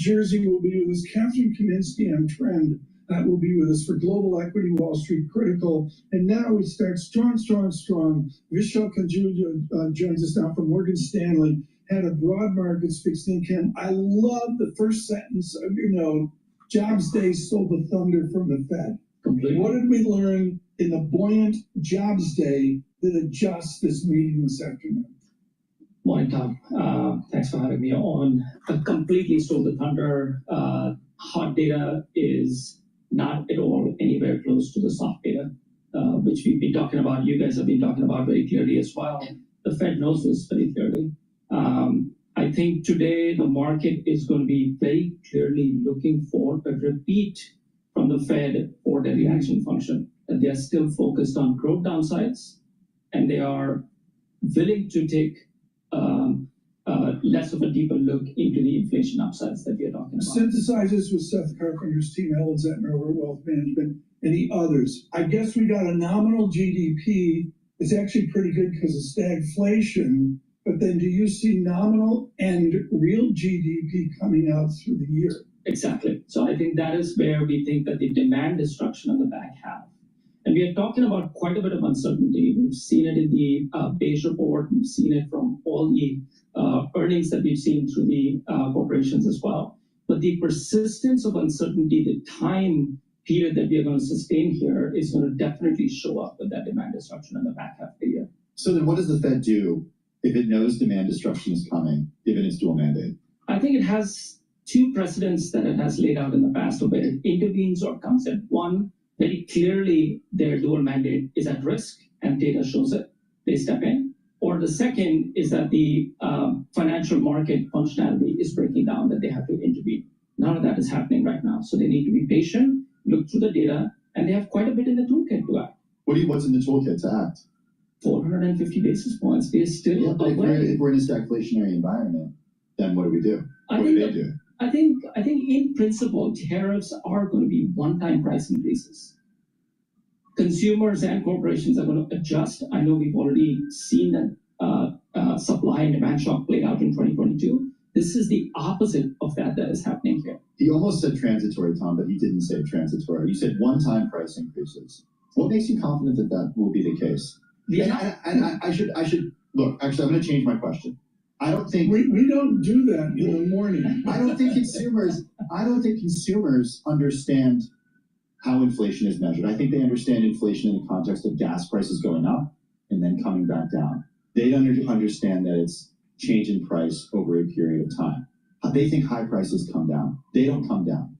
Jersey will be with us. Catherine Kaminsky on Trend will be with us for Global Equity Wall Street Critical. And now we start strong. Vishal Kanjuja joins us now from Morgan Stanley, head of broad markets, fixed income. I love the first sentence of, Jobs Day stole the thunder from the Fed. Completely. What did we learn in the buoyant Jobs Day that adjusts this meeting this afternoon? Morning, Tom. Thanks for having me on. Completely stole the thunder. Hot data is not at all anywhere close to the soft data, which we've been talking about. You guys have been talking about very clearly as well. The Fed knows this very clearly. I think today the market is going to be very clearly looking for a repeat from the Fed for their reaction function, that they are still focused on growth downsides, and they are willing to take less of a deeper look into the inflation upsides that we are talking about. Synthesizes with Seth Carpenter's team, Ellen Zentner over Wealth Management, and the others. I guess we got a nominal GDP. It's actually pretty good because of stagflation, but then do you see nominal and real GDP coming out through the year? Exactly. So I think that is where we think that the demand destruction on the back half. And we are talking about quite a bit of uncertainty. We've seen it in the Beige report. We've seen it from all the earnings that we've seen through the corporations as well. But the persistence of uncertainty, the time period that we are going to sustain here is going to definitely show up with that demand destruction in the back half of the year. So then what does the Fed do if it knows demand destruction is coming, given its dual mandate? I think it has two precedents that it has laid out in the past where it intervenes or comes in. One, very clearly their dual mandate is at risk and data shows it, they step in. Or the second is that the financial market functionality is breaking down, that they have to intervene. None of that is happening right now. So they need to be patient, look through the data, and they have quite a bit in the toolkit to act. What's in the toolkit to act? 450 basis points. They're still but if we're in a stagflationary environment, then what do we do? What do they do? I think in principle, tariffs are going to be one-time price increases. Consumers and corporations are going to adjust. I know we've already seen that supply and demand shock played out in 2022. This is the opposite of that is happening here. He almost said transitory, Tom, but he didn't say transitory. You said one-time price increases. What makes you confident that that will be the case? I should look. Actually, I'm going to change my question. I don't think we don't do that in the morning. I don't think consumers understand how inflation is measured. I think they understand inflation in the context of gas prices going up and then coming back down. They don't understand that it's change in price over a period of time. They think high prices come down. They don't come down.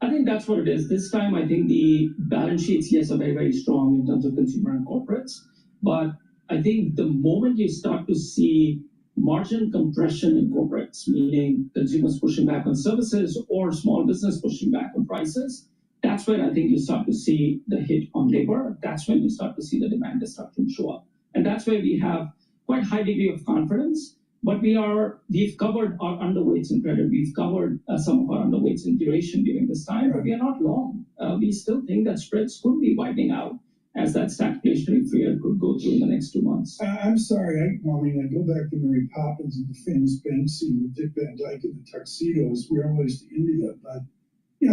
I think that's what it is. This time, I think the balance sheets, yes, are very, very strong in terms of consumer and corporates. But I think the moment you start to see margin compression in corporates, meaning consumers pushing back on services or small business pushing back on prices, that's when I think you start to see the hit on labor. That's when you start to see the demand destruction show up. And that's where we have quite high degree of confidence. But we've covered our underweights in credit. We've covered some of our underweights in duration during this time, but we are not long. We still think that spreads could be widening out as that stagflationary fear could go through in the next 2 months. I'm sorry, I go back to Mary Poppins and the famous bank scene with Dick Van Dyke in the tuxedos. We're always to India, but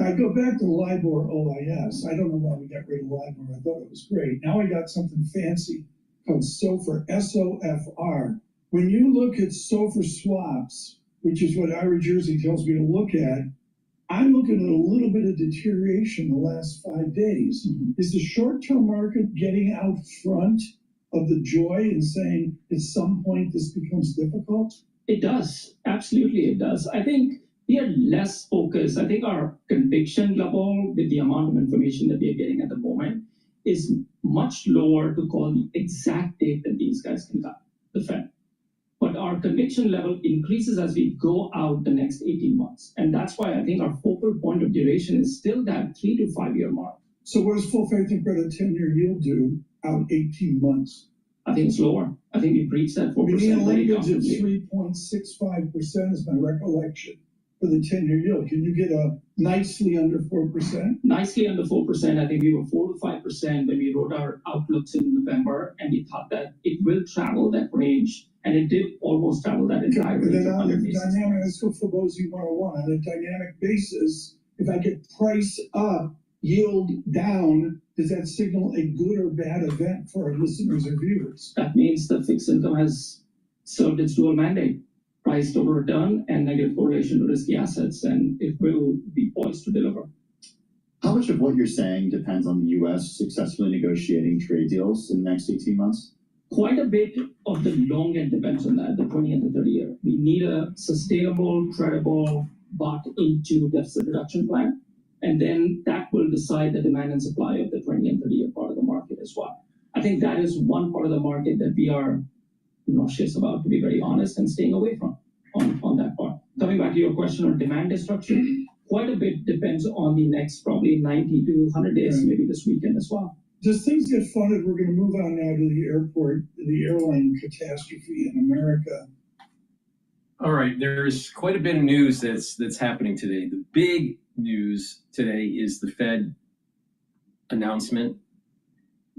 I go back to LIBOR OIS. I don't know why we got rid of LIBOR. I thought it was great. Now I got something fancy called SOFR, SOFR. When you look at SOFR swaps, which is what Ira Jersey tells me to look at, I'm looking at a little bit of deterioration the last 5 days. Mm-hmm. Is the short-term market getting out front of the joy and saying at some point this becomes difficult? It does. Absolutely, it does. I think we are less focused. I think our conviction level with the amount of information that we are getting at the moment is much lower to call the exact date that these guys can cut, the Fed. But our conviction level increases as we go out the next 18 months. And that's why I think our focal point of duration is still that 3 to 5 year mark. So what does full faith and credit 10-year yield do out 18 months? I think it's lower. I think we breached that 4%. The language of 3.65% is my recollection. for the 10-year yield? Can you get a nicely under 4%? Nicely under 4%. I think we were 4 to 5% when we wrote our outlooks in November, and we thought that it will travel that range, and it did almost travel that entire But range. then Of on the 100 basis dynamic, points. let's go for Bosey 101. On a dynamic basis, if I get price up, yield down, does that signal a good or bad event for our listeners or viewers? That means the fixed income has served its dual mandate, priced over return and negative correlation to risky assets, and it will be poised to deliver. How much of what you're saying depends on the U.S. successfully negotiating trade deals in the next 18 months? Quite a bit of the long end depends on that, the 20 and the 30 year. We need a sustainable, credible, bought into deficit reduction plan. And then that will decide the demand and supply of the 20 and 30 year part of the market as well. I think that is one part of the market that we are nauseous about, to be very honest, and staying away from on that part. Coming back to your question on demand destruction, quite a bit depends on the next probably 90 to 100 days, maybe this weekend as well. Does things get funded? We're going to move on now to the airport, the airline catastrophe in America. All right, there's quite a bit of news that's happening today. The big news today is the Fed announcement.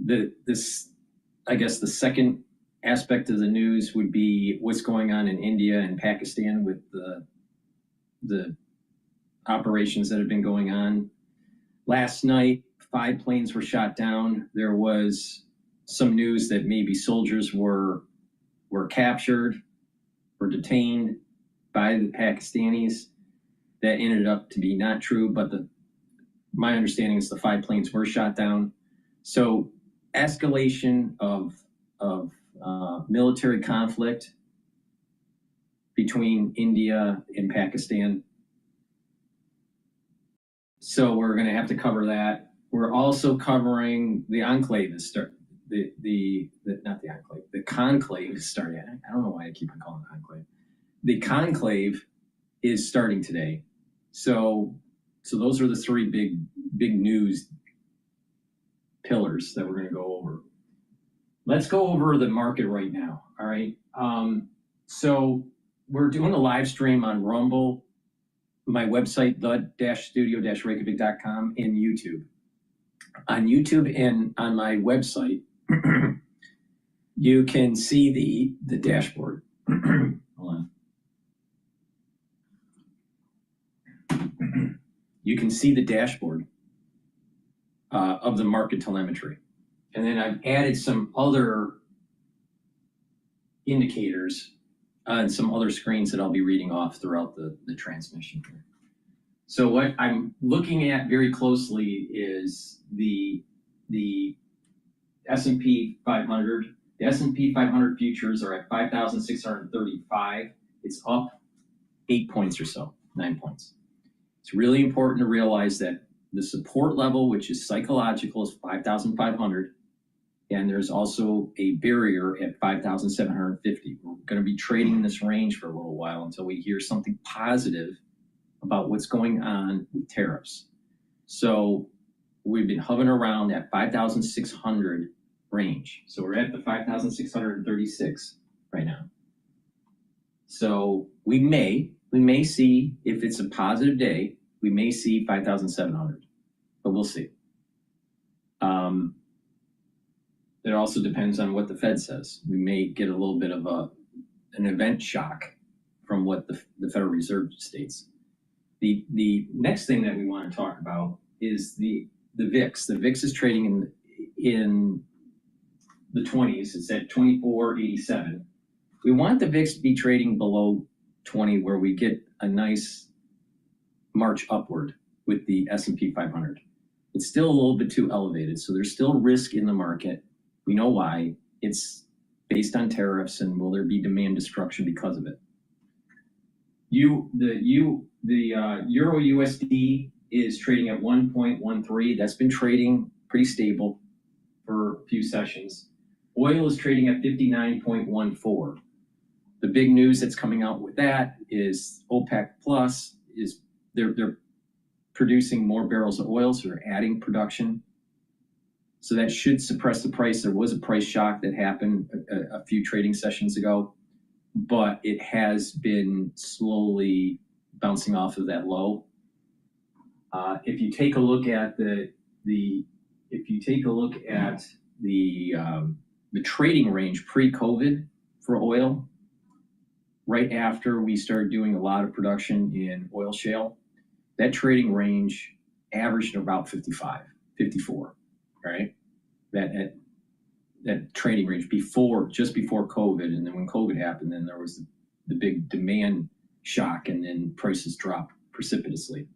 I guess the second aspect of the news would be what's going on in India and Pakistan with the operations that have been going on. Last night, 5 planes were shot down. There was some news that maybe soldiers were captured or detained by the Pakistanis. That ended up to be not true, but my understanding is the 5 planes were shot down. So escalation of military conflict between India and Pakistan. So we're going to have to cover that. We're also covering the Conclave the Conclave is starting. I don't know why I keep on calling it Conclave. The Conclave is starting today. So those are the 3 big news pillars that we're going to go over. Let's go over the market right now. All right. So we're doing a live stream on Rumble, my website, the-studio-reykjavik.com, and YouTube. On YouTube and on my website, you can see the dashboard. Hold on. You can see the dashboard of the market telemetry. And then I've added some other indicators on some other screens that I'll be reading off throughout the transmission here. So what I'm looking at very closely is the S&P 500. The S&P 500 futures are at 5,635. It's up 8 points or so, 9 points. It's really important to realize that the support level, which is psychological, is 5,500. And there's also a barrier at 5,750. We're going to be trading in this range for a little while until we hear something positive about what's going on with tariffs. So we've been hovering around that 5,600 range. So we're at the 5,636 right now. So we may see, if it's a positive day, we may see 5,700, but we'll see. It also depends on what the Fed says. We may get a little bit of an event shock from what the Federal Reserve states. The next thing that we want to talk about is the VIX. The VIX is trading in the 20s. It's at 24.87. We want the VIX to be trading below 20, where we get a nice march upward with the S&P 500. It's still a little bit too elevated, so there's still risk in the market. We know why. It's based on tariffs, and will there be demand destruction because of it? The Euro USD is trading at 1.13. That's been trading pretty stable for a few sessions. Oil is trading at 59.14. The big news that's coming out with that is OPEC Plus is they're producing more barrels of oil, so they're adding production. So that should suppress the price. There was a price shock that happened a few trading sessions ago, but it has been slowly bouncing off of that low. If you take a look at the trading range pre-COVID for oil, right after we started doing a lot of production in oil shale, that trading range averaged about 55, 54, right? That trading range just before COVID, and then when COVID happened, then there was the big demand shock, and then prices dropped precipitously.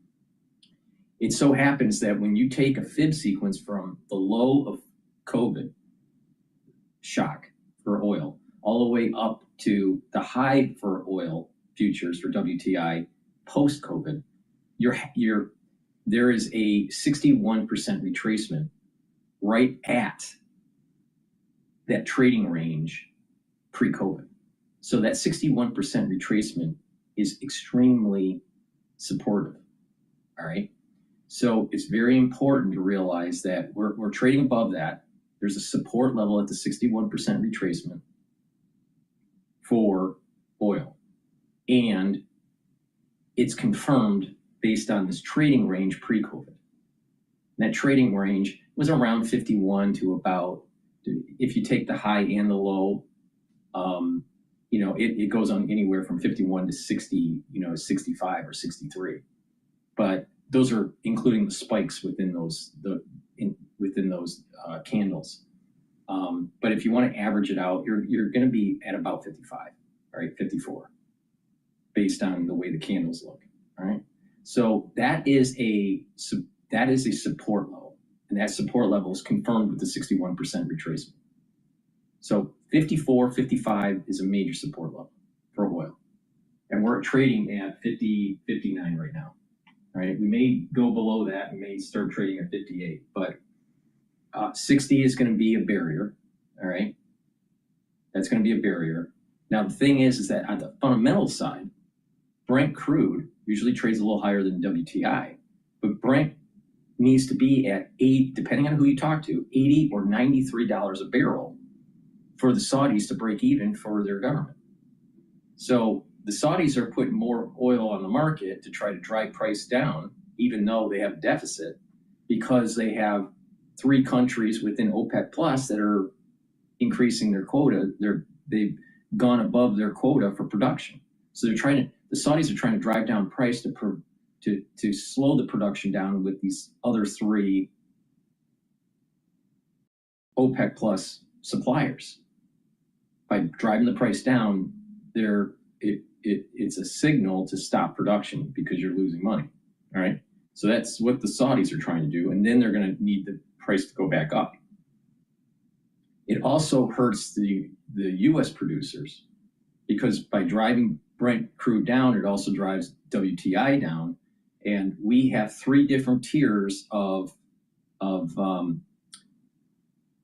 It so happens that when you take a fib sequence from the low of COVID shock for oil all the way up to the high for oil futures for WTI post-COVID, there is a 61% retracement right at that trading range pre-COVID. So that 61% retracement is extremely supportive, all right? So it's very important to realize that we're trading above that. There's a support level at the 61% retracement for oil. And it's confirmed based on this trading range pre-COVID. That trading range was around 51 to about, if you take the high and the low, it goes on anywhere from 51 to 60, 65 or 63. But those are including the spikes within those candles. But if you want to average it out, you're going to be at about 55, all right, 54, based on the way the candles look. All right. So that is a support level, and that support level is confirmed with the 61% retracement. So 54, 55 is a major support level for oil, and we're trading at 50, 59 right now. All right, we may go below that. We may start trading at 58, but 60 is going to be a barrier. All right, that's going to be a barrier. Now the thing is that on the fundamental side, Brent crude usually trades a little higher than WTI, but Brent needs to be at 8, depending on who you talk to, $80 or $93 a barrel for the Saudis to break even for their government. So the Saudis are putting more oil on the market to try to drive price down, even though they have a deficit, because they have 3 countries within OPEC Plus that are increasing their quota. They've gone above their quota for production. So the Saudis are trying to drive down price to slow the production down with these other 3 OPEC Plus suppliers. By driving the price down, it's a signal to stop production because you're losing money. All right. So that's what the Saudis are trying to do. And then they're going to need the price to go back up. It also hurts the U.S. producers, because by driving Brent crude down, it also drives WTI down. And we have 3 different tiers of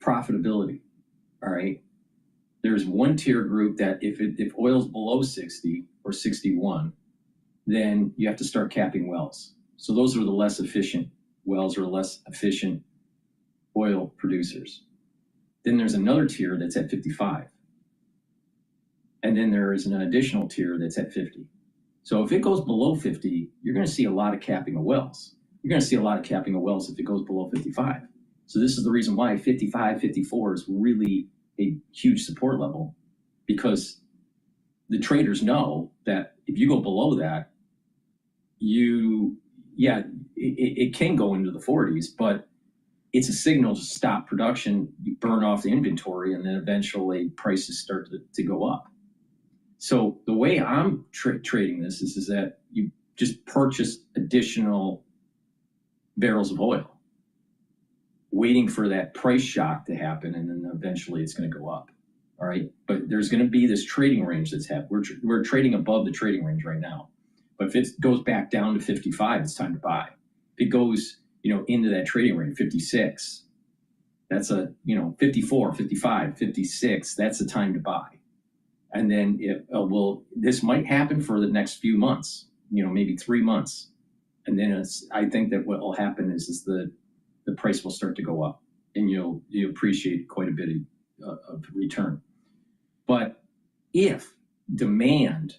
profitability. All right. There's one tier group that if oil's below 60 or 61, then you have to start capping wells. So those are the less efficient wells or less efficient oil producers. Then there's another tier that's at 55. And then there is an additional tier that's at 50. So if it goes below 50, you're going to see a lot of capping of wells. You're going to see a lot of capping of wells if it goes below 55. So this is the reason why 55, 54 is really a huge support level, because the traders know that if you go below that, it can go into the 40s, but it's a signal to stop production, you burn off the inventory, and then eventually prices start to go up. So the way I'm trading this is that you just purchase additional barrels of oil, waiting for that price shock to happen, and then eventually it's going to go up. All right, but there's going to be this trading range that's happening. We're trading above the trading range right now, but if it goes back down to 55, it's time to buy. If it goes, into that trading range, 56, that's 54, 55, 56, that's the time to buy. And then this might happen for the next few months, maybe 3 months, and then I think that what will happen is the price will start to go up, and you'll appreciate quite a bit of return. But if demand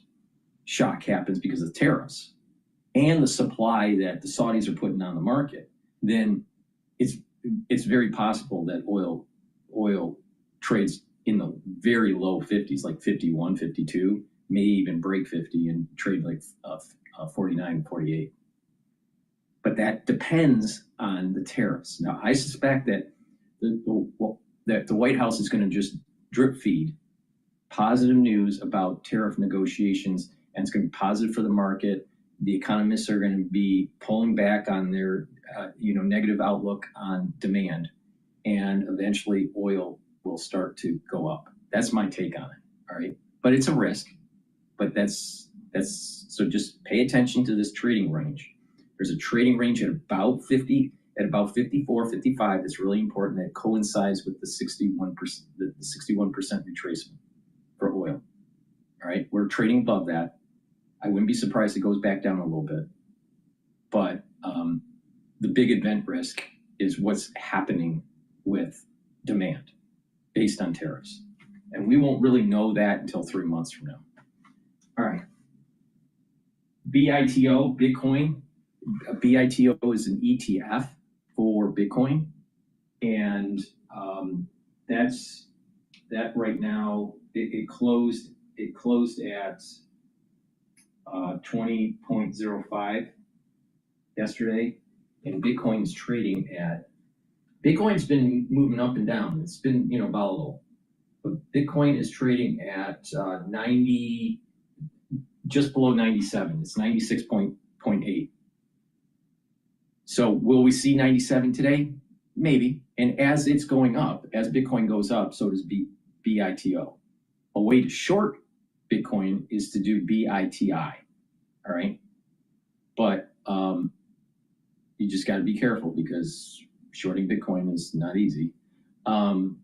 shock happens because of tariffs, and the supply that the Saudis are putting on the market, then it's very possible that oil trades in the very low 50s, like 51, 52, may even break 50 and trade like 49, 48. But that depends on the tariffs. Now, I suspect that the White House is going to just drip feed positive news about tariff negotiations, and it's going to be positive for the market. The economists are going to be pulling back on their negative outlook on demand, and eventually oil will start to go up. That's my take on it. All right, but it's a risk. But that's so just pay attention to this trading range. There's a trading range at about 50, at about 54, 55. That's really important. That coincides with the 61%, the 61% retracement for oil. All right, we're trading above that. I wouldn't be surprised it goes back down a little bit. But the big event risk is what's happening with demand based on tariffs. And we won't really know that until 3 months from now. All right. BITO, Bitcoin. BITO is an ETF for Bitcoin. And that's that right now. It closed at 20.05 yesterday, and Bitcoin's trading at, Bitcoin's been moving up and down. It's been volatile, but Bitcoin is trading at 90, just below 97. It's 96.8. So will we see 97 today? Maybe. And as it's going up, as Bitcoin goes up, so does BITO. A way to short Bitcoin is to do BITI. All right. But you just got to be careful because shorting Bitcoin is not easy. And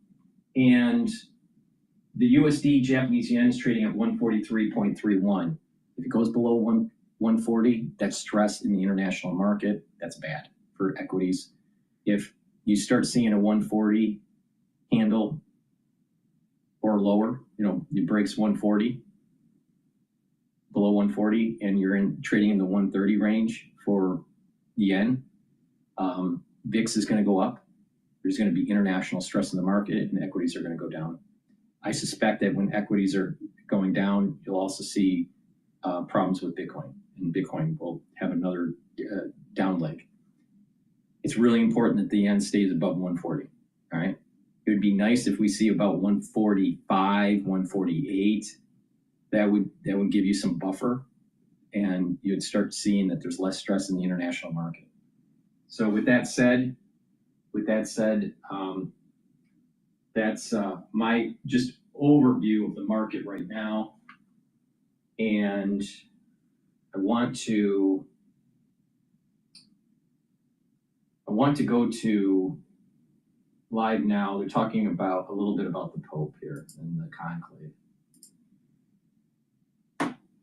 the USD Japanese yen is trading at 143.31. If it goes below 140, that's stress in the international market. That's bad for equities. If you start seeing a 140 handle or lower, it breaks 140, below 140, and you're trading in the 130 range for yen, VIX is going to go up. There's going to be international stress in the market, and equities are going to go down. I suspect that when equities are going down, you'll also see problems with Bitcoin, and Bitcoin will have another down leg. It's really important that the yen stays above 140. All right. It would be nice if we see about 145, 148. That would give you some buffer, and you'd start seeing that there's less stress in the international market. So with that said, that's my just overview of the market right now, and I want to go to live now. They're talking about a little bit about the Pope here in the conclave.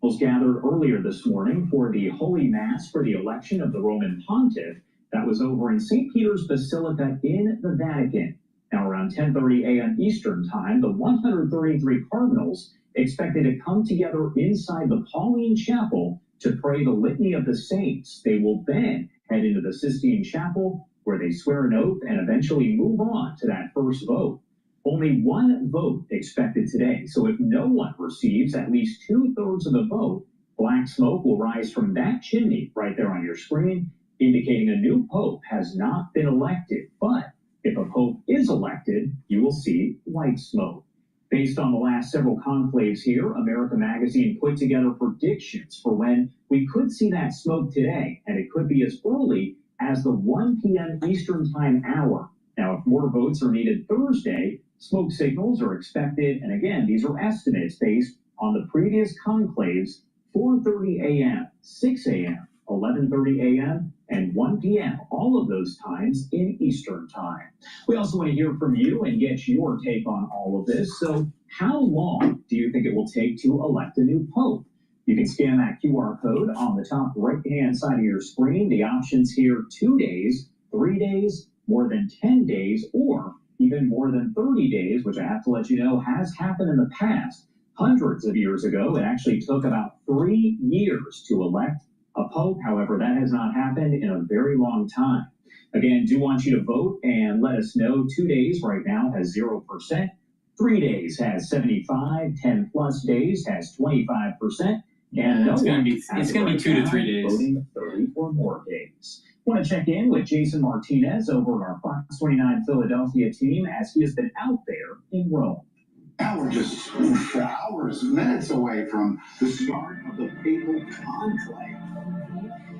Was gathered earlier this morning for the Holy Mass for the election of the Roman Pontiff. That was over in St. Peter's Basilica in the Vatican. Now around 10:30 a.m. Eastern Time, the 133 cardinals expected to come together inside the Pauline Chapel to pray the Litany of the Saints. They will then head into the Sistine Chapel, where they swear an oath and eventually move on to that first vote. Only one vote expected today, so if no one receives at least 2/3 of the vote, black smoke will rise from that chimney right there on your screen, indicating a new pope has not been elected. But if a pope is elected, you will see white smoke. Based on the last several conclaves here, America Magazine put together predictions for when we could see that smoke today, and it could be as early as the 1 p.m. Eastern Time hour. Now, if more votes are needed Thursday, smoke signals are expected, and again, these are estimates based on the previous conclaves: 4:30 a.m., 6 a.m., 11:30 a.m., and 1 p.m., all of those times in Eastern Time. We also want to hear from you and get your take on all of this. So how long do you think it will take to elect a new pope? You can scan that QR code on the top right-hand side of your screen. The options here: 2 days, 3 days, more than 10 days, or even more than 30 days, which I have to let you know has happened in the past. Hundreds of years ago, it actually took about 3 years to elect a pope. However, that has not happened in a very long time. Again, do want you to vote and let us know. 2 days right now has 0%. 3 days has 75. 10 plus days has 25%. And it's gonna be 2 to 3 days. Voting 30 or more days. Want to check in with Jason Martinez over at our Fox 29 Philadelphia team as he has been out there in Rome. Now we're just hours, minutes away from the start of the papal conclave.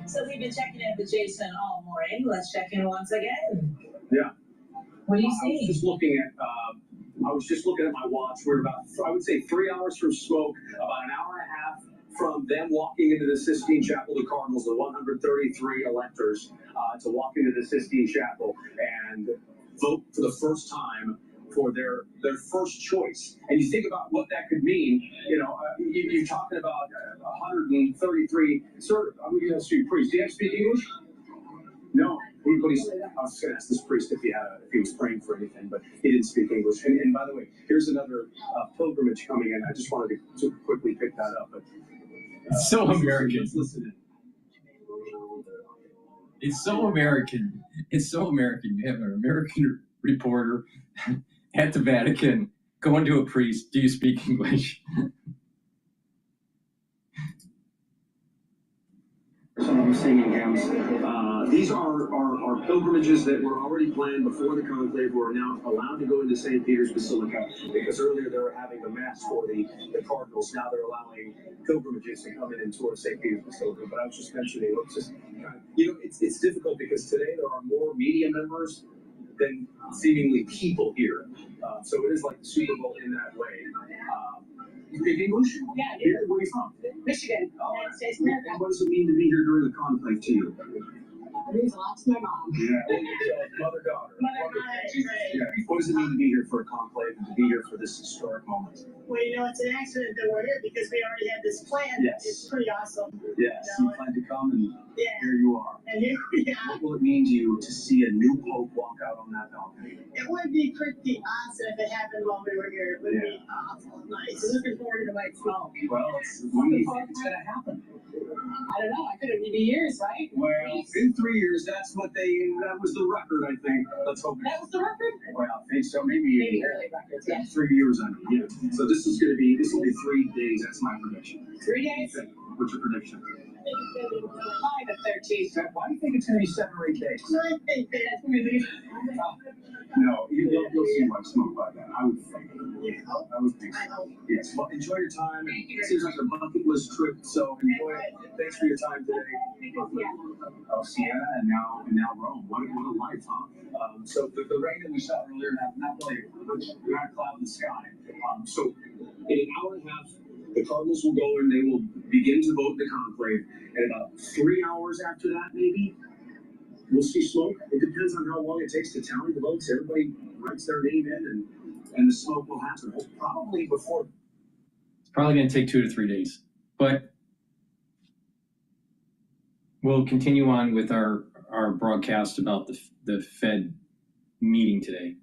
So we've been checking in with Jason all morning. Let's check in once again. Yeah. What do you I was see? just looking at my watch. We're about, I would say, 3 hours from smoke, about an hour and a half from them walking into the Sistine Chapel, the Cardinals, the 133 electors, to walk into the Sistine Chapel and vote for the first time for their first choice. And you think about what that could mean. You're talking about 133 priests. Do you have to speak English? No. I was going to ask this priest if he was praying for anything, but he didn't speak English. And by the way, here's another pilgrimage coming in. I just wanted to quickly pick that up. But It's so American. Let's listen in. It's so American. It's so American. You have an American reporter at the Vatican going to a priest. Do you speak English? Some of them singing hymns. These are pilgrimages that were already planned before the conclave. We're now allowed to go into St. Peter's Basilica because earlier they were having the mass for the cardinals. Now they're allowing pilgrimages to come in and tour St. Peter's Basilica. But I was just mentioning, it's difficult because today there are more media members than seemingly people here. So it is like the Super Bowl in that way. You speak English? Yeah, I do. Where are you from? Michigan, United States of America. And what does it mean to be here during the conclave to you? It means a lot to my mom. Yeah, mother-daughter. Mother-daughter. Yeah. What does it mean to be here for a conclave and to be here for this historic moment? Well, it's an accident that we're here because we already had this plan. Yes. It's pretty awesome. Yes, you plan to come and Yeah. here you are. And here we are. What will it mean to you to see a new pope walk out on that balcony? It would be pretty awesome if it happened while we were here. It would be awful nice. Looking forward to the white smoke. Well, when do you think it's going to happen? I don't know. I could have been years, right? Well, in 3 years, that was the record, I think. Let's hope That was the record? Well, I think so. Maybe early records, yeah. 3 years, I mean, yeah. So this will be 3 days. That's my prediction. 3 days? What's your prediction? 5 to 13. Why do you think it's going to be 7 or 8 days? I think that's really No, you'll see white smoke by then. I would think. I would think I so. hope. Yes. Well, enjoy your time. It seems like a bucket list trip, so enjoy it. Thanks for your time today. Oh, Siena and now Rome. What a life, huh? So the rain that we saw earlier, not really not a cloud in the sky. So in an hour and a half, the Cardinals will go and they will begin to vote in the conclave. And about 3 hours after that, maybe, we'll see smoke. It depends on how long it takes to tally the votes. Everybody writes their name in, and the smoke will happen. Probably before. It's probably going to take 2 to 3 days. But we'll continue on with our broadcast about the Fed meeting today.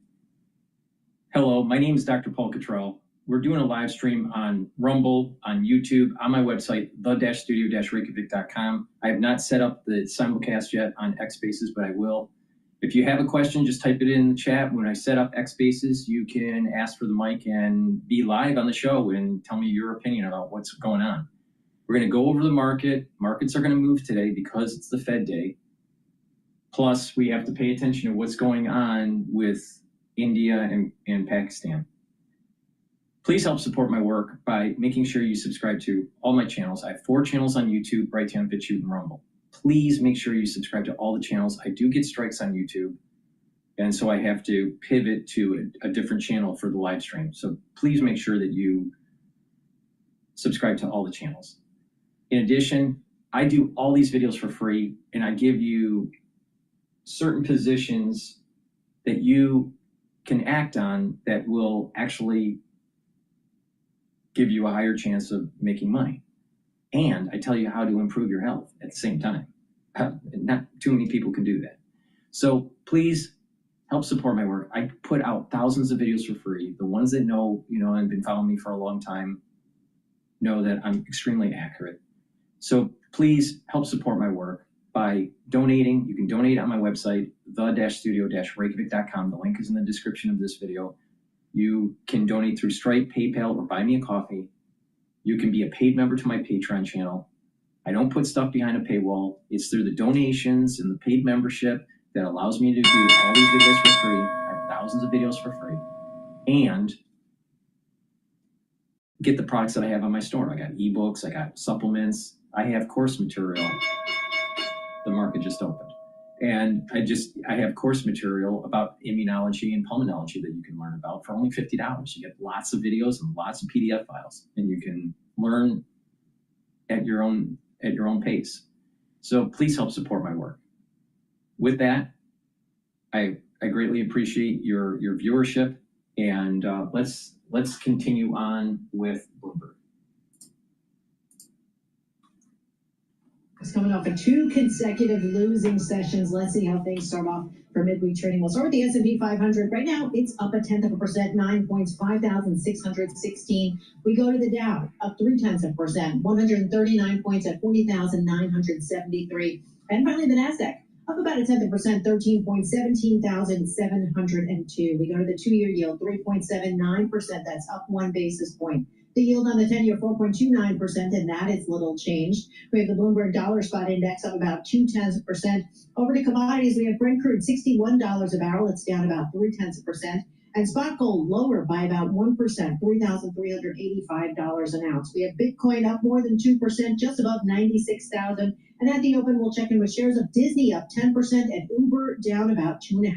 Hello, my name is DrPaulCottrell. We're doing a live stream on Rumble, on YouTube, on my website, the-studio-reykjavik.com. I have not set up the simulcast yet on X Spaces, but I will. If you have a question, just type it in the chat. When I set up X Spaces, you can ask for the mic and be live on the show and tell me your opinion about what's going on. We're going to go over the market. Markets are going to move today because it's the Fed day. Plus, we have to pay attention to what's going on with India and Pakistan. Please help support my work by making sure you subscribe to all my channels. I have 4 channels on YouTube, Brighteon, Bitchute, and Rumble. Please make sure you subscribe to all the channels. I do get strikes on YouTube, and so I have to pivot to a different channel for the live stream. So please make sure that you subscribe to all the channels. In addition, I do all these videos for free, and I give you certain positions that you can act on that will actually give you a higher chance of making money. And I tell you how to improve your health at the same time. Not too many people can do that. So please help support my work. I put out thousands of videos for free. The ones that know, and been following me for a long time know that I'm extremely accurate. So please help support my work by donating. You can donate on my website, the-studio-reykjavik.com. The link is in the description of this video. You can donate through Stripe, PayPal, or buy me a coffee. You can be a paid member to my Patreon channel. I don't put stuff behind a paywall. It's through the donations and the paid membership that allows me to do all these videos for free. I have thousands of videos for free. And get the products that I have on my store. I got ebooks, I got supplements, I have course material. The market just opened. And I have course material about immunology and pulmonology that you can learn about for only $50. You get lots of videos and lots of PDF files, and you can learn at your own pace. So please help support my work. With that, I greatly appreciate your viewership, and let's continue on with Bloomberg. It's coming off of 2 consecutive losing sessions. Let's see how things start off for midweek trading. We'll start with the S&P 500. Right now, it's up 0.1%, 9 points, 5,616. We go to the Dow, up 0.3%, 139 points at 40,973. And finally, the Nasdaq, up about 0.1%, 13 points, 17,702. We go to the 2-year yield, 3.79%. That's up 1 basis point. The yield on the 10-year, 4.29%, and that is little changed. We have the Bloomberg Dollar Spot Index up about 0.2%. Over to commodities, we have Brent crude, $61 a barrel. It's down about 0.3%. And spot gold lower by about 1%, $3,385 an ounce. We have Bitcoin up more than 2%, just above 96,000. And at the open, we'll check in with shares of Disney up 10% and Uber down about 2.5%.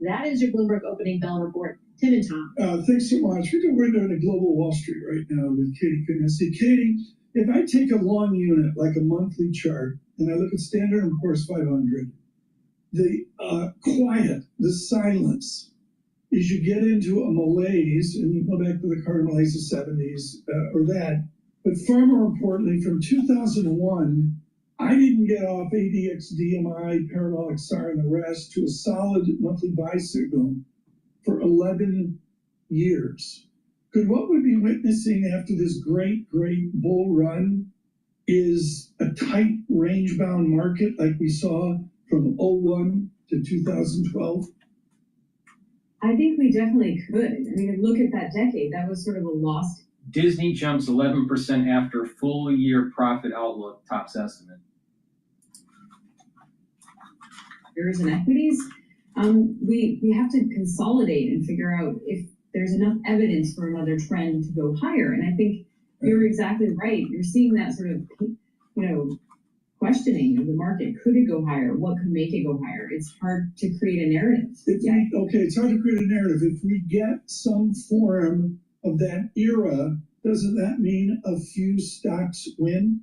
That is your Bloomberg opening bell report. Tim and Tom. Thanks so much. We're doing a global Wall Street right now with Katie Kunissi. Katie, if I take a long unit, like a monthly chart, and I look at Standard & Poor's 500, the quiet, the silence, is you get into a malaise, and you go back to the Carter malaise of 70s, or that. But far more importantly, from 2001, I didn't get off ADX, DMI, parabolic SAR, and the rest to a solid monthly buy signal for 11 years. Could what we've been witnessing after this great bull run is a tight range-bound market like we saw from 01 to 2012? I think we definitely could. I mean, look at that decade. That was sort of a lost. Disney jumps 11% after full year profit outlook, tops estimate. Shares and equities. We have to consolidate and figure out if there's enough evidence for another trend to go higher. And I think you're exactly right. You're seeing that sort of, questioning of the market. Could it go higher? What could make it go higher? It's hard to create a narrative. It's hard to create a narrative. If we get some form of that era, doesn't that mean a few stocks win?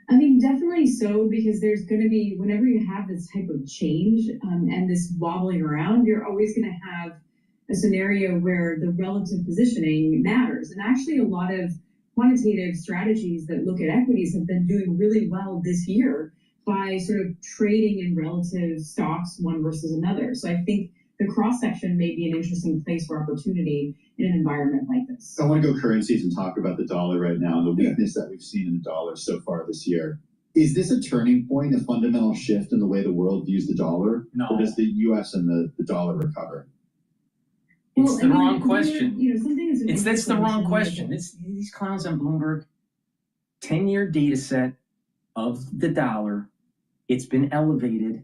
I mean, definitely so, because there's going to be, whenever you have this type of change and this wobbling around, you're always going to have a scenario where the relative positioning matters. And actually, a lot of quantitative strategies that look at equities have been doing really well this year by sort of trading in relative stocks one versus another. So I think the cross-section may be an interesting place for opportunity in an environment like this. I want to go currencies and talk about the dollar right now and the weakness that we've seen in the dollar so far this year. Is this a turning point, a fundamental shift in the way the world views the dollar? No. Or does the U.S. and the dollar recover? It's the wrong question. That's the wrong question. These clowns on Bloomberg, 10-year data set of the dollar, it's been elevated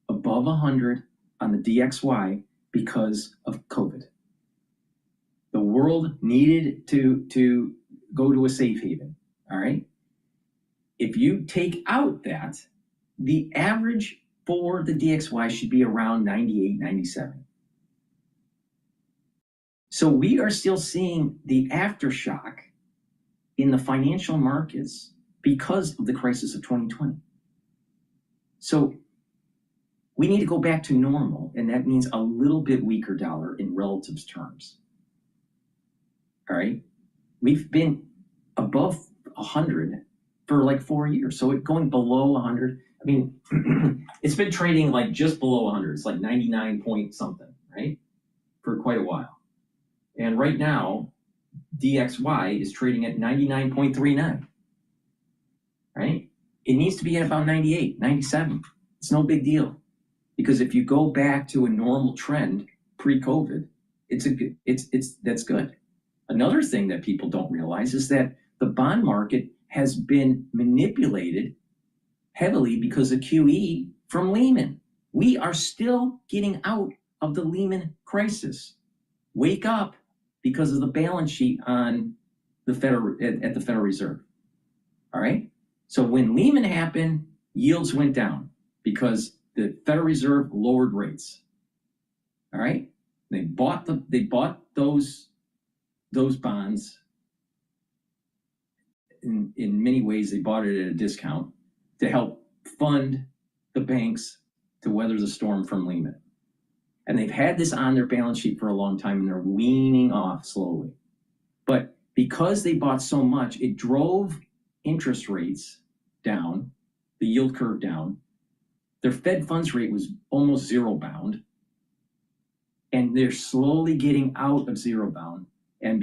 above 100 on the DXY because of COVID. The world needed to go to a safe haven, all right? If you take out that, the average for the DXY should be around 98, 97. So we are still seeing the aftershock in the financial markets because of the crisis of 2020. So we need to go back to normal, and that means a little bit weaker dollar in relative terms. All right? We've been above 100 for like 4 years. So it going below 100, I mean, it's been trading like just below 100. It's like 99 point something, right? For quite a while. And right now, DXY is trading at 99.39. right? It needs to be at about 98, 97. It's no big deal. Because if you go back to a normal trend pre-COVID, that's good. Another thing that people don't realize is that the bond market has been manipulated heavily because of QE from Lehman. We are still getting out of the Lehman crisis. Wake up because of the balance sheet on the at the Federal Reserve. All right. So when Lehman happened, yields went down because the Federal Reserve lowered rates. All right. They bought those bonds. In many ways, they bought it at a discount to help fund the banks to weather the storm from Lehman. And they've had this on their balance sheet for a long time, and they're weaning off slowly. But because they bought so much, it drove interest rates down, the yield curve down. Their Fed funds rate was almost zero bound. And they're slowly getting out of zero bound. And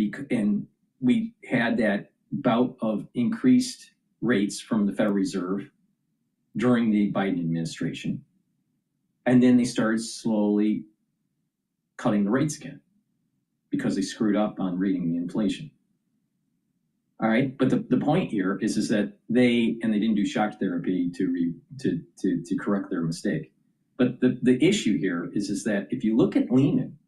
we had that bout of increased rates from the Federal Reserve during the Biden administration. And then they started slowly cutting the rates again because they screwed up on reading the inflation. All right, but the point here is that they didn't do shock therapy to correct their mistake. But the issue here is that if you look at Lehman,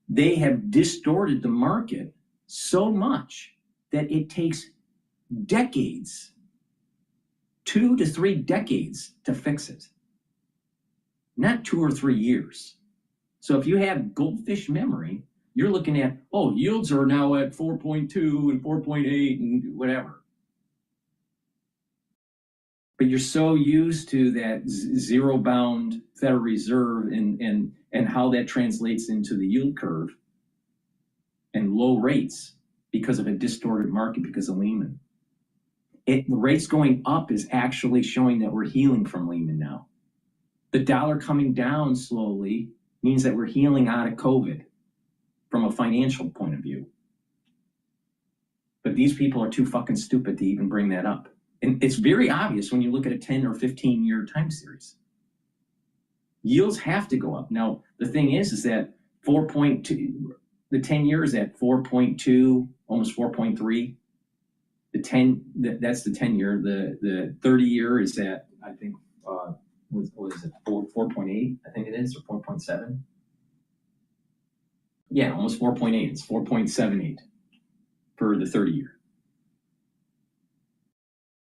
they have distorted the market so much that it takes decades, 2 to 3 decades to fix it, not 2 or 3 years. So if you have goldfish memory, you're looking at, oh, yields are now at 4.2 and 4.8 and whatever. But you're so used to that zero bound Federal Reserve and how that translates into the yield curve and low rates because of a distorted market because of Lehman. The rates going up is actually showing that we're healing from Lehman now. The dollar coming down slowly means that we're healing out of COVID from a financial point of view. But these people are too fucking stupid to even bring that up. And it's very obvious when you look at a 10 or 15 year time series. Yields have to go up. Now, the thing is that 4.2, the 10 years at 4.2, almost 4.3. The 10, that's the 10 year. The 30 year is at, I think, what is it, 4.8, I think it is, or 4.7? Yeah, almost 4.8. It's 4.78 for the 30 year.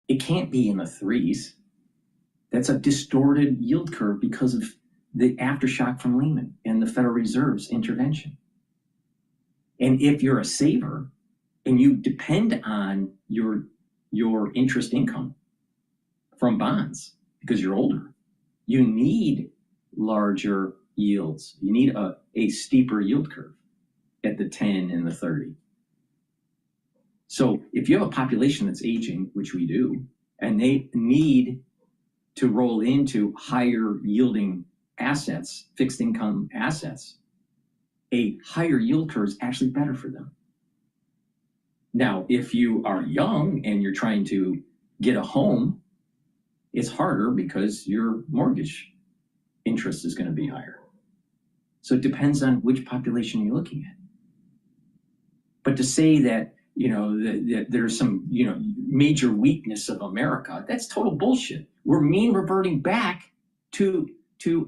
It can't be in the 3s. That's a distorted yield curve because of the aftershock from Lehman and the Federal Reserve's intervention. And if you're a saver and you depend on your interest income from bonds because you're older, you need larger yields. You need a steeper yield curve at the 10 and the 30. So if you have a population that's aging, which we do, and they need to roll into higher yielding assets, fixed income assets, a higher yield curve is actually better for them. Now, if you are young and you're trying to get a home, it's harder because your mortgage interest is going to be higher. So it depends on which population you're looking at. But to say that, that there's some, major weakness of America, that's total bullshit. We're mean reverting back to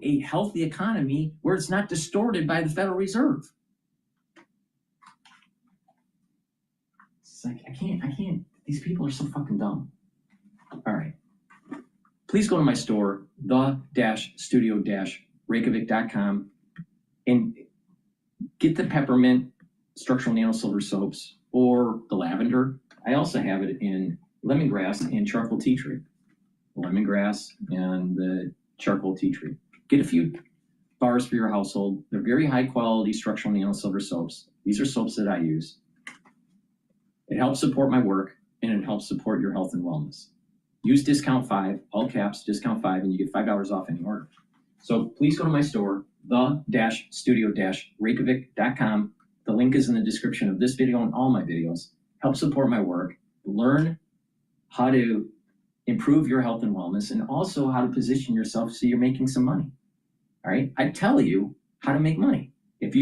a healthy economy where it's not distorted by the Federal Reserve. It's like, I can't, these people are so fucking dumb. All right. Please go to my store, the-studio-reykjavik.com, and get the peppermint structural nanosilver soaps or the lavender. I also have it in lemongrass and charcoal tea tree. Lemongrass and the charcoal tea tree. Get a few bars for your household. They're very high quality structural nanosilver soaps. These are soaps that I use. It helps support my work and it helps support your health and wellness. Use discount 5, all caps, discount 5, and you get $5 off any order. So please go to my store, the-studio-reykjavik.com. The link is in the description of this video and all my videos. Help support my work. Learn how to improve your health and wellness, and also how to position yourself so you're making some money. All right, I tell you how to make money. If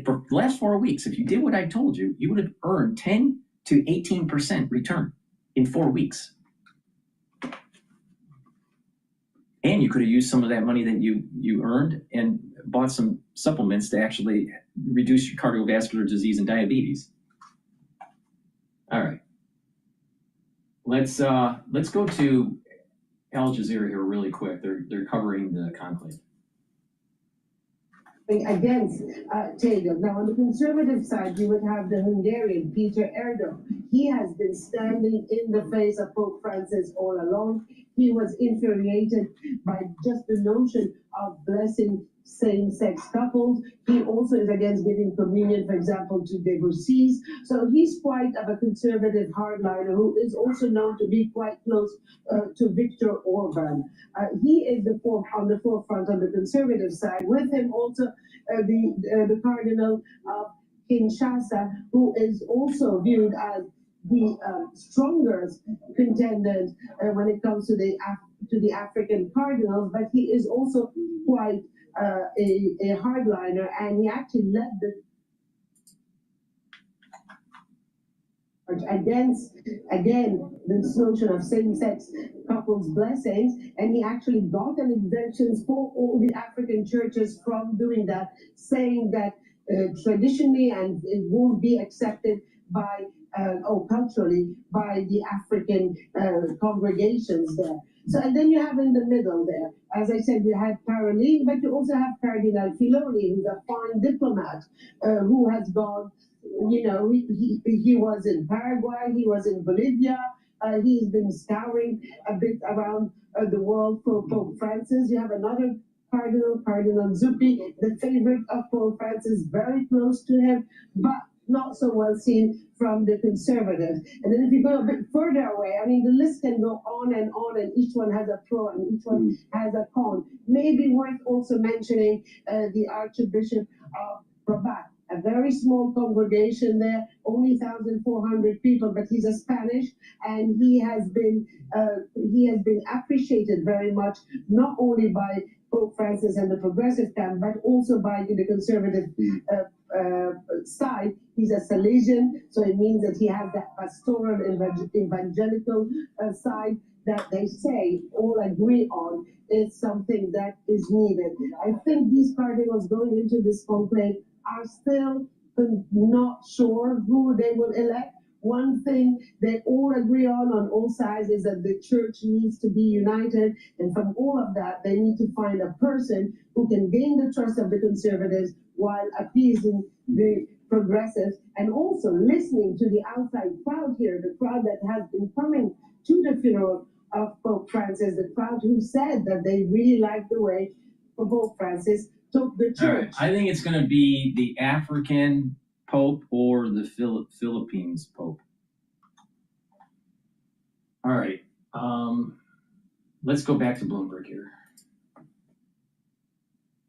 for the last 4 weeks, if you did what I told you, you would have earned 10 to 18% return in 4 weeks. And you could have used some of that money that you earned and bought some supplements to actually reduce your cardiovascular disease and diabetes. All right. Let's go to Al Jazeera here really quick. They're covering the conclave. Against Taylor. Now, on the conservative side, you would have the Hungarian Ph.D. He has been standing in the face of Pope Francis all along. He was infuriated by just the notion of blessing same-sex couples. He also is against giving communion, for example, to divorcees. So he's quite of a conservative hardliner who is also known to be quite close to Viktor Orban. He is on the forefront on the conservative side. With him also the Cardinal of Kinshasa, who is also viewed as the strongest contender when it comes to the African cardinals, but he is also quite a hardliner, and he actually led the against, again, this notion of same-sex couples blessings, and he actually got an exemption for all the African churches from doing that, saying that traditionally, and it won't be accepted by culturally by the African congregations there. So, and then you have in the middle there, as I said, you have Caroline, but you also have Cardinal Filoni, who's a fine diplomat, who has gone, you know, he was in Paraguay, he was in Bolivia, he's been scouring a bit around the world for Pope Francis. You have another Cardinal Zuppi, the favorite of Pope Francis, very close to him, but not so well seen from the conservatives. And then if you go a bit further away, I mean, the list can go on, and each one has a pro and each one has a con. Maybe worth also mentioning the Archbishop of Rabat, a very small congregation there, only 1,400 people, but he's a Spanish, and he has been appreciated very much, not only by Pope Francis and the progressive camp, but also by the conservative side. He's a Salesian, so it means that he has that pastoral evangelical side that they say all agree on is something that is needed. I think these cardinals going into this conclave are still not sure who they will elect. One thing they all agree on all sides is that the church needs to be united, and from all of that, they need to find a person who can gain the trust of the conservatives while appeasing the progressives, and also listening to the outside crowd here, the crowd that has been coming to the funeral of Pope Francis, the crowd who said that they really liked the way Pope Francis took the church. All right. I think it's going to be the African Pope or the Philippines Pope. All right. Let's go back to Bloomberg here.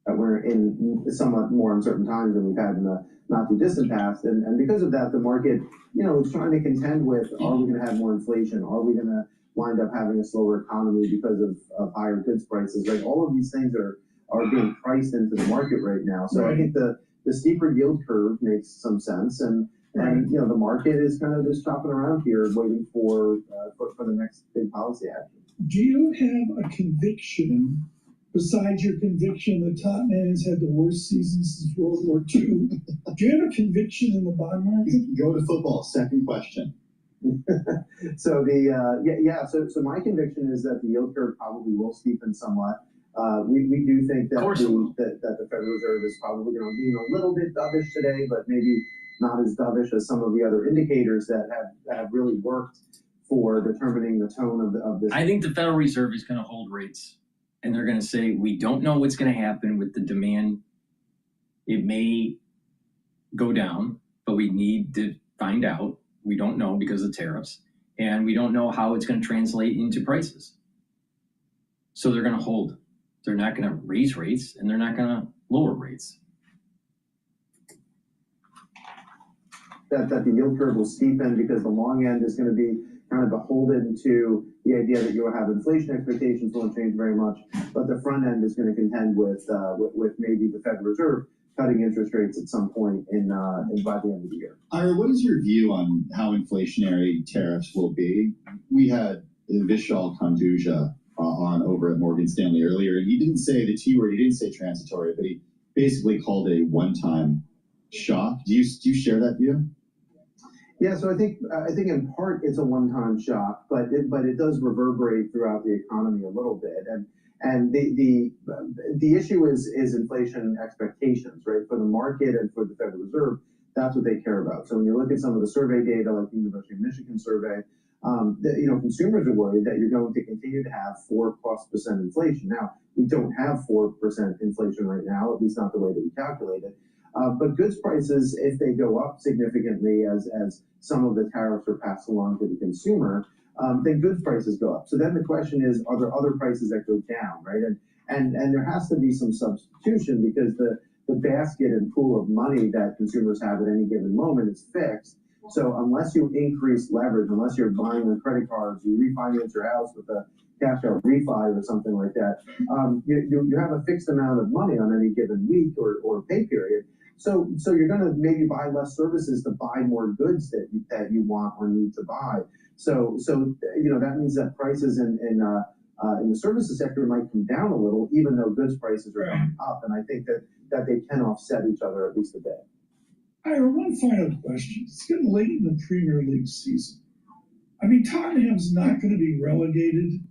We're in somewhat more uncertain times than we've had in the not too distant past, and because of that, the market, you know, is trying to contend with: are we going to have more inflation? Are we going to wind up having a slower economy because of higher goods prices? Like, all of these things are being priced into the market right now. So I think the steeper yield curve makes some sense, and you know, the market is kind of just chopping around here, waiting for the next big policy action. Do you have a conviction, besides your conviction that top man has had the worst season since World War II? Do you have a conviction in the bond market? Go to football. Second question. So so my conviction is that the yield curve probably will steepen somewhat. We do think that the Federal Reserve is probably going to be a little bit dovish today, but maybe not as dovish as some of the other indicators that have really worked for determining the tone of this. I think the Federal Reserve is going to hold rates, and they're going to say, we don't know what's going to happen with the demand. It may go down, but we need to find out. We don't know because of tariffs, and we don't know how it's going to translate into prices. So they're going to hold. They're not going to raise rates, and they're not going to lower rates. That the yield curve will steepen because the long end is going to be kind of beholden to the idea that you'll have inflation expectations won't change very much, but the front end is going to contend with maybe the Federal Reserve cutting interest rates at some point by the end of the year. Ira, what is your view on how inflationary tariffs will be? We had Vishal Kanduja on over at Morgan Stanley earlier, and he didn't say the T word, he didn't say transitory, but he basically called it a one-time shock. Do you share that view? Yeah, so I think in part it's a one-time shock, but it does reverberate throughout the economy a little bit, and the issue is inflation expectations, right? For the market and for the Federal Reserve, that's what they care about. So when you look at some of the survey data, like the University of Michigan survey, consumers are worried that you're going to continue to have 4+% inflation. Now, we don't have 4% inflation right now, at least not the way that we calculate it. But goods prices, if they go up significantly as some of the tariffs are passed along to the consumer, then goods prices go up. So then the question is, are there other prices that go down, right? And there has to be some substitution because the basket and pool of money that consumers have at any given moment is fixed. So unless you increase leverage, unless you're buying on credit cards, you refinance your house with a cash out refi or something like that, you have a fixed amount of money on any given week or pay period. So you're going to maybe buy less services to buy more goods that you want or need to buy. So that means that prices in the services sector might come down a little, even though goods prices are going up. And I think that they can offset each other at least a bit. Ira, one final question. It's getting late in the Premier League season. I mean, Tottenham's not going to be relegated,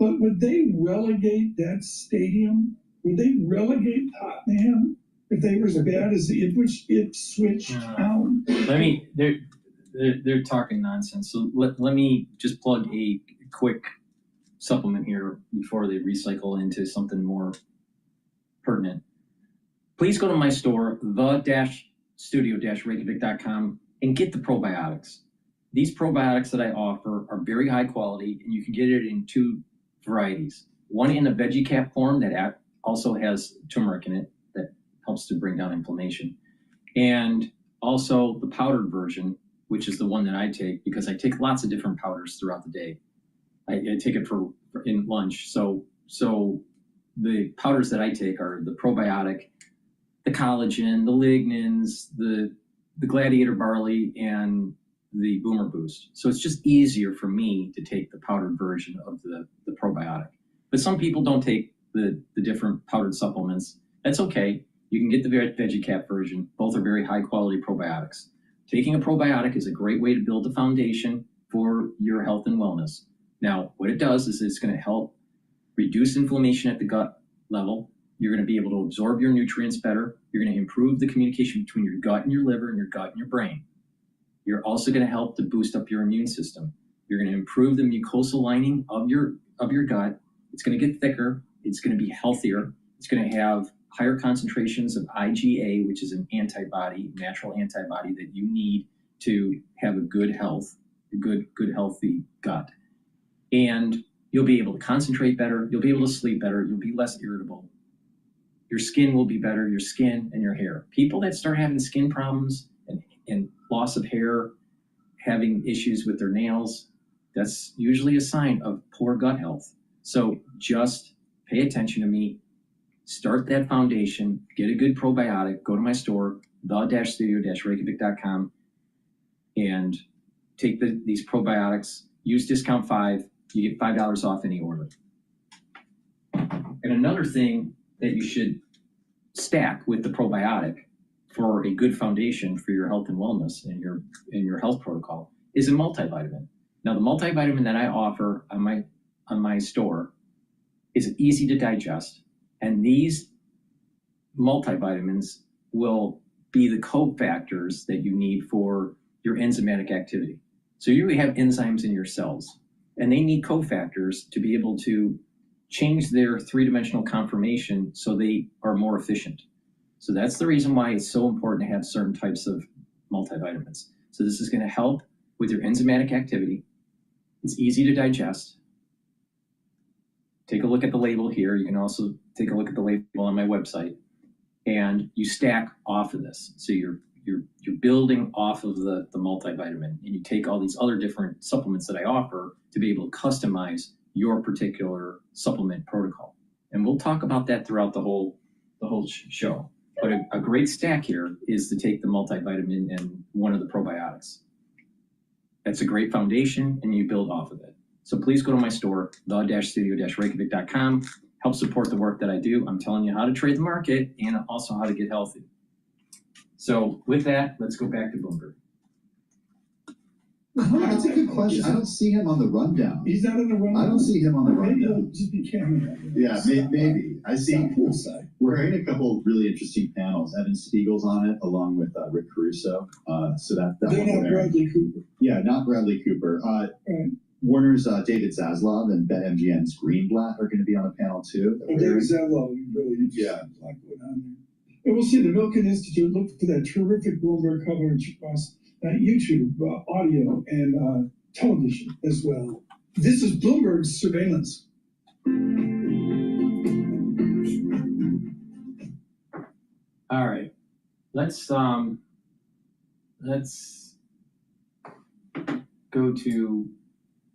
but would they relegate that stadium? Would they relegate Tottenham if they were as bad as the Ipswich Town? They're talking nonsense. So let me just plug a quick supplement here before they recycle into something more pertinent. Please go to my store, the-studio-reykjavik.com, and get the probiotics. These probiotics that I offer are very high quality, and you can get it in 2 varieties. One in a veggie cap form that also has turmeric in it that helps to bring down inflammation. And also the powdered version, which is the one that I take because I take lots of different powders throughout the day. I take it for in lunch. So the powders that I take are the probiotic, the collagen, the lignans, the gladiator barley, and the boomer boost. So it's just easier for me to take the powdered version of the probiotic. But some people don't take the different powdered supplements. That's okay. You can get the veggie cap version. Both are very high quality probiotics. Taking a probiotic is a great way to build the foundation for your health and wellness. Now, what it does is it's going to help reduce inflammation at the gut level. You're going to be able to absorb your nutrients better. You're going to improve the communication between your gut and your liver and your gut and your brain. You're also going to help to boost up your immune system. You're going to improve the mucosal lining of your gut. It's going to get thicker. It's going to be healthier. It's going to have higher concentrations of IgA, which is an antibody, natural antibody that you need to have a good health, a good healthy gut. And you'll be able to concentrate better. You'll be able to sleep better. You'll be less irritable. Your skin will be better, your skin and your hair. People that start having skin problems and loss of hair, having issues with their nails, that's usually a sign of poor gut health. So just pay attention to me, start that foundation, get a good probiotic, go to my store, the-studio-reykjavik.com, and take these probiotics, use discount 5, you get $5 off any order. And another thing that you should stack with the probiotic for a good foundation for your health and wellness and your health protocol is a multivitamin. Now, the multivitamin that I offer on my store is easy to digest, and these multivitamins will be the cofactors that you need for your enzymatic activity. So you have enzymes in your cells, and they need cofactors to be able to change their 3-dimensional conformation so they are more efficient. So that's the reason why it's so important to have certain types of multivitamins. So this is going to help with your enzymatic activity. It's easy to digest. Take a look at the label here. You can also take a look at the label on my website, and you stack off of this. So your you're building off of the multivitamin, and you take all these other different supplements that I offer to be able to customize your particular supplement protocol. And we'll talk about that throughout the whole show. But a great stack here is to take the multivitamin and one of the probiotics. That's a great foundation, and you build off of it. So please go to my store, the-studio-reykjavik.com. Help support the work that I do. I'm telling you how to trade the market and also how to get healthy. So with that, let's go back to Bloomberg. That's a good question. I don't see him on the rundown. He's not in the rundown. I don't see him on the Maybe rundown. he'll just be camera. Yeah, maybe. I see. We're in a couple of really interesting panels. Evan Spiegel's on it, along with Rick Caruso. So that They're one not there. Bradley Cooper. Yeah, not Bradley Cooper. Right. Warner's David Zaslav and BetMGM's Greenblatt are going to be on the panel too. And David Zaslav will be really interesting. Yeah. Like going on there. And we'll see the Milken Institute. Look for that terrific Bloomberg coverage across YouTube, audio, and television as well. This is Bloomberg's surveillance. All right, let's go to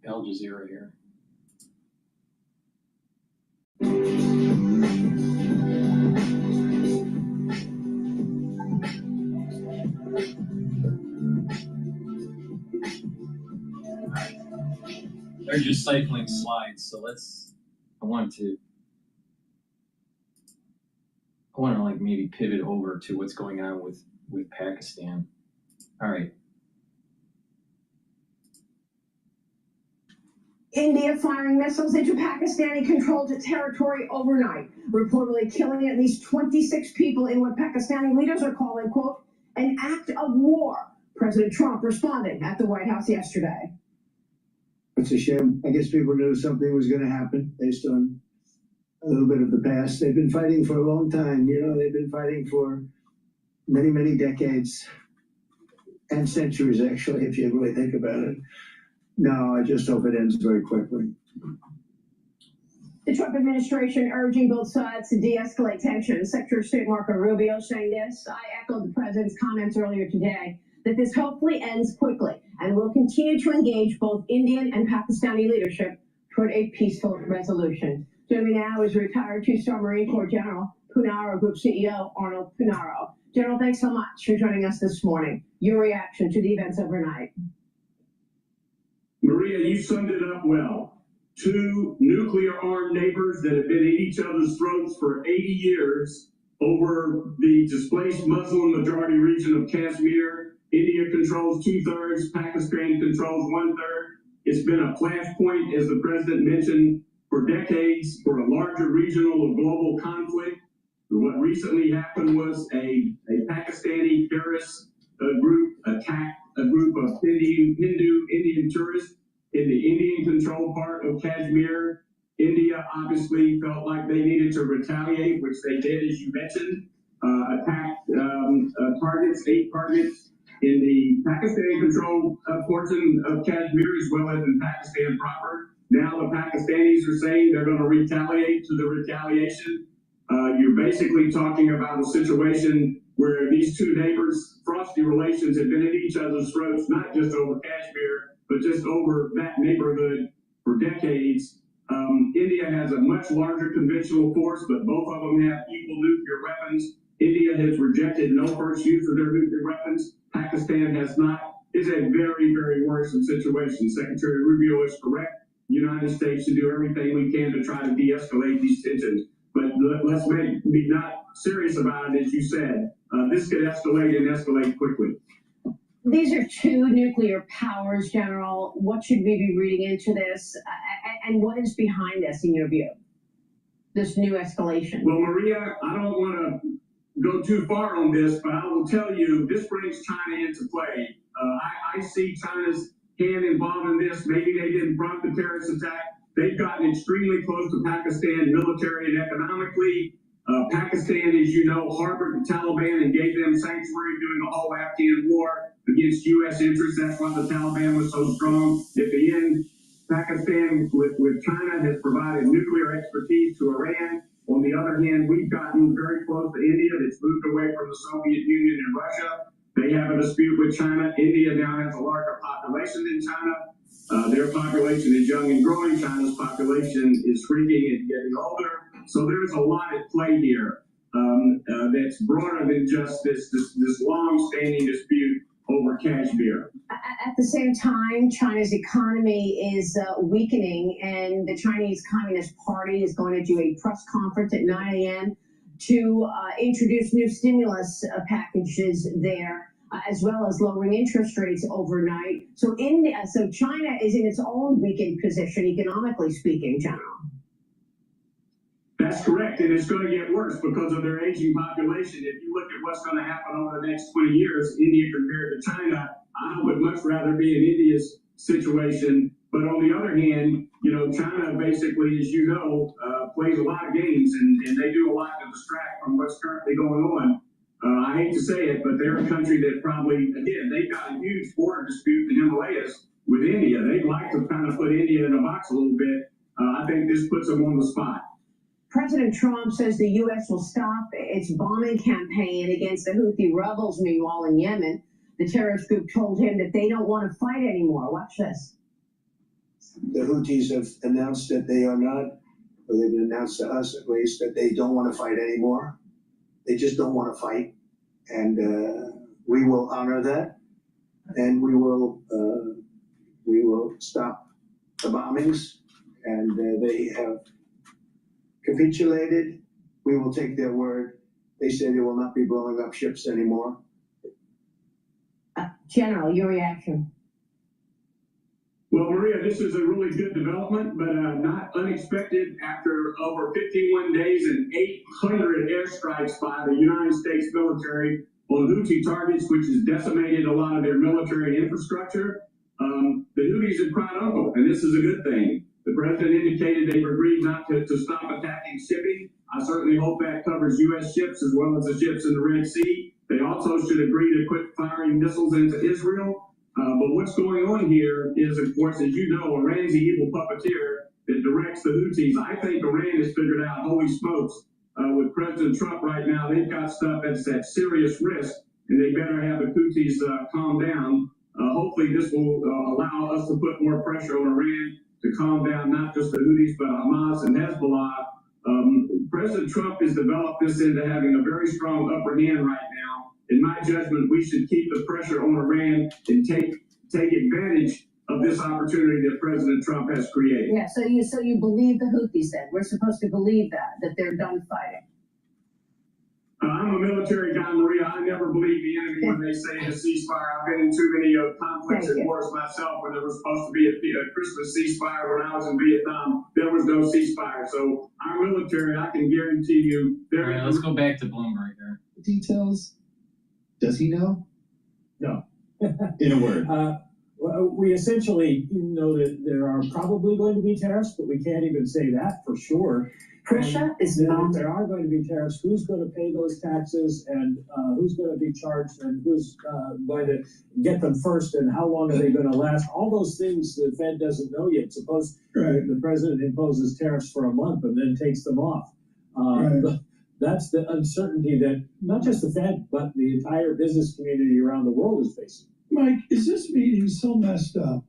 Al Jazeera here. They're just cycling slides, so I want to like maybe pivot over to what's going on with Pakistan. All right. India firing missiles into Pakistani-controlled territory overnight, reportedly killing at least 26 people in what Pakistani leaders are calling, quote, an act of war. President Trump responding at the White House yesterday. It's a shame. I guess people knew something was going to happen based on a little bit of the past. They've been fighting for a long time. You know, they've been fighting for many, many decades and centuries, actually, if you really think about it. No, I just hope it ends very quickly. The Trump administration urging both sides to de-escalate tensions. Secretary of State Marco Rubio saying this. I echoed the president's comments earlier today that this hopefully ends quickly and will continue to engage both Indian and Pakistani leadership toward a peaceful resolution. Joining me now is retired two-star Marine Corps General Punaro Group CEO Arnold Punaro. General, thanks so much for joining us this morning. Your reaction to the events overnight. Maria, you summed it up well. Two nuclear-armed neighbors that have been at each other's throats for 80 years over the displaced Muslim majority region of Kashmir. India controls 2/3, Pakistan controls 1/3. It's been a flashpoint, as the president mentioned, for decades for a larger regional or global conflict. What recently happened was a Pakistani terrorist group attacked a group of Indian tourists in the Indian-controlled part of Kashmir. India obviously felt like they needed to retaliate, which they did, as you mentioned, attacked targets, 8 targets in the Pakistan-controlled portion of Kashmir, as well as in Pakistan proper. Now the Pakistanis are saying they're going to retaliate to the retaliation. You're basically talking about a situation where these two neighbors, frosty relations, have been at each other's throats, not just over Kashmir, but just over that neighborhood for decades. India has a much larger conventional force, but both of them have equal nuclear weapons. India has rejected no first use of their nuclear weapons. Pakistan has not. It's a very, very worrisome situation. Secretary Rubio is correct. The United States should do everything we can to try to de-escalate these tensions. But let's be not serious about it, as you said. This could escalate and escalate quickly. These are two nuclear powers, General. What should we be reading into this? And what is behind this, in your view? This new escalation? Well, Maria, I don't want to go too far on this, but I will tell you, this brings China into play. I see China's hand involved in this. Maybe they didn't prompt the terrorist attack. They've gotten extremely close to Pakistan military and economically. Pakistan, as you know, harbored the Taliban and gave them sanctuary during the whole Afghan war against U.S. interests. That's why the Taliban was so strong. At the end, Pakistan, with China, has provided nuclear expertise to Iran. On the other hand, we've gotten very close to India that's moved away from the Soviet Union and Russia. They have a dispute with China. India now has a larger population than China. Their population is young and growing. China's population is shrinking and getting older. So there's a lot at play here that's broader than just this long-standing dispute over Kashmir. At the same time, China's economy is weakening, and the Chinese Communist Party is going to do a press conference at 9 a.m. to introduce new stimulus packages there, as well as lowering interest rates overnight. So China is in its own weakened position, economically speaking, General. That's correct, and it's going to get worse because of their aging population. If you look at what's going to happen over the next 20 years, India compared to China, I would much rather be in India's situation. But on the other hand, you know, China basically, as you know, plays a lot of games, and they do a lot to distract from what's currently going on. I hate to say it, but they're a country that probably, again, they've got a huge border dispute in the Himalayas with India. They'd like to kind of put India in a box a little bit. I think this puts them on the spot. President Trump says the U.S. will stop its bombing campaign against the Houthi rebels, meanwhile, in Yemen. The terrorist group told him that they don't want to fight anymore. Watch this. The Houthis have announced that they are not, or they've announced to us at least, that they don't want to fight anymore. They just don't want to fight. And we will honor that. And we will stop the bombings. And they have capitulated. We will take their word. They say they will not be blowing up ships anymore. General, your reaction? Well, Maria, this is a really good development, but not unexpected after over 51 days and 800 airstrikes by the United States military on Houthi targets, which has decimated a lot of their military infrastructure. The Houthis have cried uncle, and this is a good thing. The president indicated they've agreed not to stop attacking shipping. I certainly hope that covers U.S. ships as well as the ships in the Red Sea. They also should agree to quit firing missiles into Israel. But what's going on here is, of course, as you know, Iran's the evil puppeteer that directs the Houthis. I think Iran has figured out, holy smokes, with President Trump right now, they've got stuff that's at serious risk, and they better have the Houthis calm down. Hopefully this will allow us to put more pressure on Iran to calm down not just the Houthis, but Hamas and Hezbollah. President Trump has developed this into having a very strong upper hand right now. In my judgment, we should keep the pressure on Iran and take advantage of this opportunity that President Trump has created. Yeah, so you believe the Houthis then? We're supposed to believe that they're done fighting. I'm a military guy, Maria. I never believe the enemy when they say a ceasefire. I've been in too many conflicts and wars myself where there was supposed to be a Christmas ceasefire. When I was in Vietnam, there was no ceasefire. So I'm military. I can guarantee you. All right, let's go back to Bloomberg here. Details? Does he know? No. In a word. Well, we essentially know that there are probably going to be tariffs, but we can't even say that for sure. Pressure is not. There are going to be tariffs. Who's going to pay those taxes, and who's going to be charged, and who's going to get them first, and how long are they going to last? All those things the Fed doesn't know yet. Suppose the president imposes tariffs for a month and then takes them off. That's the uncertainty that not just the Fed, but the entire business community around the world is facing. Mike, is this meeting so messed up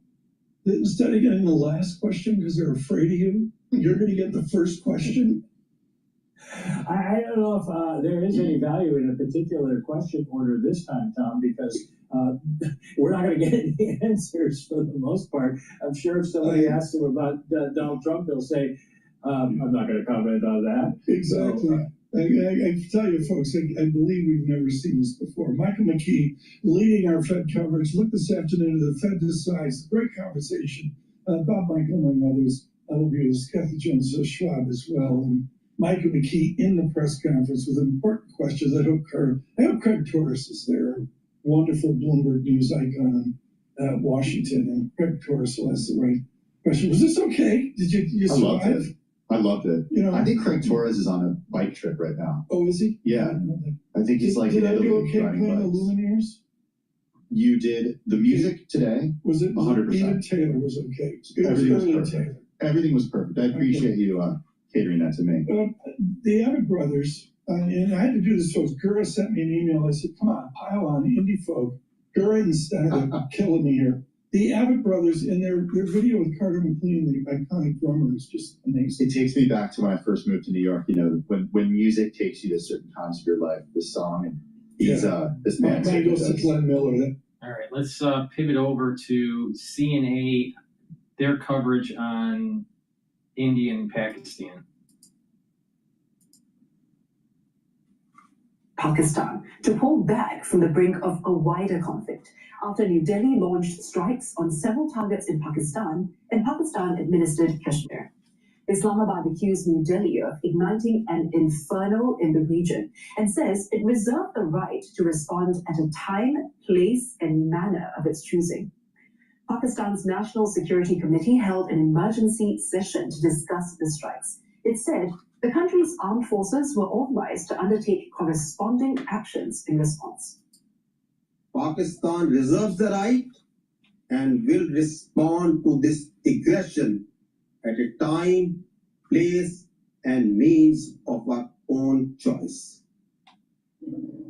that instead of getting the last question because they're afraid of you, you're going to get the first question? I don't know if there is any value in a particular question order this time, Tom, because we're not going to get any answers for the most part. I'm sure if somebody asks him about Donald Trump, they'll say, I'm not going to comment on that. Exactly. So, I can tell you, folks, I believe we've never seen this before. Michael McKee leading our Fed coverage. Look this afternoon at the Fed Decides. Great conversation. Bob Michael, among others. I will be with Kathy Jones Schwab as well. And Michael McKee in the press conference with important questions. I hope Craig Torres is there. Wonderful Bloomberg News icon in Washington. And Craig Torres will ask the right question. Was this okay? Did you survive? I loved it. You know, I think Craig Torres is on a bike trip right now. Oh, is he? Yeah. I think he's like Did in I do Italy okay riding playing the bikes. Lumineers? You did the music today. Was it 100%? Ian Taylor was okay. It Everything was Ian perfect. Taylor. Everything was perfect. I appreciate you catering that to me. The Abbott brothers, And I had to do this, so Gura sent me an email. I said, come on, pile on, indie folk. Gura instead of killing me here. The Abbott brothers in their video with Carter McLean, the iconic drummer, is just amazing. It takes me back to when I first moved to New York. You know, when music takes you to certain times of your life, this song and he's this man. Mine goes to Glenn Miller. All right, let's pivot over to CNA, their coverage on India and Pakistan. Pakistan to pull back from the brink of a wider conflict after New Delhi launched strikes on several targets in Pakistan-administered Kashmir. Islamabad accused New Delhi of igniting an inferno in the region and says it reserved the right to respond at a time, place, and manner of its choosing. Pakistan's National Security Committee held an emergency session to discuss the strikes. It said the country's armed forces were authorized to undertake corresponding actions in response. Pakistan reserves the right and will respond to this aggression at a time, place, and means of our own choice.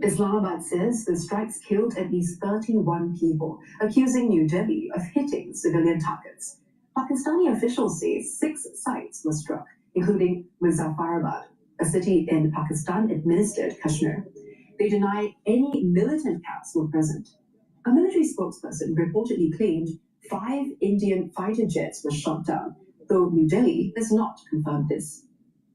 Islamabad says the strikes killed at least 31 people, accusing New Delhi of hitting civilian targets. Pakistani officials say 6 sites were struck, including Muzaffarabad, a city in Pakistan-administered Kashmir. They deny any militant camps were present. A military spokesperson reportedly claimed 5 Indian fighter jets were shot down, though New Delhi has not confirmed this.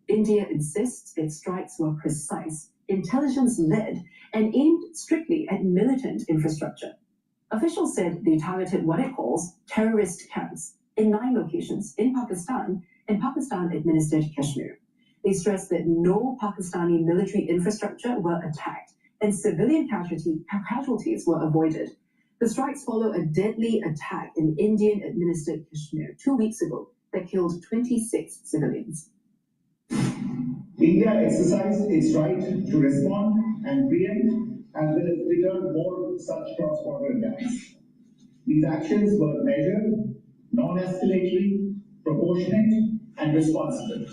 India insists its strikes were precise, intelligence-led, and aimed strictly at militant infrastructure. Officials said they targeted what it calls terrorist camps in 9 locations in Pakistan and Pakistan-administered Kashmir. They stressed that no Pakistani military infrastructure were attacked and civilian casualties were avoided. The strikes follow a deadly attack in Indian-administered Kashmir 2 weeks ago that killed 26 civilians. India exercised its right to respond and preempt, as well as deter more such cross-border attacks. These actions were measured, non-escalatory, proportionate, and responsible.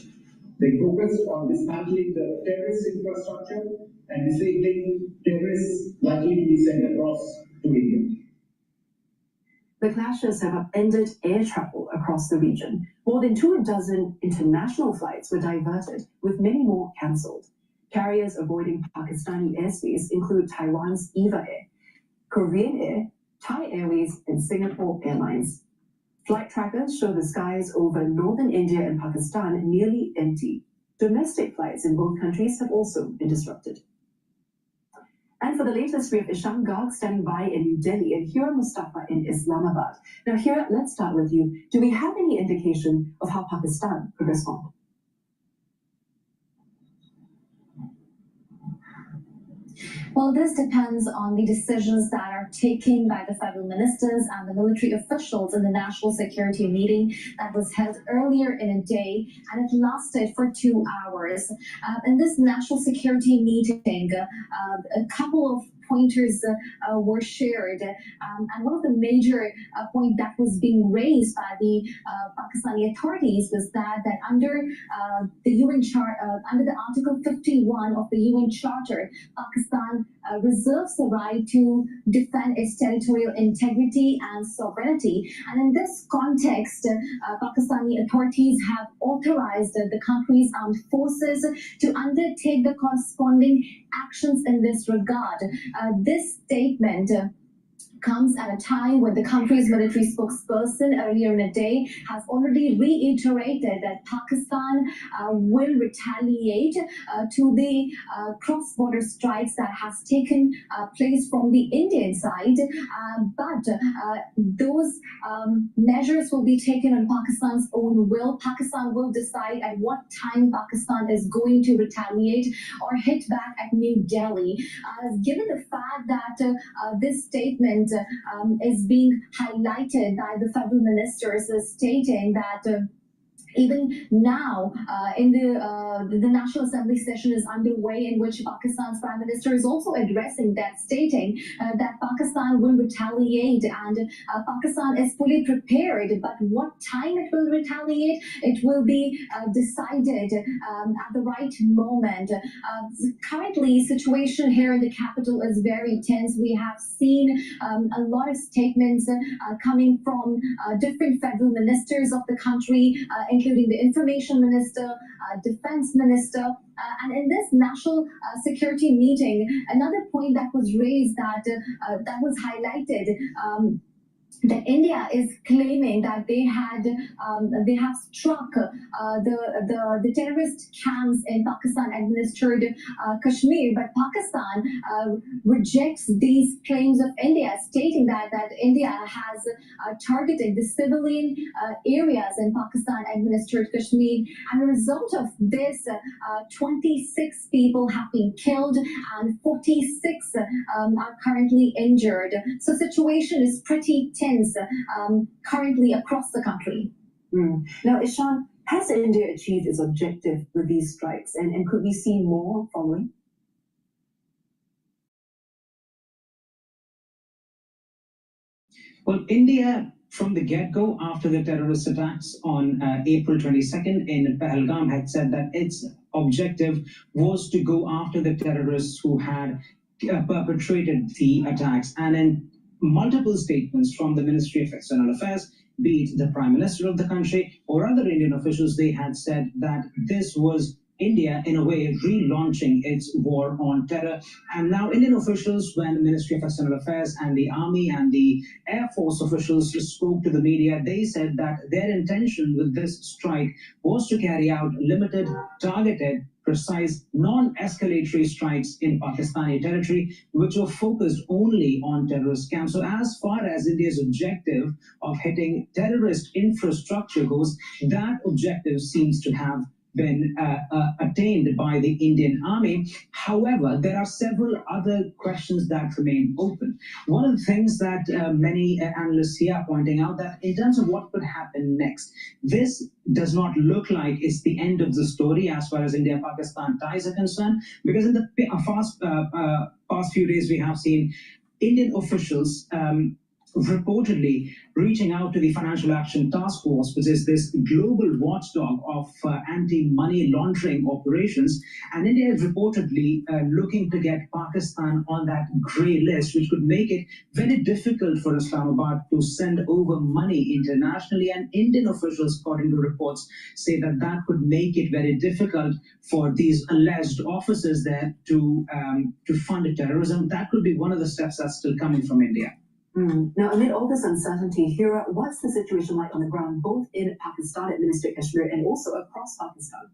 They focused on dismantling the terrorist infrastructure and disabling terrorists likely to be sent across to India. The clashes have upended air travel across the region. More than 24 international flights were diverted, with many more cancelled. Carriers avoiding Pakistani airspace include Taiwan's EVA Air, Korean Air, Thai Airways, and Singapore Airlines. Flight trackers show the skies over northern India and Pakistan nearly empty. Domestic flights in both countries have also been disrupted. And for the latest, we have Ishan Garg standing by in New Delhi and Hira Mustafa in Islamabad. Now, Hira, let's start with you. Do we have any indication of how Pakistan could respond? Well, this depends on the decisions that are taken by the federal ministers and the military officials in the national security meeting that was held earlier in a day, and it lasted for 2 hours. In this national security meeting, a couple of pointers were shared, and one of the major point that was being raised by the Pakistani authorities was that under the UN under the Article 51 of the UN Charter, Pakistan reserves the right to defend its territorial integrity and sovereignty. And in this context, Pakistani authorities have authorized the country's armed forces to undertake the corresponding actions in this regard. This statement comes at a time when the country's military spokesperson earlier in the day has already reiterated that Pakistan will retaliate to the cross-border strikes that has taken place from the Indian side, but those measures will be taken on Pakistan's own will. Pakistan will decide at what time Pakistan is going to retaliate or hit back at New Delhi. Given the fact that this statement is being highlighted by the federal ministers, stating that Even now, in the National Assembly session is underway, in which Pakistan's Prime Minister is also addressing that, stating that Pakistan will retaliate, and Pakistan is fully prepared. But what time it will retaliate, it will be decided at the right moment. Currently, situation here in the capital is very tense. We have seen a lot of statements coming from different federal ministers of the country, including the information minister, defense minister, and in this national security meeting, another point that was raised, that was highlighted, that India is claiming that they have struck the terrorist camps in Pakistan-administered Kashmir, but Pakistan rejects these claims of India, stating that India has targeted the civilian areas in Pakistan-administered Kashmir, and a result of this, 26 people have been killed and 46 are currently injured. So situation is pretty tense currently across the country. Now, Ishan, has India achieved its objective with these strikes, and could we see more following? Well, India, from the get-go, after the terrorist attacks on April 22nd in Pahalgam, had said that its objective was to go after the terrorists who had perpetrated the attacks. And in multiple statements from the Ministry of External Affairs, be it the Prime Minister of the country or other Indian officials, they had said that this was India, in a way, relaunching its war on terror. And now Indian officials, when the Ministry of External Affairs and the Army and the Air Force officials spoke to the media, they said that their intention with this strike was to carry out limited, targeted, precise, non-escalatory strikes in Pakistani territory, which were focused only on terrorist camps. So as far as India's objective of hitting terrorist infrastructure goes, that objective seems to have been attained by the Indian Army. However, there are several other questions that remain open. One of the things that many analysts here are pointing out, that in terms of what could happen next, this does not look like it's the end of the story as far as India-Pakistan ties are concerned, because in the past few days we have seen Indian officials reportedly reaching out to the Financial Action Task Force, which is this global watchdog of anti-money laundering operations. And India is reportedly looking to get Pakistan on that grey list, which could make it very difficult for Islamabad to send over money internationally. And Indian officials, according to reports, say that that could make it very difficult for these alleged officers there to fund terrorism. That could be one of the steps that's still coming from India. Now, amid all this uncertainty, Hira, what's the situation like on the ground, both in Pakistan, administered Kashmir, and also across Pakistan?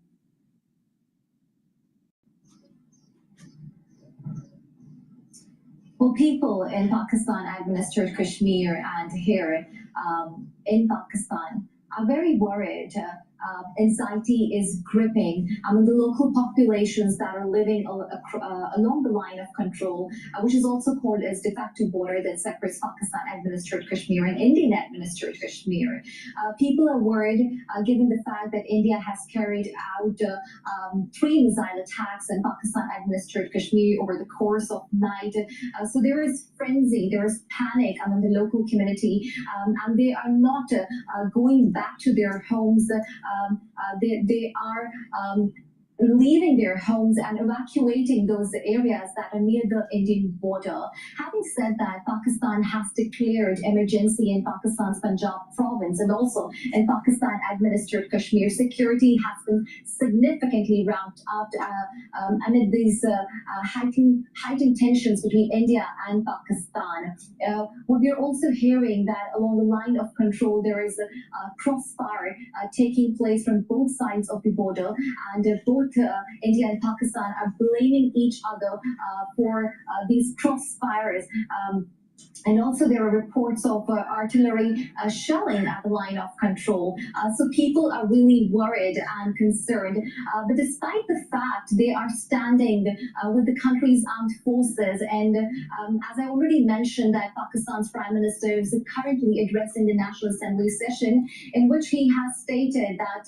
Well, people in Pakistan administered Kashmir and here in Pakistan are very worried. Anxiety is gripping the local populations that are living along the line of control, which is also called as de facto border that separates Pakistan-administered Kashmir and Indian-administered Kashmir. People are worried given the fact that India has carried out 3 missile attacks in Pakistan-administered Kashmir over the course of night. So there is frenzy, there is panic among the local community, and they are not going back to their homes. They are leaving their homes and evacuating those areas that are near the Indian border. Having said that, Pakistan has declared emergency in Pakistan's Punjab province and also in Pakistan-administered Kashmir. Security has been significantly ramped up amid these heightened tensions between India and Pakistan. We are also hearing that along the line of control, there is a crossfire taking place from both sides of the border, and both India and Pakistan are blaming each other for these crossfires. And also there are reports of artillery shelling at the line of control. So people are really worried and concerned. But despite the fact they are standing with the country's armed forces, and as I already mentioned, that Pakistan's Prime Minister is currently addressing the National Assembly session, in which he has stated that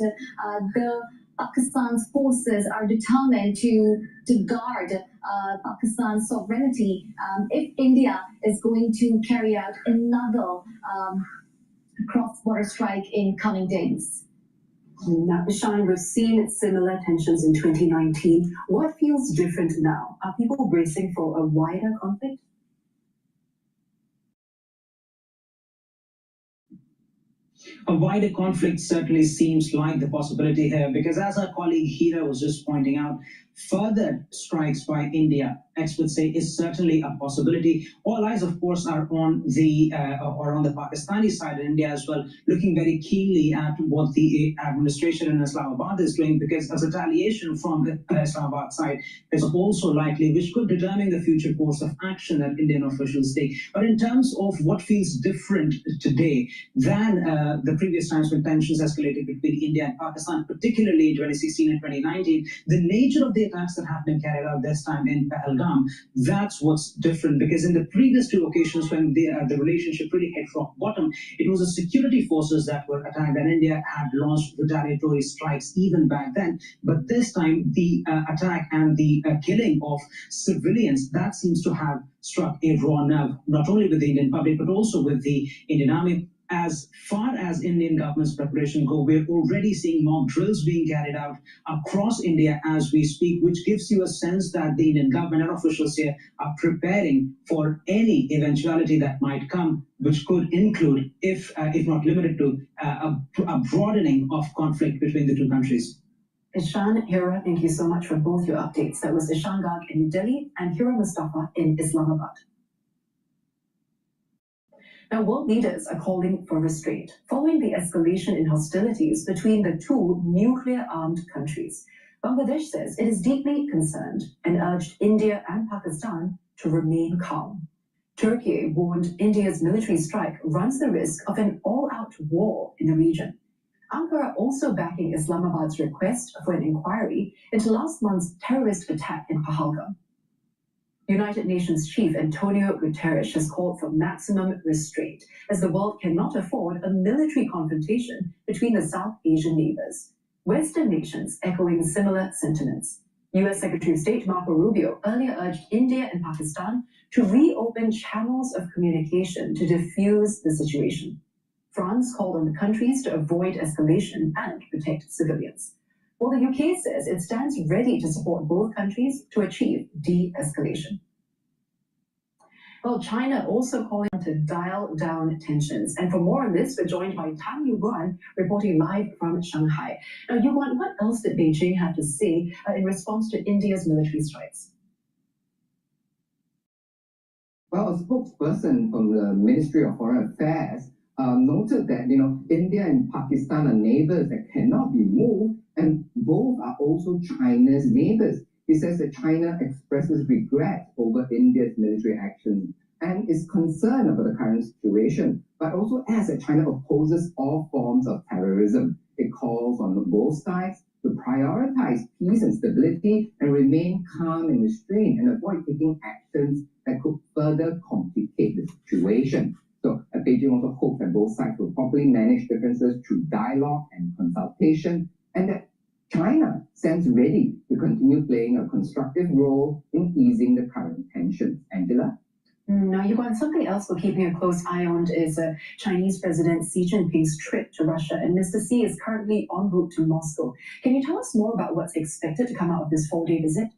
the Pakistan's forces are determined to guard Pakistan's sovereignty if India is going to carry out another cross-border strike in coming days. Now, Ishan, we've seen similar tensions in 2019. What feels different now? Are people bracing for a wider conflict? A wider conflict certainly seems like the possibility here, because as our colleague Hira was just pointing out, further strikes by India, experts say, is certainly a possibility. All eyes, of course, are on the Pakistani side in India as well, looking very keenly at what the administration in Islamabad is doing, because a retaliation from the Islamabad side is also likely, which could determine the future course of action that Indian officials take. But in terms of what feels different today than the previous times when tensions escalated between India and Pakistan, particularly in 2016 and 2019, the nature of the attacks that have been carried out this time in Pahalgam, that's what's different, because in the previous two occasions when the relationship really hit rock bottom, it was the security forces that were attacked, and India had launched retaliatory strikes even back then. But this time, the attack and the killing of civilians, that seems to have struck a raw nerve, not only with the Indian public, but also with the Indian Army. As far as Indian government's preparation go, we're already seeing mock drills being carried out across India as we speak, which gives you a sense that the Indian government and officials here are preparing for any eventuality that might come, which could include, if not limited to, a broadening of conflict between the two countries. Ishan, Hira, thank you so much for both your updates. That was Ishan Gag in New Delhi and Hira Mustafa in Islamabad. Now, world leaders are calling for restraint following the escalation in hostilities between the two nuclear-armed countries. Bangladesh says it is deeply concerned and urged India and Pakistan to remain calm. Turkey warned India's military strike runs the risk of an all-out war in the region. Ankara also backing Islamabad's request for an inquiry into last month's terrorist attack in Pahalgam. United Nations Chief Antonio Guterres has called for maximum restraint, as the world cannot afford a military confrontation between the South Asian neighbors. Western nations echoing similar sentiments. U.S. Secretary of State Marco Rubio earlier urged India and Pakistan to reopen channels of communication to defuse the situation. France called on the countries to avoid escalation and protect civilians, while the UK says it stands ready to support both countries to achieve de-escalation. Well, China also calling to dial down tensions. And for more on this, we're joined by Tan Yuguan, reporting live from Shanghai. Now, Yuguan, what else did Beijing have to say in response to India's military strikes? Well, a spokesperson from the Ministry of Foreign Affairs noted that, India and Pakistan are neighbors that cannot be moved, and both are also China's neighbors. He says that China expresses regret over India's military action and is concerned about the current situation, but also adds that China opposes all forms of terrorism. It calls on both sides to prioritize peace and stability and remain calm and restrained and avoid taking actions that could further complicate the situation. So Beijing also hopes that both sides will properly manage differences through dialogue and consultation, and that China stands ready to continue playing a constructive role in easing the current tensions. Angela? Now, Yuguan, something else we're keeping a close eye on is Chinese President Xi Jinping's trip to Russia, and Mr. Xi is currently en route to Moscow. Can you tell us more about what's expected to come out of this 4-day visit?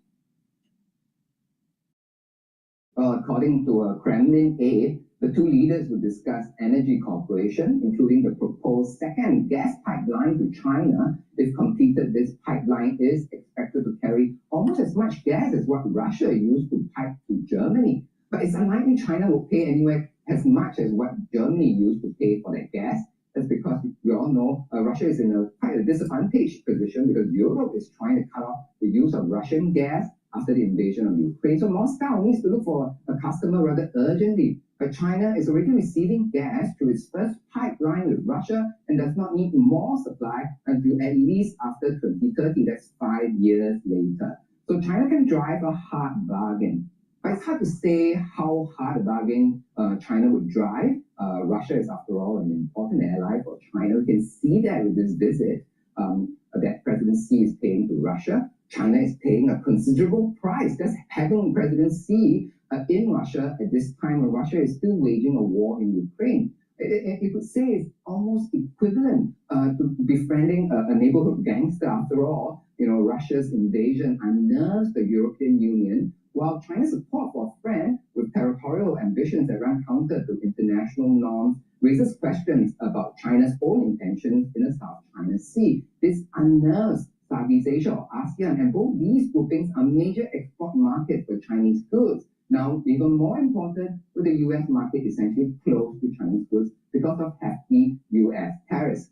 According to a Kremlin aide, the two leaders will discuss energy cooperation, including the proposed second gas pipeline to China. If completed, this pipeline is expected to carry almost as much gas as what Russia used to pipe to Germany. But it's unlikely China will pay anywhere as much as what Germany used to pay for that gas. That's because we all know Russia is in quite a disadvantaged position because Europe is trying to cut off the use of Russian gas after the invasion of Ukraine. So Moscow needs to look for a customer rather urgently. But China is already receiving gas through its first pipeline with Russia and does not need more supply until at least after 2030. That's 5 years later. So China can drive a hard bargain. But it's hard to say how hard a bargain China would drive. Russia is, after all, an important ally for China. We can see that with this visit that President Xi is paying to Russia. China is paying a considerable price. Just having President Xi in Russia at this time when Russia is still waging a war in Ukraine. You could say it's almost equivalent to befriending a neighborhood gangster. After all, Russia's invasion unnerves the European Union, while China's support for a friend with territorial ambitions that run counter to international norms raises questions about China's own intentions in the South China Sea. This unnerves Southeast Asia or ASEAN, and both these groupings are major export markets for Chinese goods. Now, even more important, with the US market essentially closed to Chinese goods because of hefty US tariffs.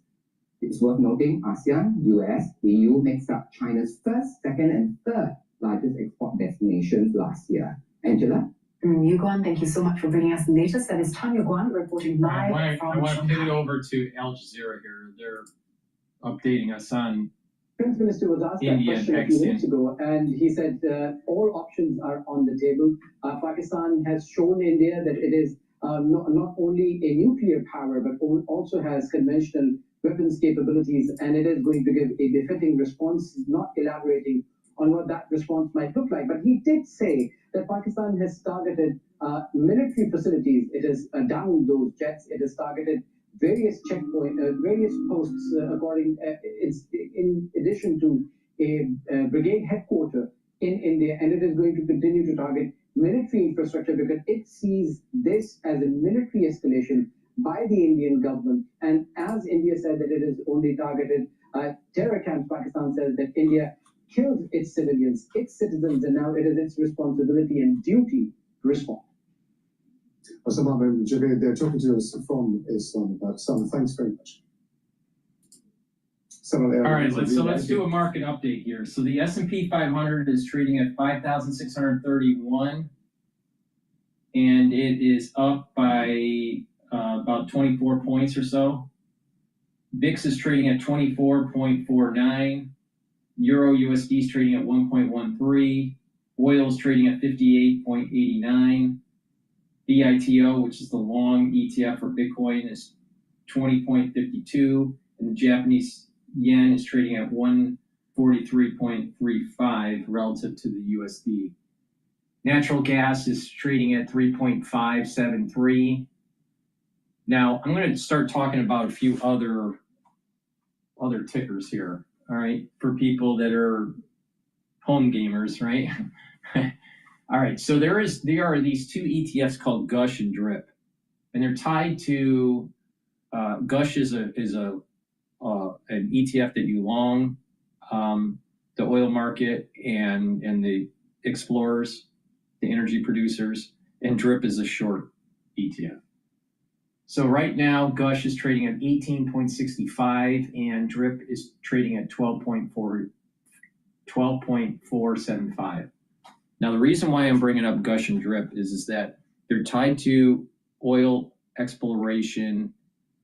It's worth noting ASEAN, US, EU makes up China's first, second, and third largest export destinations last year. Angela? Yuguan, thank you so much for bringing us the latest. That is Tanya Guan reporting live I want to pivot over to Al Jazeera here. They're updating us on Defense Minister was asked that India question a few minutes ago, and he said all options are on the table. Pakistan has shown India that it is not only a nuclear power, but also has conventional weapons capabilities, and it is going to give a befitting response, not elaborating on what that response might look like. But he did say that Pakistan has targeted military facilities. It has downed those jets. It has targeted various checkpoints, various posts, in addition to a brigade headquarter in India, and it is going to continue to target military infrastructure because it sees this as a military escalation by the Indian government. And as India said that it is only targeted terror camps, Pakistan says that India killed its civilians, its citizens, and now it is its responsibility and duty to respond. Osama, they're talking to us from Islamabad. Sam, thanks very much. All right, let's do a market update here. So the S&P 500 is trading at 5,631, and it is up by about 24 points or so. VIX is trading at 24.49. Euro USD is trading at 1.13. Oil is trading at 58.89. BITO, which is the long ETF for Bitcoin, is 20.52, and the Japanese yen is trading at 143.35 relative to the USD. Natural gas is trading at 3.573. Now, I'm going to start talking about a few other tickers here, all right, for people that are home gamers, right? All right, so there are these two ETFs called Gush and DRIP, and they're tied to Gush is an ETF that you long the oil market and the explorers, the energy producers, and DRIP is a short ETF. So right now, Gush is trading at 18.65, and DRIP is trading at 12.475. Now, the reason why I'm bringing up Gush and DRIP is that they're tied to oil exploration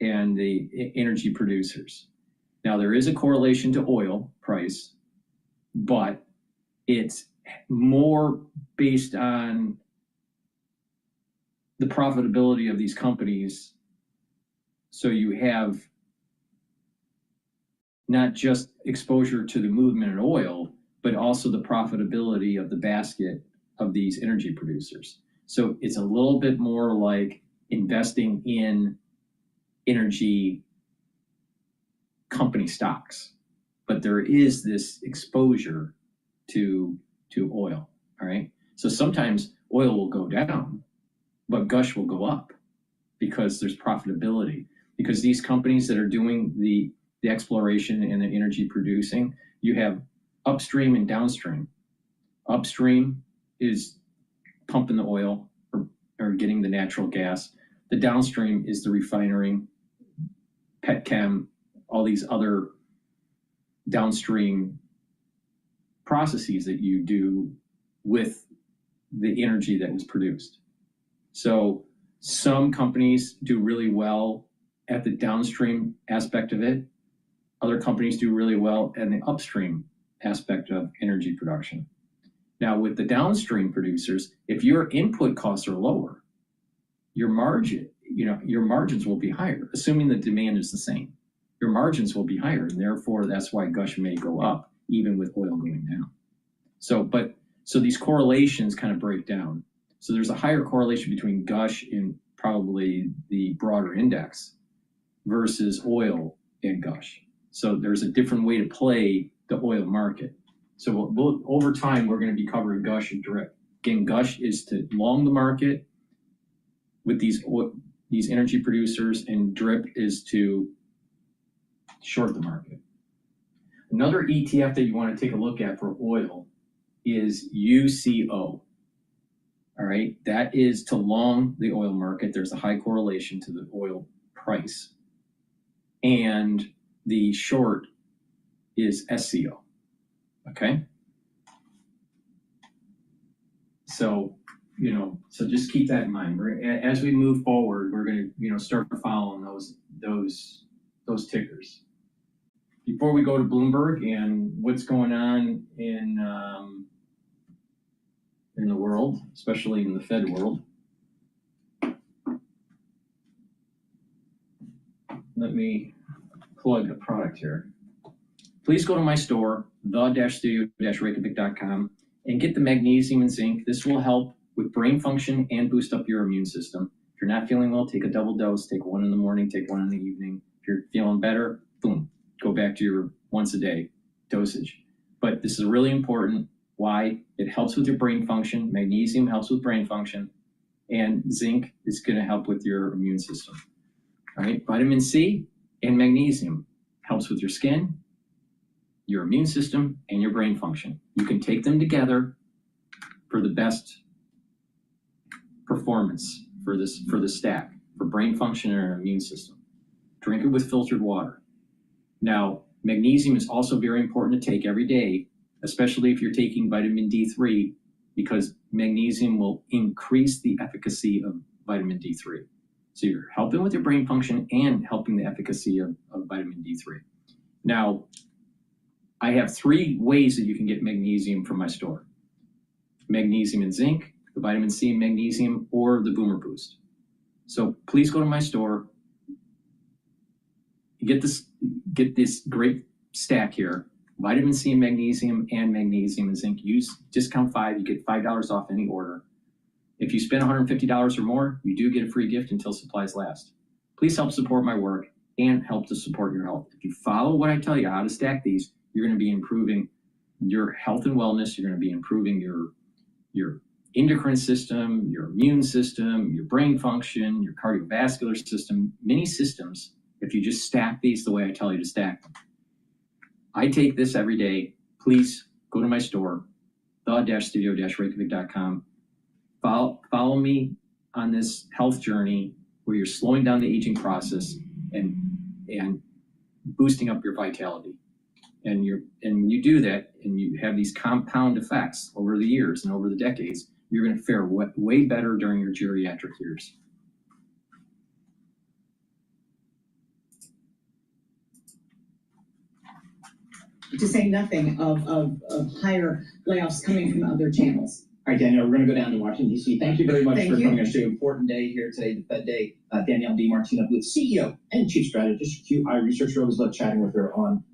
and the energy producers. Now, there is a correlation to oil price, but it's more based on the profitability of these companies. So you have not just exposure to the movement in oil, but also the profitability of the basket of these energy producers. So it's a little bit more like investing in energy company stocks, but there is this exposure to oil, all right? So sometimes oil will go down, but Gush will go up because there's profitability. Because these companies that are doing the exploration and the energy producing, you have upstream and downstream. Upstream is pumping the oil or getting the natural gas. The downstream is the refining, petchem, all these other downstream processes that you do with the energy that was produced. So Some companies do really well at the downstream aspect of it. Other companies do really well in the upstream aspect of energy production. Now, with the downstream producers, if your input costs are lower, your margins will be higher, assuming the demand is the same. Your margins will be higher, and therefore that's why gush may go up, even with oil going down. So these correlations kind of break down. So there's a higher correlation between gush and probably the broader index versus oil and gush. So there's a different way to play the oil market. So over time, we're going to be covering gush and drip. Again, gush is to long the market with these energy producers, and drip is to short the market. Another ETF that you want to take a look at for oil is UCO. All right, that is to long the oil market. There's a high correlation to the oil price. And the short is SCO. Okay. So, so just keep that in mind. As we move forward, we're going to, start following those tickers. Before we go to Bloomberg and what's going on in the world, especially in the Fed world, let me plug a product here. Please go to my store, the-studio-reykjavik.com, and get the magnesium and zinc. This will help with brain function and boost up your immune system. If you're not feeling well, take a double dose. Take one in the morning, take one in the evening. If you're feeling better, boom, go back to your once a day dosage. But this is really important. Why? It helps with your brain function. Magnesium helps with brain function. And zinc is going to help with your immune system. All right, vitamin C and magnesium helps with your skin, your immune system, and your brain function. You can take them together for the best performance for the stack, for brain function and our immune system. Drink it with filtered water. Now, magnesium is also very important to take every day, especially if you're taking vitamin D3, because magnesium will increase the efficacy of vitamin D3. So you're helping with your brain function and helping the efficacy of vitamin D3. Now, I have 3 ways that you can get magnesium from my store. Magnesium and zinc, the vitamin C and magnesium, or the Boomer Boost. So please go to my store, get this great stack here, vitamin C and magnesium and zinc. Use discount 5, you get $5 off any order. If you spend $150 or more, you do get a free gift until supplies last. Please help support my work and help to support your health. If you follow what I tell you how to stack these, you're going to be improving your health and wellness. You're going to be improving your endocrine system, your immune system, your brain function, your cardiovascular system, many systems, if you just stack these the way I tell you to stack them. I take this every day. Please go to my store, the-studio-reykjavik.com. Follow me on this health journey where you're slowing down the aging process and boosting up your vitality. And when you do that and you have these compound effects over the years and over the decades, you're going to fare way better during your geriatric years. To say nothing of higher layoffs coming from other channels. All right, Danielle, we're going to go down to Washington, D.C. Thank you very much Thank for you. coming on to an important day here today, the Fed Day. Danielle DiMartino, with CEO and Chief Strategist, QI Researcher. Always love chatting with her on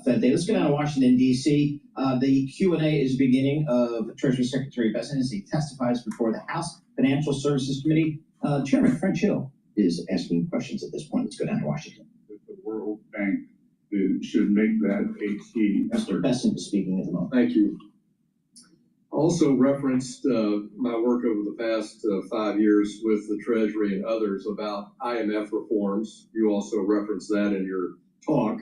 Fed Day. Let's go down to Washington, D.C. The Q&A is beginning of Treasury Secretary Bessent as he testifies before the House Financial Services Committee. Chairman French Hill is asking questions at this point. Let's go down to Washington. The World Bank should make that a key. Mr. Bessent is speaking at the moment. Thank you. Also referenced my work over the past 5 years with the Treasury and others about IMF reforms. You also referenced that in your talk.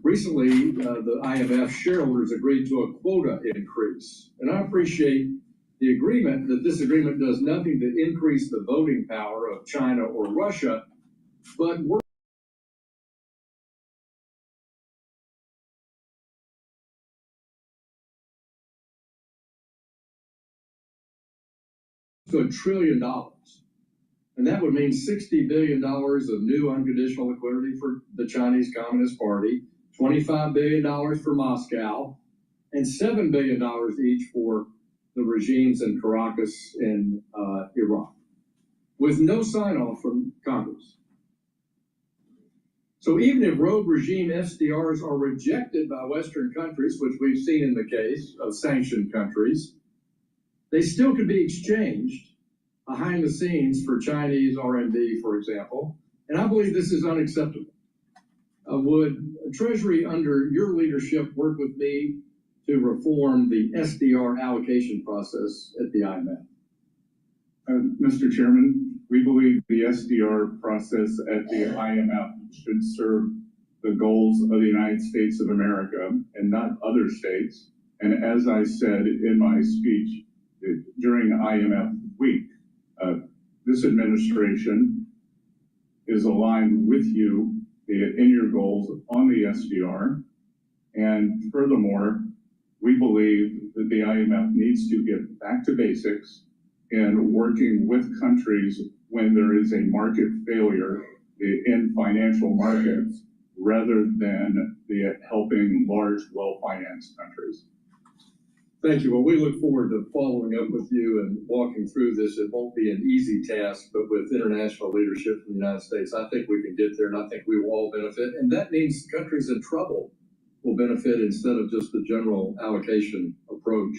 Recently, the IMF shareholders agreed to a quota increase. And I appreciate the agreement that this agreement does nothing to increase the voting power of China or Russia, but we're to $1 trillion. And that would mean $60 billion of new unconditional liquidity for the Chinese Communist Party, $25 billion for Moscow, and $7 billion each for the regimes in Caracas and Iraq, with no sign-off from Congress. So even if rogue regime SDRs are rejected by Western countries, which we've seen in the case of sanctioned countries, they still could be exchanged behind the scenes for Chinese RMB, for example. And I believe this is unacceptable. Would Treasury, under your leadership, work with me to reform the SDR allocation process at the IMF? Mr. Chairman, we believe the SDR process at the IMF should serve the goals of the United States of America and not other states. And as I said in my speech during IMF week, this administration is aligned with you in your goals on the SDR. And furthermore, we believe that the IMF needs to get back to basics in working with countries when there is a market failure in financial markets, rather than helping large, well-financed countries. Thank you. Well, we look forward to following up with you and walking through this. It won't be an easy task, but with international leadership from the United States, I think we can get there, and I think we will all benefit. And that means countries in trouble will benefit instead of just the general allocation approach.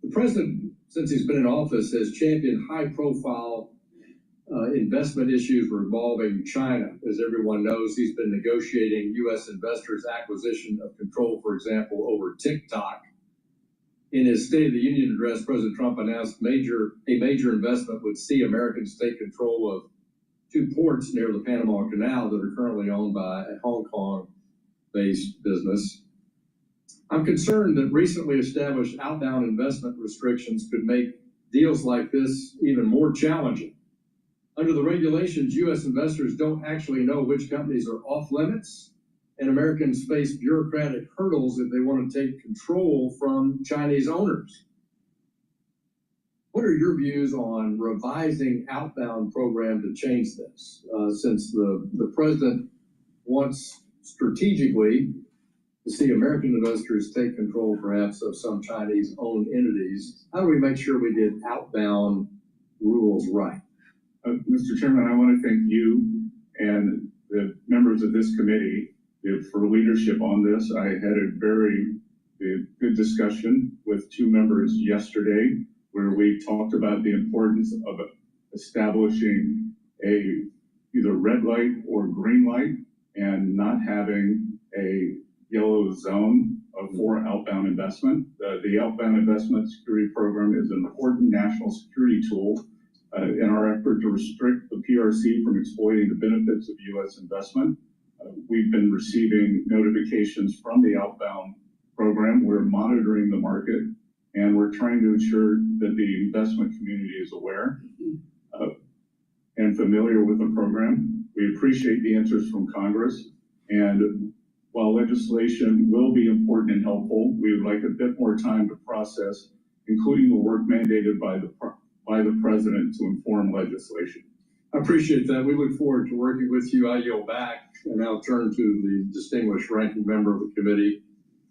The president, since he's been in office, has championed high-profile investment issues revolving China. As everyone knows, he's been negotiating U.S. investors' acquisition of control, for example, over TikTok. In his State of the Union address, President Trump announced a major investment would see Americans take control of 2 ports near the Panama Canal that are currently owned by a Hong Kong-based business. I'm concerned that recently established outbound investment restrictions could make deals like this even more challenging. Under the regulations, U.S. investors don't actually know which companies are off limits, and Americans face bureaucratic hurdles if they want to take control from Chinese owners. What are your views on revising outbound program to change this? Since the president wants strategically to see American investors take control perhaps of some Chinese-owned entities, how do we make sure we get outbound rules right? Mr. Chairman, I want to thank you and the members of this committee for leadership on this. I had a very good discussion with 2 members yesterday where we talked about the importance of establishing either red light or green light and not having a yellow zone for outbound investment. The outbound investment security program is an important national security tool in our effort to restrict the PRC from exploiting the benefits of U.S. investment. We've been receiving notifications from the outbound program. We're monitoring the market, and we're trying to ensure that the investment community is aware and familiar with the program. We appreciate the interest from Congress, and while legislation will be important and helpful, we would like a bit more time to process, including the work mandated by the president to inform legislation. I appreciate that. We look forward to working with you. I yield back and now turn to the distinguished ranking member of the committee,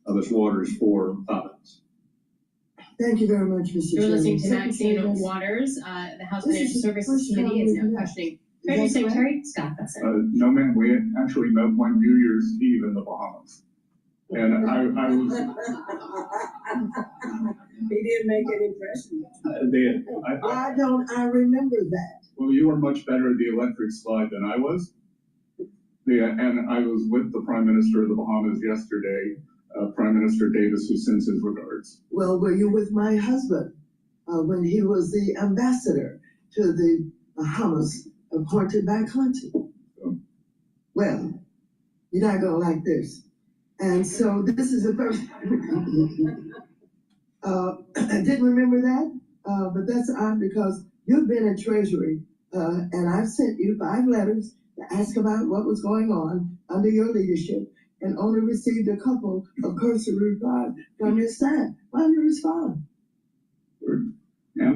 Ms. Waters, for comments. Thank you very much, Mr. You're Chairman. listening to Maxine Secretary, Waters. The House This Financial is the Services first Committee time is we've now met. questioning Is Treasury that Secretary Scott Bessent. No, ma'am, we actually met one New Year's Eve in the Bahamas. And I was... He didn't make an impression. I remember that. Well, you were much better at the electric slide than I was. And I was with the Prime Minister of the Bahamas yesterday, Prime Minister Davis, who sends his regards. Well, were you with my husband when he was the ambassador to the Bahamas appointed by Clinton? Well, you're not going to like this. And so this is the first. I didn't remember that, but that's odd because you've been in Treasury, and I've sent you 5 letters to ask about what was going on under your leadership, and only received a couple of cursory replies from your staff. Why didn't you respond? I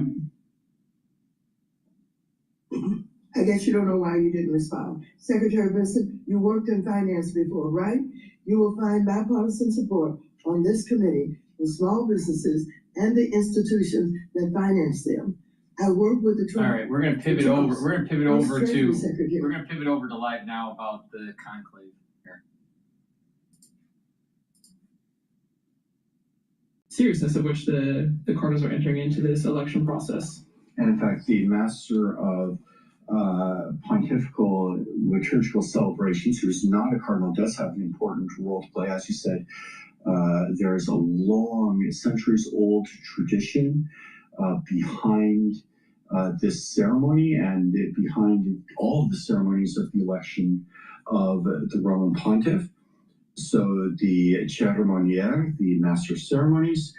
guess you don't know why you didn't respond. Secretary Vincent, you worked in finance before, right? You will find bipartisan support on this committee for small businesses and the institutions that finance them. I work with the All right, we're gonna pivot over. We're gonna pivot over to. Secretary. We're gonna pivot over to live now about the conclave here. Seriousness of which the Cardinals are entering into this election process. And in fact, the master of pontifical liturgical celebrations, who's not a cardinal, does have an important role to play. As you said, there's a long, centuries-old tradition behind this ceremony and behind all of the ceremonies of the election of the Roman pontiff. So the ceremoniere, the master of ceremonies,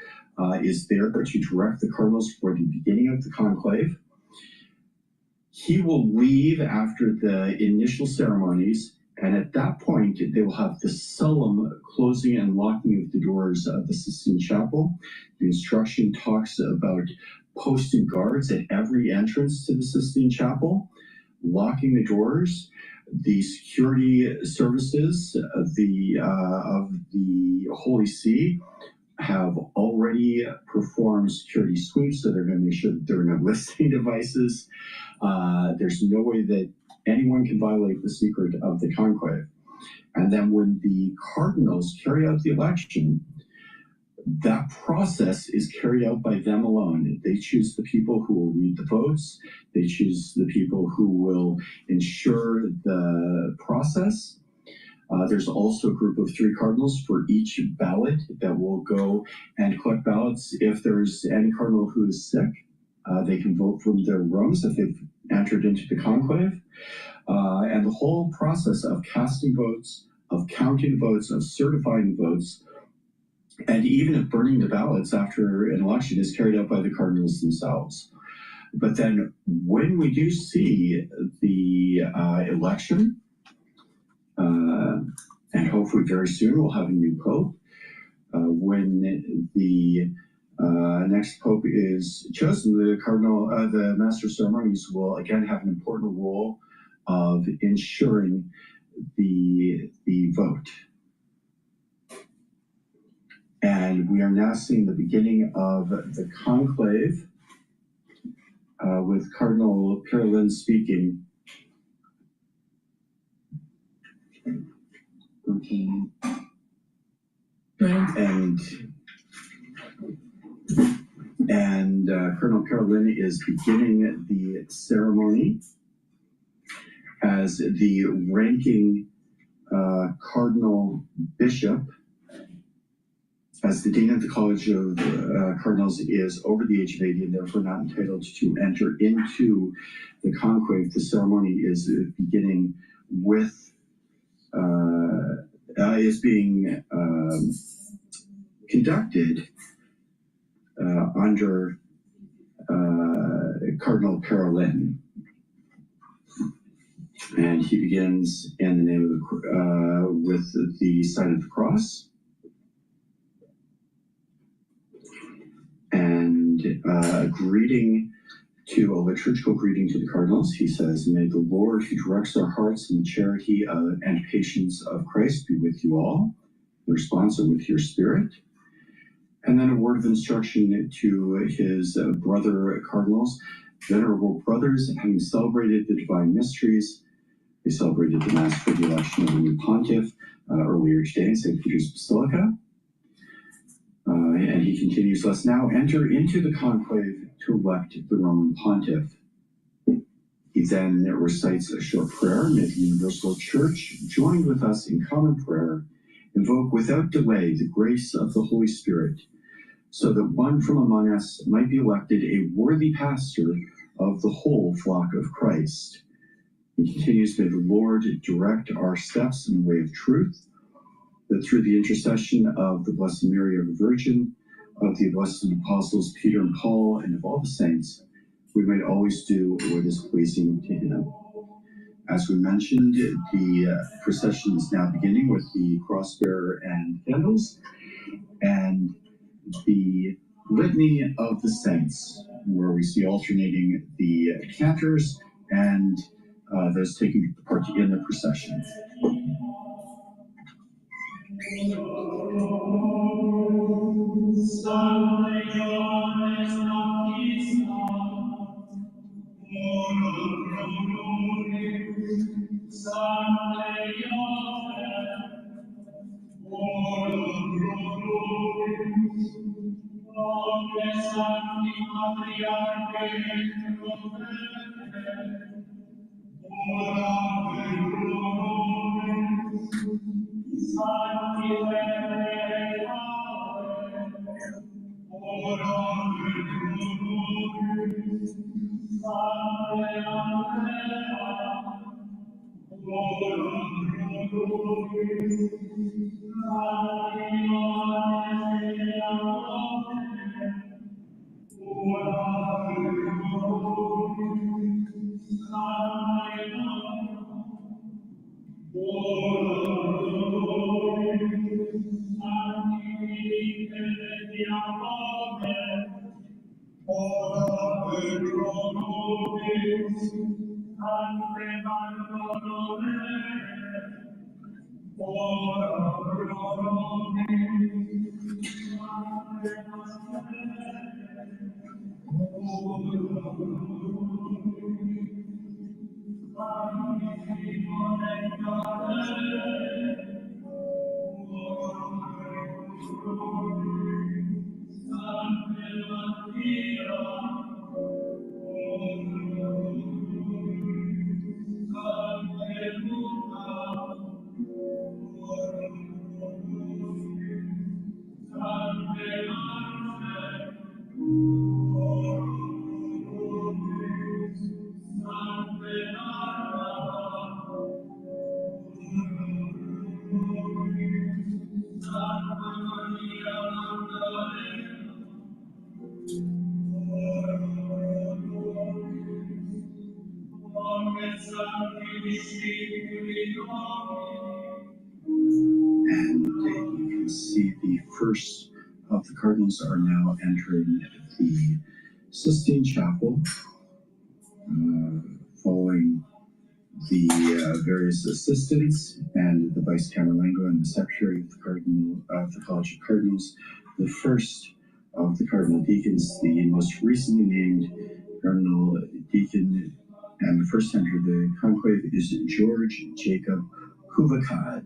is there to direct the cardinals for the beginning of the conclave. He will leave after the initial ceremonies, and at that point, they will have the solemn closing and locking of the doors of the Sistine Chapel. The instruction talks about posting guards at every entrance to the Sistine Chapel, locking the doors. The security services of the Holy See have already performed security sweeps, so they're going to make sure that there are no listening devices. There's no way that anyone can violate the secret of the conclave. And then when the cardinals carry out the election, that process is carried out by them alone. They choose the people who will read the votes. They choose the people who will ensure the process. There's also a group of 3 cardinals for each ballot that will go and collect ballots. If there's any cardinal who is sick, they can vote from their rooms if they've entered into the conclave. And the whole process of casting votes, of counting votes, of certifying votes, and even of burning the ballots after an election is carried out by the cardinals themselves. But then when we do see the election, and hopefully very soon we'll have a new pope, when the next pope is chosen, the master of ceremonies will again have an important role of ensuring the vote. And we are now seeing the beginning of the conclave with Cardinal Perlin speaking. And Cardinal Perlin is beginning the ceremony as the ranking cardinal bishop. As the dean of the College of Cardinals is over the age of 80 and therefore not entitled to enter into the conclave, the ceremony is beginning with, is being conducted under Cardinal Perlin. And he begins in the name of with the sign of the cross. And a liturgical greeting to the cardinals. He says, "May the Lord who directs our hearts in the charity and patience of Christ be with you all." The response, "and with your spirit." And then a word of instruction to his brother cardinals. "Venerable brothers, having celebrated the divine mysteries," they celebrated the Mass for the election of the new pontiff earlier today in St. Peter's Basilica. And he continues, "Let's now enter into the conclave to elect the Roman pontiff." He then recites a short prayer. "May the universal church, joined with us in common prayer, invoke without delay the grace of the Holy Spirit, so that one from among us might be elected a worthy pastor of the whole flock of Christ." He continues, "May the Lord direct our steps in the way of truth, that through the intercession of the Blessed Mary, ever Virgin, of the blessed apostles Peter and Paul, and of all the saints, we might always do what is pleasing to him." As we mentioned, the procession is now beginning with the cross-bearer and candles, and the litany of the saints where we see alternating the cantors and those taking part in the procession. And you can see the first of the cardinals are now entering the Sistine Chapel, following the various assistants and the Vice Camerlengo and the Secretary of the Cardinal of the College of Cardinals. The first of the Cardinal Deacons, the most recently named Cardinal Deacon and the first to enter the conclave is George Jacob Kuvakad.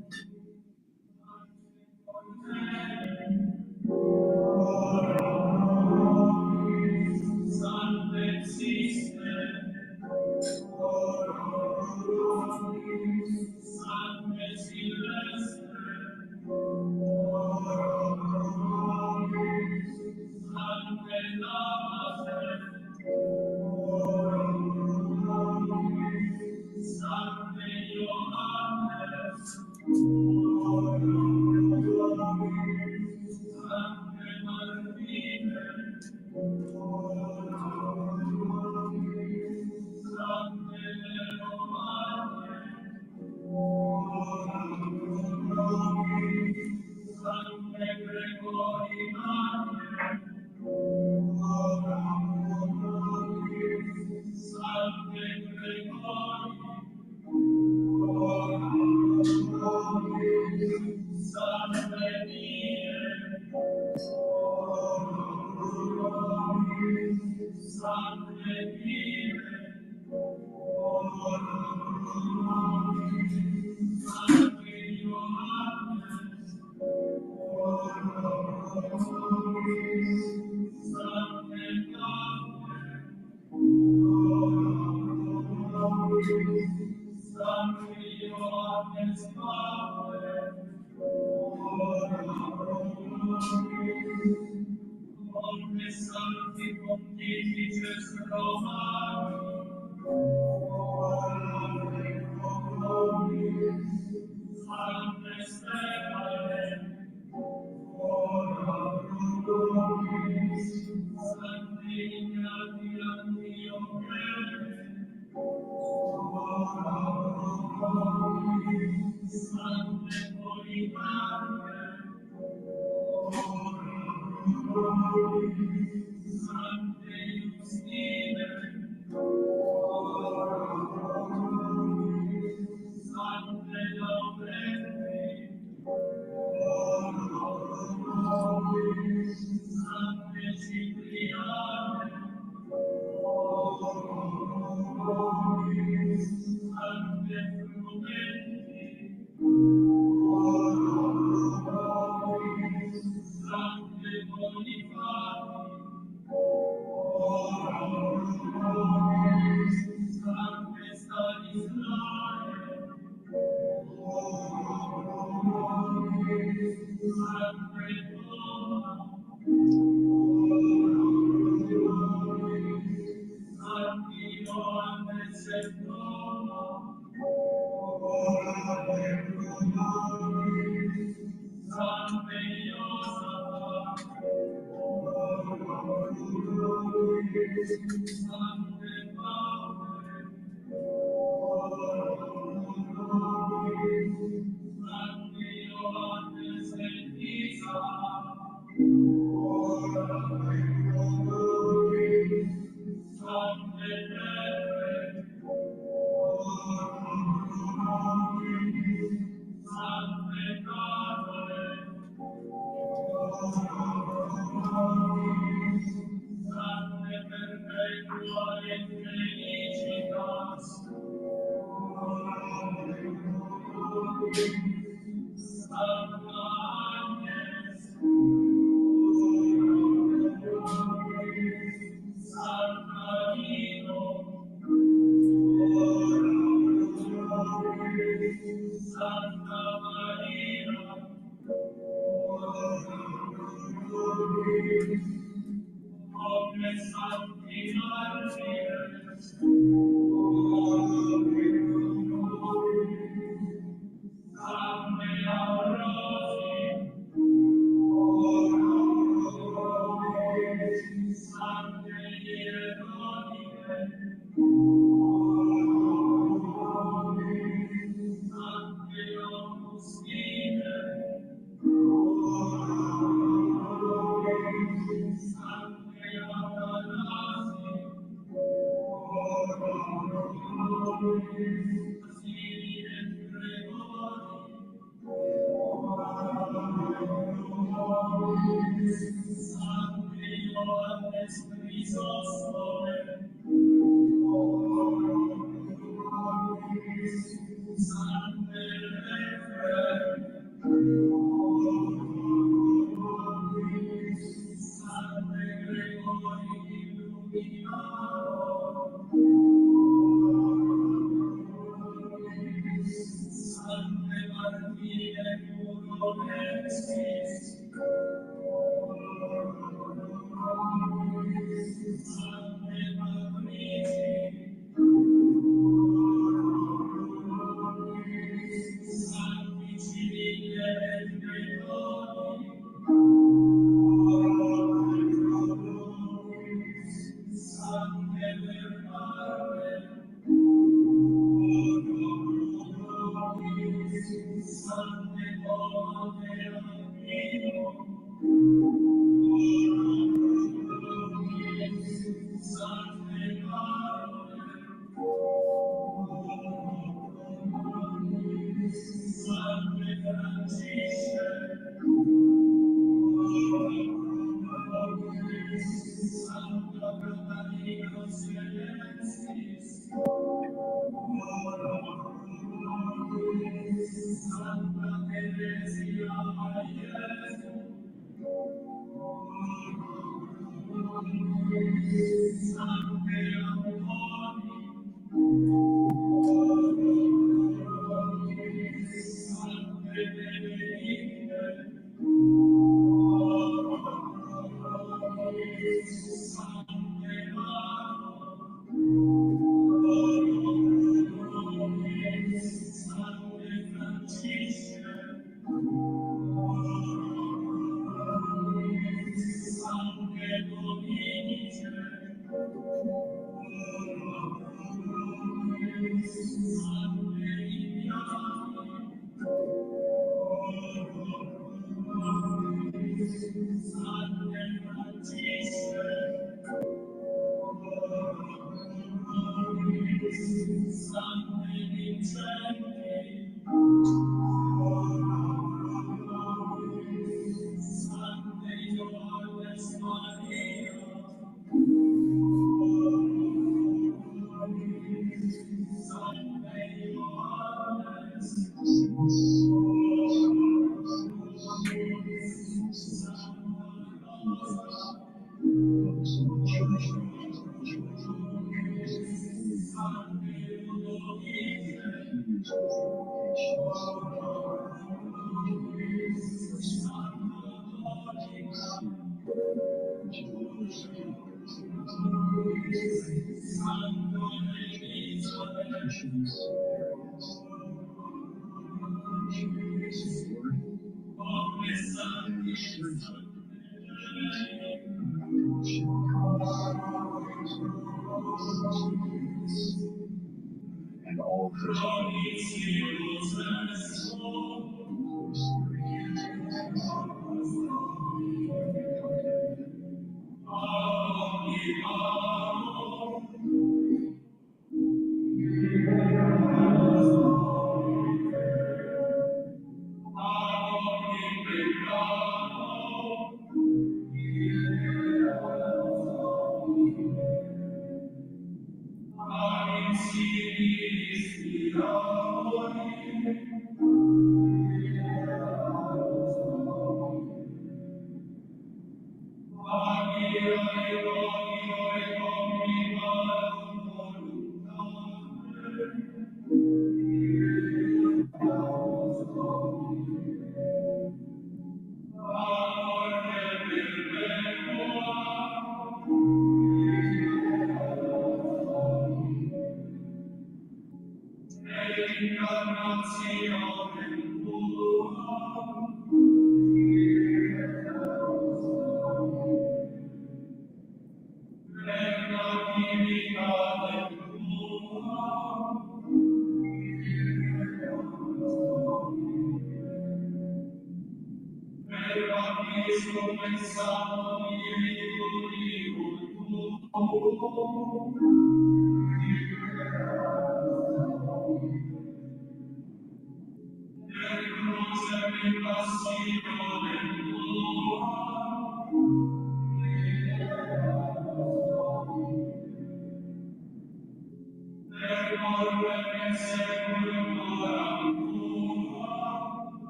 And all of those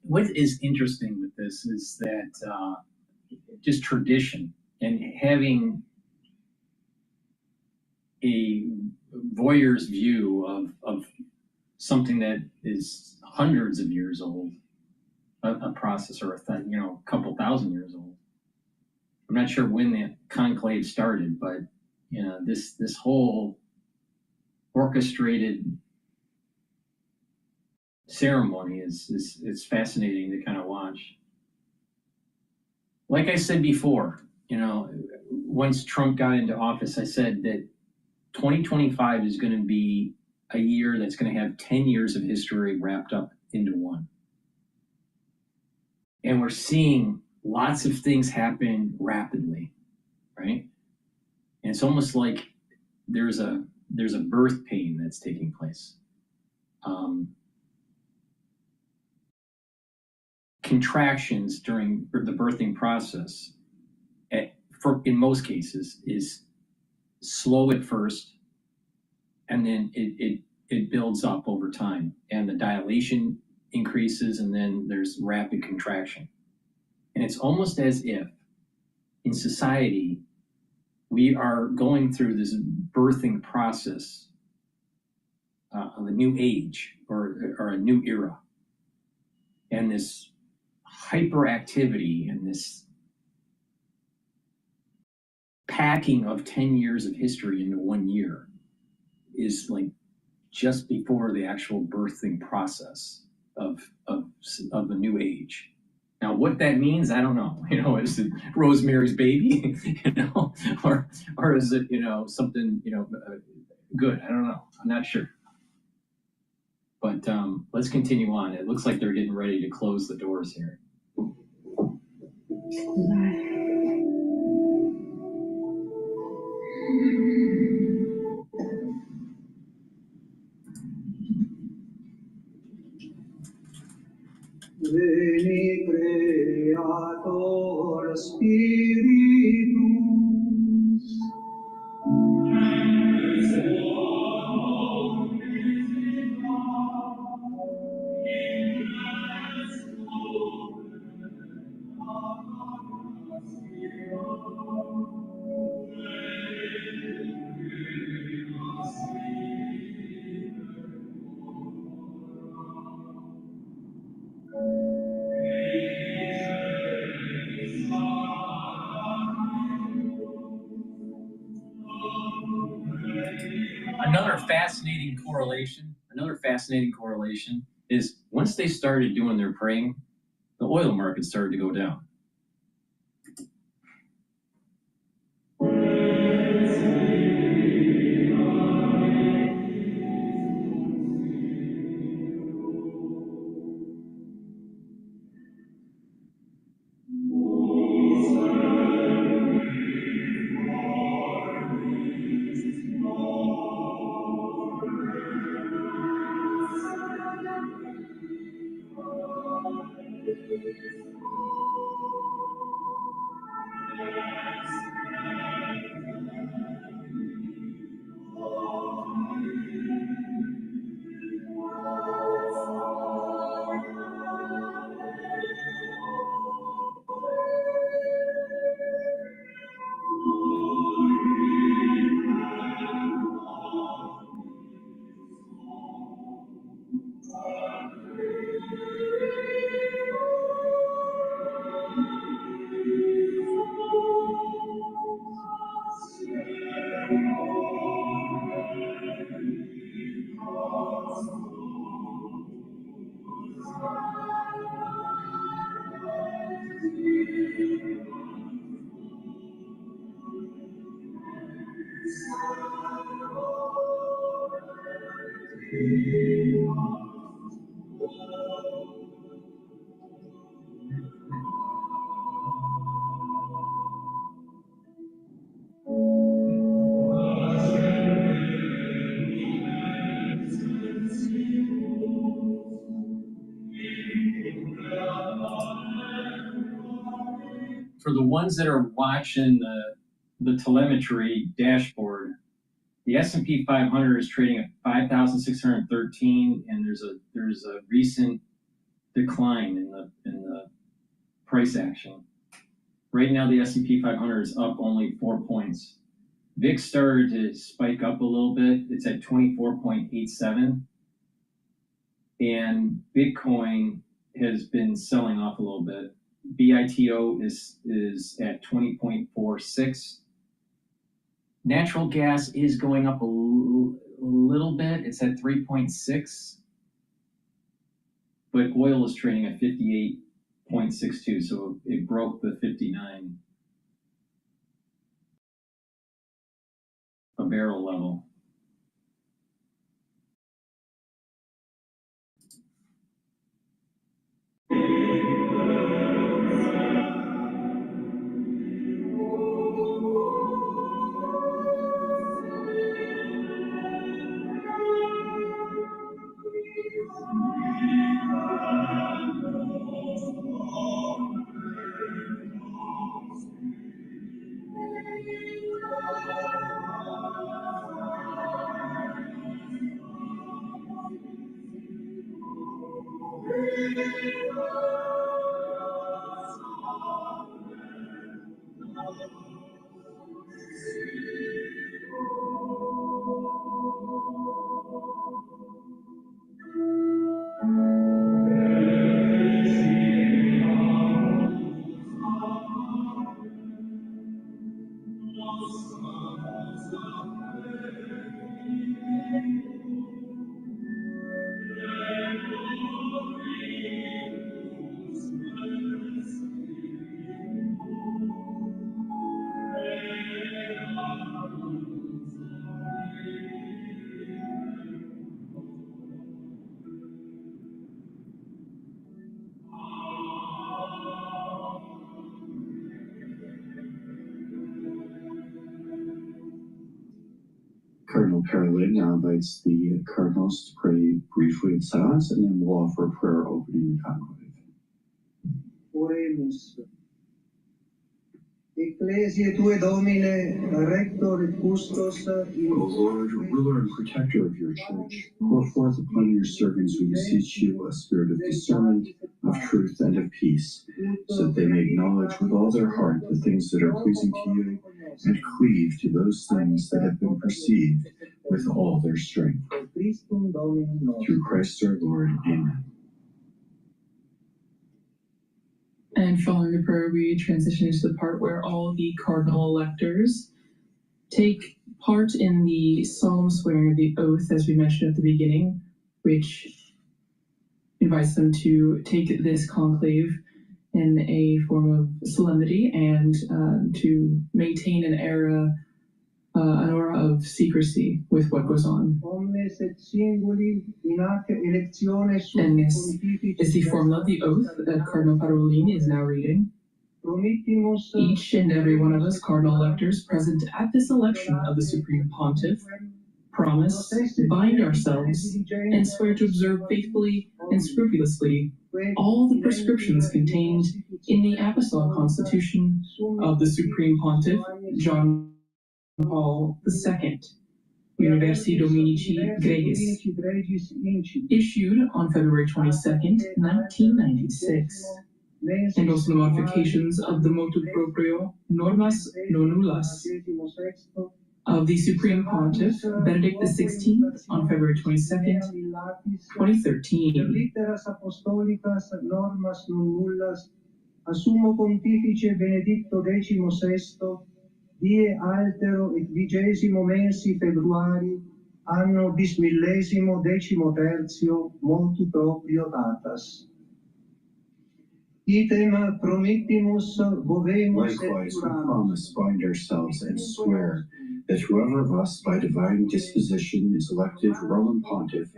what is interesting with this is that just tradition and having a voyeur's view of something that is hundreds of years old, a process or a thing, a couple thousand years old. I'm not sure when the conclave started, but this whole orchestrated ceremony is fascinating to kind of watch. Like I said before, once Trump got into office, I said that 2025 is going to be a year that's going to have 10 years of history wrapped up into one. And we're seeing lots of things happen rapidly, right? And it's almost like there's a birth pain that's taking place. Contractions during the birthing process, in most cases, is slow at first, and then it builds up over time, and the dilation increases, and then there's rapid contraction. And it's almost as if in society we are going through this birthing process of a new age or a new era, and this hyperactivity and this packing of 10 years of history into 1 year is like just before the actual birthing process of a new age. Now, what that means, I don't know. Is it Rosemary's Baby, or is it, something, good? I don't know. I'm not sure. But let's continue on. It looks like they're getting ready to close the doors here. Veni Creator Spiritus. Another fascinating correlation is once they started doing their praying, the oil market started to go down. For the ones that are watching the telemetry dashboard, the S&P 500 is trading at 5,613, and there's a recent decline in the price action. Right now, the S&P 500 is up only 4 points. VIX started to spike up a little bit. It's at 24.87. And Bitcoin has been selling off a little bit. BITO is at 20.46. Natural gas is going up a little bit. It's at 3.6. But oil is trading at 58.62, so it broke the 59 a barrel level. Cardinal Parolin now invites the cardinals to pray briefly in silence, and then we'll offer a prayer opening the conclave. Oremus. Ecclesiae tue Domine, rector et custos in... O Lord, ruler and protector of your church, pour forth upon your servants, we beseech you, a spirit of discernment, of truth, and of peace, so that they may acknowledge with all their heart the things that are pleasing to you, and cleave to those things that have been perceived with all their strength. Through Christ our Lord. Amen. And following the prayer, we transition into the part where all the cardinal electors take part in the solemn swearing of the oath, as we mentioned at the beginning, which invites them to take this conclave in a form of solemnity and to maintain an aura of secrecy with what goes on. And this is the formula of the oath that Cardinal Parolin is now reading. Each and every one of us cardinal electors present at this election of the Supreme Pontiff promise, bind ourselves, and swear to observe faithfully and scrupulously all the prescriptions contained in the Apostolic Constitution of the Supreme Pontiff John Paul II, Universi Dominici Gregis, issued on February 22nd, 1996, and also the modifications of the motu proprio Normas Non Nullas of the Supreme Pontiff Benedict XVI on February 22nd, 2013. Assumo Pontifice Benedicto XVI, die altero et 20 mensi februari, anno bismillesimo 13 motu proprio datas. Item promittimus vovemus et Likewise, we juramus. promise, bind ourselves, and swear that whoever of us by divine disposition is elected Roman Pontiff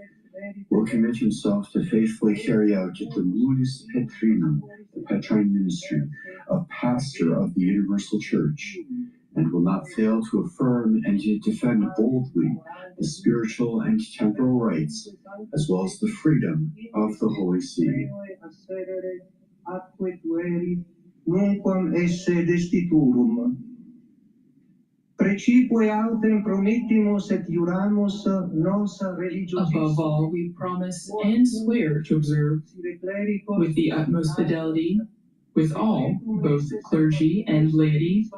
will commit himself to faithfully carry out the Ludus Petrinum, the Petrine ministry, of pastor of the Universal Church, and will not fail to affirm and to defend boldly the spiritual and temporal rights, as well as the freedom of the Holy See. Nunquam esse destiturum. Precipue autem promittimus et juramus nos Above all, we promise and swear to observe with the utmost fidelity, with all, both clergy and laity,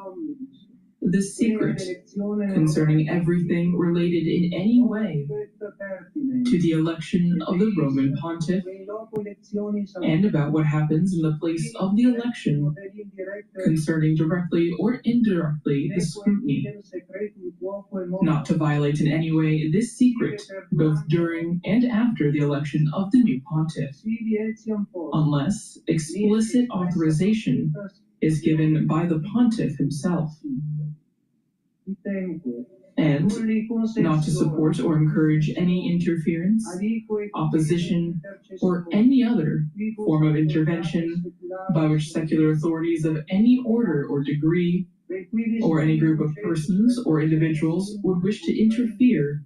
the secret concerning everything related in any way to the election of the Roman Pontiff, and about what happens in the place of the election concerning directly or indirectly the scrutiny, not to violate in any way this secret, both during and after the election of the new pontiff, unless explicit authorization is given by the pontiff himself, and not to support or encourage any interference, opposition, or any other form of intervention by which secular authorities of any order or degree, or any group of persons or individuals would wish to interfere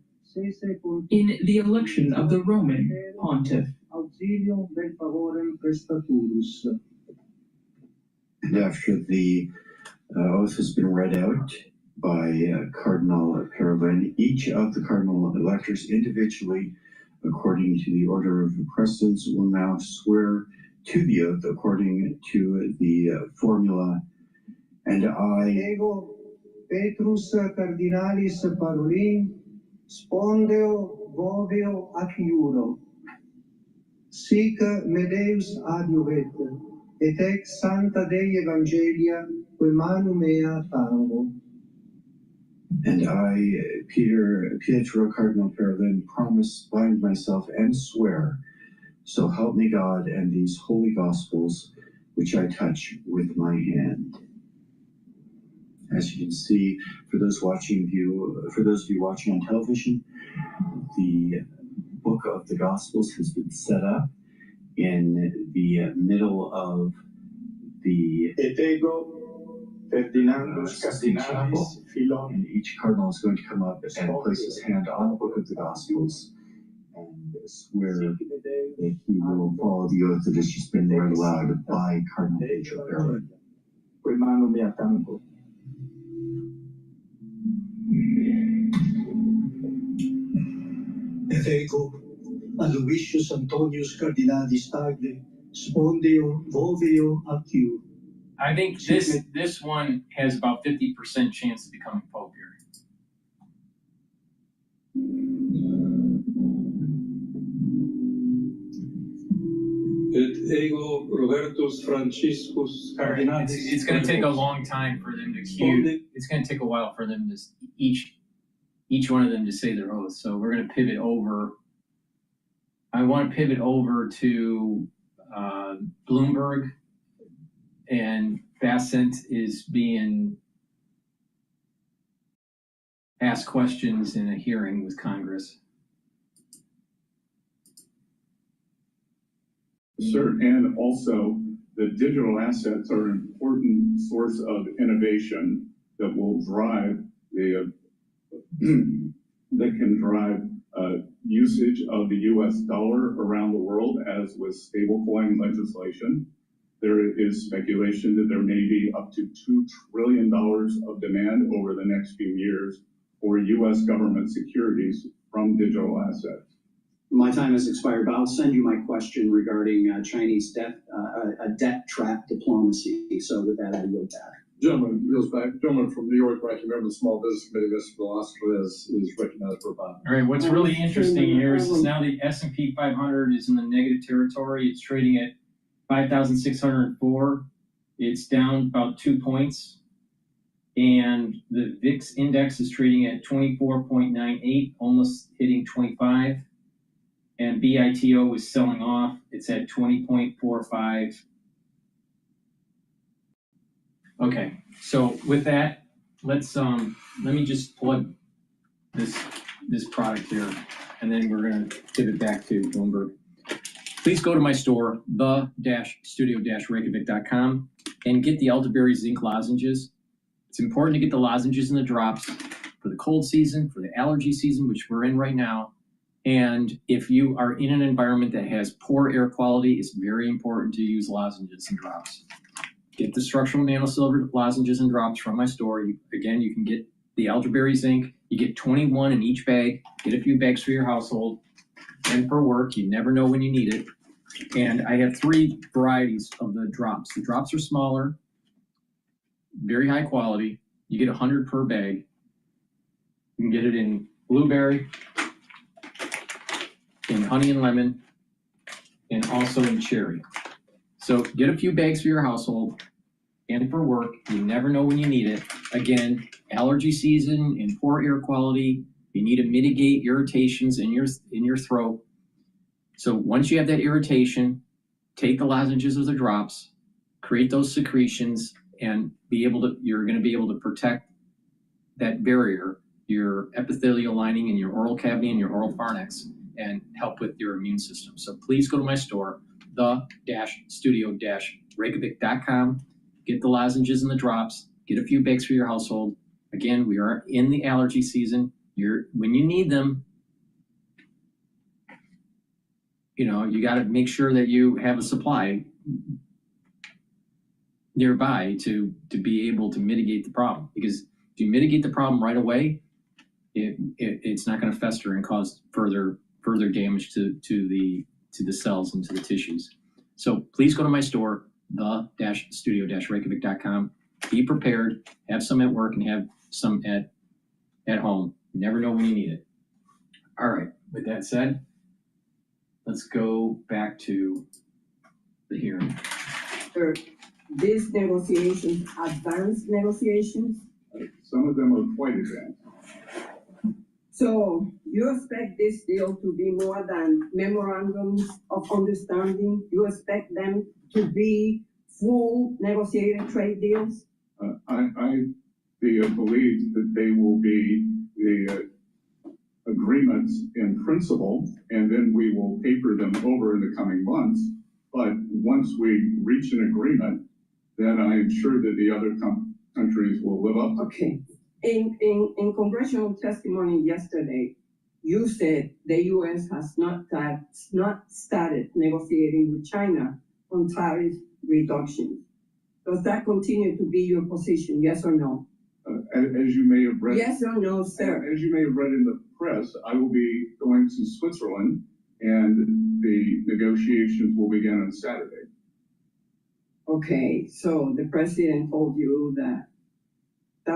in the election of the Roman pontiff. And after the oath has been read out by Cardinal Parolin, each of the cardinal electors individually, according to the order of precedence, will now swear to the oath according to the formula. And I, Ego Petrus Cardinalis Parolin, spondeo voveo ac iuro. Sic medeus adiuvet, et ex Santa Dei Evangelia, que manu mea tango. and I, Pietro Cardinal Parolin, promise, bind myself, and swear, so help me God and these holy Gospels, which I touch with my hand. As you can see, for those of you watching on television, the book of the Gospels has been set up in the middle of the chapel, and each cardinal is going to come up and place his hand on the book of the Gospels and swear that he will follow the oath that has just been read aloud by Cardinal Pietro Parolin. Et ego Aloysius Antonius Cardinalis Tagle, spondeo voveo ac iuro. I think this one has about 50% chance of becoming Pope here. Et ego Robertus Franciscus Cardinalis. It's going to take a long time for them to queue. It's going to take a while for them to each one of them to say their oath. So we're going to pivot over. I want to pivot over to Bloomberg, and Bassett is being asked questions in a hearing with Congress. Sir, and also the digital assets are an important source of innovation that will drive that can drive usage of the US dollar around the world, as with stablecoin legislation. There is speculation that there may be up to $2 trillion of demand over the next few years for US government securities from digital assets. My time has expired, but I'll send you my question regarding Chinese debt trap diplomacy. So with that, I yield back. Gentleman from New York, ranking member of the Small Business Committee, Mr. Velasquez is recognized for 5 minutes. All right, what's really interesting here is now the S&P 500 is in the negative territory. It's trading at 5,604. It's down about 2 points. And the VIX index is trading at 24.98, almost hitting 25. And BITO is selling off. It's at 20.45. Okay, so with that, let me just plug this product here, and then we're going to pivot back to Bloomberg. Please go to my store, the-studio-reykjavik.com, and get the elderberry zinc lozenges. It's important to get the lozenges and the drops for the cold season, for the allergy season, which we're in right now. And if you are in an environment that has poor air quality, it's very important to use lozenges and drops. Get the structural nanosilver lozenges and drops from my store. You can get the elderberry zinc. You get 21 in each bag. Get a few bags for your household and for work. You never know when you need it. And I have 3 varieties of the drops. The drops are smaller, very high quality. You get 100 per bag. You can get it in blueberry, in honey and lemon, and also in cherry. So get a few bags for your household and for work. You never know when you need it. Again, allergy season and poor air quality. You need to mitigate irritations in your throat. So once you have that irritation, take the lozenges or the drops, create those secretions, and you're going to be able to protect that barrier, your epithelial lining in your oral cavity and your oral pharynx, and help with your immune system. So please go to my store, the-studio-reykjavik.com. Get the lozenges and the drops. Get a few bags for your household. Again, we are in the allergy season. When you need them, you got to make sure that you have a supply nearby to be able to mitigate the problem. Because if you mitigate the problem right away, it's not going to fester and cause further damage to the cells and to the tissues. So please go to my store, the-studio-reykjavik.com. Be prepared. Have some at work and have some at home. You never know when you need it. All right. With that said, let's go back to the hearing. Are these negotiations advanced negotiations? Some of them are quite advanced. So you expect this deal to be more than memorandums of understanding? You expect them to be full negotiated trade deals? I believe that they will be the agreements in principle, and then we will paper them over in the coming months. But once we reach an agreement, then I am sure that the other countries will live up to it. Okay. In congressional testimony yesterday, you said the U.S. has not started negotiating with China on tariff reductions. Does that continue to be your position, yes or no? As you may have read, yes or no, sir? As you may have read in the press, I will be going to Switzerland, and the negotiations will begin on Saturday. Okay, so the president told you that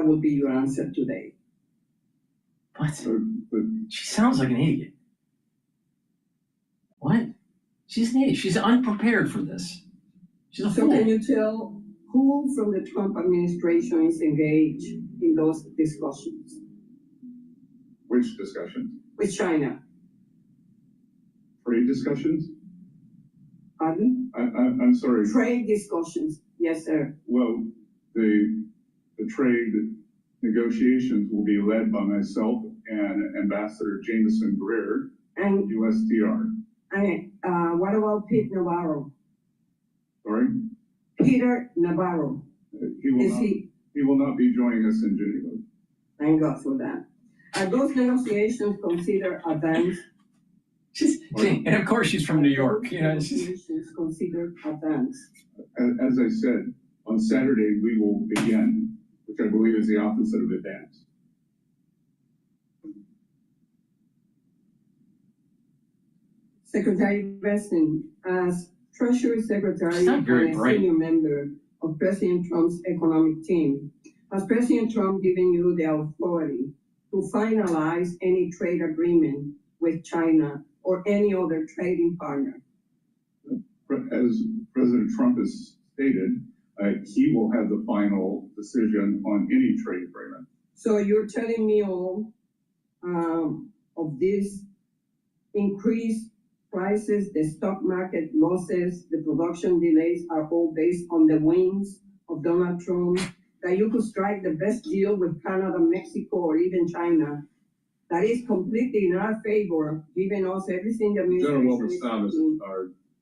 will be your answer today. What? She sounds like an idiot. What? She's an idiot. She's unprepared for this. She's a fool. So can you tell who from the Trump administration is engaged in those discussions? Which discussions? With China. Trade discussions? Pardon? I'm sorry. Trade discussions, yes, sir. Well, the trade negotiations will be led by myself and Ambassador Jameson Greer, and USTR. And what about Pete Navarro? Sorry? Peter Navarro. He will not be joining us in Geneva. Thank God for that. Are those negotiations considered advanced? And of course she's from New York. Negotiations considered advanced. As I said, on Saturday we will begin, which I believe is the opposite of advanced. Secretary Besson, as Treasury Secretary and a senior member of President Trump's economic team, has President Trump given you the authority to finalize any trade agreement with China or any other trading partner? As President Trump has stated, he will have the final decision on any trade agreement. So you're telling me all of these increased prices, the stock market losses, the production delays are all based on the whims of Donald Trump, that you could strike the best deal with Canada, Mexico, or even China that is completely in our favor, giving us everything the administration is doing.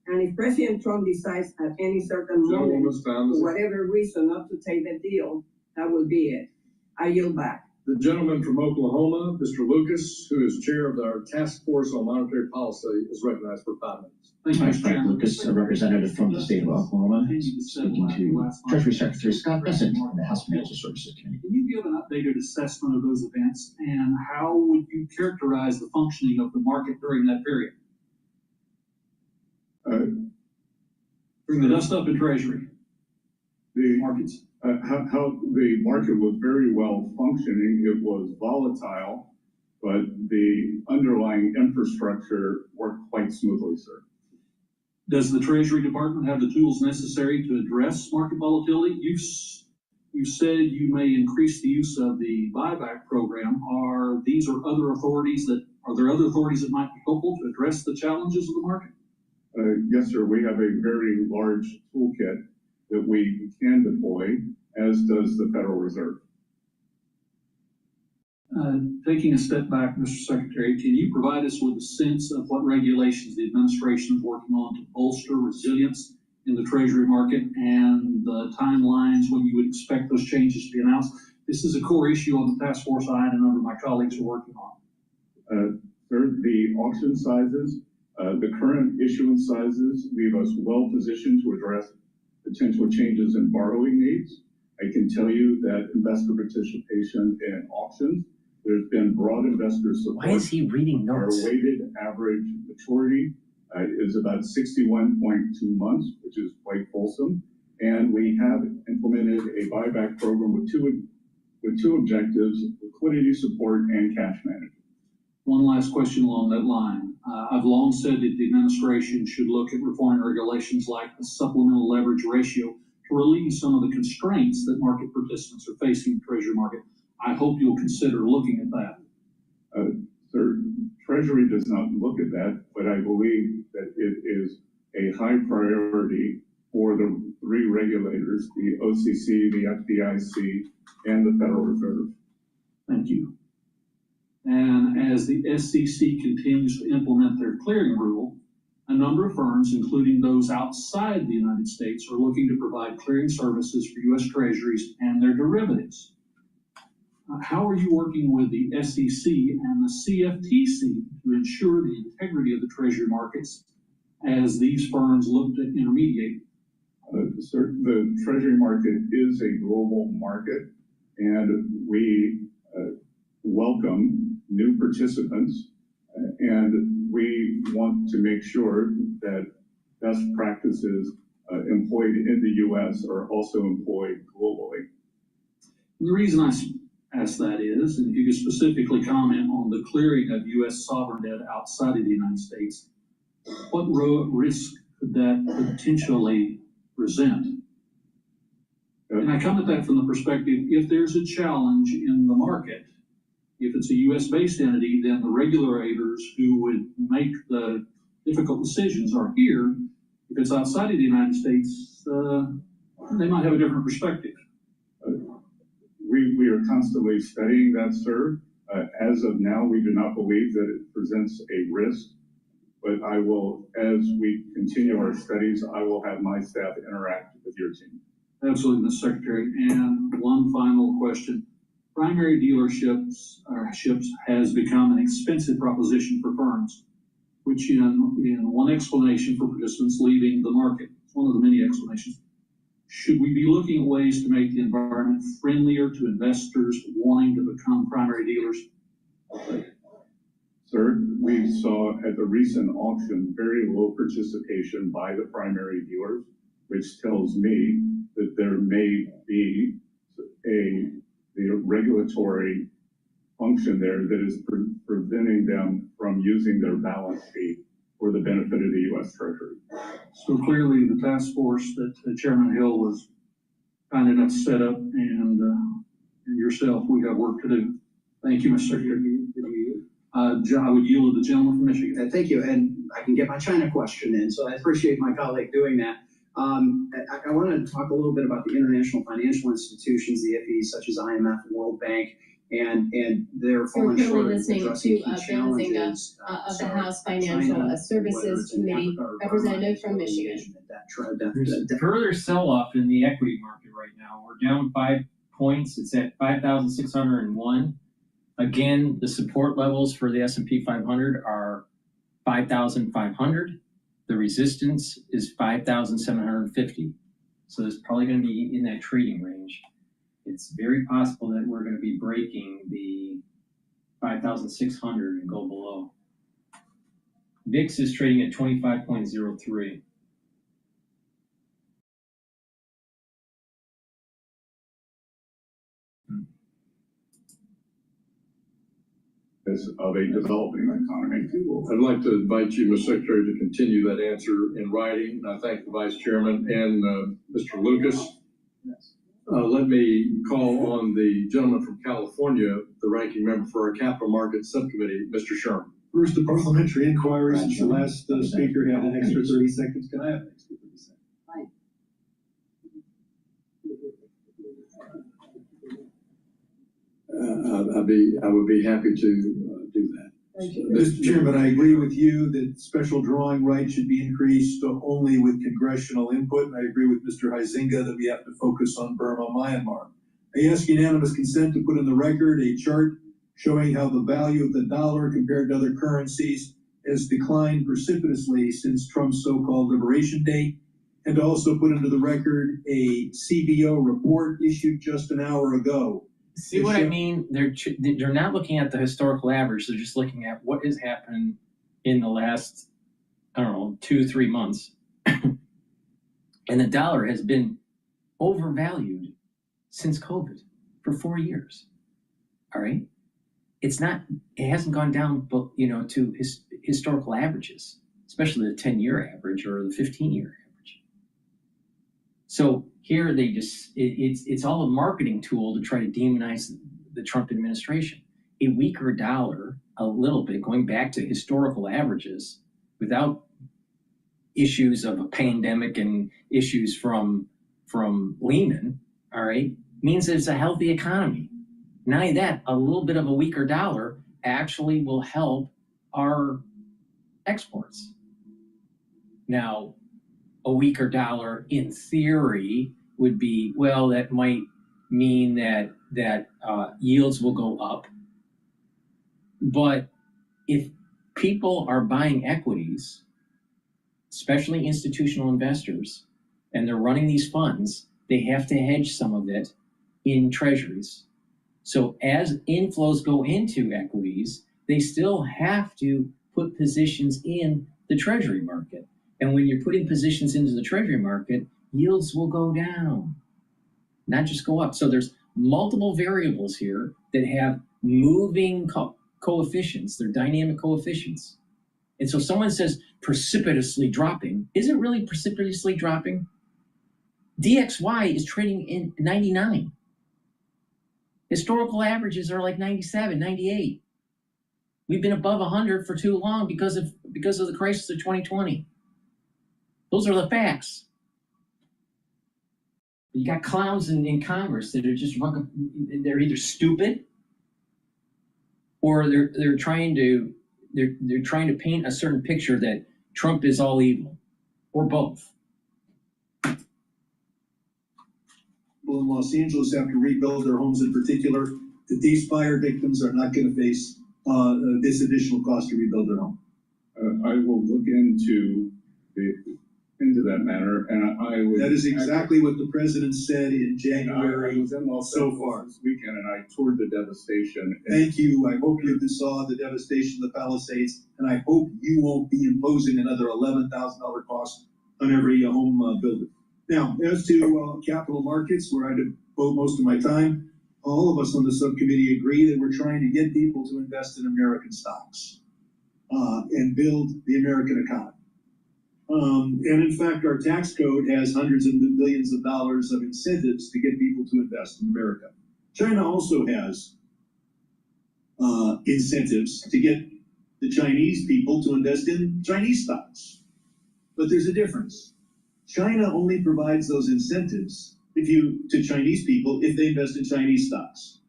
And if President Trump decides at any certain moment, for whatever reason, not to take the deal, that will be it. I yield back. The gentleman from Oklahoma, Mr. Lucas, who is chair of our task force on monetary policy, is recognized for 5 minutes. Hi, Frank Lucas, a representative from the state of Oklahoma, speaking to Treasury Secretary Scott Bessent in the House Financial Services Committee. give an updated assessment of those events, and how would you characterize the functioning of the market during that period? Bring the dust up in Treasury. The markets. How the market was very well functioning. It was volatile, but the underlying infrastructure worked quite smoothly, sir. Does the Treasury Department have the tools necessary to address market volatility? You said you may increase the use of the buyback program. Are there other authorities that might be helpful to address the challenges of the market? Yes, sir. We have a very large toolkit that we can deploy, as does the Federal Reserve. Taking a step back, Mr. Secretary, can you provide us with a sense of what regulations the administration is working on to bolster resilience in the Treasury market and the timelines when you would expect those changes to be announced? This is a core issue on the task force I and a number of my colleagues are working on. Sir, the auction sizes, the current issuance sizes leave us well positioned to address potential changes in borrowing needs. I can tell you that investor participation in auctions, there's been broad investor support. Why is he reading notes? Our weighted average maturity is about 61.2 months, which is quite fulsome. And we have implemented a buyback program with two objectives: liquidity support and cash management. One last question along that line. I've long said that the administration should look at reforming regulations like the supplemental leverage ratio to relieve some of the constraints that market participants are facing in the Treasury market. I hope you'll consider looking at that. Sir, Treasury does not look at that, but I believe that it is a high priority for the three regulators, the OCC, the FDIC, and the Federal Reserve. Thank you. And as the SEC continues to implement their clearing rule, a number of firms, including those outside the United States, are looking to provide clearing services for U.S. Treasuries and their derivatives. How are you working with the SEC and the CFTC to ensure the integrity of the Treasury markets as these firms look to intermediate? Sir, the Treasury market is a global market, and we welcome new participants, and we want to make sure that best practices employed in the U.S. are also employed globally. The reason I ask that is, and if you could specifically comment on the clearing of U.S. sovereign debt outside of the United States, what risk could that potentially present? And I come at that from the perspective, if there's a challenge in the market, if it's a U.S.-based entity, then the regulators who would make the difficult decisions are here. If it's outside of the United States, they might have a different perspective. We are constantly studying that, sir. As of now, we do not believe that it presents a risk, but I will, as we continue our studies, I will have my staff interact with your team. Absolutely, Mr. Secretary. And one final question. Primary dealerships has become an expensive proposition for firms, which in one explanation for participants leaving the market, one of the many explanations. Should we be looking at ways to make the environment friendlier to investors wanting to become primary dealers? Sir, we saw at the recent auction very low participation by the primary dealers, which tells me that there may be the regulatory function there that is preventing them from using their balance sheet for the benefit of the U.S. Treasury. So clearly the task force that Chairman Hill was kind enough to set up and yourself, we have work to do. Thank you, Mr. Secretary. I would yield to the gentleman from Michigan. Thank you, and I can get my China question in, so I appreciate my colleague doing that. I want to talk a little bit about the international financial institutions, the IFIs, such as IMF and World Bank, and they're falling short of addressing key challenges. Of the House Financial Services Committee, representative from Michigan. There's further sell-off in the equity market right now. We're down 5 points. It's at 5,601. Again, the support levels for the S&P 500 are 5,500. The resistance is 5,750. So it's probably going to be in that trading range. it's very possible that we're going to be breaking the 5,600 and go below. VIX is trading at 25.03. As of a developing economy. I'd like to invite you, Mr. Secretary, to continue that answer in writing. I thank the Vice Chairman and Mr. Lucas. Let me call on the gentleman from California, the ranking member for our Capital Markets Subcommittee, Mr. Sherman. First, the parliamentary inquiry, since the last speaker had an extra 30 seconds. Can I have an extra 30 seconds? I would be happy to do that. Thank you. Mr. Chairman, I agree with you that special drawing rights should be increased only with congressional input. And I agree with Mr. Huizinga that we have to focus on Burma, Myanmar. I ask unanimous consent to put in the record a chart showing how the value of the dollar compared to other currencies has declined precipitously since Trump's so-called liberation date, and to also put into the record a CBO report issued just an hour ago. See what I mean? They're not looking at the historical average. They're just looking at what has happened in the last, I don't know, 2-3 months. And the dollar has been overvalued since COVID for 4 years. All right. It hasn't gone down, but to historical averages, especially the 10-year average or the 15-year average. So here it's all a marketing tool to try to demonize the Trump administration. A weaker dollar, a little bit, going back to historical averages, without issues of a pandemic and issues from Lehman, all right, means that it's a healthy economy. Not only that, a little bit of a weaker dollar actually will help our exports. Now, a weaker dollar in theory would be, well, that might mean that yields will go up. But if people are buying equities, especially institutional investors, and they're running these funds, they have to hedge some of it in treasuries. So as inflows go into equities, they still have to put positions in the treasury market. And when you're putting positions into the treasury market, yields will go down, not just go up. So there's multiple variables here that have moving coefficients. They're dynamic coefficients. And so someone says precipitously dropping. Is it really precipitously dropping? DXY is trading in 99. Historical averages are like 97, 98. We've been above 100 for too long because of the crisis of 2020. Those are the facts. You got clowns in Congress that are just they're either stupid or they're trying to paint a certain picture that Trump is all evil, or both. People in Los Angeles have to rebuild their homes in particular, that these fire victims are not going to face this additional cost to rebuild their home. I will look into that matter, and I would. That is exactly what the president said in January. I was in Los Angeles this weekend, and I toured the devastation. Thank you. I hope you saw the devastation of the Palisades, and I hope you won't be imposing another $11,000 cost on every home builder. Now, as to capital markets, where I devote most of my time, all of us on the subcommittee agree that we're trying to get people to invest in American stocks and build the American economy. And in fact, our tax code has hundreds of billions of dollars of incentives to get people to invest in America. China also has incentives to get the Chinese people to invest in Chinese stocks. But there's a difference. China only provides those incentives to Chinese people if they invest in Chinese stocks.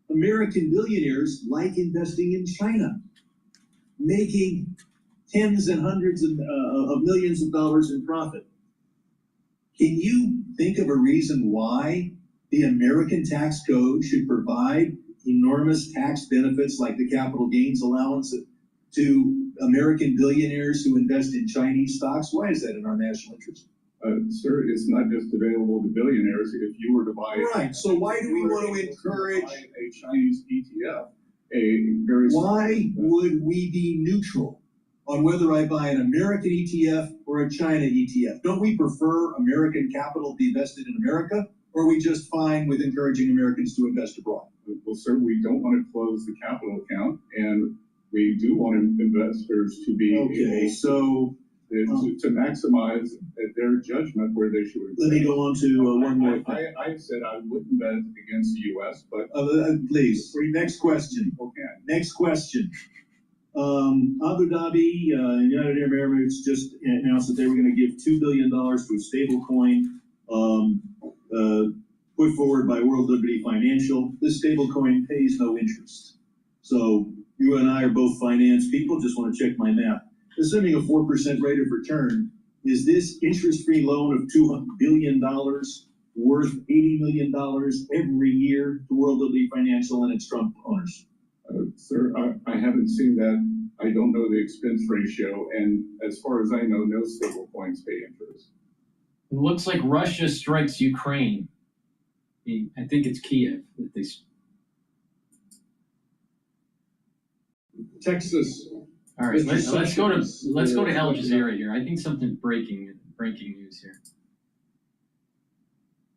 American billionaires like investing in China, making tens and hundreds of millions of dollars in profit. Can you think of a reason why the American tax code should provide enormous tax benefits like the capital gains allowance to American billionaires who invest in Chinese stocks? Why is that in our national interest? Sir, it's not just available to billionaires. If you were to buy. Right, so why do we want to encourage? A Chinese ETF, a very. Why would we be neutral on whether I buy an American ETF or a China ETF? Don't we prefer American capital to be invested in America? Or are we just fine with encouraging Americans to invest abroad? Well, sir, we don't want to close the capital account, and we do want investors to be Okay, able so to maximize their judgment where they should. let me go on to one more thing. I said I wouldn't bet against the U.S., but please, next question. Okay. Next question. Abu Dhabi, United Arab Emirates just announced that they were going to give $2 billion to a stable coin put forward by World Liberty Financial. This stable coin pays no interest. So you and I are both finance people, just want to check my math. Assuming a 4% rate of return, is this interest-free loan of $200 billion worth $80 million every year to World Liberty Financial and its Trump owners? Sir, I haven't seen that. I don't know the expense ratio, and as far as I know, no stable coins pay interest. It looks like Russia strikes Ukraine. I think it's Kiev. Texas. All right, let's go to Al Jazeera here. I think something breaking news here.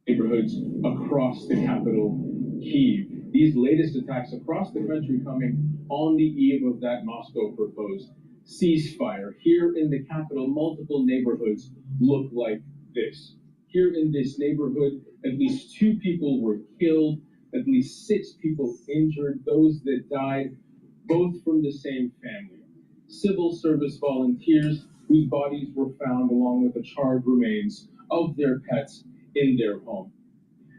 Neighborhoods across the capital, Kyiv. These latest attacks across the country coming on the eve of that Moscow proposed ceasefire. Here in the capital, multiple neighborhoods look like this. Here in this neighborhood, at least 2 people were killed, at least 6 people injured, those that died, both from the same family. Civil service volunteers whose bodies were found along with the charred remains of their pets in their home.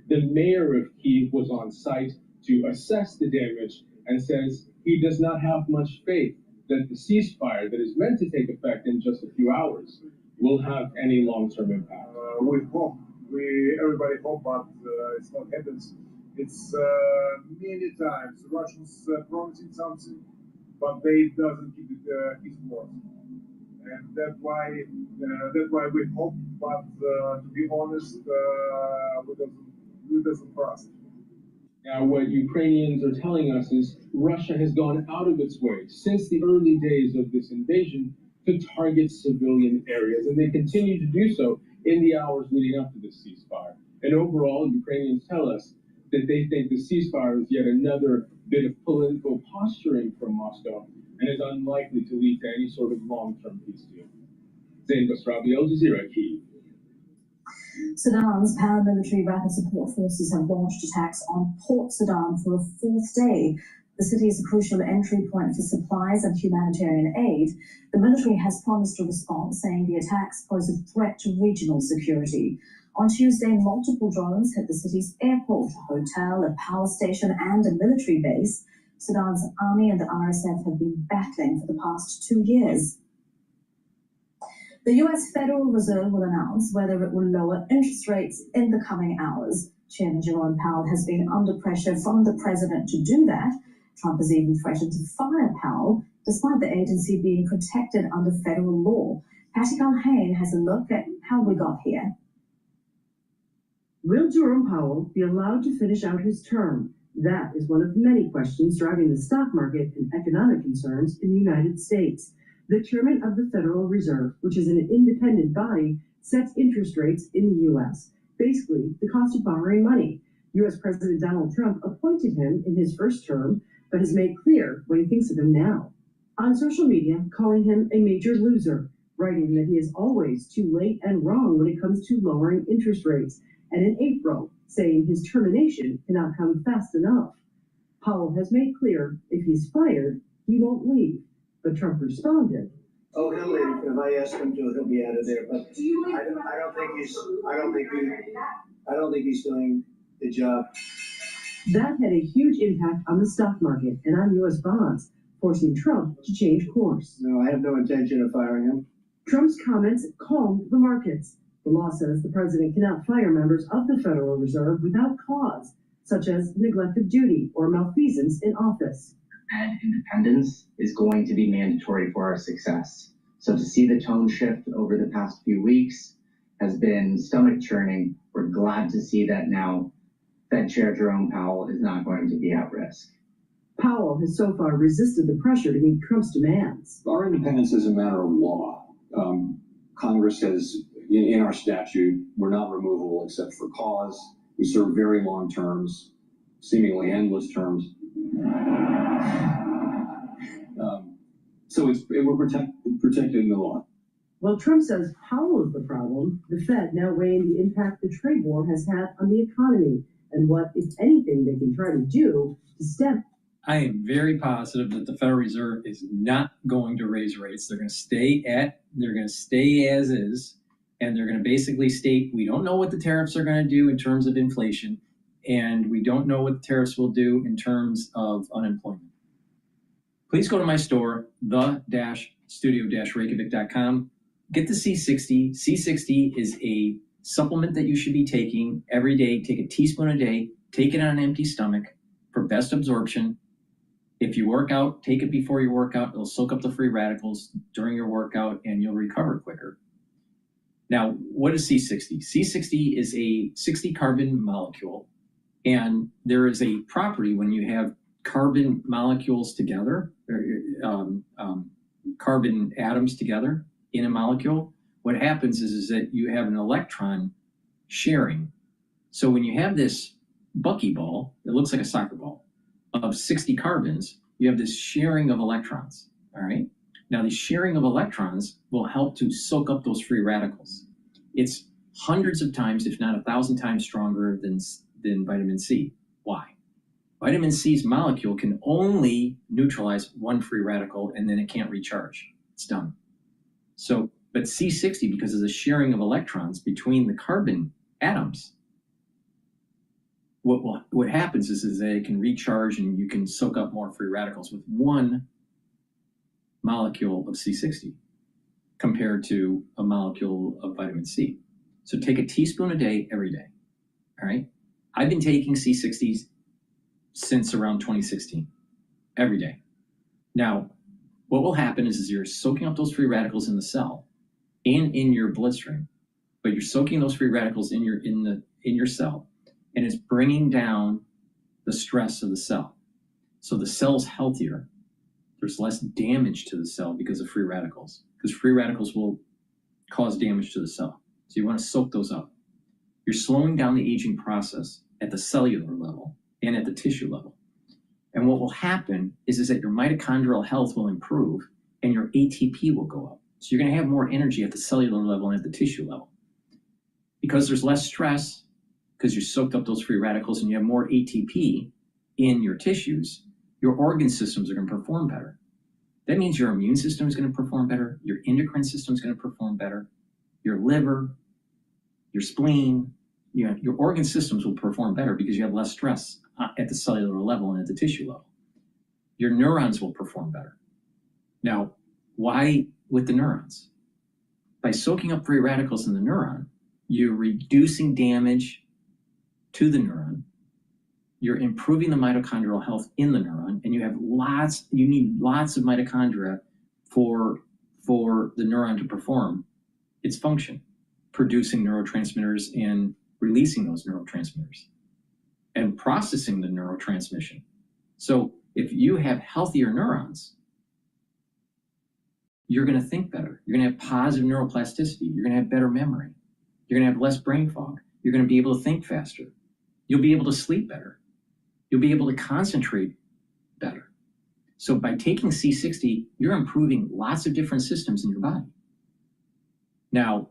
The mayor of Kyiv was on site to assess the damage and says he does not have much faith that the ceasefire that is meant to take effect in just a few hours will have any long-term impact. We hope, everybody hope, but it's not happens. It's many times Russians promising something, but they doesn't keep his word, and that's why we hope. But to be honest, we doesn't trust. Now, what Ukrainians are telling us is Russia has gone out of its way since the early days of this invasion to target civilian areas, and they continue to do so in the hours leading up to this ceasefire. And overall, Ukrainians tell us that they think the ceasefire is yet another bit of political posturing from Moscow and is unlikely to lead to any sort of long-term peace deal. Zain Basrabi, Al Jazeera, Kyiv. Sudan's paramilitary rapid support forces have launched attacks on Port Sudan for a 4th day. The city is a crucial entry point for supplies and humanitarian aid. The military has promised a response, saying the attacks pose a threat to regional security. On Tuesday, multiple drones hit the city's airport, a hotel, a power station, and a military base. Sudan's army and the RSF have been battling for the past 2 years. The U.S. Federal Reserve will announce whether it will lower interest rates in the coming hours. Chairman Jerome Powell has been under pressure from the president to do that. Trump has even threatened to fire Powell, despite the agency being protected under federal law. Patty Culhane has a look at how we got here. Will Jerome Powell be allowed to finish out his term? That is one of many questions driving the stock market and economic concerns in the United States. The chairman of the Federal Reserve, which is an independent body, sets interest rates in the U.S., basically the cost of borrowing money. U.S. President Donald Trump appointed him in his first term, but has made clear what he thinks of him now. On social media, calling him a major loser, writing that he is always too late and wrong when it comes to lowering interest rates, and in April, saying his termination cannot come fast enough. Powell has made clear if he's fired, he won't leave. But Trump responded, "Oh, he'll leave. If I ask him to, he'll be out of there. But I don't think he's doing the job." That had a huge impact on the stock market and on U.S. bonds, forcing Trump to change course. No, I have no intention of firing him. Trump's comments calmed the markets. The law says the president cannot fire members of the Federal Reserve without cause, such as neglect of duty or malfeasance in office. And independence is going to be mandatory for our success. So to see the tone shift over the past few weeks has been stomach churning. We're glad to see that now Fed Chair Jerome Powell is not going to be at risk. Powell has so far resisted the pressure to meet Trump's demands. Our independence is a matter of law. Congress has, in our statute, we're not removable except for cause. We serve very long terms, seemingly endless terms. So we're protected in the law. While Trump says Powell is the problem, the Fed now weighing the impact the trade war has had on the economy and what, if anything, they can try to do to stem. I am very positive that the Federal Reserve is not going to raise rates. They're going to stay as is, and they're going to basically state, we don't know what the tariffs are going to do in terms of inflation, and we don't know what the tariffs will do in terms of unemployment. Please go to my store, the-studio-reykjavik.com. Get the C60. C60 is a supplement that you should be taking every day. Take a teaspoon a day. Take it on an empty stomach for best absorption. If you work out, take it before your workout. It'll soak up the free radicals during your workout, and you'll recover quicker. Now, what is C60? C60 is a 60 carbon molecule, and there is a property when you have carbon molecules together, carbon atoms together in a molecule. What happens is that you have an electron sharing. So when you have this buckyball, it looks like a soccer ball, of 60 carbons, you have this sharing of electrons, all right? Now, the sharing of electrons will help to soak up those free radicals. It's hundreds of times, if not 1,000 times stronger than vitamin C. Why? Vitamin C's molecule can only neutralize one free radical, and then it can't recharge. It's done. So, but C60, because of the sharing of electrons between the carbon atoms, what happens is that it can recharge and you can soak up more free radicals with one molecule of C60 compared to a molecule of vitamin C. So take a teaspoon a day every day, all right? I've been taking C60s since around 2016, every day. Now, what will happen is you're soaking up those free radicals in the cell and in your bloodstream, but you're soaking those free radicals in your cell, and it's bringing down the stress of the cell. So the cell's healthier. There's less damage to the cell because of free radicals, because free radicals will cause damage to the cell. So you want to soak those up. You're slowing down the aging process at the cellular level and at the tissue level. And what will happen is that your mitochondrial health will improve and your ATP will go up. So you're going to have more energy at the cellular level and at the tissue level. Because there's less stress, because you soaked up those free radicals and you have more ATP in your tissues, your organ systems are going to perform better. That means your immune system is going to perform better, your endocrine system is going to perform better, your liver, your spleen, your organ systems will perform better because you have less stress at the cellular level and at the tissue level. Your neurons will perform better. Now, why with the neurons? By soaking up free radicals in the neuron, you're reducing damage to the neuron, you're improving the mitochondrial health in the neuron, and you need lots of mitochondria for the neuron to perform its function, producing neurotransmitters and releasing those neurotransmitters and processing the neurotransmission. So if you have healthier neurons, you're going to think better. You're going to have positive neuroplasticity. You're going to have better memory. You're going to have less brain fog. You're going to be able to think faster. You'll be able to sleep better. You'll be able to concentrate better. So by taking C60, you're improving lots of different systems in your body. Now,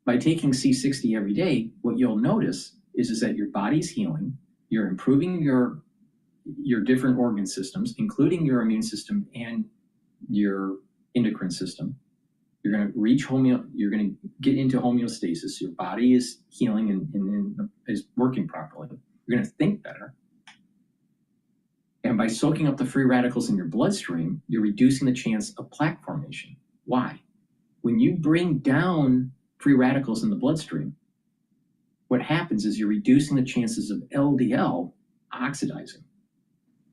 by taking C60 every day, what you'll notice is that your body's healing, you're improving your different organ systems, including your immune system and your endocrine system. You're going to you're going to get into homeostasis. Your body is healing and is working properly. You're going to think better. And by soaking up the free radicals in your bloodstream, you're reducing the chance of plaque formation. Why? When you bring down free radicals in the bloodstream, what happens is you're reducing the chances of LDL oxidizing.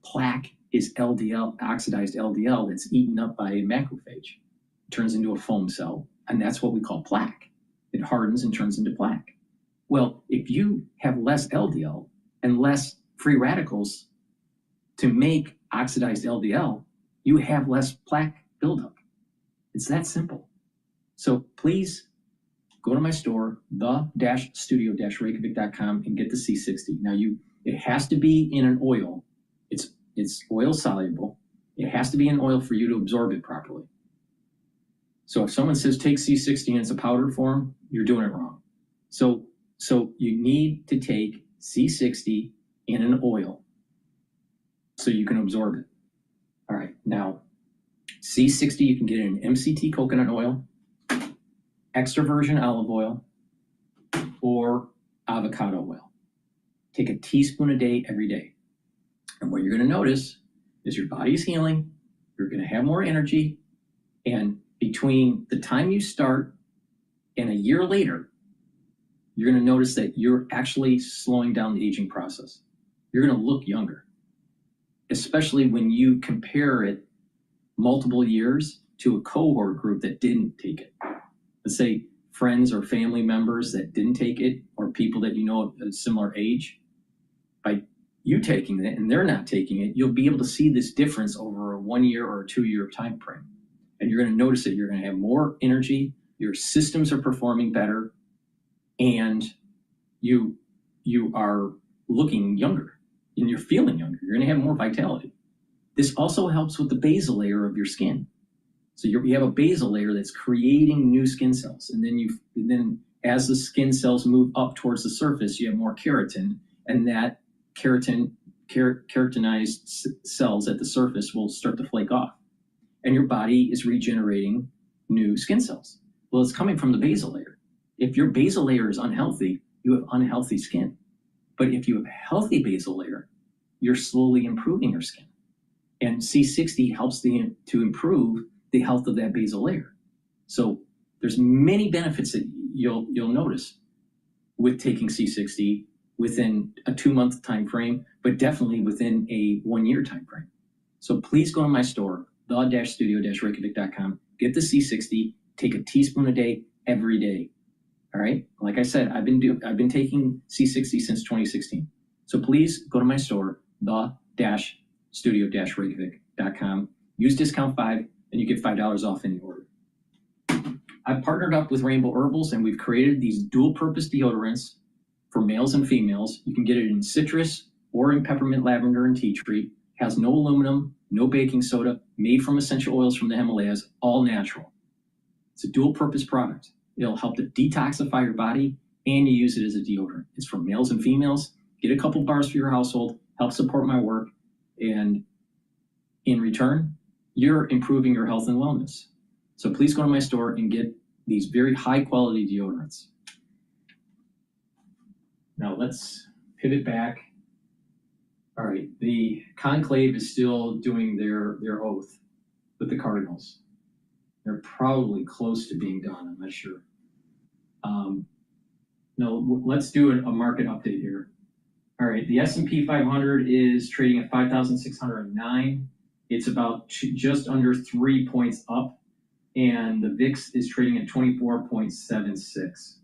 Plaque is LDL, oxidized LDL that's eaten up by a macrophage. It turns into a foam cell, and that's what we call plaque. it hardens and turns into plaque. Well, if you have less LDL and less free radicals to make oxidized LDL, you have less plaque buildup. It's that simple. So please go to my store, the-studio-reykjavik.com, and get the C60. Now it has to be in an oil. It's oil soluble. It has to be in oil for you to absorb it properly. So if someone says take C60 and it's a powder form, you're doing it wrong. So you need to take C60 in an oil so you can absorb it. All right, now C60 you can get in MCT coconut oil, extra virgin olive oil, or avocado oil. Take a teaspoon a day every day. And what you're going to notice is your body is healing, you're going to have more energy, and between the time you start and a year later, you're going to notice that you're actually slowing down the aging process. You're going to look younger, especially when you compare it multiple years to a cohort group that didn't take it. Let's say friends or family members that didn't take it, or people that you know of a similar age. By you taking it and they're not taking it, you'll be able to see this difference over a 1 year or a 2 year time frame. And you're going to notice that you're going to have more energy, your systems are performing better, and you are looking younger and you're feeling younger. You're going to have more vitality. This also helps with the basal layer of your skin. So you have a basal layer that's creating new skin cells, and then as the skin cells move up towards the surface, you have more keratin, and that keratinized cells at the surface will start to flake off, and your body is regenerating new skin cells. Well, it's coming from the basal layer. If your basal layer is unhealthy, you have unhealthy skin. But if you have a healthy basal layer, you're slowly improving your skin. And C60 helps to improve the health of that basal layer. So there's many benefits that you'll notice with taking C60 within a 2-month time frame, but definitely within a 1 year time frame. So please go to my store, the-studio-reykjavik.com, get the C60, take a teaspoon a day every day. All right. Like I said, I've been taking C60 since 2016. So please go to my store, the-studio-reykjavik.com. Use discount 5, and you get $5 off any order. I've partnered up with Rainbow Herbals, and we've created these dual-purpose deodorants for males and females. You can get it in citrus or in peppermint, lavender, and tea tree. Has no aluminum, no baking soda, made from essential oils from the Himalayas, all natural. It's a dual-purpose product. It'll help to detoxify your body, and you use it as a deodorant. It's for males and females. Get a couple bars for your household, help support my work, and in return, you're improving your health and wellness. So please go to my store and get these very high-quality deodorants. Now let's pivot back. All right, the Conclave is still doing their oath with the Cardinals. They're probably close to being done, I'm not sure. No, let's do a market update here. All right, the S&P 500 is trading at 5,609. It's about just under 3 points up, and the VIX is trading at 24.76.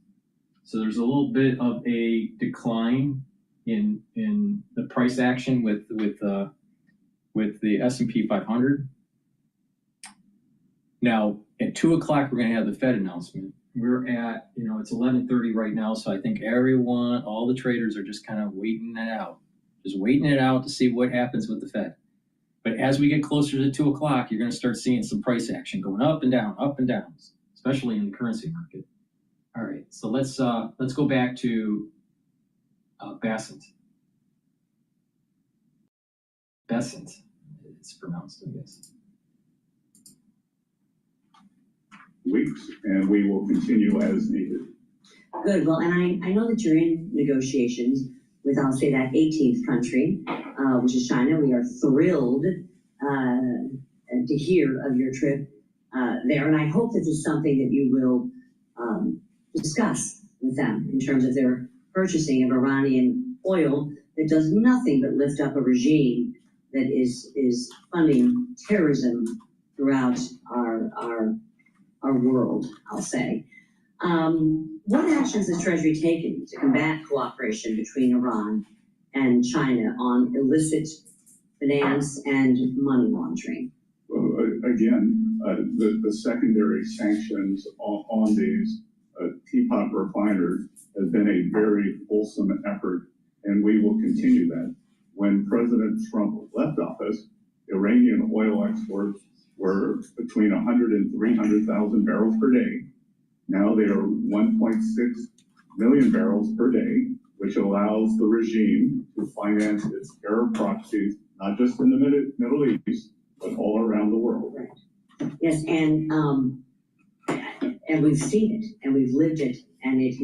So there's a little bit of a decline in the price action with the S&P 500. Now at 2 o'clock we're going to have the Fed announcement. We're at, it's 11:30 right now, so I think all the traders are just kind of waiting it out to see what happens with the Fed. But as we get closer to 2 o'clock, you're going to start seeing some price action going up and down, especially in the currency market. All right, so let's go back to Besant. It's pronounced, I guess. Weeks, and we will continue as needed. Good. Well, and I know that you're in negotiations with, I'll say that 18th country, which is China. We are thrilled to hear of your trip there, and I hope that this is something that you will discuss with them in terms of their purchasing of Iranian oil that does nothing but lift up a regime that is funding terrorism throughout our world, I'll say. What actions has Treasury taken to combat cooperation between Iran and China on illicit finance and money laundering? Well, again, the secondary sanctions on these teapot refiners has been a very fulsome effort, and we will continue that. When President Trump left office, Iranian oil exports were between 100 and 300,000 barrels per day. Now they are 1.6 million barrels per day, which allows the regime to finance its terror proxies, not just in the Middle East, but all around the world. Right. Yes, and we've seen it, and we've lived it, and it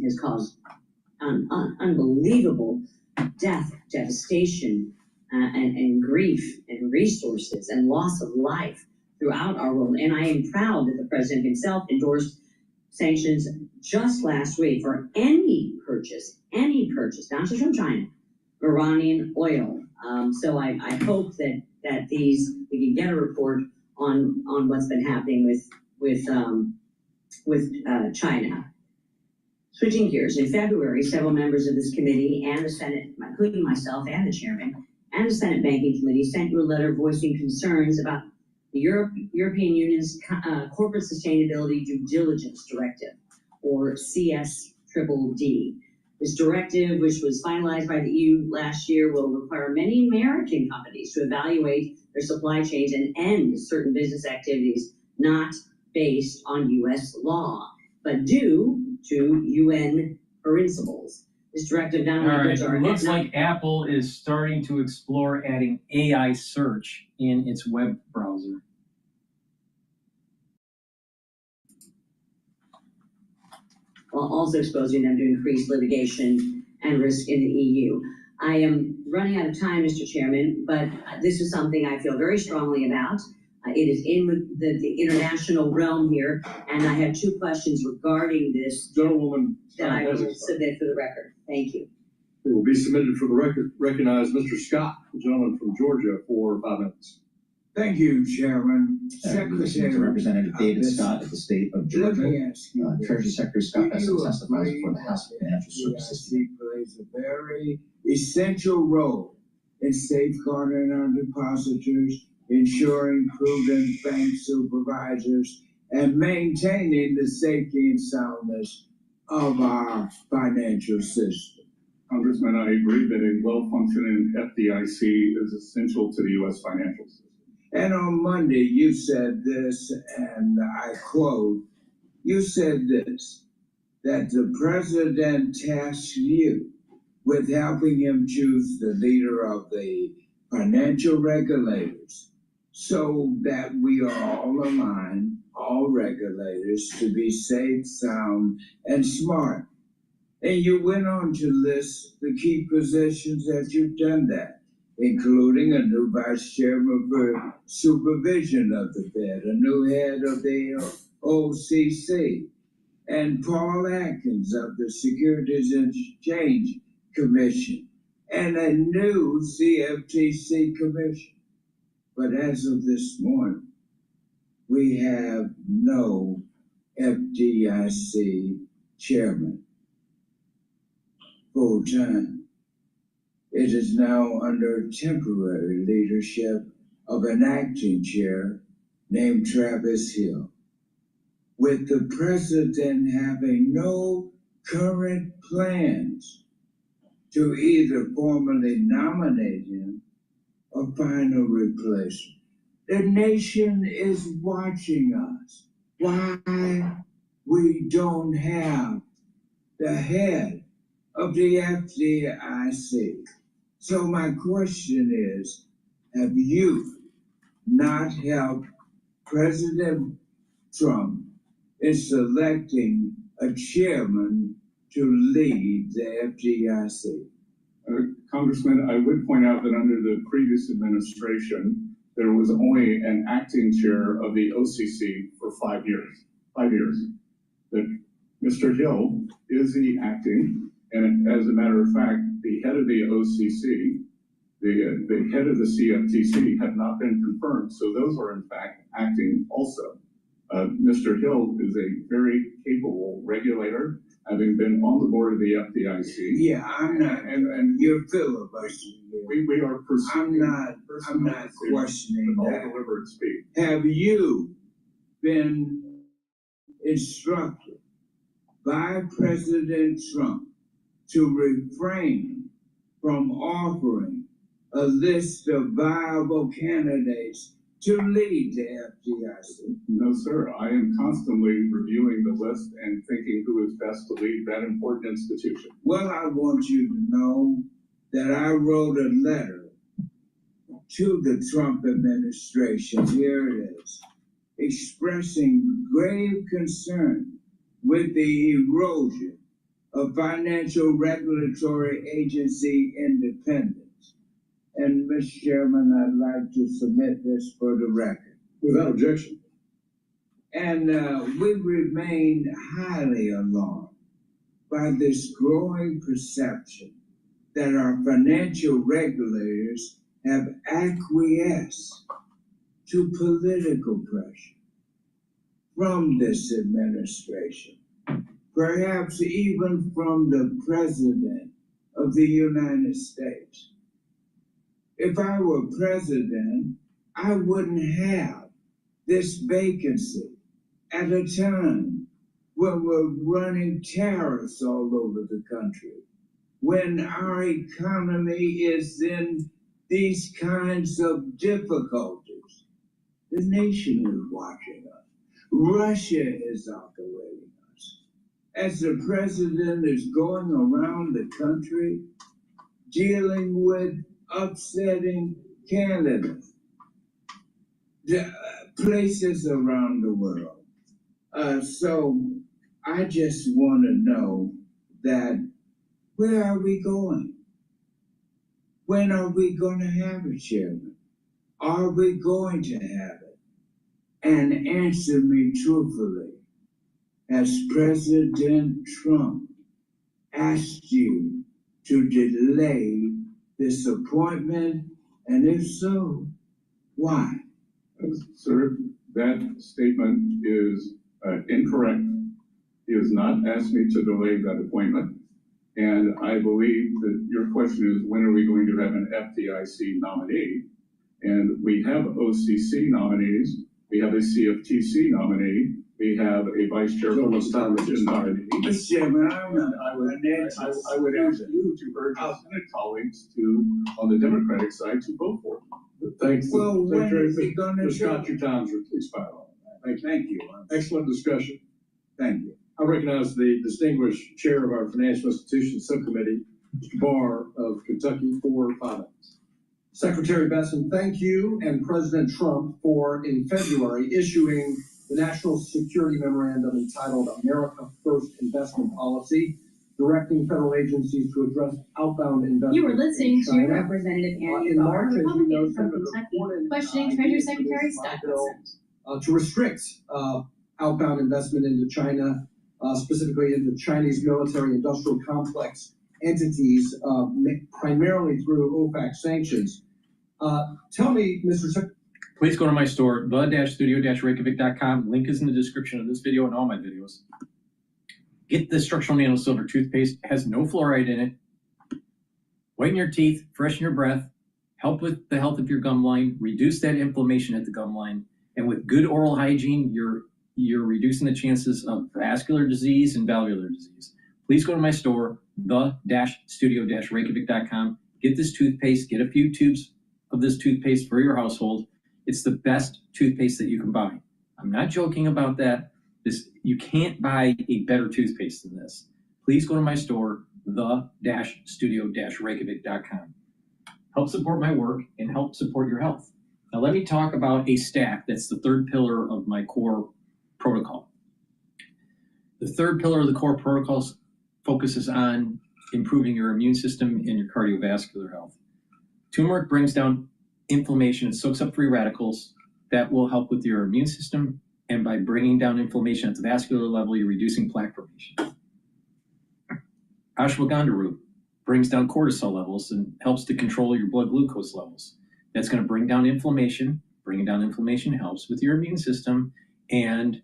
has caused unbelievable death, devastation, and grief, and resources, and loss of life throughout our world. And I am proud that the president himself endorsed sanctions just last week for any purchase, not just from China, Iranian oil. So I hope that we can get a report on what's been happening with China. Switching gears, in February, several members of this committee and the Senate, including myself and the chairman, and the Senate Banking Committee sent you a letter voicing concerns about the European Union's Corporate Sustainability Due Diligence Directive, or CSDDD. This directive, which was finalized by the EU last year, will require many American companies to evaluate their supply chains and end certain business activities not based on U.S. law, but due to UN principles. This directive not only puts our it looks like Apple is starting to explore adding AI search in its web browser. while also exposing them to increased litigation and risk in the EU. I am running out of time, Mr. Chairman, but this is something I feel very strongly about. It is in the international realm here, and I have two questions regarding this Gentlewoman, that I will submit for the record. Thank you. it will be submitted for the record. Recognize Mr. Scott, the gentleman from Georgia, for 5 minutes. Thank you, Chairman. Secretary to Representative David Scott of the state of Georgia. Treasury Secretary Scott has testified before the House of Financial Services. Plays a very essential role in safeguarding our depositors, ensuring prudent bank supervisors, and maintaining the safety and soundness of our financial system. Congressman, I agree that a well-functioning FDIC is essential to the U.S. financial system. And on Monday, you said this, and I quote, you said this, that the president tasked you with helping him choose the leader of the financial regulators so that we are all aligned, all regulators, to be safe, sound, and smart. And you went on to list the key positions that you've done that, including a new vice chairman for supervision of the Fed, a new head of the OCC, and Paul Atkins of the Securities and Exchange Commission, and a new CFTC commission. But as of this morning, we have no FDIC chairman full time. It is now under temporary leadership of an acting chair named Travis Hill, with the president having no current plans to either formally nominate him or find a replacement. The nation is watching us. Why we don't have the head of the FDIC. So my question is, have you not helped President Trump in selecting a chairman to lead the FDIC? Congressman, I would point out that under the previous administration, there was only an acting chair of the OCC for 5 years. 5 years. That Mr. Hill is the acting, and as a matter of fact, the head of the OCC, the head of the CFTC have not been confirmed. So those are in fact acting also. Mr. Hill is a very capable regulator, having been on the board of the FDIC. Yeah, I'm not, and you're filibustering. We are pursuing. I'm not questioning with all that. deliberate speed. Have you been instructed by President Trump to refrain from offering a list of viable candidates to lead the FDIC? No, sir. I am constantly reviewing the list and thinking who is best to lead that important institution. Well, I want you to know that I wrote a letter to the Trump administration, here it is, expressing grave concern with the erosion of financial regulatory agency independence. And, Mr. Chairman, I'd like to submit this for the record. Without objection. And we remain highly alarmed by this growing perception that our financial regulators have acquiesced to political pressure from this administration, perhaps even from the President of the United States. If I were president, I wouldn't have this vacancy at a time when we're running tariffs all over the country, when our economy is in these kinds of difficulties. The nation is watching us. Russia is operating us. As the president is going around the country dealing with upsetting candidates, places around the world. So I just want to know that where are we going? When are we going to have a chairman? Are we going to have it? And answer me truthfully. Has President Trump asked you to delay this appointment? And if so, why? Sir, that statement is incorrect. He has not asked me to delay that appointment. And I believe that your question is, when are we going to have an FDIC nominee? And we have OCC nominees, we have a CFTC nominee, we have a vice chair for the establishment nominee. Mr. Chairman, I would ask you to urge our Senate colleagues to, on the Democratic side, to vote for him. Thanks. Well, when is he gonna Ms. Scott, show? your time's expired. Thank you. Excellent discussion. Thank you. I recognize the distinguished chair of our Financial Institutions Subcommittee, Mr. Barr of Kentucky, for 5 minutes. Secretary Besson, thank you, and President Trump for, in February, issuing the National Security Memorandum entitled America First Investment Policy, directing federal agencies to address outbound investment. You were listening to China. Representative Andy In Barr, March, as you know, Republican from Senator Kentucky, Warren, questioning Treasury Secretary Scott Bessent. To restrict outbound investment into China, specifically into Chinese military industrial complex entities, primarily through OFAC sanctions. Tell me, Mr. Secretary. Please go to my store, the-studio-reykjavik.com. Link is in the description of this video and all my videos. Get the structural nano silver toothpaste. It has no fluoride in it. Whiten your teeth, freshen your breath, help with the health of your gum line, reduce that inflammation at the gum line, and with good oral hygiene, you're reducing the chances of vascular disease and valvular disease. Please go to my store, the-studio-reykjavik.com. Get this toothpaste, get a few tubes of this toothpaste for your household. It's the best toothpaste that you can buy. I'm not joking about that. You can't buy a better toothpaste than this. Please go to my store, the-studio-reykjavik.com. Help support my work and help support your health. Now let me talk about a stack that's the third pillar of my core protocol. The third pillar of the core protocols focuses on improving your immune system and your cardiovascular health. Turmeric brings down inflammation and soaks up free radicals. That will help with your immune system, and by bringing down inflammation at the vascular level, you're reducing plaque formation. Ashwagandha root brings down cortisol levels and helps to control your blood glucose levels. That's going to bring down inflammation. Bringing down inflammation helps with your immune system, and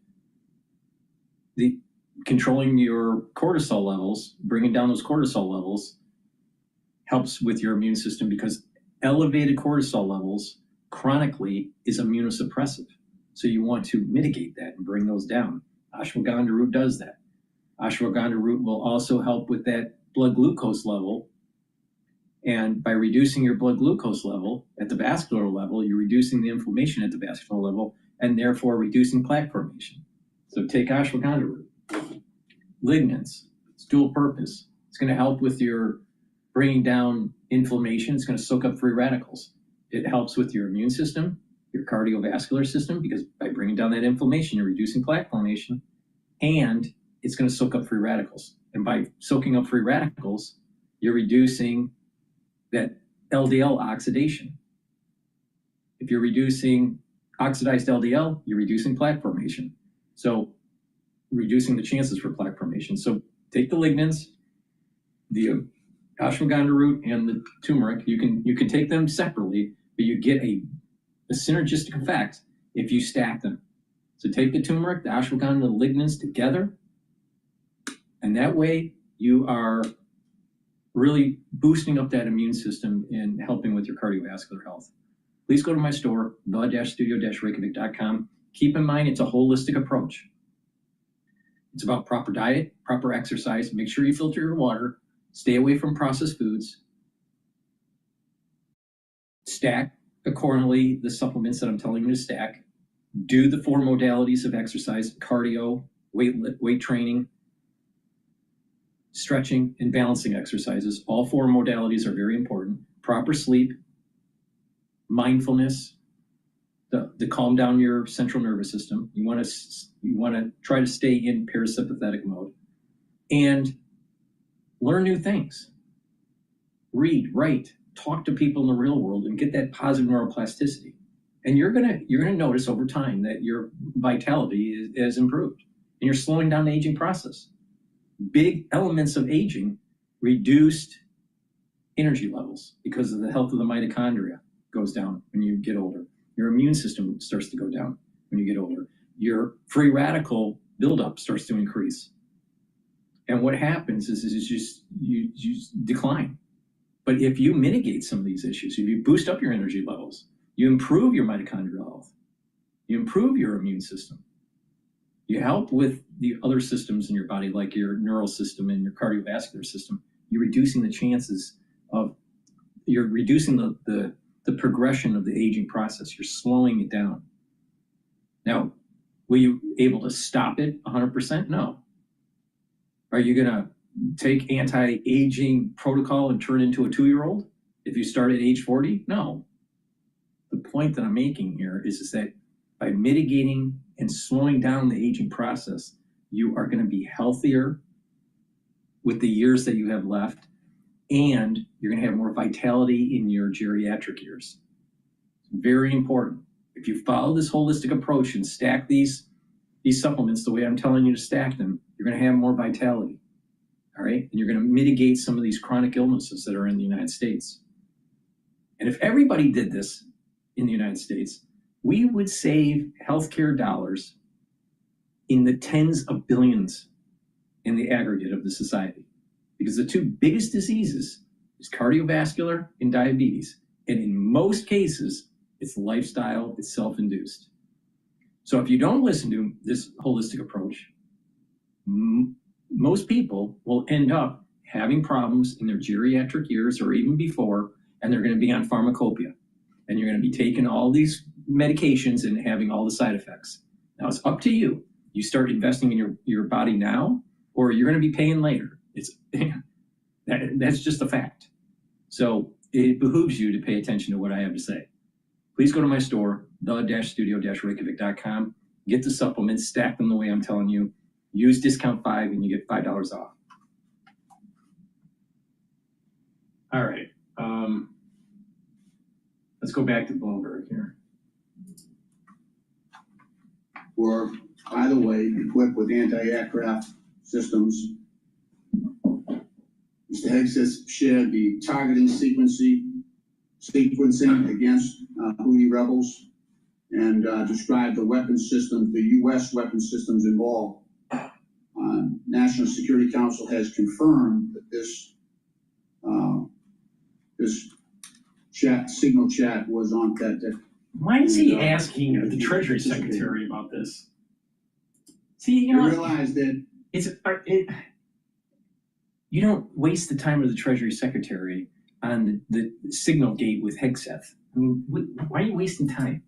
the controlling your cortisol levels, bringing down those cortisol levels, helps with your immune system, because elevated cortisol levels chronically is immunosuppressive. So you want to mitigate that and bring those down. Ashwagandha root does that. Ashwagandha root will also help with that blood glucose level. And by reducing your blood glucose level at the vascular level, you're reducing the inflammation at the vascular level and therefore reducing plaque formation. So take ashwagandha root. Lignans, it's dual purpose. It's going to help with your bringing down inflammation. It's going to soak up free radicals. It helps with your immune system, your cardiovascular system, because by bringing down that inflammation, you're reducing plaque formation, and it's going to soak up free radicals. And by soaking up free radicals, you're reducing that LDL oxidation. If you're reducing oxidized LDL, you're reducing plaque formation. So reducing the chances for plaque formation. So take the lignans, the ashwagandha root and the turmeric. You can take them separately, but you get a synergistic effect if you stack them. So take the turmeric, the ashwagandha, the lignans together, and that way you are really boosting up that immune system and helping with your cardiovascular health. Please go to my store, the-studio-reykjavik.com. Keep in mind, it's a holistic approach. It's about proper diet, proper exercise, make sure you filter your water, stay away from processed foods, stack accordingly the supplements that I'm telling you to stack, do the 4 modalities of exercise: cardio, weight training, stretching, and balancing exercises. All 4 modalities are very important. Proper sleep, mindfulness, to calm down your central nervous system. You want to try to stay in parasympathetic mode, and learn new things. Read, write, talk to people in the real world, and get that positive neuroplasticity. And you're gonna notice over time that your vitality is improved, and you're slowing down the aging process. Big elements of aging: reduced energy levels because of the health of the mitochondria goes down when you get older. Your immune system starts to go down when you get older. Your free radical buildup starts to increase. And what happens is you decline. But if you mitigate some of these issues, if you boost up your energy levels, you improve your mitochondrial health, you improve your immune system, you help with the other systems in your body, like your neural system and your cardiovascular system, you're reducing the chances of, you're reducing the progression of the aging process. You're slowing it down. Now, were you able to stop it 100%? No. Are you going to take anti-aging protocol and turn into a 2-year-old if you start at age 40? No. The point that I'm making here is that by mitigating and slowing down the aging process, you are going to be healthier with the years that you have left, and you're going to have more vitality in your geriatric years. Very important. If you follow this holistic approach and stack these supplements the way I'm telling you to stack them, you're going to have more vitality. All right? And you're going to mitigate some of these chronic illnesses that are in the United States. And if everybody did this in the United States, we would save healthcare dollars in the tens of billions in the aggregate of the society. Because the 2 biggest diseases is cardiovascular and diabetes. And in most cases, it's lifestyle, it's self-induced. So if you don't listen to this holistic approach, most people will end up having problems in their geriatric years or even before, and they're going to be on pharmacopoeia. And you're going to be taking all these medications and having all the side effects. Now, it's up to you. You start investing in your body now, or you're going to be paying later. That's just a fact. So it behooves you to pay attention to what I have to say. Please go to my store, the-studio-reykjavik.com. Get the supplements, stack them the way I'm telling you. Use discount 5 and you get $5 off. All right. Let's go back to Bloomberg here. Were, by the way, equipped with anti-aircraft systems. Mr. Higgs has shared the targeting sequencing against Houthi rebels and described the weapon systems, the U.S. weapon systems involved. National Security Council has confirmed that this signal chat was on that. Why is he asking the Treasury Secretary about this? See, you realize that you don't waste the time of the Treasury Secretary on the signal gate with Hegseth. I mean, why are you wasting time?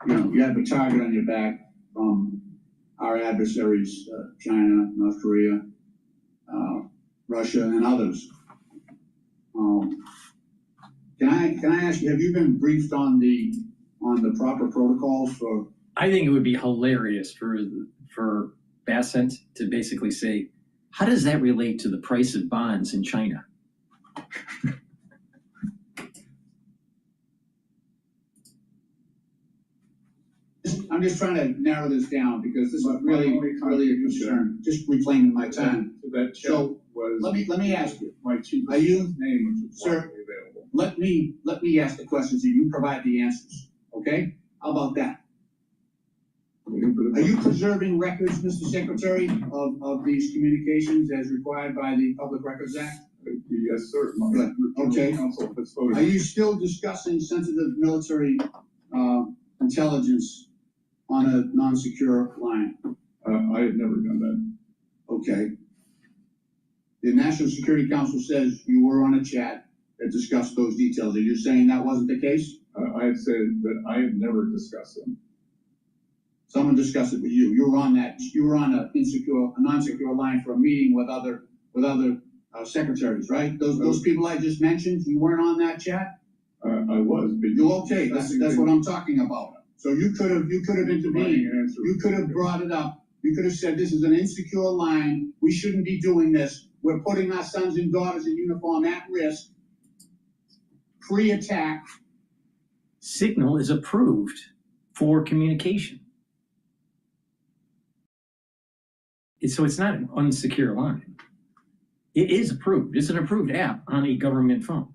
You have a target on your back from our adversaries, China, North Korea, Russia, and others. Can I ask you, have you been briefed on the proper protocols for? I think it would be hilarious for Bassett to basically say, how does that relate to the price of bonds in China? I'm just trying to narrow this down because this is really a concern. Just reclaiming my time. So let me ask you. Are you, sir? Let me ask the questions and you provide the answers. Okay? How about that? Are you preserving records, Mr. Secretary, of these communications as required by the Public Records Act? Yes, sir. Good. Okay. Are you still discussing sensitive military intelligence on a non-secure line? I have never done that. Okay. The National Security Council says you were on a chat that discussed those details. Are you saying that wasn't the case? I have said that I have never discussed them. Someone discussed it with you. You were on a non-secure line for a meeting with other secretaries, right? Those people I just mentioned, you weren't on that chat? I was. But you okay? That's what I'm talking about. So you could have intervened. You could have brought it up. You could have said this is an insecure line. We shouldn't be doing this. We're putting our sons and daughters in uniform at risk. Pre-attack. Signal is approved for communication. So it's not an unsecure line. It is approved. It's an approved app on a government phone.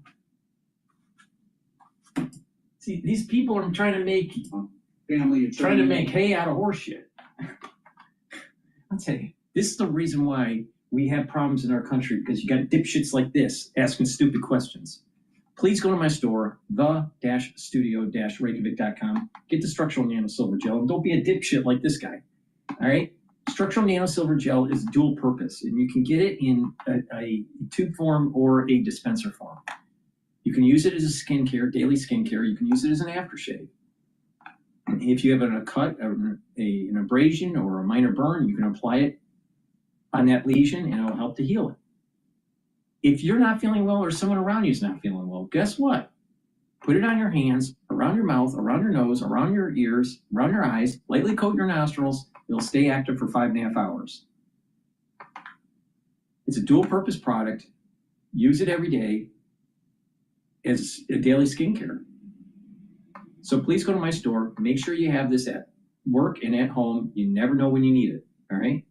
See, these people are trying to make hay out of horse shit. I'll tell you, this is the reason why we have problems in our country, because you got dipshits like this asking stupid questions. Please go to my store, the-studio-reykjavik.com. Get the structural nano silver gel, and don't be a dipshit like this guy. All right? Structural nano silver gel is dual purpose, and you can get it in a tube form or a dispenser form. You can use it as a skincare, daily skincare. You can use it as an aftershave. If you have a cut, an abrasion, or a minor burn, you can apply it on that lesion, and it'll help to heal it. If you're not feeling well or someone around you is not feeling well, guess what? Put it on your hands, around your mouth, around your nose, around your ears, around your eyes, lightly coat your nostrils. It'll stay active for 5.5 hours. It's a dual-purpose product. Use it every day as a daily skincare. So please go to my store. Make sure you have this at work and at home. You never know when you need it, all right?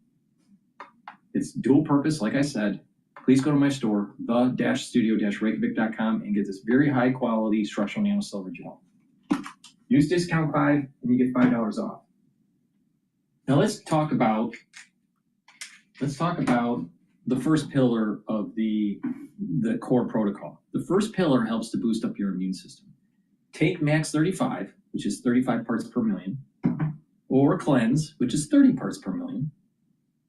It's dual-purpose, like I said. Please go to my store, the-studio-reykjavik.com, and get this very high-quality structural nano silver gel. Use discount 5, and you get $5 off. Now let's talk about the first pillar of the core protocol. The first pillar helps to boost up your immune system. Take Max 35, which is 35 parts per million, or Cleanse, which is 30 parts per million,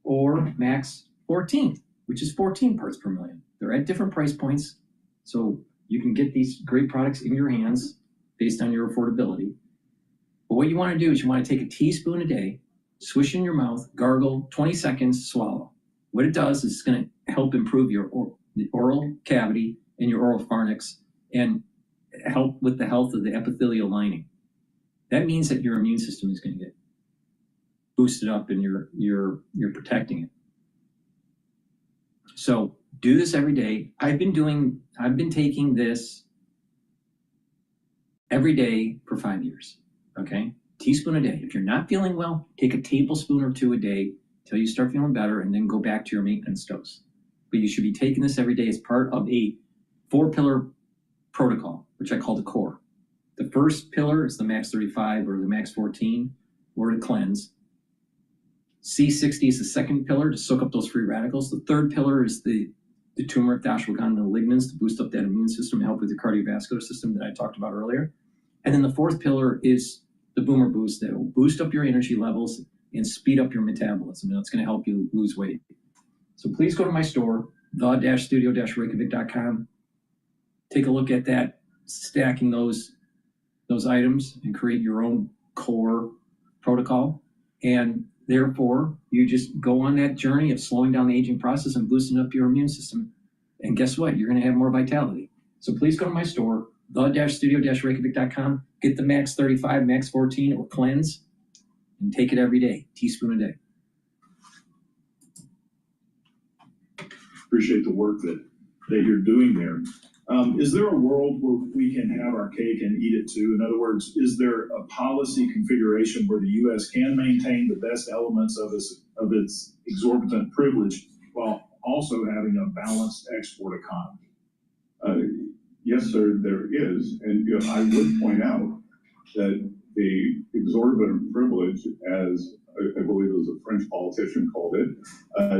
or Max 14, which is 14 parts per million. They're at different price points, so you can get these great products in your hands based on your affordability. But what you want to do is you want to take a teaspoon a day, swish in your mouth, gargle, 20 seconds, swallow. What it does is it's going to help improve the oral cavity and your oral pharynx and help with the health of the epithelial lining. That means that your immune system is going to get boosted up and you're protecting it. So do this every day. I've been taking this every day for 5 years. Okay? Teaspoon a day. If you're not feeling well, take a tablespoon or 2 a day till you start feeling better, and then go back to your maintenance dose. But you should be taking this every day as part of a 4-pillar protocol, which I call the core. The first pillar is the Max 35 or the Max 14 or the Cleanse. C60 is the second pillar to soak up those free radicals. The third pillar is the turmeric, the ashwagandha, and the lignans to boost up that immune system and help with the cardiovascular system that I talked about earlier. And then the fourth pillar is the boomer boost that will boost up your energy levels and speed up your metabolism. And it's going to help you lose weight. So please go to my store, the-studio-reykjavik.com. Take a look at that, stacking those items and create your own core protocol. And therefore, you just go on that journey of slowing down the aging process and boosting up your immune system. And guess what? You're going to have more vitality. So please go to my store, the-studio-reykjavik.com. Get the Max 35, Max 14, or Cleanse, and take it every day, teaspoon a day. Appreciate the work that you're doing there. Is there a world where we can have our cake and eat it too? In other words, is there a policy configuration where the U.S. can maintain the best elements of its exorbitant privilege while also having a balanced export economy? Yes, sir, there is. And I would point out that the exorbitant privilege, as I believe it was a French politician called it,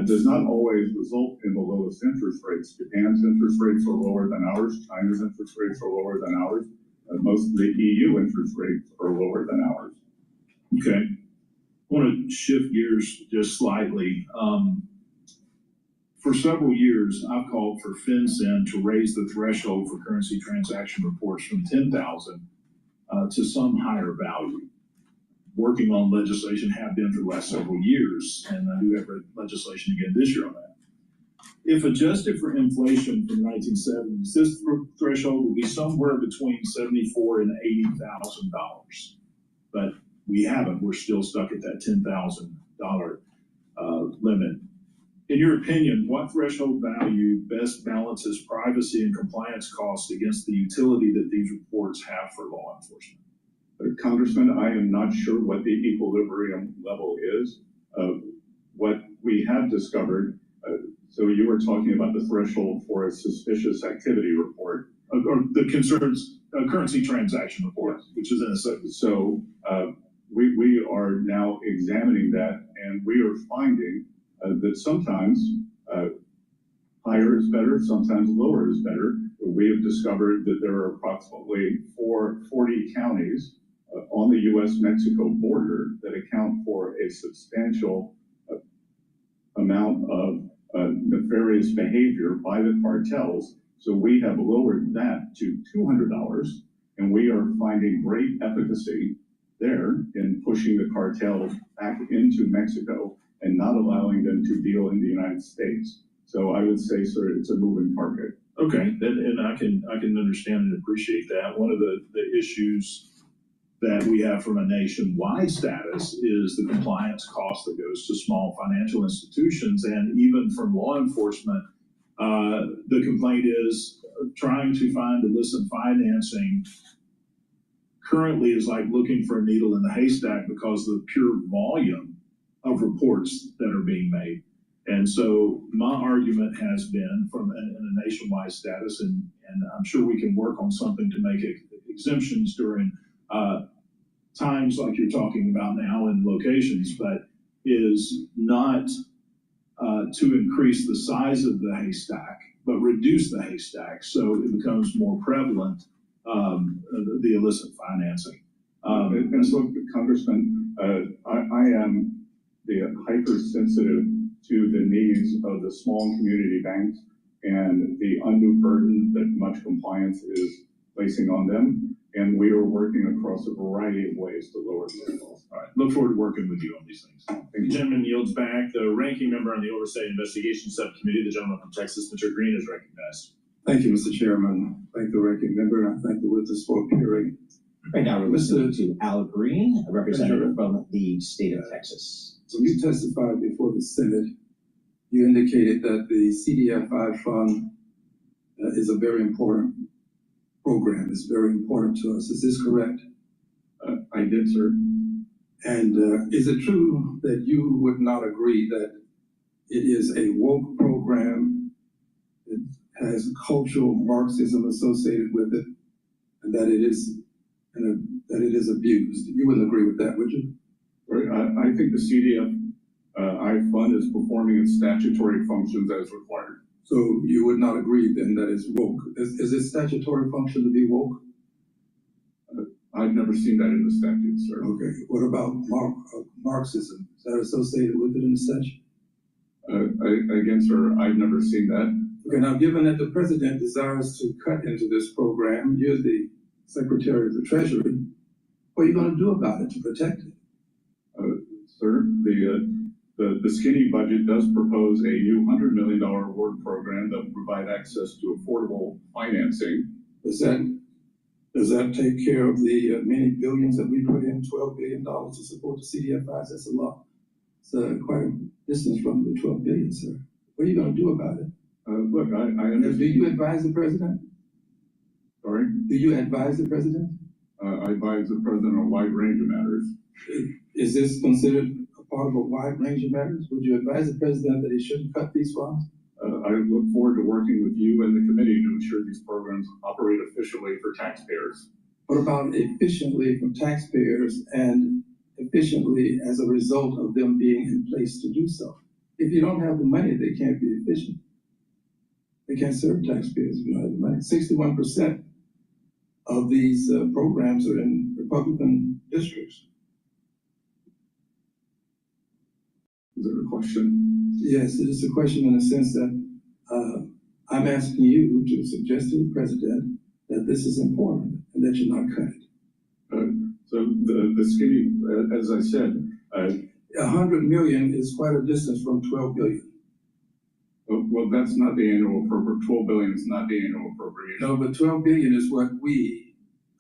does not always result in the lowest interest rates. Japan's interest rates are lower than ours. China's interest rates are lower than ours. Most of the EU interest rates are lower than ours. Okay. I want to shift gears just slightly. For several years, I've called for FinCEN to raise the threshold for currency transaction reports from 10,000 to some higher value. Working on legislation, have been for the last several years, and I do have legislation again this year on that. If adjusted for inflation from the 1970s, this threshold will be somewhere between $74,000 and $80,000. But we haven't. We're still stuck at that $10,000 limit. In your opinion, what threshold value best balances privacy and compliance costs against the utility that these reports have for law enforcement? Congressman, I am not sure what the equilibrium level is. What we have discovered, so you were talking about the threshold for a suspicious activity report. Or the concerns, currency transaction report, which is in a second. So we are now examining that, and we are finding that sometimes higher is better, sometimes lower is better. We have discovered that there are approximately 40 counties on the U.S.-Mexico border that account for a substantial amount of nefarious behavior by the cartels. So we have lowered that to $200, and we are finding great efficacy there in pushing the cartels back into Mexico and not allowing them to deal in the United States. So I would say, sir, it's a moving target. Okay, and I can understand and appreciate that. One of the issues that we have from a nationwide status is the compliance cost that goes to small financial institutions, and even from law enforcement, the complaint is trying to find illicit financing currently is like looking for a needle in the haystack because of the pure volume of reports that are being made. And so my argument has been from in a nationwide status, and I'm sure we can work on something to make exemptions during times like you're talking about now in locations, but is not to increase the size of the haystack, but reduce the haystack so it becomes more prevalent, the illicit financing. And so, Congressman, I am hypersensitive to the needs of the small community banks and the undue burden that much compliance is placing on them. And we are working across a variety of ways to lower their costs. All right, look forward to working with you on these things. The gentleman yields back. The ranking member on the Oversight and Investigation Subcommittee, the gentleman from Texas, Mr. Green, is recognized. Thank you, Mr. Chairman. Thank the ranking member, and I thank the witness for appearing. Right now, we're listening to Al Green, a representative from the state of Texas. When you testified before the Senate, you indicated that the CDFI fund is a very important program. It's very important to us. Is this correct? I did, sir. And is it true that you would not agree that it is a woke program, it has cultural Marxism associated with it, and that it is abused? You wouldn't agree with that, would you? I think the I-Fund is performing its statutory functions as required. So you would not agree then that it's woke? Is it statutory function to be woke? I've never seen that in the statute, sir. Okay, what about Marxism? Is that associated with it in the statute? Again, sir, I've never seen that. Okay, now given that the president desires to cut into this program, you're the Secretary of the Treasury, what are you going to do about it to protect it? Sir, the skinny budget does propose a new $100 million award program that will provide access to affordable financing. Does that take care of the many billions that we put in, $12 billion to support the CDFIs? That's a lot. It's quite a distance from the 12 billion, sir. What are you going to do about it? Look, I understand. Do you advise the president? Sorry? Do you advise the president? I advise the president on a wide range of matters. Is this considered a part of a wide range of matters? Would you advise the president that he shouldn't cut these funds? I look forward to working with you and the committee to ensure these programs operate efficiently for taxpayers. What about efficiently for taxpayers and efficiently as a result of them being in place to do so? If you don't have the money, they can't be efficient. They can't serve taxpayers if you don't have the money. 61% of these programs are in Republican districts. Is there a question? Yes, it is a question in the sense that I'm asking you to suggest to the president that this is important and that you not cut it. So the skinny, as I said, 100 million is quite a distance from 12 billion. Well, that's not the annual appropriation. 12 billion is not the annual appropriation. No, but 12 billion is what we,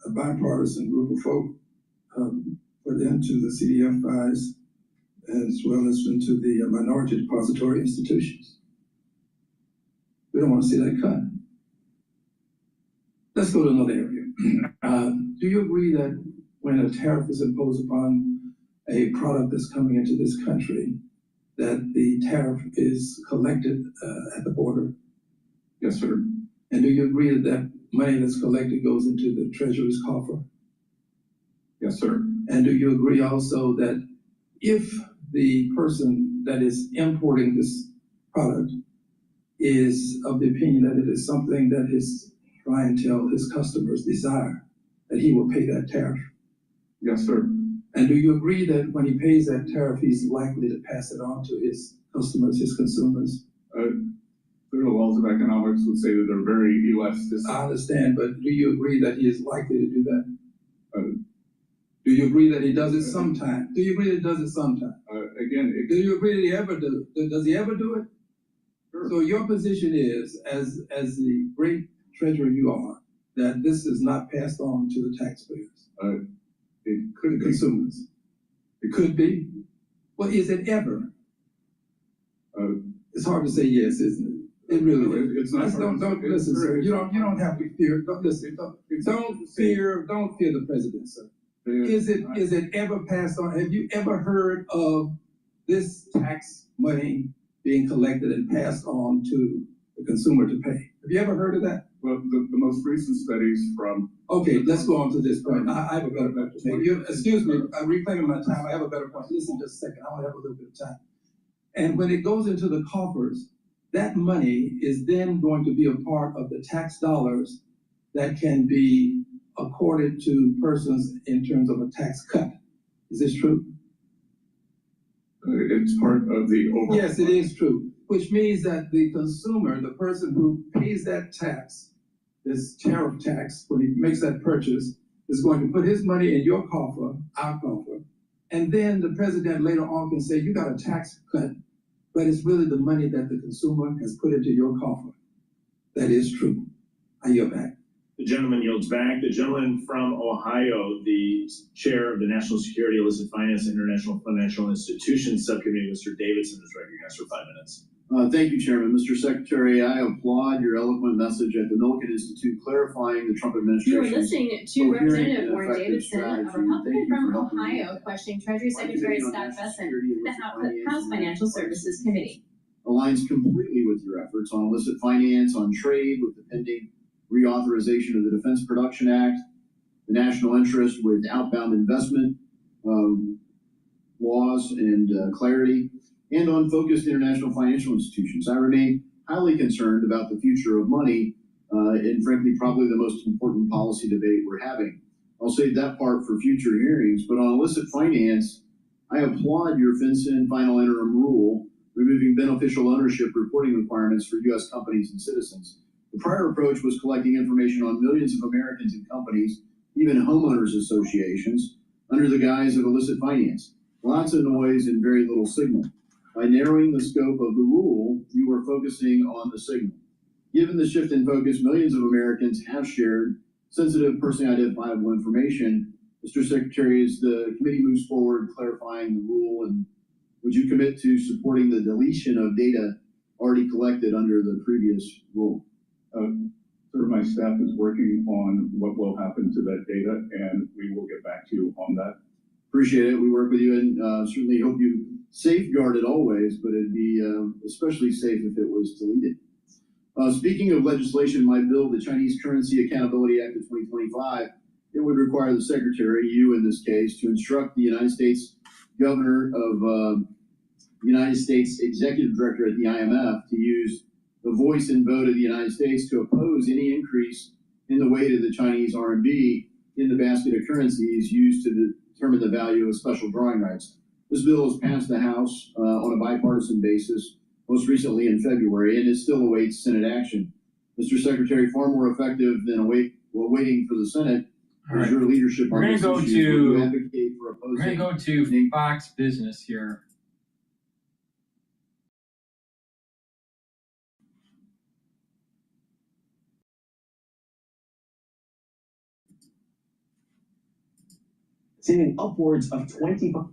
a bipartisan group of folk, put into the CDFIs as well as into the minority depository institutions. We don't want to see that cut. Let's go to another area. Do you agree that when a tariff is imposed upon a product that's coming into this country, that the tariff is collected at the border? Yes, sir. And do you agree that that money that's collected goes into the Treasury's coffer? Yes, sir. And do you agree also that if the person that is importing this product is of the opinion that it is something that his clientele, his customers desire, that he will pay that tariff? Yes, sir. And do you agree that when he pays that tariff, he's likely to pass it on to his customers, his consumers? The laws of economics would say that they're very elastic. I understand, but do you agree that he is likely to do that? Do you agree that he does it sometime? Do you agree that he does it sometime? Again, do you agree that he ever does he ever do it? Sure. So your position is, as the great treasurer you are, that this is not passed on to the taxpayers? It could be. Consumers. It could be. Well, is it ever? It's hard to say yes, isn't it? It really is. It's not. Don't listen, sir. You don't have to fear. Don't listen. Don't fear the president, sir. Is it ever passed on? Have you ever heard of this tax money being collected and passed on to the consumer to pay? Have you ever heard of that? Well, the most recent studies from... Okay, let's go on to this point. I have a better point to make. Excuse me, I'm reclaiming my time. I have a better point. Listen just a second. I only have a little bit of time. And when it goes into the coffers, that money is then going to be a part of the tax dollars that can be accorded to persons in terms of a tax cut. Is this true? It's part of the overall... Yes, it is true. Which means that the consumer, the person who pays that tax, this tariff tax, when he makes that purchase, is going to put his money in your coffer, our coffer, and then the president later on can say, you got a tax cut, but it's really the money that the consumer has put into your coffer. That is true. I yield back. The gentleman yields back. The gentleman from Ohio, the chair of the National Security, Illicit Finance, and International Financial Institutions Subcommittee, Mr. Davidson, is recognized for 5 minutes. Thank you, Chairman. Mr. Secretary, I applaud your eloquent message at the Millikan Institute clarifying the Trump administration. You are listening to Representative Warren Davidson, a Republican from Ohio, questioning Treasury Secretary Scott Bessent, the House Financial Services Committee. Aligns completely with your efforts on illicit finance, on trade, with the pending reauthorization of the Defense Production Act, the national interest with outbound investment laws and clarity, and on focused international financial institutions. I remain highly concerned about the future of money, and frankly, probably the most important policy debate we're having. I'll save that part for future hearings, but on illicit finance, I applaud your FinCEN final interim rule, removing beneficial ownership reporting requirements for U.S. companies and citizens. The prior approach was collecting information on millions of Americans and companies, even homeowners associations, under the guise of illicit finance. Lots of noise and very little signal. By narrowing the scope of the rule, you are focusing on the signal. Given the shift in focus, millions of Americans have shared sensitive personally identifiable information. Mr. Secretary, as the committee moves forward clarifying the rule, and would you commit to supporting the deletion of data already collected under the previous rule? Sir, my staff is working on what will happen to that data, and we will get back to you on that. Appreciate it. We work with you, and certainly hope you safeguard it always, but it'd be especially safe if it was deleted. Speaking of legislation, my bill, the Chinese Currency Accountability Act of 2025, it would require the Secretary, you in this case, to instruct the United States Governor of the United States Executive Director at the IMF to use the voice and vote of the United States to oppose any increase in the weight of the Chinese RMB in the basket of currencies used to determine the value of special drawing rights. This bill was passed the House on a bipartisan basis, most recently in February, and it still awaits Senate action. Mr. Secretary, far more effective than waiting for the Senate is your leadership on this issue. Will you advocate for opposing? We're gonna go to Fox Business here. Seeming upwards of 25.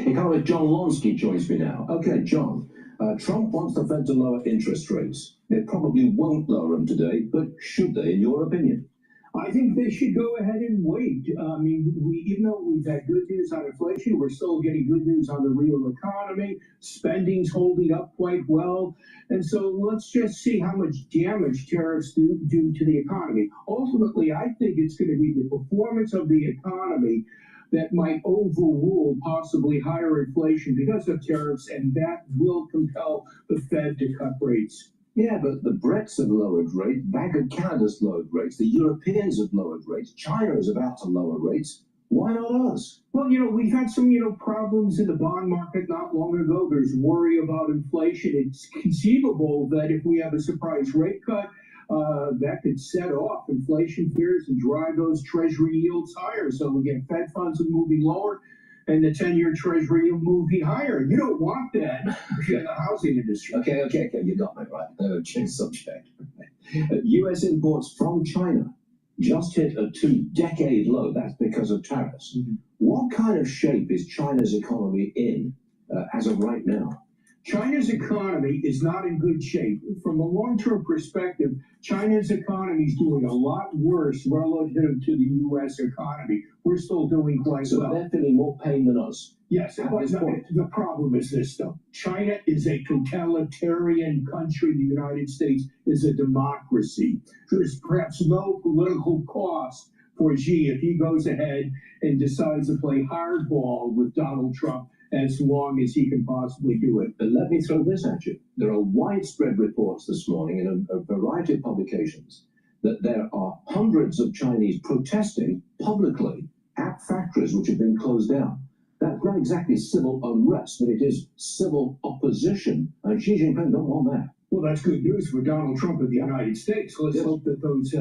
Economist John Lonsky joins me now. Okay, John, Trump wants the Fed to lower interest rates. They probably won't lower them today, but should they, in your opinion? I think they should go ahead and wait. I mean, even though we've had good news on inflation, we're still getting good news on the real economy. Spending's holding up quite well. And so let's just see how much damage tariffs do to the economy. Ultimately, I think it's going to be the performance of the economy that might overrule possibly higher inflation because of tariffs, and that will compel the Fed to cut rates. Yeah, but the Brits have lowered rates, Bank of Canada's lowered rates, the Europeans have lowered rates, China is about to lower rates. Why not us? Well, we've had some, problems in the bond market not long ago. There's worry about inflation. It's conceivable that if we have a surprise rate cut, that could set off inflation fears and drive those treasury yields higher. So we get Fed funds moving lower and the 10-year treasury yield moving higher. You don't want that in the housing industry. Okay, you got me right. Change subject. U.S. imports from China just hit a 2-decade low. That's because of tariffs. Mm-hmm. What kind of shape is China's economy in as of right now? China's economy is not in good shape. From a long-term perspective, China's economy is doing a lot worse relative to the U.S. economy. We're still doing quite well. So they're feeling more pain than us. Yes, but the problem is this, though. China is a totalitarian country. The United States is a democracy. There's perhaps no political cost for Xi if he goes ahead and decides to play hardball with Donald Trump as long as he can possibly do it. But let me throw this at you. There are widespread reports this morning in a variety of publications that there are hundreds of Chinese protesting publicly at factories which have been closed down. That's not exactly civil unrest, but it is civil opposition, and Xi Jinping don't want that. Well, that's good news for Donald Trump of the United States. Let's hope that those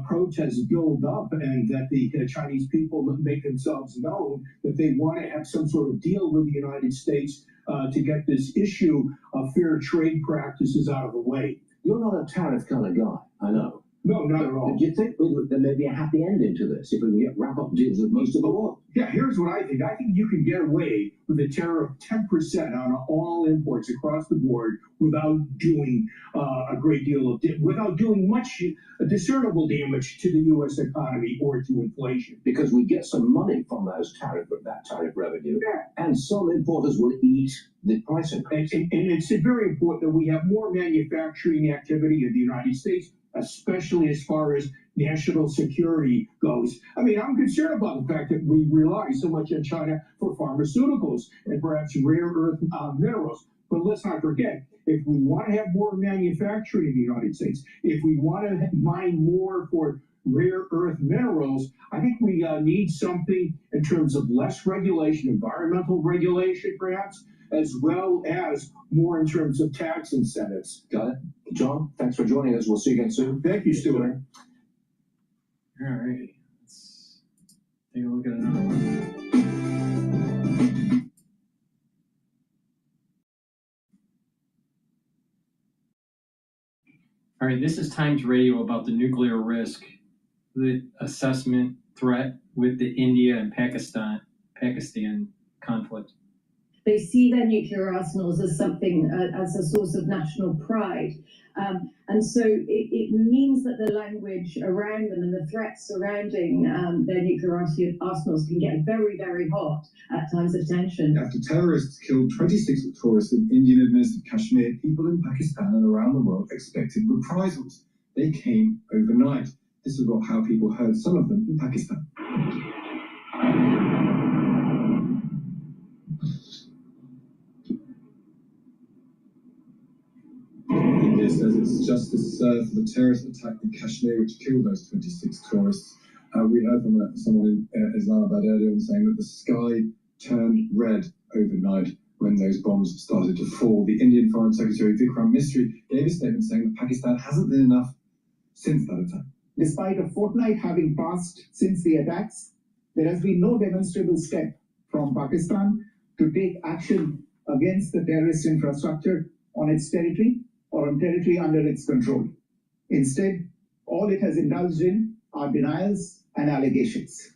protests build up and that the Chinese people make themselves known that they want to have some sort of deal with the United States to get this issue of fair trade practices out of the way. You're not a tariff kind of guy, I know. No, not at all. Do you think there may be a happy ending to this if we can wrap up deals with most of the world? Yeah, here's what I think. I think you can get away with a tariff of 10% on all imports across the board without doing a great deal of, without doing much discernible damage to the U.S. economy or to inflation. Because we get some money from that tariff revenue, and some importers will eat the price increase. And it's very important that we have more manufacturing activity in the United States. especially as far as national security goes. I mean, I'm concerned about the fact that we rely so much on China for pharmaceuticals and perhaps rare earth minerals. But let's not forget, if we want to have more manufacturing in the United States, if we want to mine more for rare earth minerals, I think we need something in terms of less regulation, environmental regulation perhaps, as well as more in terms of tax incentives. Got it. John, thanks for joining us. We'll see you again soon. Thank you, Stuart. All right, let's take a look at another one. All right, this is Times Radio about the nuclear risk, the assessment threat with the India and Pakistan conflict. They see their nuclear arsenals as something, as a source of national pride. And so it means that the language around them and the threats surrounding their nuclear arsenals can get very, very hot at times of tension. After terrorists killed 26 tourists in Indian-administered Kashmir, people in Pakistan and around the world expected reprisals. They came overnight. This is how people heard some of them in Pakistan. India says it's justice for the terrorist attack in Kashmir which killed those 26 tourists. We heard from someone in Islamabad earlier on saying that the sky turned red overnight when those bombs started to fall. The Indian Foreign Secretary Vikram Misri gave a statement saying that Pakistan hasn't done enough since that attack. Despite a fortnight having passed since the attacks, there has been no demonstrable step from Pakistan to take action against the terrorist infrastructure on its territory or on territory under its control. Instead, all it has indulged in are denials and allegations.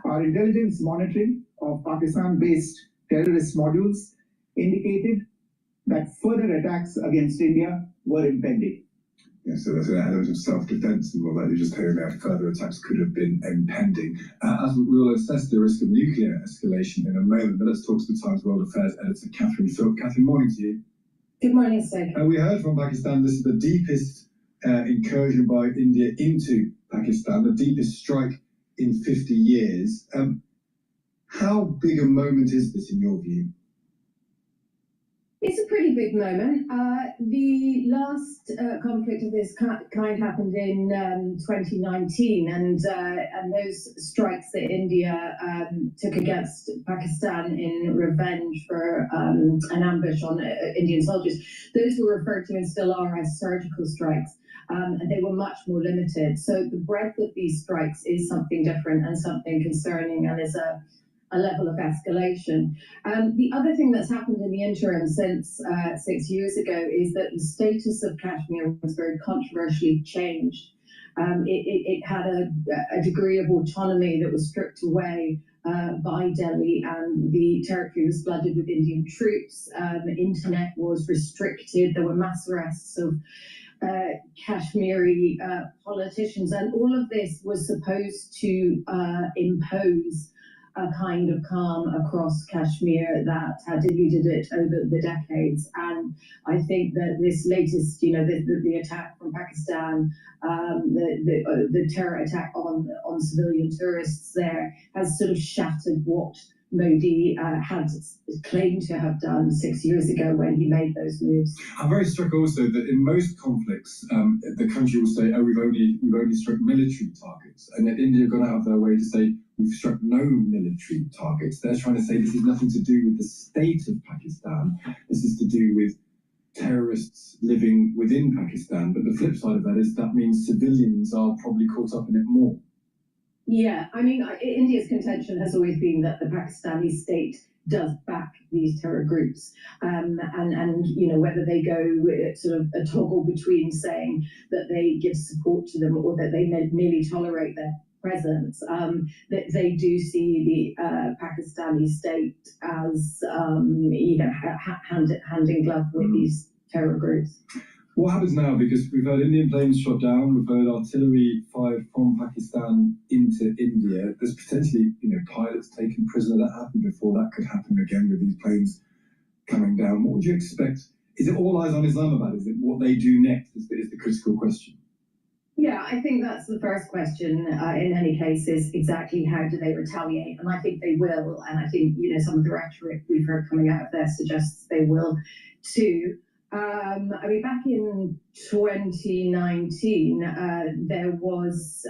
Our intelligence monitoring of Pakistan-based terrorist modules indicated that further attacks against India were impending. Yeah, so there's an element of self-defense and all that. You just heard that further attacks could have been impending. As we will assess the risk of nuclear escalation in a moment, but let's talk to the Times World Affairs editor, Catherine Philp. Catherine, morning to you. Good morning, sir. We heard from Pakistan this is the deepest incursion by India into Pakistan, the deepest strike in 50 years. How big a moment is this in your view? It's a pretty big moment. The last conflict of this kind happened in 2019, and those strikes that India took against Pakistan in revenge for an ambush on Indian soldiers, those were referred to and still are as surgical strikes. And they were much more limited. So the breadth of these strikes is something different and something concerning, and is a level of escalation. The other thing that's happened in the interim since 6 years ago is that the status of Kashmir was very controversially changed. It had a degree of autonomy that was stripped away by Delhi, and the territory was flooded with Indian troops. The internet was restricted. There were mass arrests of Kashmiri politicians, and all of this was supposed to impose a kind of calm across Kashmir that had eluded it over the decades. And I think that this latest, the attack from Pakistan, the terror attack on civilian tourists there has sort of shattered what Modi had claimed to have done 6 years ago when he made those moves. I'm very struck also that in most conflicts, the country will say, "Oh, we've only struck military targets," and yet India are going to have their way to say, "We've struck no military targets." They're trying to say this is nothing to do with the state of Pakistan. This is to do with terrorists living within Pakistan. But the flip side of that is that means civilians are probably caught up in it more. Yeah, I mean, India's contention has always been that the Pakistani state does back these terror groups, and whether they go sort of a toggle between saying that they give support to them or that they merely tolerate their presence, that they do see the Pakistani state as hand in glove with these terror groups. What happens now? Because we've heard Indian planes shot down, we've heard artillery fired from Pakistan into India. There's potentially, pilots taken prisoner. That happened before. That could happen again with these planes coming down. What would you expect? Is it all eyes on Islamabad? Is it what they do next? Is the critical question? Yeah, I think that's the first question in any case is exactly how do they retaliate? And I think they will. And I think, some of the rhetoric we've heard coming out of there suggests they will too. I mean, back in 2019, there was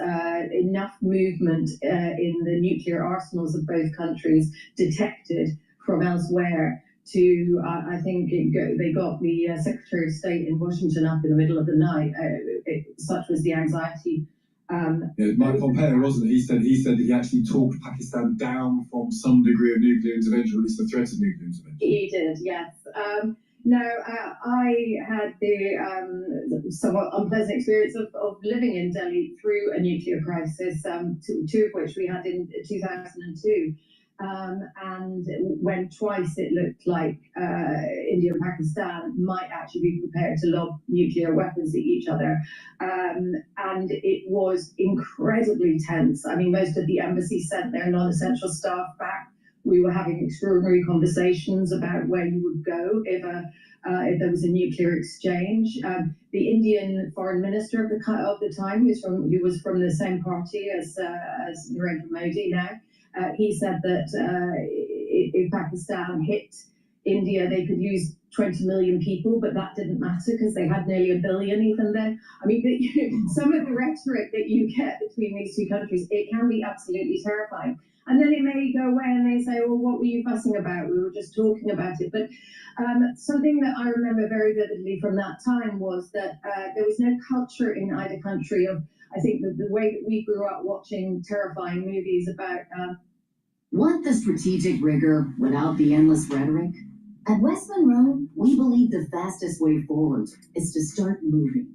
enough movement in the nuclear arsenals of both countries detected from elsewhere to, I think they got the Secretary of State in Washington up in the middle of the night. Such was the anxiety. Mike Pompeo, wasn't it? He said that he actually talked Pakistan down from some degree of nuclear intervention, or at least the threat of nuclear intervention. He did, yes. I had the somewhat unpleasant experience of living in Delhi through a nuclear crisis, two of which we had in 2002. And when twice it looked like India and Pakistan might actually be prepared to lob nuclear weapons at each other. And it was incredibly tense. I mean, most of the embassies sent their non-essential staff back. We were having extraordinary conversations about where you would go if there was a nuclear exchange. The Indian foreign minister of the time, who was from the same party as Narendra Modi now, he said that if Pakistan hit India, they could use 20 million people, but that didn't matter because they had nearly 1 billion even then. I mean, some of the rhetoric that you get between these two countries, it can be absolutely terrifying. And then it may go away and they say, well, what were you fussing about? We were just talking about it. But something that I remember very vividly from that time was that there was no culture in either country of, I think, the way that we grew up watching terrifying movies about... Want the strategic rigor without the endless rhetoric? At West Monroe, we believe the fastest way forward is to start moving.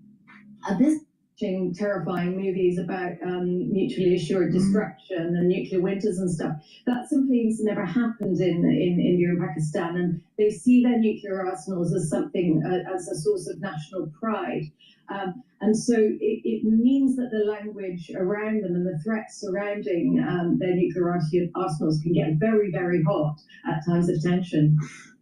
Watching terrifying movies about mutually assured destruction and nuclear winters and stuff. That simply has never happened in India and Pakistan, and they see their nuclear arsenals as something, as a source of national pride. And so it means that the language around them and the threats surrounding their nuclear arsenals can get very, very hot at times of tension.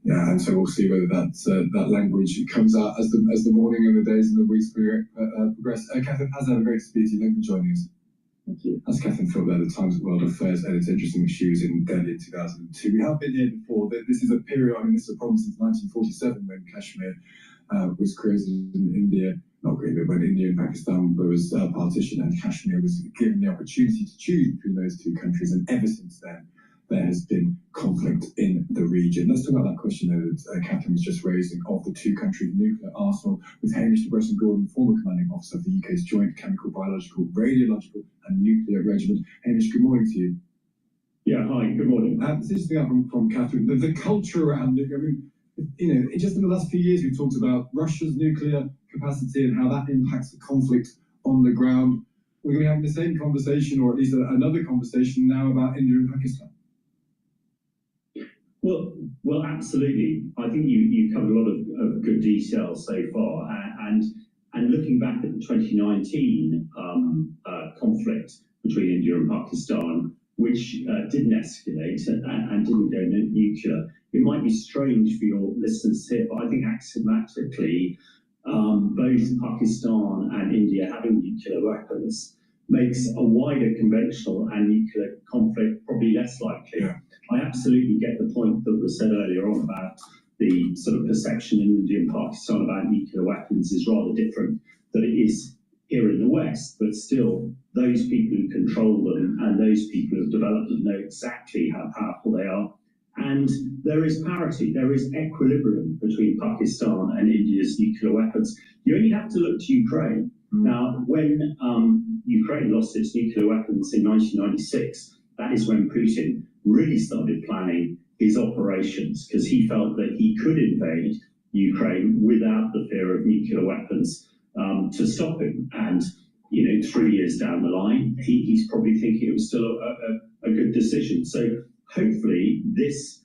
Yeah, and so we'll see whether that language comes out as the morning and the days and the weeks progress. Catherine Pazza, very speedy. Thank you for joining us. Thank you. That's Catherine Philbert, the Times World Affairs editor. Interesting, she was in Delhi in 2002. We have been here before. This is a period, this is a problem since 1947 when Kashmir was created in India. Not created, but when India and Pakistan was partition and Kashmir was given the opportunity to choose between those two countries. And ever since then, there has been conflict in the region. Let's talk about that question that Catherine was just raising of the two countries' nuclear arsenal with Hamish Gordon, former commanding officer of the UK's Joint Chemical, Biological, Radiological and Nuclear Regiment. Hamish, good morning to you. Yeah, hi, good morning. This is the thing from Catherine. The culture around nuclear, just in the last few years, we've talked about Russia's nuclear capacity and how that impacts the conflict on the ground. We're going to be having the same conversation, or at least another conversation now about India and Pakistan. Well, absolutely. I think you covered a lot of good details so far, and looking back at the 2019 conflict between India and Pakistan, which didn't escalate and didn't go nuclear. It might be strange for your listeners here, but I think axiomatically, both Pakistan and India having nuclear weapons makes a wider conventional and nuclear conflict probably less likely. Yeah. I absolutely get the point that was said earlier on about the sort of perception in India and Pakistan about nuclear weapons is rather different than it is here in the West, but still those people who control them and those people who have developed them know exactly how powerful they are. And there is parity, there is equilibrium between Pakistan and India's nuclear weapons. You only have to look to Ukraine. Now, when Ukraine lost its nuclear weapons in 1996, that is when Putin really started planning his operations, because he felt that he could invade Ukraine without the fear of nuclear weapons to stop him. And 3 years down the line, he's probably thinking it was still a good decision. So hopefully this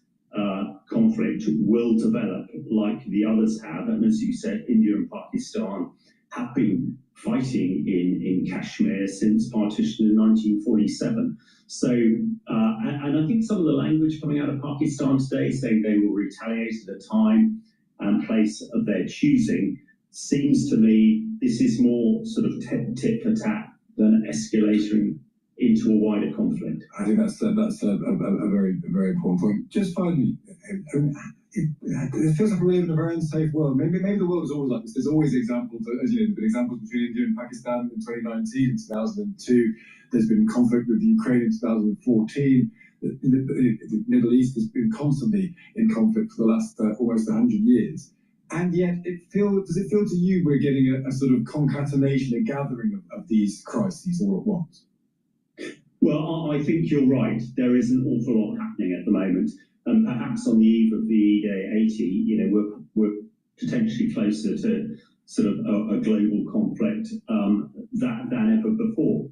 conflict will develop like the others have. And as you said, India and Pakistan have been fighting in Kashmir since partition in 1947. So, and I think some of the language coming out of Pakistan today saying they will retaliate at a time and place of their choosing seems to me this is more sort of tit for tat than escalation into a wider conflict. I think that's a very important point. Just finally, it feels like we live in a very unsafe world. Maybe the world is always like this. There's always examples, as you know, there's been examples between India and Pakistan in 2019, 2002. There's been conflict with Ukraine in 2014. The Middle East has been constantly in conflict for the last almost 100 years. And yet, does it feel to you we're getting a sort of concatenation, a gathering of these crises all at once? Well, I think you're right. There is an awful lot happening at the moment, and perhaps on the eve of the Ep34, we're potentially closer to sort of a global conflict than ever before.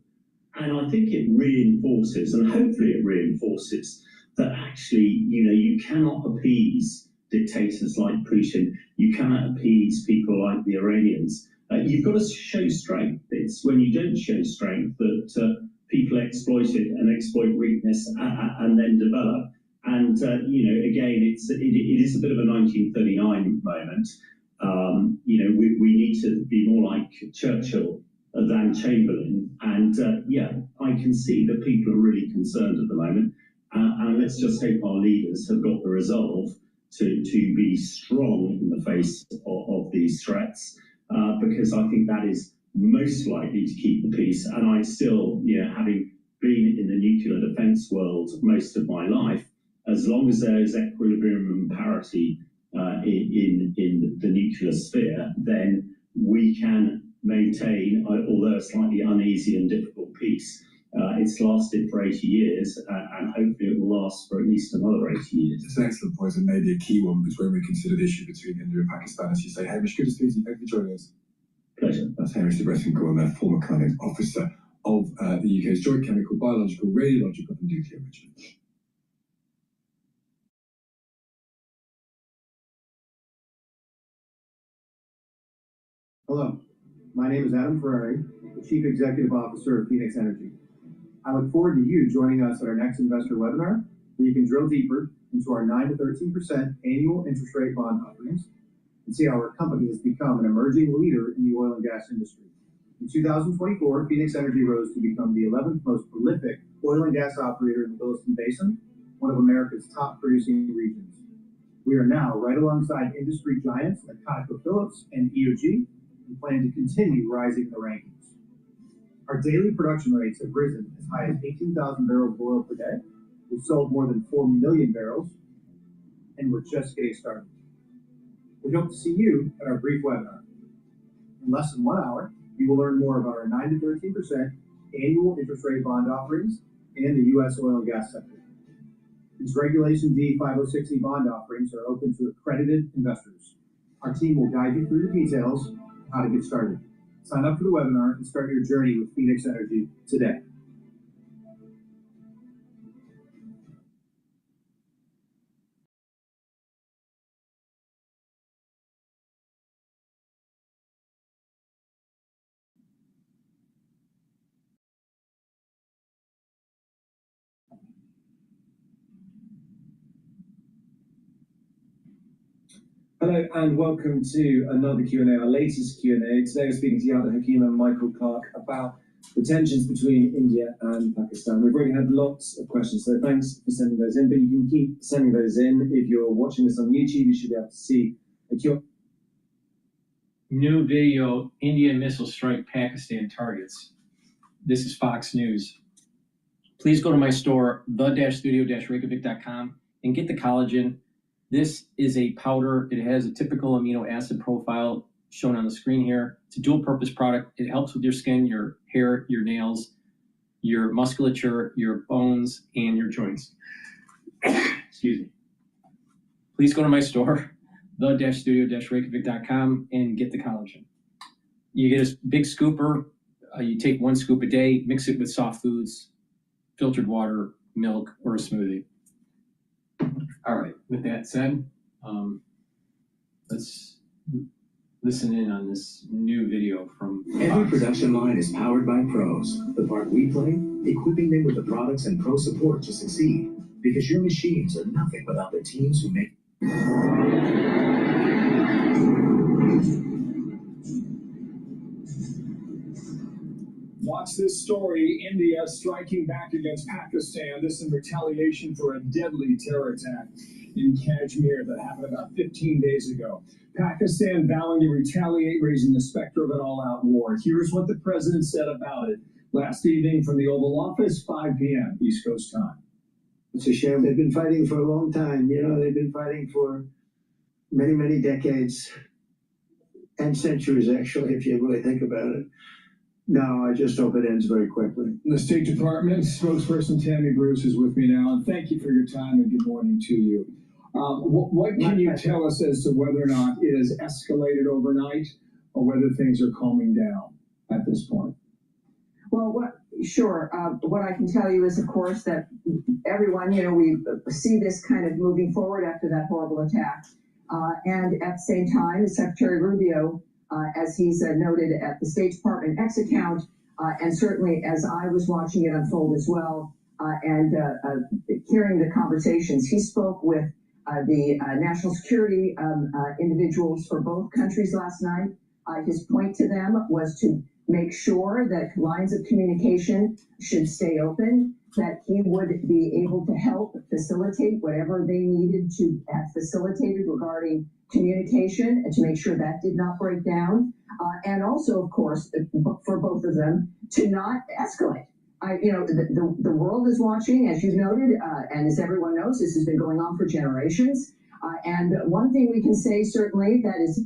And I think it reinforces, and hopefully it reinforces, that actually, you cannot appease dictators like Putin. You cannot appease people like the Iranians. You've got to show strength. It's when you don't show strength that people exploit it and exploit weakness and then develop. And, again, it is a bit of a 1939 moment. We need to be more like Churchill than Chamberlain. And, I can see that people are really concerned at the moment. And let's just hope our leaders have got the resolve to be strong in the face of these threats, because I think that is most likely to keep the peace. And I still, having been in the nuclear defense world most of my life, as long as there is equilibrium and parity in the nuclear sphere, then we can maintain, although a slightly uneasy and difficult peace. It's lasted for 80 years, and hopefully it will last for at least another 80 years. It's an excellent point, and maybe a key one is when we consider the issue between India and Pakistan. As you say, Hamish, good to speak to you. Thank you for joining us. Pleasure. That's Hamish de former commanding officer of the UK's Joint Chemical, Biological, Radiological and Nuclear Regiment. Hello, my name is Adam Ferrari, the Chief Executive Officer of Phoenix Energy. I look forward to you joining us at our next investor webinar, where you can drill deeper into our 9 to 13% annual interest rate bond offerings and see how our company has become an emerging leader in the oil and gas industry. In 2024, Phoenix Energy rose to become the 11th most prolific oil and gas operator in the Williston Basin, one of America's top producing regions. We are now right alongside industry giants like ConocoPhillips and EOG, and plan to continue rising the rankings. Our daily production rates have risen as high as 18,000 barrels of oil per day. We've sold more than 4 million barrels, and we're just getting started. We hope to see you at our brief webinar. In less than 1 hour, you will learn more about our 9 to 13% annual interest rate bond offerings and the U.S. oil and gas sector. These Regulation D 506E bond offerings are open to accredited investors. Our team will guide you through the details of how to get started. Sign up for the webinar and start your journey with Phoenix Energy today. Hello and welcome to another Q&A, our latest Q&A. Today we're speaking to Yada Hakim and Michael Clark about the tensions between India and Pakistan. We've already had lots of questions, so thanks for sending those in, but you can keep sending those in. If you're watching this on YouTube, you should be able to see a Q&A. New video, India missile strike Pakistan targets. This is Fox News. Please go to my store, the-studio-reykjavik.com, and get the collagen. This is a powder. It has a typical amino acid profile shown on the screen here. It's a dual purpose product. It helps with your skin, your hair, your nails, your musculature, your bones, and your joints. Excuse me. Please go to my store, the-studio-reykjavik.com, and get the collagen. You get a big scooper. You take 1 scoop a day, mix it with soft foods, filtered water, milk, or a smoothie. All right, with that said, let's listen in on this new video from Every production line is powered by pros. The part we play, equipping them with the products and pro support to succeed. Because your machines are nothing without the teams who make. Watch this story. India striking back against Pakistan. This in retaliation for a deadly terror attack in Kashmir that happened about 15 days ago. Pakistan vowing to retaliate, raising the specter of an all-out war. Here's what the president said about it last evening from the Oval Office, 5 p.m. East Coast time. It's a shame. They've been fighting for a long time. You know, they've been fighting for many, many decades and centuries, actually, if you really think about it. No, I just hope it ends very quickly. The State Department spokesperson Tammy Bruce is with me now, and thank you for your time and good morning to you. What can you tell us as to whether or not it has escalated overnight or whether things are calming down at this point? Well, what I can tell you is, of course, that everyone, we see this kind of moving forward after that horrible attack. And at the same time, Secretary Rubio, as he's noted at the State Department X account, and certainly as I was watching it unfold as well, and hearing the conversations, he spoke with the national security individuals for both countries last night. His point to them was to make sure that lines of communication should stay open, that he would be able to help facilitate whatever they needed to have facilitated regarding communication and to make sure that did not break down. And also, of course, for both of them to not escalate. The world is watching, as you've noted, and as everyone knows, this has been going on for generations. And one thing we can say certainly that is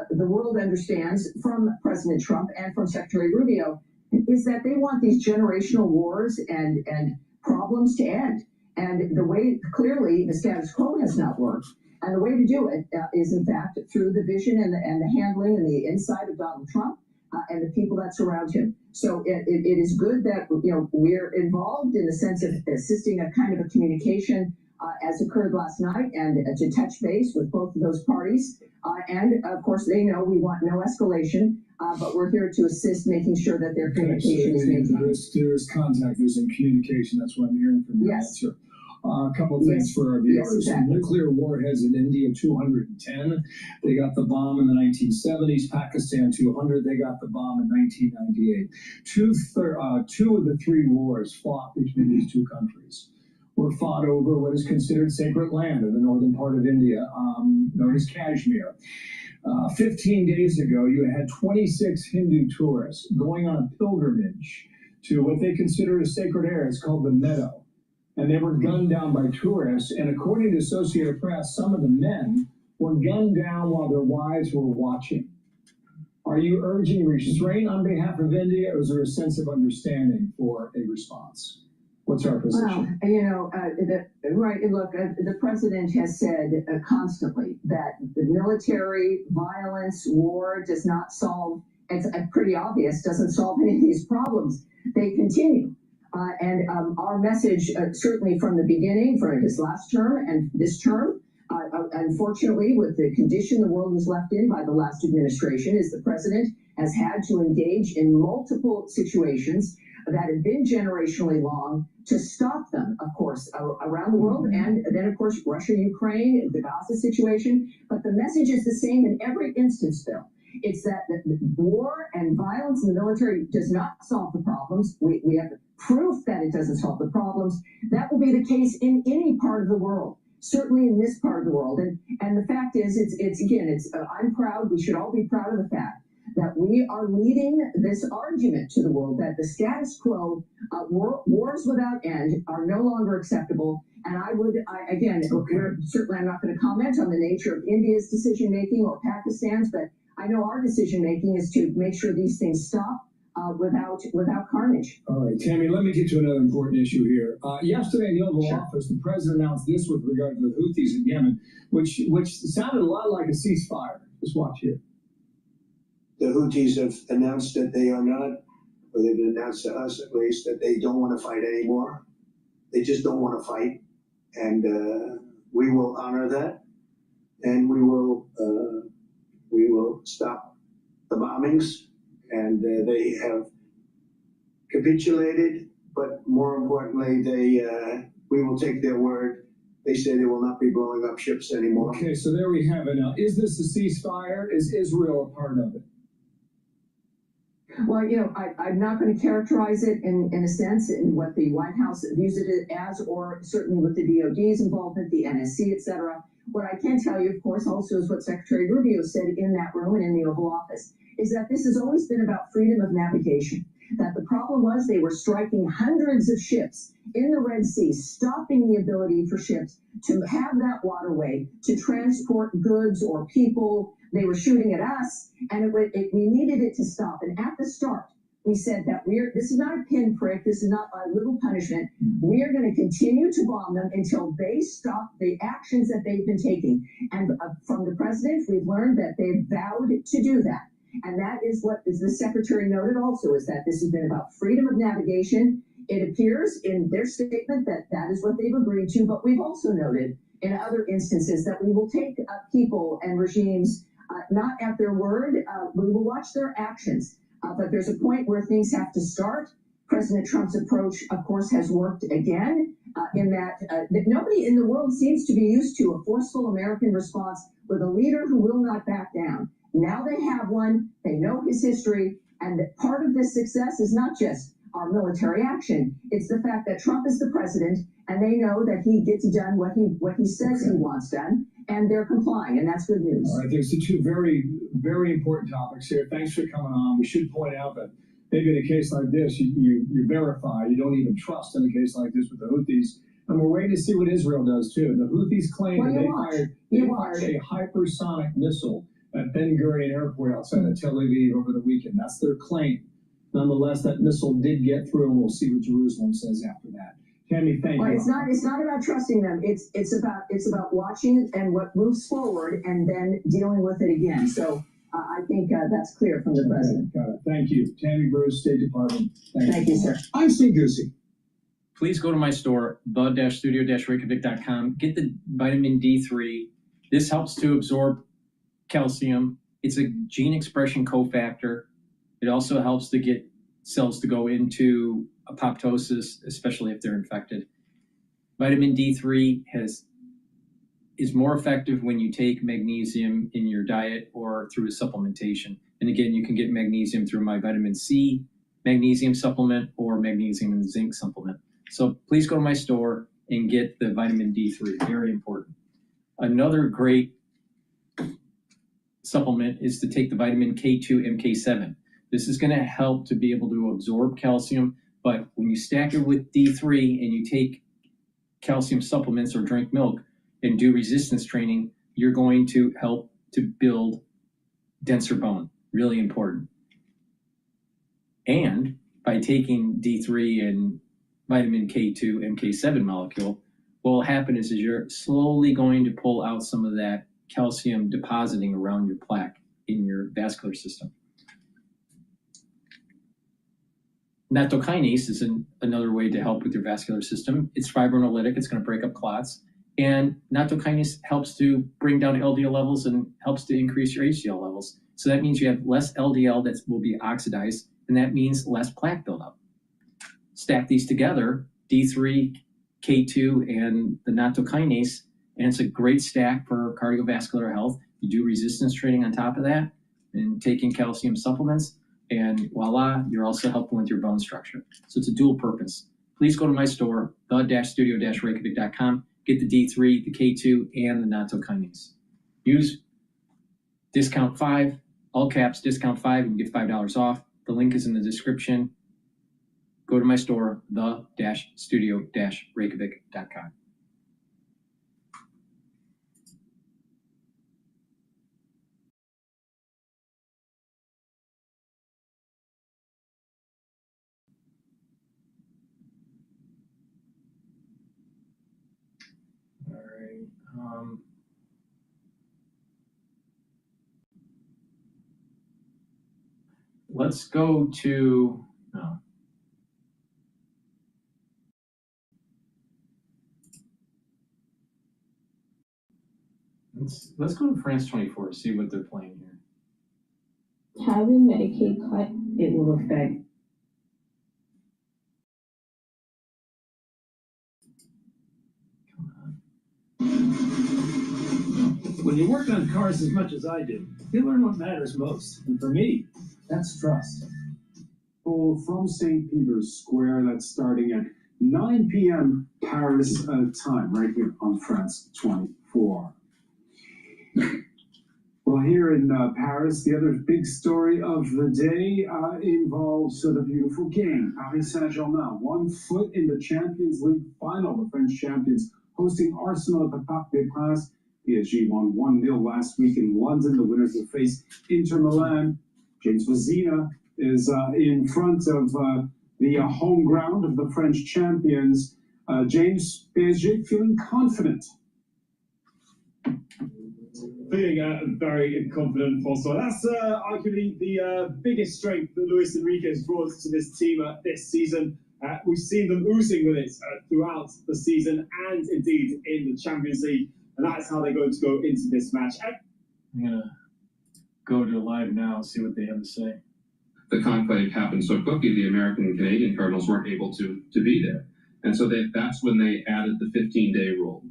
the world understands from President Trump and from Secretary Rubio is that they want these generational wars and problems to end. And the way, clearly, the status quo has not worked. And the way to do it is, in fact, through the vision and the handling and the insight of Donald Trump and the people that surround him. So it is good that we're involved in the sense of assisting a kind of a communication as occurred last night and to touch base with both of those parties. And of course, they know we want no escalation, but we're here to assist making sure that their communication is maintained. There is contact, there's in communication. That's what I'm hearing from you. Yes. A couple of things for our viewers. Yes, exactly. Nuclear warheads in India, 210. They got the bomb in the 1970s. Pakistan, 200. They got the bomb in 1998. Two of the three wars fought between these two countries were fought over what is considered sacred land in the northern part of India, known as Kashmir. 15 days ago, you had 26 Hindu tourists going on a pilgrimage to what they consider a sacred area. It's called the Meadow. And they were gunned down by tourists. And according to Associated Press, some of the men were gunned down while their wives were watching. Are you urging restraint on behalf of India, or is there a sense of understanding for a response? What's our position? Well, the president has said constantly that the military violence, war does not solve, it's pretty obvious, doesn't solve any of these problems. They continue. And our message, certainly from the beginning, for his last term and this term, unfortunately, with the condition the world was left in by the last administration, is the president has had to engage in multiple situations that have been generationally long to stop them, of course, around the world. And then, of course, Russia, Ukraine, the Gaza situation. But the message is the same in every instance, Bill. It's that the war and violence in the military does not solve the problems. We have proof that it doesn't solve the problems. That will be the case in any part of the world, certainly in this part of the world. And the fact is, I'm proud, we should all be proud of the fact that we are leading this argument to the world that the status quo, wars without end are no longer acceptable. And certainly I'm not going to comment on the nature of India's decision-making or Pakistan's, but I know our decision-making is to make sure these things stop without carnage. All right, Tammy, let me get to another important issue here. Yesterday in the Oval Office, the president announced this with regard to the Houthis in Yemen, which sounded a lot like a ceasefire. Just watch here. The Houthis have announced that they are not, or they've announced to us at least, that they don't want to fight anymore. They just don't want to fight. And we will honor that. And we will stop the bombings. And they have capitulated, but more importantly, we will take their word. They say they will not be blowing up ships anymore. Okay, so there we have it now. Is this a ceasefire? Is Israel a part of it? Well, I'm not going to characterize it in a sense in what the White House views it as, or certainly with the DOD's involvement, the NSC, et cetera. What I can tell you, of course, also is what Secretary Rubio said in that room and in the Oval Office, is that this has always been about freedom of navigation. That the problem was they were striking hundreds of ships in the Red Sea, stopping the ability for ships to have that waterway to transport goods or people. They were shooting at us, and we needed it to stop. And at the start, we said that this is not a pinprick, this is not a little punishment. We are going to continue to bomb them until they stop the actions that they've been taking. And from the president, we've learned that they've vowed to do that. And that is what the secretary noted also, is that this has been about freedom of navigation. It appears in their statement that that is what they've agreed to, but we've also noted in other instances that we will take people and regimes not at their word. We will watch their actions, but there's a point where things have to start. President Trump's approach, of course, has worked again in that nobody in the world seems to be used to a forceful American response with a leader who will not back down. Now they have one, they know his history, and part of this success is not just our military action, it's the fact that Trump is the president, and they know that he gets done what he says he wants done, and they're complying, and that's good news. All right, there's two very, very important topics here. Thanks for coming on. We should point out that maybe in a case like this, you verify, you don't even trust in a case like this with the Houthis. And we're waiting to see what Israel does too. The Houthis claim that they fired a hypersonic missile at Ben Gurion Airport outside of Tel Aviv over the weekend. That's their claim. Nonetheless, that missile did get through, and we'll see what Jerusalem says after that. Tammy, thank you. It's not about trusting them. It's about watching and what moves forward, and then dealing with it again. So I think that's clear from the president. Got it. Thank you, Tammy Bruce, State Department. Thank you, sir. I'm Steve Goosey. Please go to my store, the-studio-reykjavik.com. Get the vitamin D3. This helps to absorb calcium. It's a gene expression cofactor. It also helps to get cells to go into apoptosis, especially if they're infected. Vitamin D3 is more effective when you take magnesium in your diet or through a supplementation. And again, you can get magnesium through my vitamin C magnesium supplement or magnesium and zinc supplement. So please go to my store and get the vitamin D3, very important. Another great supplement is to take the vitamin K2 MK7. This is going to help to be able to absorb calcium, but when you stack it with D3 and you take calcium supplements or drink milk and do resistance training, you're going to help to build denser bone, really important. And by taking D3 and vitamin K2 MK7 molecule, what will happen is you're slowly going to pull out some of that calcium depositing around your plaque in your vascular system. Nattokinase is another way to help with your vascular system. It's fibrinolytic, it's going to break up clots. And nattokinase helps to bring down LDL levels and helps to increase your HDL levels. So that means you have less LDL that will be oxidized, and that means less plaque buildup. Stack these together, D3, K2, and the nattokinase, and it's a great stack for cardiovascular health. You do resistance training on top of that and taking calcium supplements, and voila, you're also helping with your bone structure. So it's a dual purpose. Please go to my store, the-studio-reykjavik.com, get the D3, the K2, and the nattokinase. Use discount 5, all caps, discount 5, and get $5 off. The link is in the description. Go to my store, the-studio-reykjavik.com. All right. Let's go to let's go to France 24, see what they're playing here. Having Medicaid cut, it will affect When you work on cars as much as I do, you learn what matters most. And for me, that's trust. from St. Peter's Square. That's starting at 9 p.m. Paris time, right here on France 24. Well, here in Paris, the other big story of the day involves the beautiful game. Paris Saint-Germain, 1 foot in the Champions League final. The French champions hosting Arsenal at the Parc des Princes. PSG won 1-0 last week in London. The winners will face Inter Milan. James Vazina is in front of the home ground of the French champions. James, PSG feeling confident? Feeling very confident, François. That's arguably the biggest strength that Luis Enrique has brought to this team this season. We've seen them oozing with it throughout the season and indeed in the Champions League, and that's how they're going to go into this match. I'm going to go to live now and see what they have to say. The conclave happened so quickly, the American and Canadian Cardinals weren't able to be there. And so that's when they added the 15-day rule,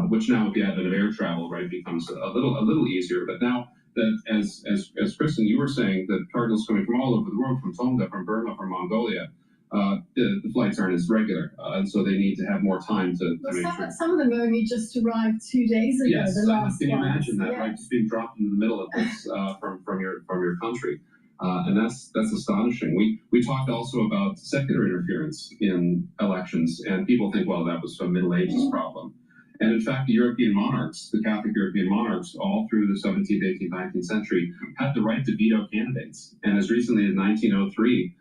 which now, if you add an air travel, right, becomes a little easier. But now, that as Kristen, you were saying, that Cardinals coming from all over the world, from Tonga, from Burma, from Mongolia, the flights aren't as regular, and so they need to have more time to make sure. Some of them only just arrived 2 days ago. Yes, the last can you ones. imagine that, Yeah. right? Just being dropped in the middle of this from your country. And that's astonishing. We talked also about secular interference in elections, and people think, well, that was a Middle Ages problem. And in fact, the European monarchs, the Catholic European monarchs, all through the 17th, 18th, 19th century, had the right to veto candidates. And as recently as 1903,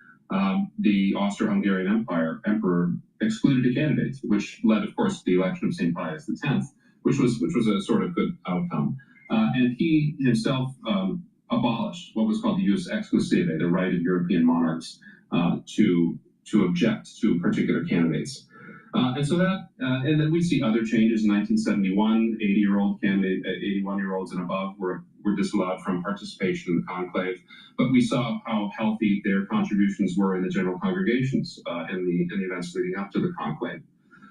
the Austro-Hungarian emperor excluded a candidate, which led, of course, to the election of St. Pius X, which was a sort of good outcome. And he himself abolished what was called the jus exclusive, the right of European monarchs to object to particular candidates. And so that, and then we see other changes in 1971. 81-year-olds and above were disallowed from participation in the conclave, but we saw how healthy their contributions were in the general congregations in the events leading up to the conclave.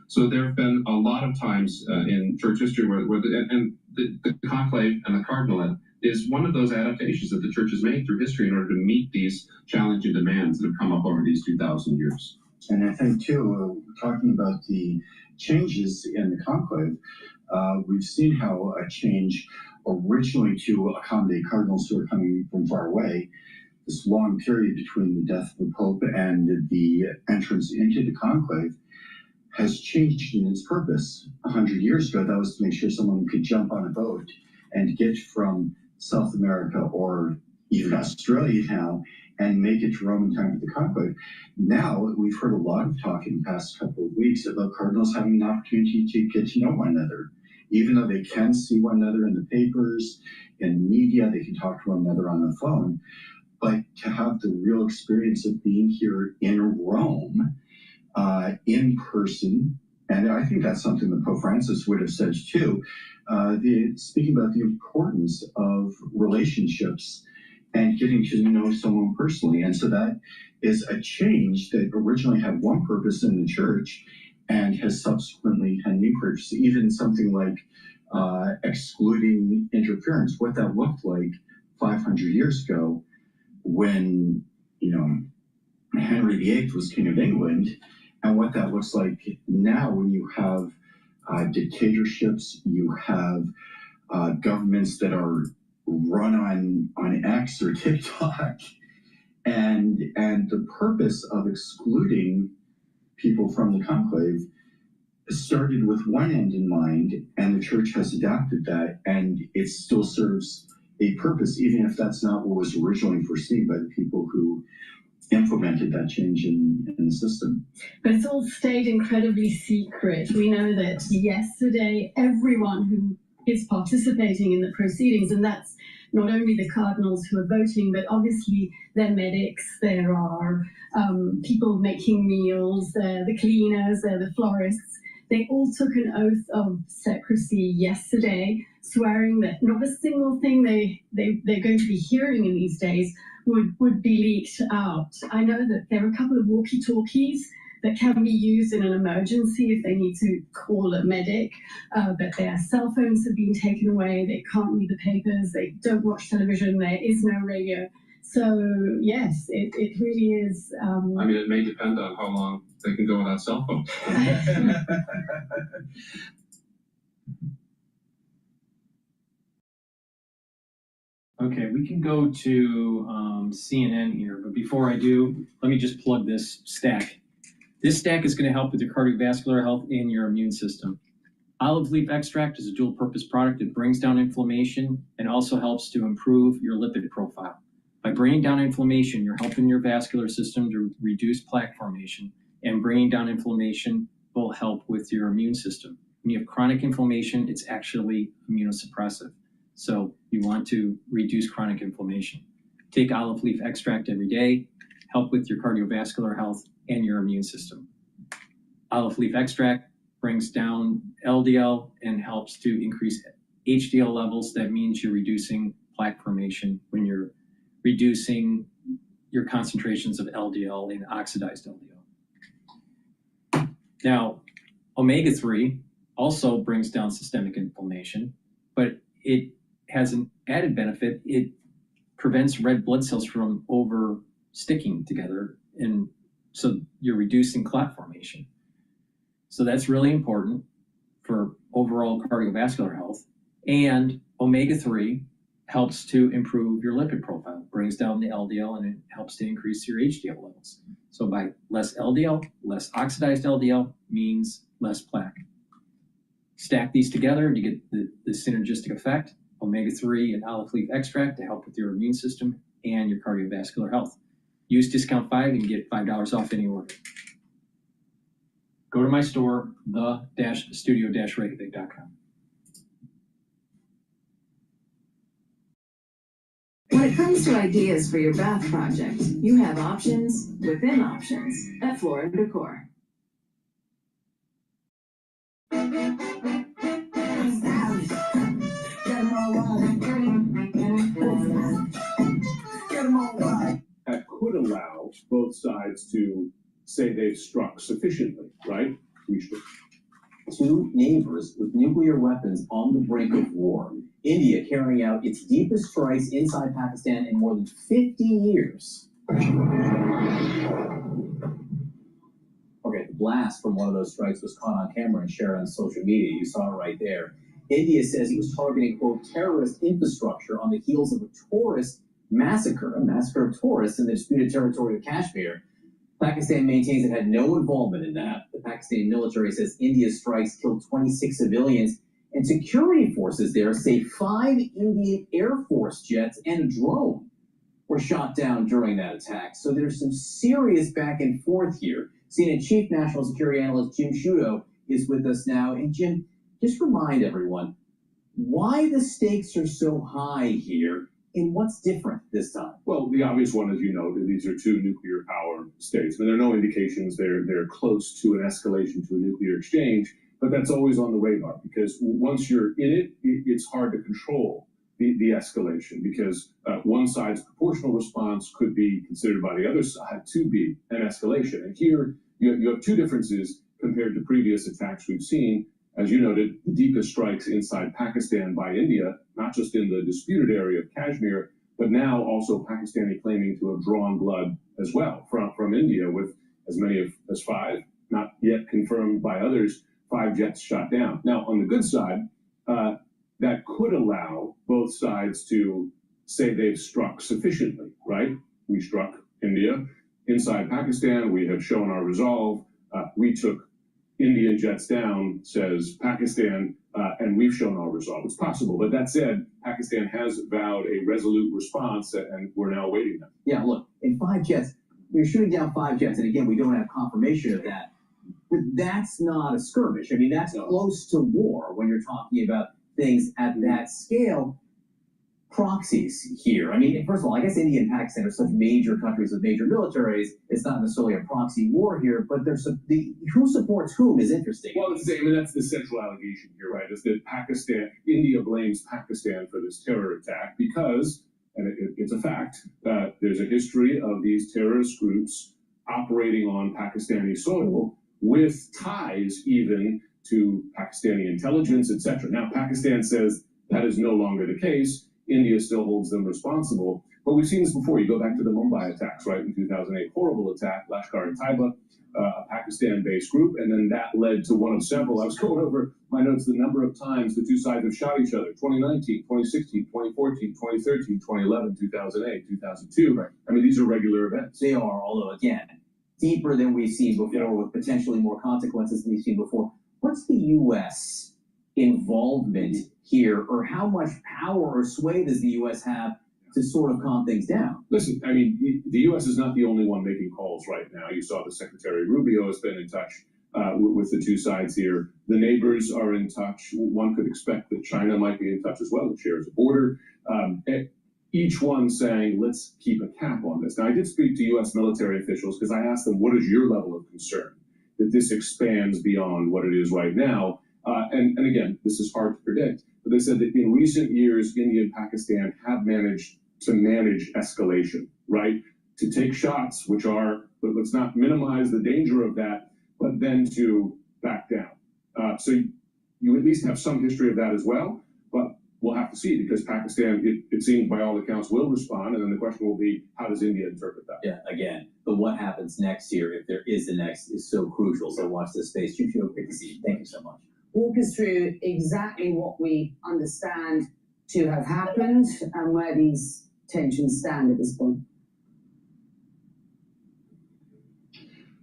So there have been a lot of times in church history where the conclave and the cardinalate is one of those adaptations that the church has made through history in order to meet these challenging demands that have come up over these 2,000 years. And I think, too, talking about the changes in the conclave, we've seen how a change originally to accommodate cardinals who are coming from far away, this long period between the death of the Pope and the entrance into the conclave, has changed in its purpose. 100 years ago, that was to make sure someone could jump on a boat and get from South America or even Australia now and make it to Rome in time for the conclave. Now, we've heard a lot of talk in the past couple of weeks about cardinals having an opportunity to get to know one another. Even though they can see one another in the papers, in the media, they can talk to one another on the phone, but to have the real experience of being here in Rome, in person, and I think that's something that Pope Francis would have said too, speaking about the importance of relationships and getting to know someone personally. And so that is a change that originally had one purpose in the church and has subsequently had new purpose, even something like excluding interference, what that looked like 500 years ago when, Henry VIII was King of England, and what that looks like now when you have dictatorships, you have governments that are run on X or TikTok, and the purpose of excluding people from the conclave started with one end in mind, and the church has adapted that, and it still serves a purpose, even if that's not what was originally foreseen by the people who implemented that change in the system. But it's all stayed incredibly secret. We know that yesterday, everyone who is participating in the proceedings, and that's not only the cardinals who are voting, but obviously they're medics, there are people making meals, they're the cleaners, they're the florists. They all took an oath of secrecy yesterday, swearing that not a single thing they're going to be hearing in these days would be leaked out. I know that there are a couple of walkie-talkies that can be used in an emergency if they need to call a medic, but their cell phones have been taken away, they can't read the papers, they don't watch television, there is no radio. So yes, it really is. I mean, it may depend on how long they can go without cell phones. Okay, we can go to CNN here, but before I do, let me just plug this stack. This stack is going to help with your cardiovascular health and your immune system. Olive leaf extract is a dual-purpose product that brings down inflammation and also helps to improve your lipid profile. By bringing down inflammation, you're helping your vascular system to reduce plaque formation, and bringing down inflammation will help with your immune system. When you have chronic inflammation, it's actually immunosuppressive. So you want to reduce chronic inflammation. Take olive leaf extract every day, help with your cardiovascular health and your immune system. Olive leaf extract brings down LDL and helps to increase HDL levels. That means you're reducing plaque formation when you're reducing your concentrations of LDL and oxidized LDL. Now, omega-3 also brings down systemic inflammation, but it has an added benefit. It prevents red blood cells from over sticking together, and so you're reducing clot formation. So that's really important for overall cardiovascular health. And omega-3 helps to improve your lipid profile, brings down the LDL, and it helps to increase your HDL levels. So by less LDL, less oxidized LDL means less plaque. Stack these together and you get the synergistic effect, omega-3 and olive leaf extract to help with your immune system and your cardiovascular health. Use discount 5 and get $5 off any order. Go to my store, the-studio-reykjavik.com. When it comes to ideas for your bath project, you have options within options at Floor & Decor. That could allow both sides to say they've struck sufficiently, right? We should. Two neighbors with nuclear weapons on the brink of war. India carrying out its deepest strikes inside Pakistan in more than 50 years. Okay, the blast from one of those strikes was caught on camera and shared on social media. You saw it right there. India says it was targeting, quote, terrorist infrastructure on the heels of a tourist massacre, a massacre of tourists in the disputed territory of Kashmir. Pakistan maintains it had no involvement in that. The Pakistani military says India's strikes killed 26 civilians, and security forces there say 5 Indian Air Force jets and a drone were shot down during that attack. So there's some serious back and forth here. CNN Chief National Security Analyst Jim Sciutto is with us now. And Jim, just remind everyone why the stakes are so high here and what's different this time. Well, the obvious one, as you know, these are two nuclear power states. I mean, there are no indications they're close to an escalation to a nuclear exchange, but that's always on the radar because once you're in it, it's hard to control the escalation because one side's proportional response could be considered by the other side to be an escalation. And here you have two differences compared to previous attacks we've seen. As you noted, the deepest strikes inside Pakistan by India, not just in the disputed area of Kashmir, but now also Pakistani claiming to have drawn blood as well from India with as many as 5, not yet confirmed by others, 5 jets shot down. Now, on the good side, that could allow both sides to say they've struck sufficiently, right? We struck India. Inside Pakistan, we have shown our resolve. We took Indian jets down, says Pakistan, and we've shown our resolve. It's possible, but that said, Pakistan has vowed a resolute response, and we're now awaiting them. Yeah, look, in 5 jets, you're shooting down 5 jets, and again, we don't have confirmation of that, but that's not a skirmish. I mean, that's close to war when you're talking about things at that scale. Proxies here. I mean, first of all, I guess India and Pakistan are such major countries with major militaries. It's not necessarily a proxy war here, but there's who supports whom is interesting. Well, it's the same, and that's the central allegation here, right? Is that India blames Pakistan for this terror attack because, and it's a fact, that there's a history of these terrorist groups operating on Pakistani soil with ties even to Pakistani intelligence, etc. Now, Pakistan says that is no longer the case. India still holds them responsible. But we've seen this before. You go back to the Mumbai attacks, right, in 2008. Horrible attack, Lashkar-e-Taiba, a Pakistan-based group, and then that led to one of several. I was going over my notes, the number of times the two sides have shot each other. 2019, 2016, 2014, 2013, 2011, 2008, 2002. Right. I mean, these are regular events. They are, although, again, deeper than we've seen before, with potentially more consequences than we've seen before. What's the U.S. involvement here, or how much power or sway does the U.S. have to sort of calm things down? Listen, I mean, the U.S. is not the only one making calls right now. You saw the Secretary Rubio has been in touch with the two sides here. The neighbors are in touch. One could expect that China might be in touch as well. It shares a border. Each one saying, let's keep a cap on this. Now, I did speak to U.S. military officials because I asked them, what is your level of concern that this expands beyond what it is right now? And again, this is hard to predict, but they said that in recent years, India and Pakistan have managed to manage escalation, right? To take shots, which are, but let's not minimize the danger of that, but then to back down. So you at least have some history of that as well, but we'll have to see, because Pakistan, it seems by all accounts, will respond, and then the question will be, how does India interpret that? Yeah, again, but what happens next here, if there is a next, is so crucial. So watch this space. Chucho, great to see you. Thank you so much. Walk us through exactly what we understand to have happened and where these tensions stand at this point.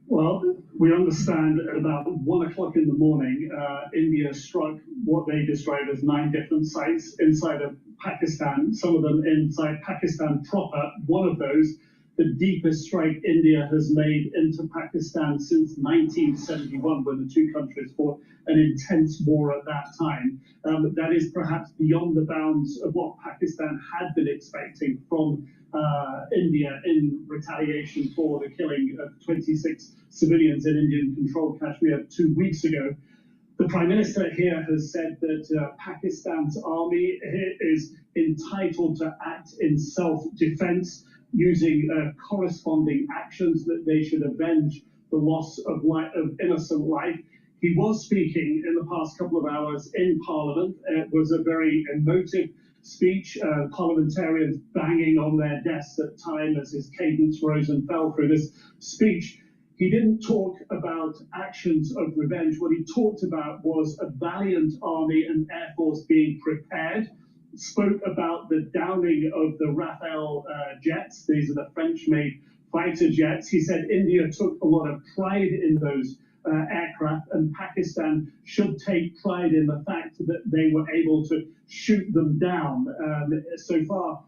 Well, we understand at about 1 o'clock in the morning, India struck what they describe as 9 different sites inside of Pakistan, some of them inside Pakistan proper. One of those, the deepest strike India has made into Pakistan since 1971, when the two countries fought an intense war at that time. That is perhaps beyond the bounds of what Pakistan had been expecting from India in retaliation for the killing of 26 civilians in Indian-controlled Kashmir 2 weeks ago. The Prime Minister here has said that Pakistan's army is entitled to act in self-defense, using corresponding actions, that they should avenge the loss of innocent life. He was speaking in the past couple of hours in Parliament. It was a very emotive speech, parliamentarians banging on their desks at time as his cadence rose and fell through this speech. He didn't talk about actions of revenge. What he talked about was a valiant army and air force being prepared. Spoke about the downing of the Rafale jets. These are the French-made fighter jets. He said India took a lot of pride in those aircraft, and Pakistan should take pride in the fact that they were able to shoot them down. So far,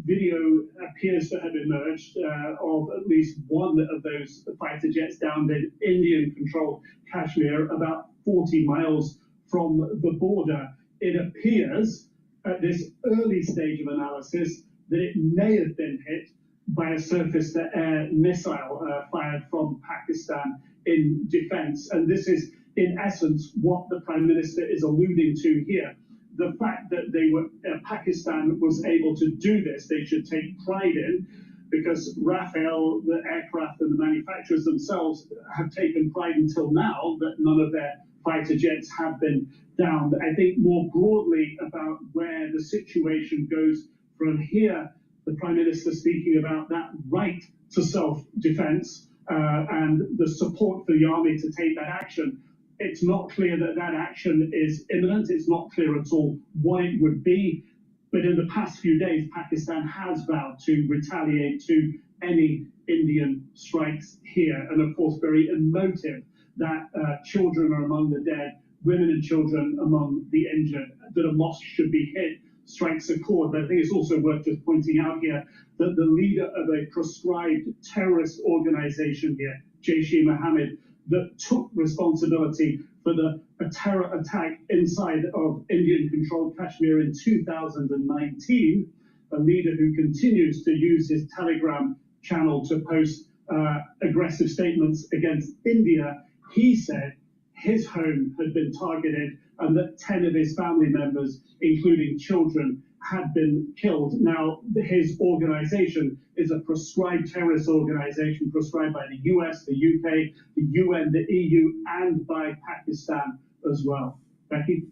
video appears to have emerged of at least one of those fighter jets downed in Indian-controlled Kashmir, about 40 miles from the border. It appears at this early stage of analysis that it may have been hit by a surface-to-air missile fired from Pakistan in defense. And this is, in essence, what the Prime Minister is alluding to here. The fact that Pakistan was able to do this, they should take pride in, because Rafale, the aircraft and the manufacturers themselves have taken pride until now that none of their fighter jets have been downed. I think more broadly about where the situation goes from here, the Prime Minister speaking about that right to self-defense and the support for the army to take that action. It's not clear that that action is imminent. It's not clear at all what it would be. But in the past few days, Pakistan has vowed to retaliate to any Indian strikes here. And of course, very emotive that children are among the dead, women and children among the injured, that a mosque should be hit, strikes a chord. But I think it's also worth just pointing out here that the leader of a proscribed terrorist organization here, Jaish-e-Mohammed, that took responsibility for a terror attack inside of Indian-controlled Kashmir in 2019, a leader who continues to use his Telegram channel to post aggressive statements against India. He said his home had been targeted and that 10 of his family members, including children, had been killed. Now, his organization is a proscribed terrorist organization, proscribed by the US, the UK, the UN, the EU, and by Pakistan as well. Becky?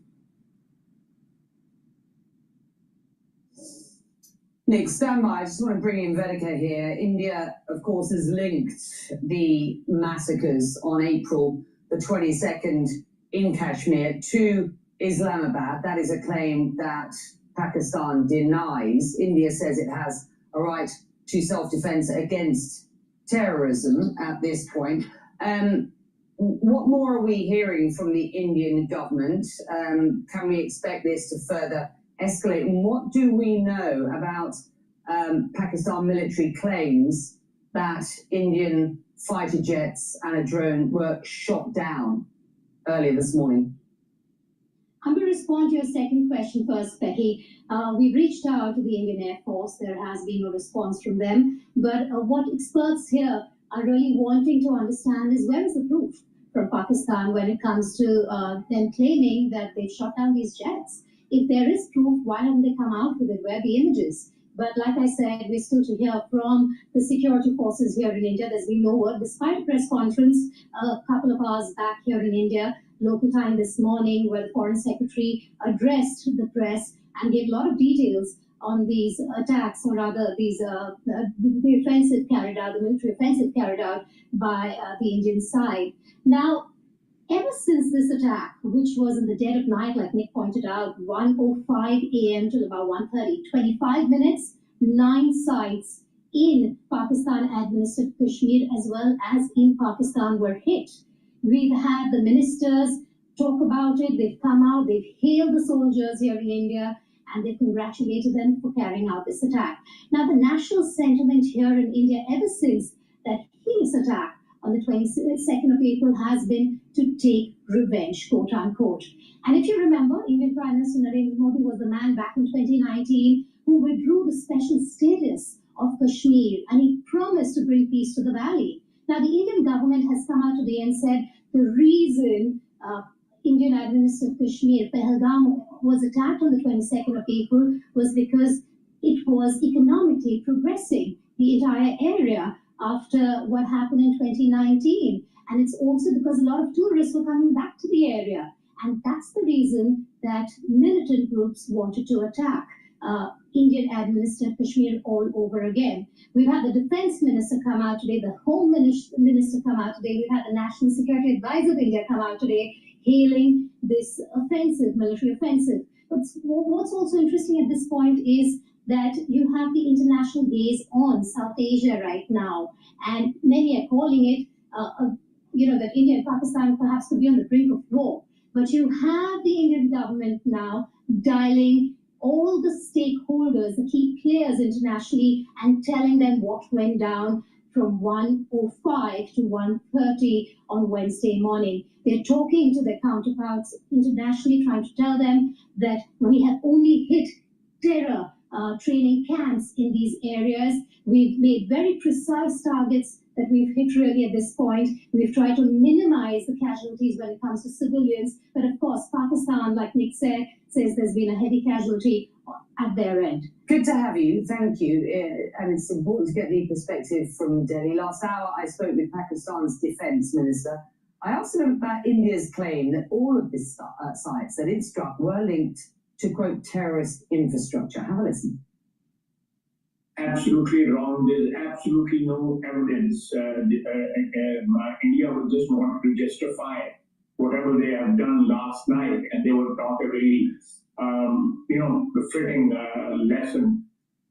Nick, stand by. I just want to bring in Vedika here. India, of course, has linked the massacres on April the 22nd in Kashmir to Islamabad. That is a claim that Pakistan denies. India says it has a right to self-defense against terrorism at this point. What more are we hearing from the Indian government? Can we expect this to further escalate? And what do we know about Pakistan military claims that Indian fighter jets and a drone were shot down earlier this morning? I'm going to respond to your second question first, Becky. We've reached out to the Indian Air Force. There has been no response from them. But what experts here are really wanting to understand is where is the proof from Pakistan when it comes to them claiming that they've shot down these jets? If there is proof, why don't they come out with it? Where are the images? But like I said, we're still to hear from the security forces here in India. There's been no word, despite a press conference a couple of hours back here in India, local time this morning, where the Foreign Secretary addressed the press and gave a lot of details on these attacks, or rather these the offensive carried out, the military offensive carried out by the Indian side. Now, ever since this attack, which was in the dead of night, like Nick pointed out, 1:05 a.m. till about 1:30, 25 minutes, 9 sites in Pakistan-administered Kashmir as well as in Pakistan were hit. We've had the ministers talk about it. They've come out, they've hailed the soldiers here in India, and they've congratulated them for carrying out this attack. Now, the national sentiment here in India ever since that heinous attack on the 22nd of April has been to take revenge, quote unquote. And if you remember, Indian Prime Minister Narendra Modi was the man back in 2019 who withdrew the special status of Kashmir, and he promised to bring peace to the valley. Now, the Indian government has come out today and said the reason Indian administered Kashmir, Pahalgam, was attacked on the 22nd of April was because it was economically progressing, the entire area, after what happened in 2019. And it's also because a lot of tourists were coming back to the area. And that's the reason that militant groups wanted to attack Indian administered Kashmir all over again. We've had the defense minister come out today, the home minister come out today, we've had the national security advisor of India come out today, hailing this offensive, military offensive. But what's also interesting at this point is that you have the international gaze on South Asia right now, and many are calling it, that India and Pakistan perhaps could be on the brink of war. But you have the Indian government now dialing all the stakeholders, the key players internationally, and telling them what went down from 1:05 to 1:30 on Wednesday morning. They're talking to their counterparts internationally, trying to tell them that we have only hit terror training camps in these areas. We've made very precise targets that we've hit really at this point. We've tried to minimize the casualties when it comes to civilians. But of course, Pakistan, like Nick said, says there's been a heavy casualty at their end. Good to have you. Thank you. And it's important to get the perspective from Delhi. Last hour, I spoke with Pakistan's defense minister. I asked him about India's claim that all of the sites that it struck were linked to, quote, terrorist infrastructure. Have a listen. Absolutely wrong. There's absolutely no evidence. India would just want to justify whatever they have done last night, and they would talk a really, befitting lesson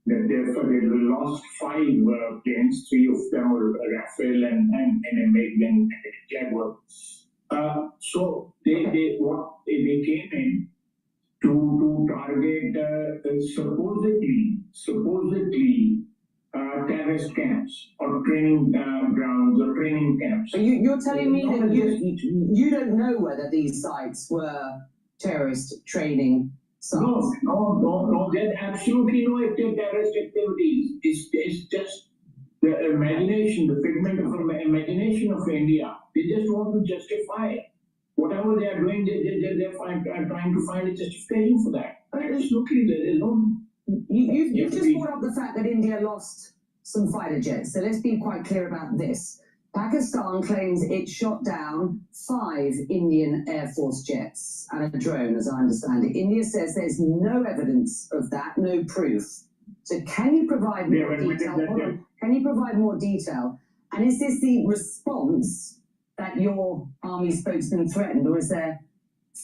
that they lost 5 planes. 3 of them were Rafale and American Jaguar. So they came in to target supposedly terrorist camps or training grounds or training camps. So you're telling me that you don't know whether these sites were terrorist training sites? No. There's absolutely no active terrorist activities. It's just the imagination, the figment of imagination of India. They just want to justify it. Whatever they are doing, they're trying to find a justification for that. Absolutely, there is no. You've just brought up the fact that India lost some fighter jets. So let's be quite clear about this. Pakistan claims it shot down 5 Indian Air Force jets and a drone, as I understand it. India says there's no evidence of that, no proof. So can you provide more detail? Hold on. Can you provide more detail? And is this the response that your army spokesman threatened, or is there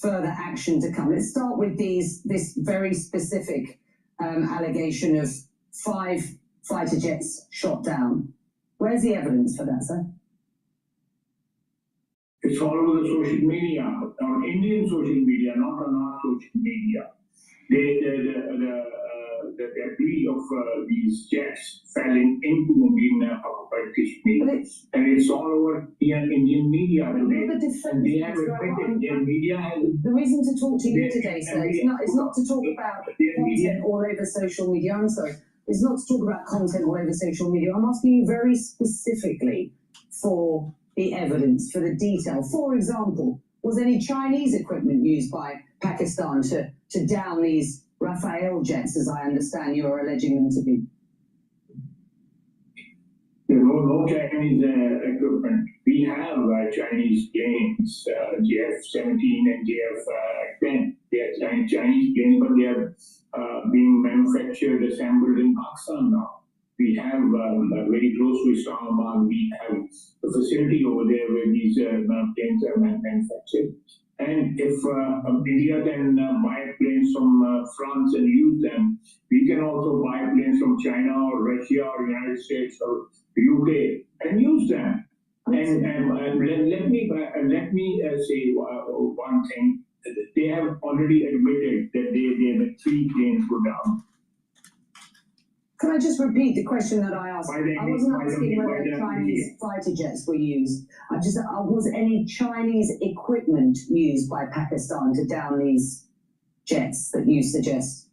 further action to come? Let's start with this very specific allegation of 5 fighter jets shot down. Where's the evidence for that, sir? It's all over the social media, on Indian social media, not on our social media. The debris of these jets fell into Indian Kashmir, and it's all over Indian media today. And they have admitted, their media has. The reason to talk to you today, sir, is not to talk about content all over social media. I'm sorry. It's not to talk about content all over social media. I'm asking you very specifically for the evidence, for the detail. For example, was any Chinese equipment used by Pakistan to down these Rafale jets, as I understand you are alleging them to be? There was no Chinese equipment. We have Chinese planes, JF-17 and JF-10. They are Chinese planes, but they are being manufactured, assembled in Pakistan now. We have very close to Islamabad, we have a facility over there where these planes are manufactured. And if India can buy planes from France and use them, we can also buy planes from China or Russia or United States or UK and use them. And let me say one thing. They have already admitted that the 3 planes go down. Can I just repeat the question that I asked? I wasn't asking whether Chinese fighter jets were used. Was any Chinese equipment used by Pakistan to down these jets that you suggest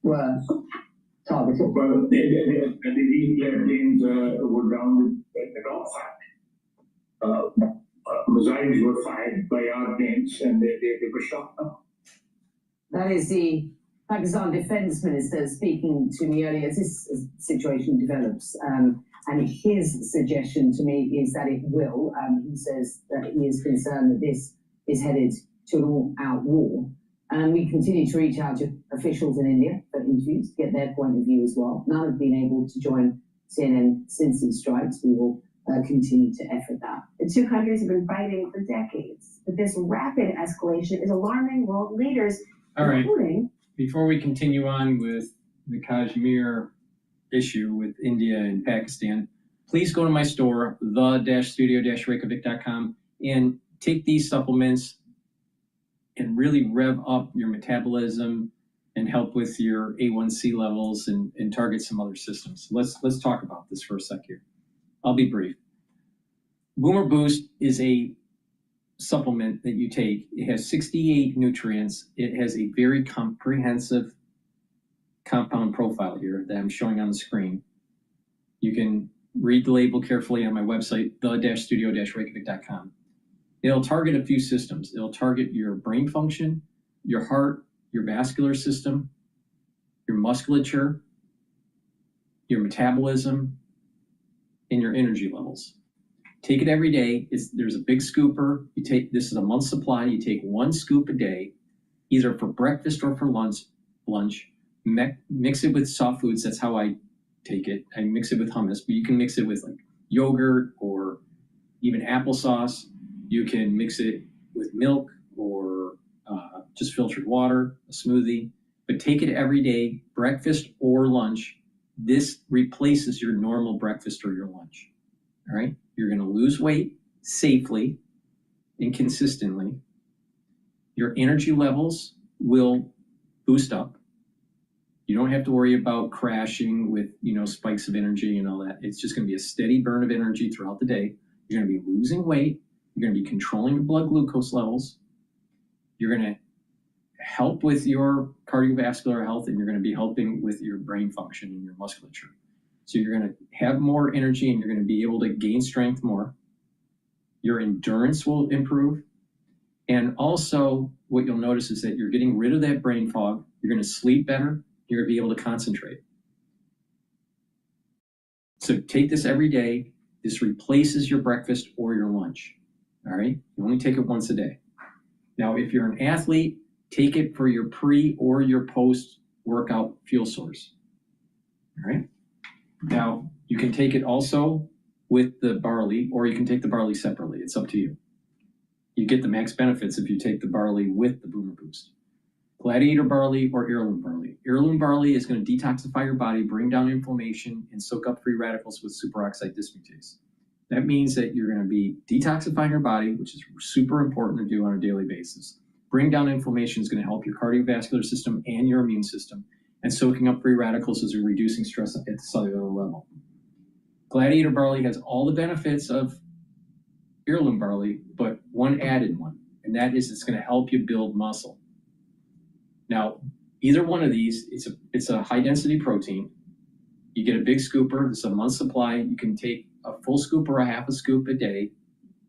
were targeted? Well, these planes were down with the top fact. Missiles were fired by our planes and they were shot down. That is the Pakistan Defence Minister speaking to me earlier as this situation develops. And his suggestion to me is that it will. He says that he is concerned that this is headed to an all-out war. And we continue to reach out to officials in India for interviews, to get their point of view as well. None have been able to join CNN since these strikes. We will continue to effort that. The two countries have been fighting for decades, but this rapid escalation is alarming world leaders, including. Before we continue on with the Kashmir issue with India and Pakistan, please go to my store, the-studio-reykjavik.com, and take these supplements and really rev up your metabolism and help with your A1C levels and target some other systems. Let's talk about this for a sec here. I'll be brief. Boomer Boost is a supplement that you take. It has 68 nutrients. It has a very comprehensive compound profile here that I'm showing on the screen. You can read the label carefully on my website, the-studio-reykjavik.com. It'll target a few systems. It'll target your brain function, your heart, your vascular system, your musculature, your metabolism, and your energy levels. Take it every day. There's a big scooper. This is a month's supply. You take 1 scoop a day, either for breakfast or for lunch. Mix it with soft foods. That's how I take it. I mix it with hummus, but you can mix it with like yogurt or even applesauce. You can mix it with milk or just filtered water, a smoothie. But take it every day, breakfast or lunch. This replaces your normal breakfast or your lunch. All right? You're going to lose weight safely and consistently. Your energy levels will boost up. You don't have to worry about crashing with, spikes of energy and all that. It's just going to be a steady burn of energy throughout the day. You're going to be losing weight. You're going to be controlling your blood glucose levels. You're going to help with your cardiovascular health, and you're going to be helping with your brain function and your musculature. So you're going to have more energy and you're going to be able to gain strength more. Your endurance will improve. And also what you'll notice is that you're getting rid of that brain fog. You're going to sleep better. You're going to be able to concentrate. So take this every day. This replaces your breakfast or your lunch. All right? You only take it once a day. Now, if you're an athlete, take it for your pre or your post workout fuel source. All right. Now, you can take it also with the barley, or you can take the barley separately. It's up to you. You get the max benefits if you take the barley with the Boomer Boost. Gladiator barley or heirloom barley. Heirloom barley is going to detoxify your body, bring down inflammation, and soak up free radicals with superoxide dismutase. That means that you're going to be detoxifying your body, which is super important to do on a daily basis. Bring down inflammation is going to help your cardiovascular system and your immune system, and soaking up free radicals is reducing stress at the cellular level. Gladiator barley has all the benefits of heirloom barley, but one added one, and that is it's going to help you build muscle. Now, either one of these, it's a high density protein. You get a big scooper, it's a month's supply. You can take a full scoop or a half a scoop a day,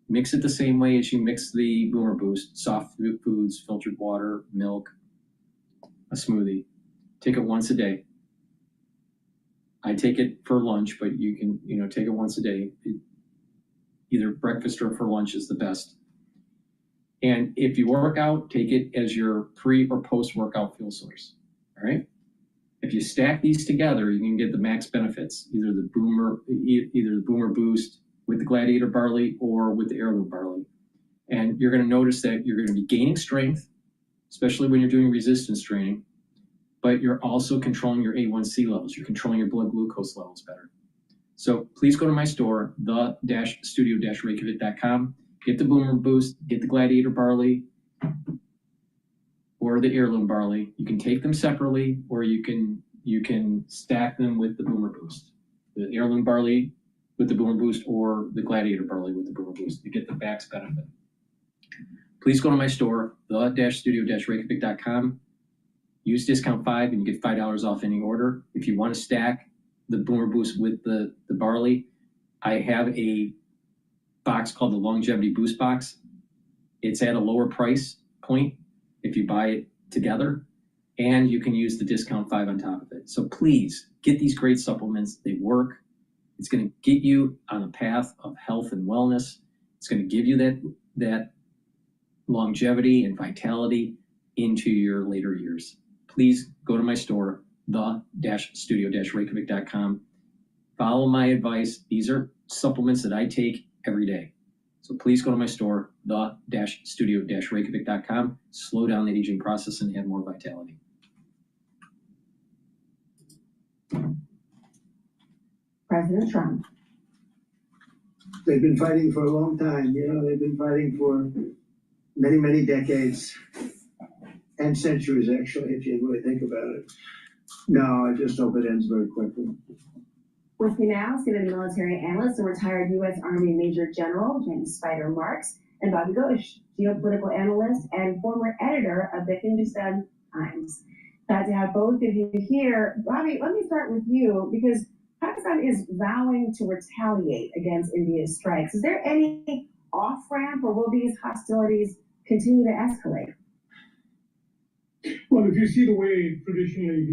mix it the same way as you mix the Boomer Boost, soft foods, filtered water, milk, a smoothie. Take it once a day. I take it for lunch, but you can, take it once a day. Either breakfast or for lunch is the best. And if you work out, take it as your pre or post-workout fuel source. All right. If you stack these together, you can get the max benefits, either the Boomer Boost with the Gladiator barley or with the heirloom barley. And you're going to notice that you're going to be gaining strength, especially when you're doing resistance training, but you're also controlling your A1C levels. You're controlling your blood glucose levels better. So please go to my store, the-studio-reykjavik.com. Get the Boomer Boost, get the Gladiator barley, or the heirloom barley. You can take them separately, or you can stack them with the Boomer Boost. The heirloom barley with the Boomer Boost, or the Gladiator barley with the Boomer Boost. You get the max benefit. Please go to my store, the-studio-reykjavik.com. Use discount 5 and you get $5 off any order. If you want to stack the Boomer Boost with the barley, I have a box called the Longevity Boost Box. It's at a lower price point if you buy it together, and you can use the discount 5 on top of it. So please get these great supplements. They work. It's going to get you on a path of health and wellness. It's going to give you that longevity and vitality into your later years. Please go to my store, the-studio-reykjavik.com. Follow my advice. These are supplements that I take every day. So please go to my store, the-studio-reykjavik.com. Slow down the aging process and have more vitality. President Trump. They've been fighting for a long time. They've been fighting for many, many decades and centuries, actually, if you really think about it. No, I just hope it ends very quickly. With me now, senior military analyst and retired U.S. Army Major General James Spider Marks, and Bobby Ghosh, geopolitical analyst and former editor of the Hindustan Times. Glad to have both of you here. Bobby, let me start with you, because Pakistan is vowing to retaliate against India's strikes. Is there any off-ramp, or will these hostilities continue to escalate? Well, if you see the way traditionally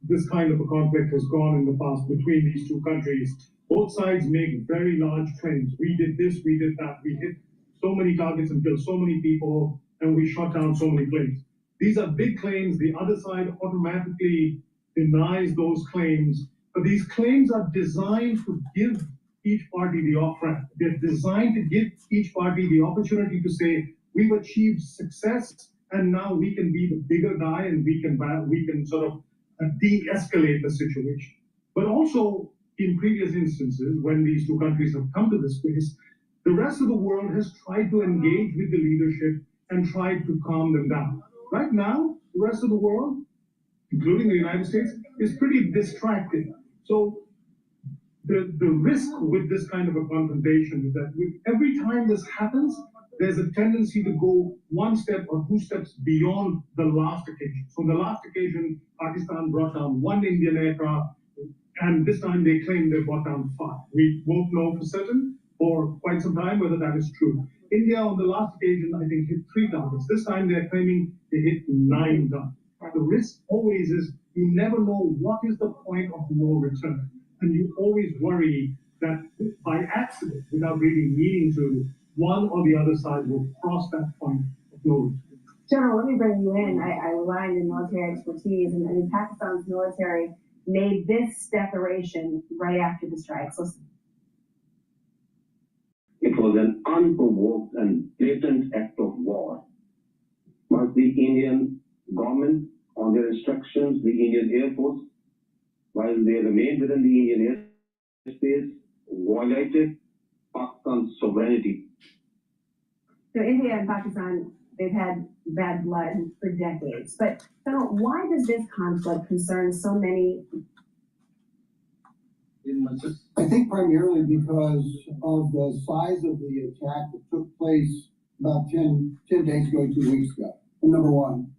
this kind of a conflict has gone in the past between these two countries, both sides make very large claims. We did this, we did that, we hit so many targets and killed so many people, and we shot down so many planes. These are big claims. The other side automatically denies those claims, but these claims are designed to give each party the off-ramp. They're designed to give each party the opportunity to say, we've achieved success, and now we can be the bigger guy, and we can sort of de-escalate the situation. But also, in previous instances, when these two countries have come to this place, the rest of the world has tried to engage with the leadership and tried to calm them down. Right now, the rest of the world, including the United States, is pretty distracted. So the risk with this kind of a confrontation is that every time this happens, there's a tendency to go one step or two steps beyond the last occasion. So the last occasion, Pakistan brought down one Indian aircraft, and this time they claim they brought down 5. We won't know for certain for quite some time whether that is true. India, on the last occasion, I think hit 3 targets. This time they're claiming they hit 9 targets. The risk always is you never know what is the point of no return. And you always worry that by accident, without really meaning to, one or the other side will cross that point of no return. General, let me bring you in. I rely on your military expertise, and Pakistan's military made this declaration right after the strikes. Listen. It was an unprovoked and blatant act of war. Must the Indian government, on their instructions, the Indian Air Force, while they remained within the Indian airspace, violated Pakistan's sovereignty? So India and Pakistan, they've had bad blood for decades. But so why does this conflict concern so many? I think primarily because of the size of the attack that took place about 10 days ago, 2 weeks ago. And number one,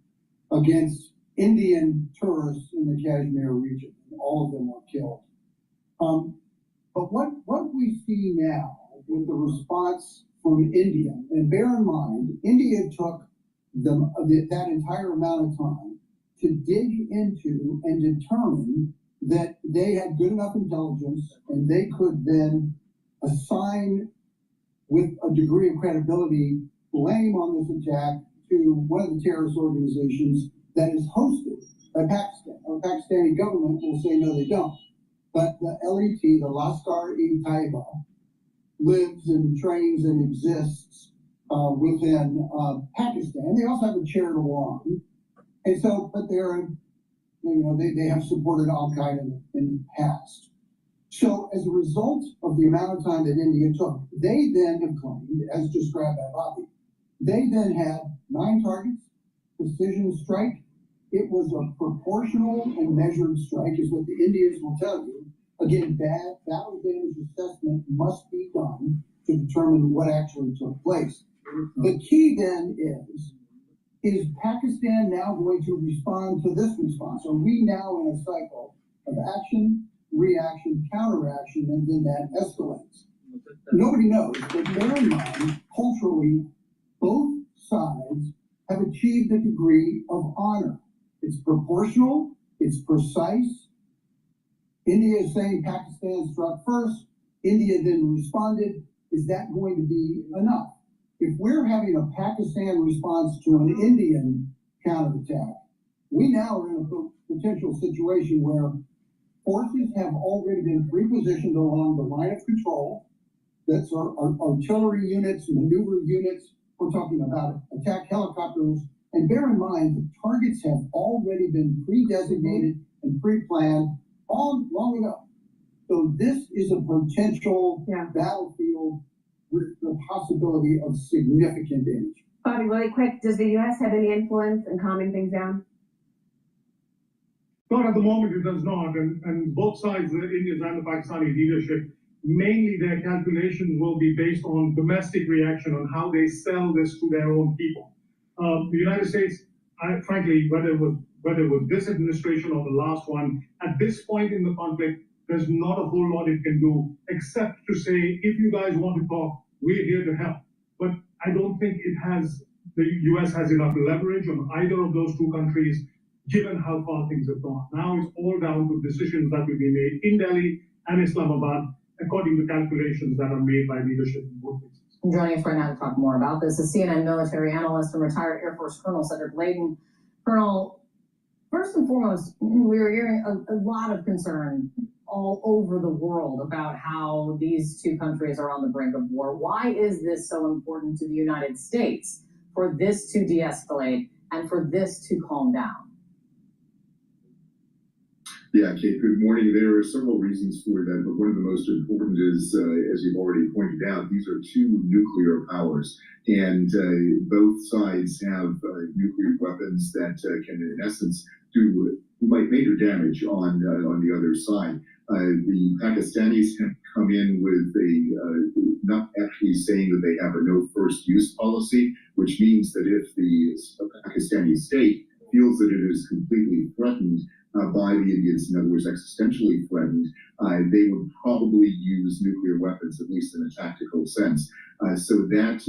against Indian tourists in the Kashmir region. And all of them were killed. But what we see now with the response from India, and bear in mind, India took that entire amount of time to dig into and determine that they had good enough intelligence and they could then assign with a degree of credibility blame on this attack to one of the terrorist organizations that is hosted by Pakistan. The Pakistani government will say no, they don't. But the LET, the Lashkar-e-Taiba, lives and trains and exists within Pakistan. They also have a charitable arm. And so, but they have supported Al-Qaeda in the past. So as a result of the amount of time that India took, they then have claimed, as described by Bobby, they then had 9 targets, precision strike. It was a proportional and measured strike, is what the Indians will tell you. Again, battle damage assessment must be done to determine what actually took place. The key then is Pakistan now going to respond to this response? Are we now in a cycle of action, reaction, counteraction, and then that escalates? Nobody knows, but bear in mind, culturally, both sides have achieved a degree of honor. It's proportional, it's precise. India is saying Pakistan struck first, India then responded. Is that going to be enough? If we're having a Pakistan response to an Indian counterattack, we now are in a potential situation where forces have already been pre-positioned along the line of control. That's our artillery units, maneuver units. We're talking about attack helicopters. And bear in mind, the targets have already been pre-designated and pre-planned long ago. So this is a potential battlefield with the possibility of significant damage. Bobby, really quick, does the U.S. have any influence in calming things down? Not at the moment, it does not. And both sides, the Indians and the Pakistani leadership, mainly their calculations will be based on domestic reaction, on how they sell this to their own people. The United States, frankly, whether it was this administration or the last one, at this point in the conflict, there's not a whole lot it can do except to say, if you guys want to talk, we're here to help. But I don't think the U.S. has enough leverage on either of those two countries, given how far things have gone. Now it's all down to decisions that will be made in Delhi and Islamabad, according to calculations that are made by leadership in both places. Joining us right now to talk more about this is CNN military analyst and retired Air Force Colonel Cedric Layden. Colonel, first and foremost, we were hearing a lot of concern all over the world about how these two countries are on the brink of war. Why is this so important to the United States for this to de-escalate and for this to calm down? Yeah, Kate, good morning. There are several reasons for that, but one of the most important is, as you've already pointed out, these are two nuclear powers, and both sides have nuclear weapons that can, in essence, do major damage on the other side. The Pakistanis have come in with not actually saying that they have a no first use policy, which means that if the Pakistani state feels that it is completely threatened by the Indians, in other words, existentially threatened, they would probably use nuclear weapons, at least in a tactical sense. So that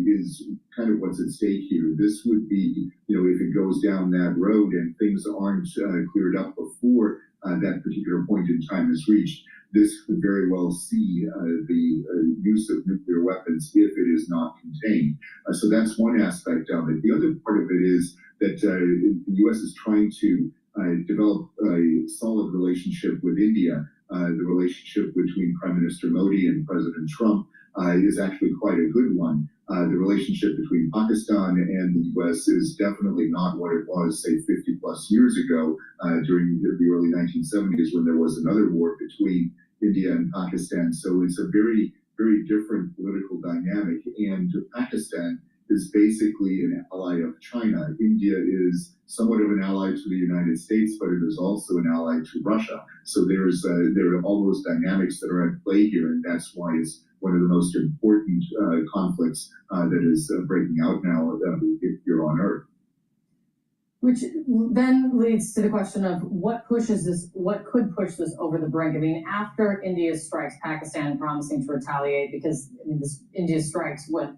is kind of what's at stake here. This would be, if it goes down that road and things aren't cleared up before that particular point in time is reached, this could very well see the use of nuclear weapons if it is not contained. So that's one aspect of it. The other part of it is that the U.S. is trying to develop a solid relationship with India. The relationship between Prime Minister Modi and President Trump is actually quite a good one. The relationship between Pakistan and the U.S. is definitely not what it was, say, 50 plus years ago during the early 1970s when there was another war between India and Pakistan. So it's a very, very different political dynamic. And Pakistan is basically an ally of China. India is somewhat of an ally to the United States, but it is also an ally to Russia. So there are all those dynamics that are at play here, and that's why it's one of the most important conflicts that is breaking out now here on Earth. Which then leads to the question of what could push this over the brink? I mean, after India strikes Pakistan promising to retaliate, because India's strikes went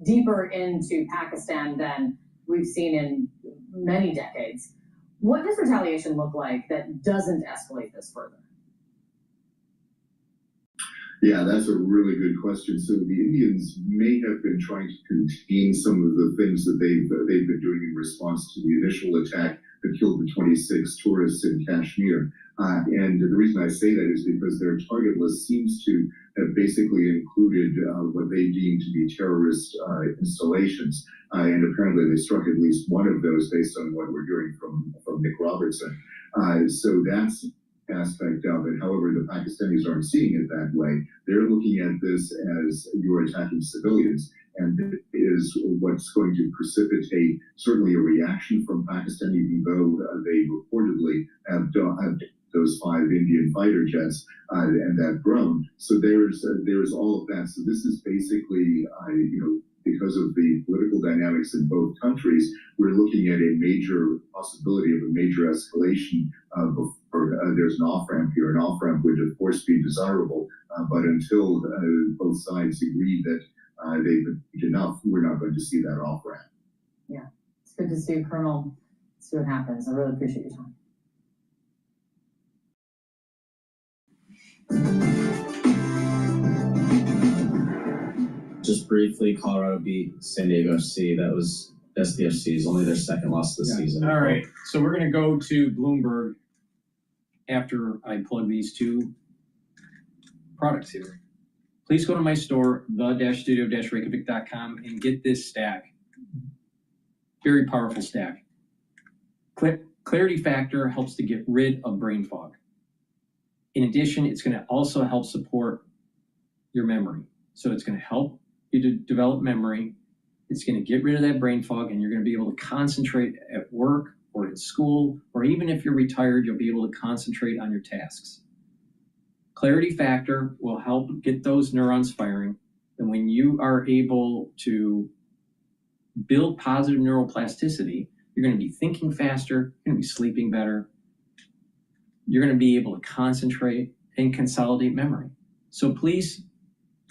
deeper into Pakistan than we've seen in many decades. What does retaliation look like that doesn't escalate this further? Yeah, that's a really good question. So the Indians may have been trying to contain some of the things that they've been doing in response to the initial attack that killed the 26 tourists in Kashmir. And the reason I say that is because their target list seems to have basically included what they deem to be terrorist installations. And apparently they struck at least one of those based on what we're hearing from Nick Robertson. So that's aspect of it. However, the Pakistanis aren't seeing it that way. They're looking at this as you're attacking civilians, and it is what's going to precipitate certainly a reaction from Pakistan, even though they reportedly have those 5 Indian fighter jets and that drone. So there's all of that. So this is basically, because of the political dynamics in both countries, we're looking at a major possibility of a major escalation before there's an off-ramp here. An off-ramp would, of course, be desirable, but until both sides agree that they've enough, we're not going to see that off-ramp. Yeah, it's good to see you, Colonel. See what happens. I really appreciate your time. Just briefly, Colorado beat San Diego FC. That was SDFC's only their second loss of the season. All right, so we're going to go to Bloomberg after I plug these 2 products here. Please go to my store, the-studio-reykjavik.com, and get this stack. Very powerful stack. Clarity Factor helps to get rid of brain fog. In addition, it's going to also help support your memory. So it's going to help you to develop memory. It's going to get rid of that brain fog, and you're going to be able to concentrate at work or at school, or even if you're retired, you'll be able to concentrate on your tasks. Clarity Factor will help get those neurons firing, and when you are able to build positive neuroplasticity, you're going to be thinking faster, you're going to be sleeping better, you're going to be able to concentrate and consolidate memory. So please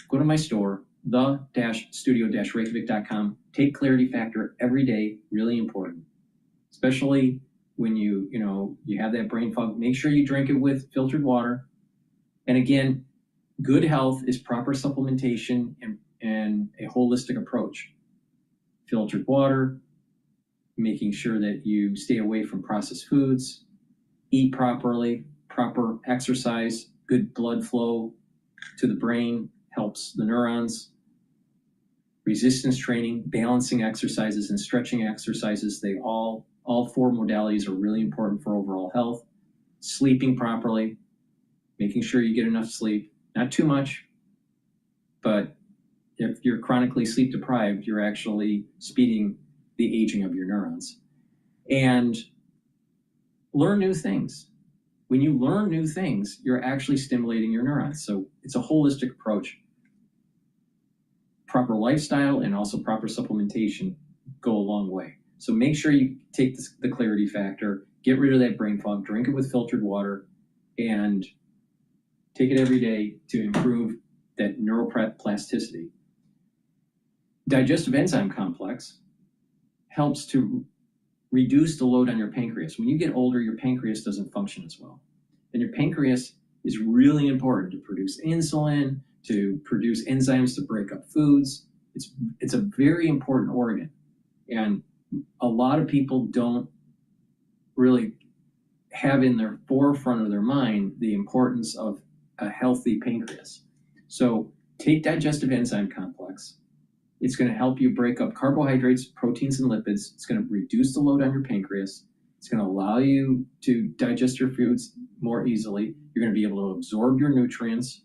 go to my store, the-studio-reykjavik.com. Take Clarity Factor every day, really important. Especially when you have that brain fog. Make sure you drink it with filtered water. And again, good health is proper supplementation and a holistic approach. Filtered water, making sure that you stay away from processed foods, eat properly, proper exercise, good blood flow to the brain helps the neurons. Resistance training, balancing exercises, and stretching exercises, all 4 modalities are really important for overall health. Sleeping properly, making sure you get enough sleep, not too much, but if you're chronically sleep deprived, you're actually speeding the aging of your neurons. And learn new things. When you learn new things, you're actually stimulating your neurons. So it's a holistic approach. Proper lifestyle and also proper supplementation go a long way. So make sure you take the Clarity Factor, get rid of that brain fog, drink it with filtered water, and take it every day to improve that neuroplasticity. Digestive enzyme complex helps to reduce the load on your pancreas. When you get older, your pancreas doesn't function as well. And your pancreas is really important to produce insulin, to produce enzymes to break up foods. It's a very important organ. And a lot of people don't really have in their forefront of their mind the importance of a healthy pancreas. So take digestive enzyme complex. It's going to help you break up carbohydrates, proteins, and lipids. It's going to reduce the load on your pancreas. It's going to allow you to digest your foods more easily. You're going to be able to absorb your nutrients.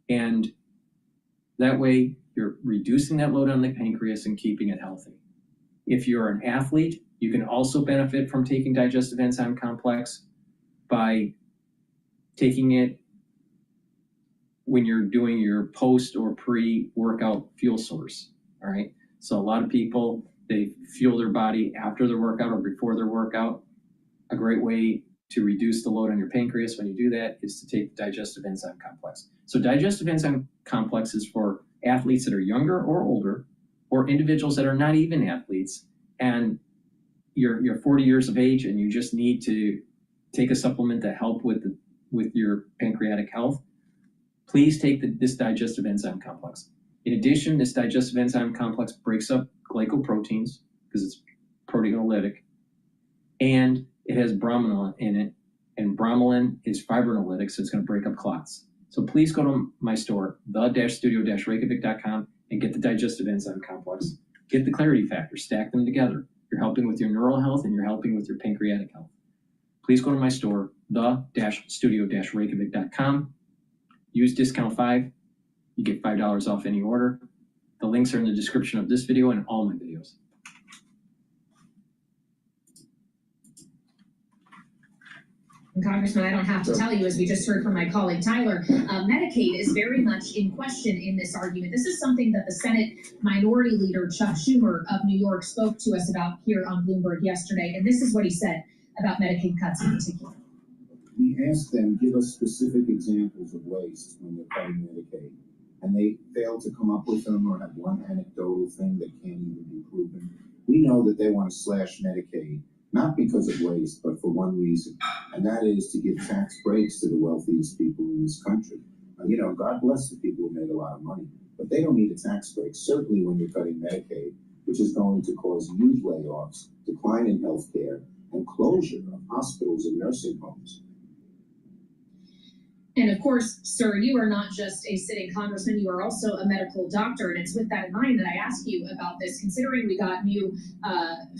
And that way, you're reducing that load on the pancreas and keeping it healthy. If you're an athlete, you can also benefit from taking digestive enzyme complex by taking it when you're doing your post or pre-workout fuel source, all right? So a lot of people, they fuel their body after their workout or before their workout. A great way to reduce the load on your pancreas when you do that is to take the digestive enzyme complex. So digestive enzyme complex is for athletes that are younger or older, or individuals that are not even athletes, and you're 40 years of age and you just need to take a supplement to help with your pancreatic health. Please take this digestive enzyme complex. In addition, this digestive enzyme complex breaks up glycoproteins because it's proteolytic, and it has bromelain in it, and bromelain is fibrinolytic, so it's going to break up clots. So please go to my store, the-studio-reykjavik.com, and get the digestive enzyme complex. Get the clarity factor, stack them together. You're helping with your neural health and you're helping with your pancreatic health. Please go to my store, the-studio-reykjavik.com. Use discount 5. You get $5 off any order. The links are in the description of this video and all my videos. Congressman, I don't have to tell you, as we just heard from my colleague Tyler, Medicaid is very much in question in this argument. This is something that the Senate Minority Leader Chuck Schumer of New York spoke to us about here on Bloomberg yesterday, and this is what he said about Medicaid cuts in particular. We asked them, give us specific examples of waste when they're cutting Medicaid, and they failed to come up with them or have one anecdotal thing that can't even be proven. We know that they want to slash Medicaid, not because of waste, but for one reason, and that is to give tax breaks to the wealthiest people in this country. God bless the people who made a lot of money, but they don't need a tax break, certainly when you're cutting Medicaid, which is going to cause huge layoffs, decline in health care, and closure of hospitals and nursing homes. And of course, sir, you are not just a sitting congressman, you are also a medical doctor. And it's with that in mind that I ask you about this, considering we got new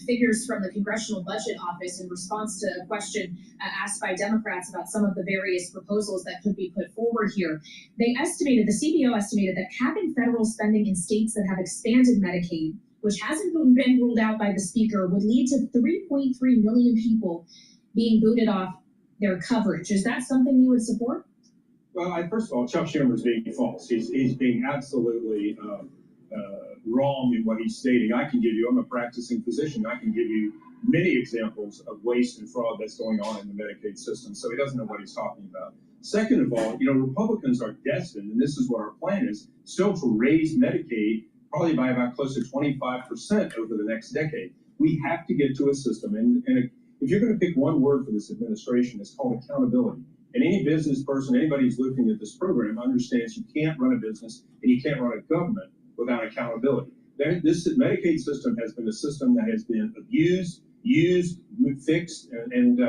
figures from the Congressional Budget Office in response to a question asked by Democrats about some of the various proposals that could be put forward here. The CBO estimated that capping federal spending in states that have expanded Medicaid, which hasn't been ruled out by the speaker, would lead to 3.3 million people being booted off their coverage. Is that something you would support? Well, first of all, Chuck Schumer is being false. He's being absolutely wrong in what he's stating. I'm a practicing physician. I can give you many examples of waste and fraud that's going on in the Medicaid system. So he doesn't know what he's talking about. Second of all, Republicans are destined, and this is what our plan is, still to raise Medicaid probably by about close to 25% over the next decade. We have to get to a system, and if you're going to pick one word for this administration, it's called accountability. And any business person, anybody who's looking at this program understands you can't run a business and you can't run a government without accountability. This Medicaid system has been a system that has been abused, used, fixed, and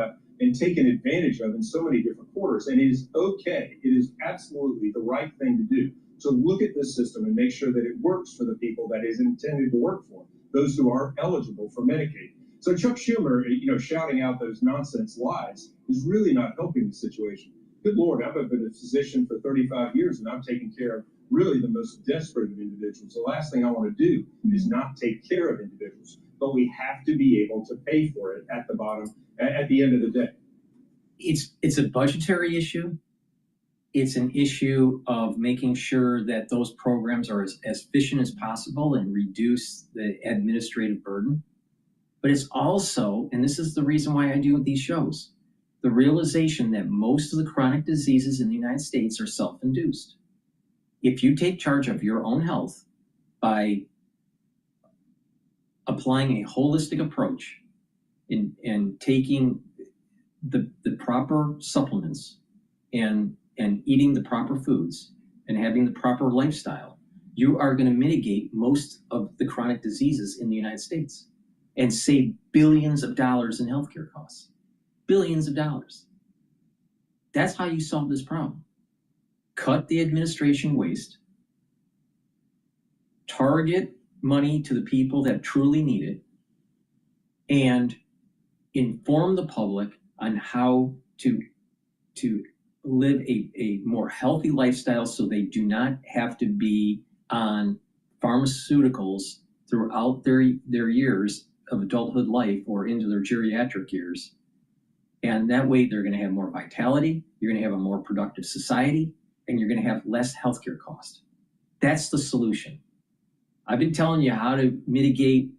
taken advantage of in so many different quarters. And it is okay. It is absolutely the right thing to do. So look at this system and make sure that it works for the people that is intended to work for, those who are eligible for Medicaid. So Chuck Schumer, shouting out those nonsense lies is really not helping the situation. Good Lord, I've been a physician for 35 years and I've taken care of really the most desperate of individuals. The last thing I want to do is not take care of individuals, but we have to be able to pay for it at the bottom, at the end of the day. It's a budgetary issue. It's an issue of making sure that those programs are as efficient as possible and reduce the administrative burden. But it's also, and this is the reason why I do these shows, the realization that most of the chronic diseases in the United States are self-induced. If you take charge of your own health by applying a holistic approach and taking the proper supplements and eating the proper foods and having the proper lifestyle, you are going to mitigate most of the chronic diseases in the United States and save billions of dollars in healthcare costs. billions of dollars. That's how you solve this problem. Cut the administration waste, target money to the people that truly need it, and inform the public on how to live a more healthy lifestyle so they do not have to be on pharmaceuticals throughout their years of adulthood life or into their geriatric years. And that way they're going to have more vitality, you're going to have a more productive society, and you're going to have less healthcare cost. That's the solution. I've been telling you how to mitigate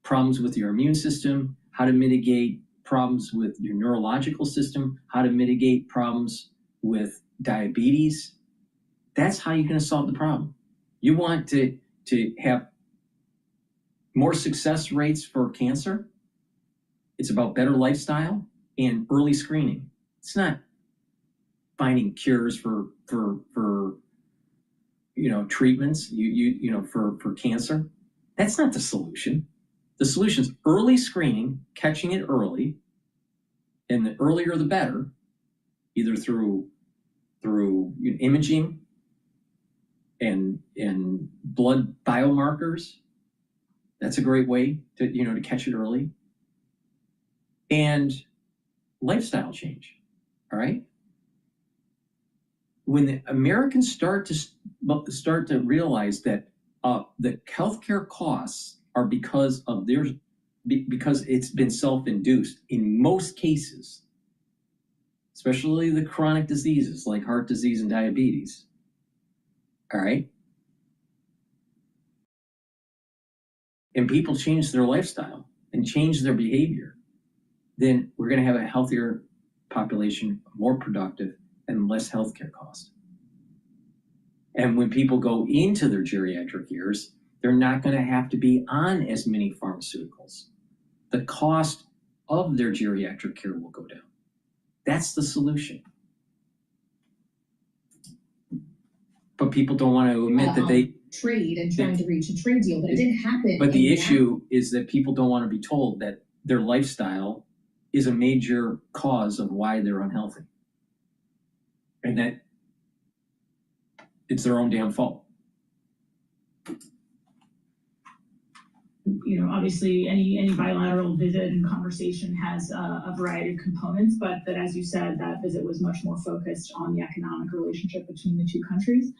problems with your immune system, how to mitigate problems with your neurological system, how to mitigate problems with diabetes. That's how you're going to solve the problem. You want to have more success rates for cancer? It's about better lifestyle and early screening. It's not finding cures for treatments for cancer. That's not the solution. The solution is early screening, catching it early, and the earlier the better, either through imaging and blood biomarkers. That's a great way to catch it early. And lifestyle change. All right. When the Americans start to realize that the healthcare costs are because it's been self-induced in most cases, especially the chronic diseases like heart disease and diabetes. All right. And people change their lifestyle and change their behavior, then we're going to have a healthier population, more productive, and less healthcare cost. And when people go into their geriatric years, they're not going to have to be on as many pharmaceuticals. The cost of their geriatric care will go down. That's the solution. But people don't want to admit that they trade and trying to reach a trade deal, but it didn't happen. But the issue is that people don't want to be told that their lifestyle is a major cause of why they're unhealthy, and that it's their own damn fault. Obviously any bilateral visit and conversation has a variety of components, but that, as you said, that visit was much more focused on the economic relationship between the two countries.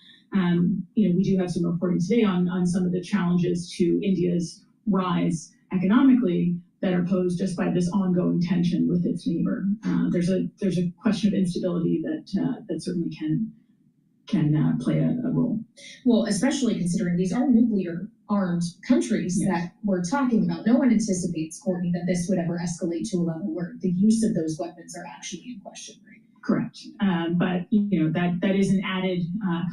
We do have some reporting today on some of the challenges to India's rise economically that are posed just by this ongoing tension with its neighbor. There's a question of instability that certainly can play a role. Well, especially considering these are nuclear armed countries that we're talking about. No one anticipates, Courtney, that this would ever escalate to a level where the use of those weapons are actually in question, right? Correct. But that is an added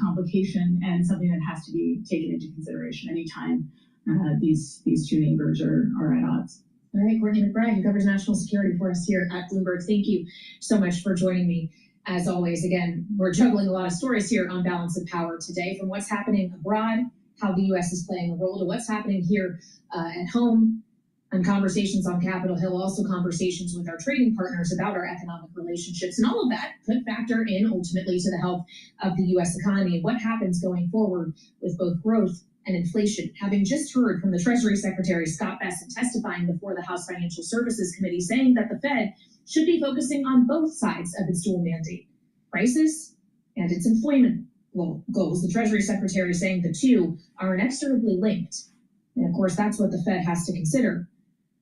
complication and something that has to be taken into consideration anytime these two neighbors are at odds. All right, Courtney McBride, who covers national security for us here at Bloomberg. Thank you so much for joining me. As always, again, we're juggling a lot of stories here on Balance of Power today, from what's happening abroad, how the U.S. is playing a role, to what's happening here at home, and conversations on Capitol Hill, also conversations with our trading partners about our economic relationships. And all of that could factor in ultimately to the health of the U.S. economy and what happens going forward with both growth and inflation. Having just heard from the Treasury Secretary Scott Bessent testifying before the House Financial Services Committee, saying that the Fed should be focusing on both sides of its dual mandate, prices and its employment goals. The Treasury Secretary saying the two are inexorably linked. And of course, that's what the Fed has to consider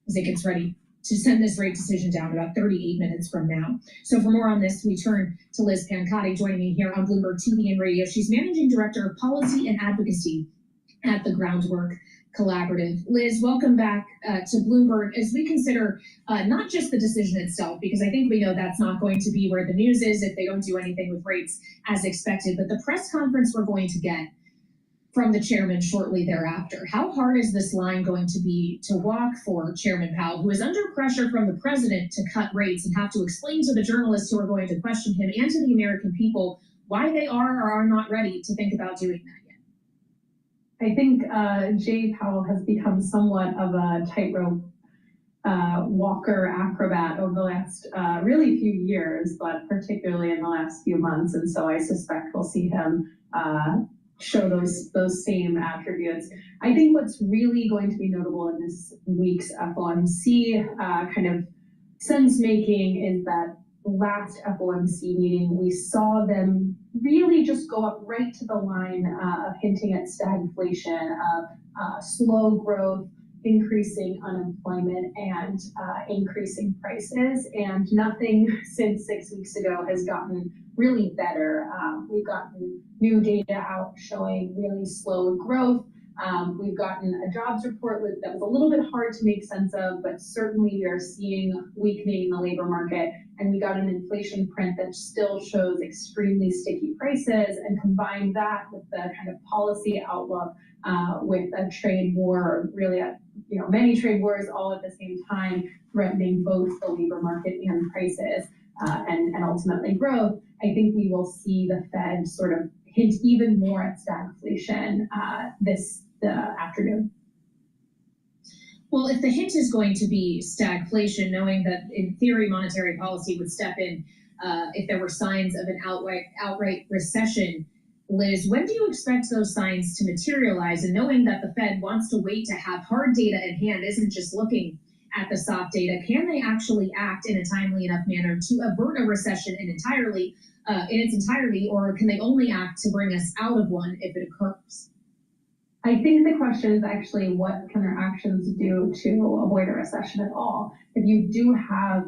as it gets ready to send this rate decision down about 38 minutes from now. So for more on this, we turn to Liz Pancotti, joining me here on Bloomberg TV and Radio. She's Managing Director of Policy and Advocacy at the Groundwork Collaborative. Liz, welcome back to Bloomberg as we consider not just the decision itself, because I think we know that's not going to be where the news is if they don't do anything with rates as expected, but the press conference we're going to get from the chairman shortly thereafter. How hard is this line going to be to walk for Chairman Powell, who is under pressure from the president to cut rates and have to explain to the journalists who are going to question him and to the American people why they are or are not ready to think about doing that? I think Jay Powell has become somewhat of a tightrope walker acrobat over the last really few years, but particularly in the last few months. And so I suspect we'll see him show those same attributes. I think what's really going to be notable in this week's FOMC kind of sense making is that last FOMC meeting, we saw them really just go up right to the line of hinting at stagflation, of slow growth, increasing unemployment, and increasing prices. And nothing since 6 weeks ago has gotten really better. We've gotten new data out showing really slow growth. We've gotten a jobs report that was a little bit hard to make sense of, but certainly we are seeing weakening in the labor market. And we got an inflation print that still shows extremely sticky prices, and combine that with the kind of policy outlook with a trade war, really many trade wars all at the same time, threatening both the labor market and prices and ultimately growth. I think we will see the Fed sort of hint even more at stagflation this afternoon. Well, if the hint is going to be stagflation, knowing that in theory monetary policy would step in if there were signs of an outright recession, Liz, when do you expect those signs to materialize? And knowing that the Fed wants to wait to have hard data in hand, isn't just looking at the soft data, can they actually act in a timely enough manner to avert a recession in its entirety, or can they only act to bring us out of one if it occurs? I think the question is actually, what can their actions do to avoid a recession at all? If you do have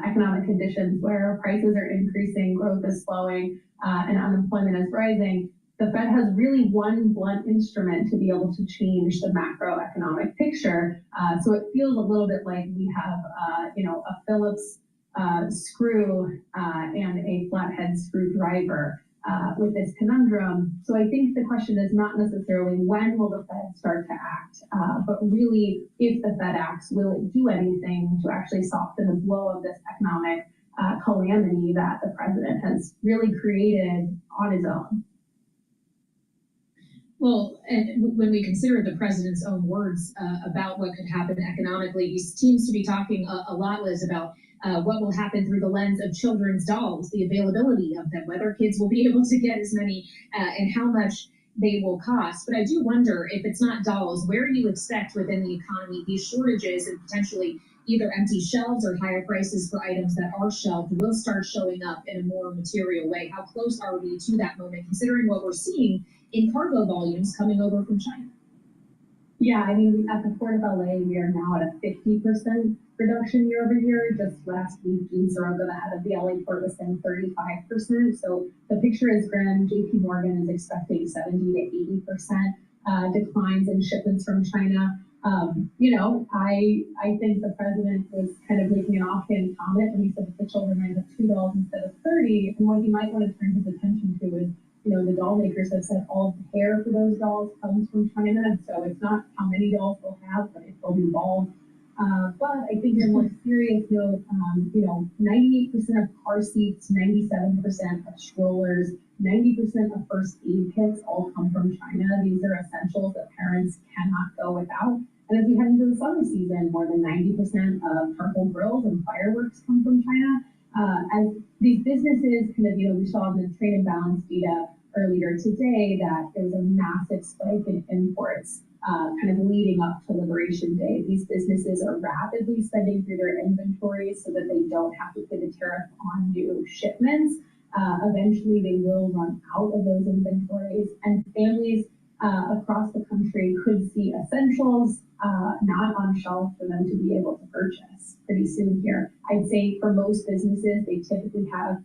economic conditions where prices are increasing, growth is slowing, and unemployment is rising, the Fed has really one blunt instrument to be able to change the macroeconomic picture. So it feels a little bit like we have, a Phillips screw and a flathead screwdriver with this conundrum. So I think the question is not necessarily when will the Fed start to act, but really if the Fed acts, will it do anything to actually soften the blow of this economic calamity that the president has really created on his own? Well, and when we consider the president's own words about what could happen economically, he seems to be talking a lot, Liz, about what will happen through the lens of children's dolls, the availability of them, whether kids will be able to get as many and how much they will cost. But I do wonder, if it's not dolls, where do you expect within the economy these shortages and potentially either empty shelves or higher prices for items that are shelved will start showing up in a more material way? How close are we to that moment, considering what we're seeing in cargo volumes coming over from China? Yeah, I mean, at the Port of LA, we are now at a 50% reduction year over year. Just last week, Gene Soroka, the head of the LA port, was saying 35%. So the picture is grim. JP Morgan is expecting 70 to 80% declines in shipments from China. I think the president was kind of making an offhand comment when he said that the children might have $2 instead of 30. And what he might want to turn his attention to is, the doll makers have said all of the hair for those dolls comes from China. So it's not how many dolls they'll have, but if they'll be balls. But I think in a more serious note, 98% of car seats, 97% of strollers, 90% of first aid kits all come from China. These are essentials that parents cannot go without. And as we head into the summer season, more than 90% of charcoal grills and fireworks come from China. As these businesses we saw in the trade imbalance data earlier today that there was a massive spike in imports leading up to Liberation Day. These businesses are rapidly spending through their inventories so that they don't have to pay the tariff on new shipments. Eventually, they will run out of those inventories, and families across the country could see essentials not on shelf for them to be able to purchase pretty soon here. I'd say for most businesses, they typically have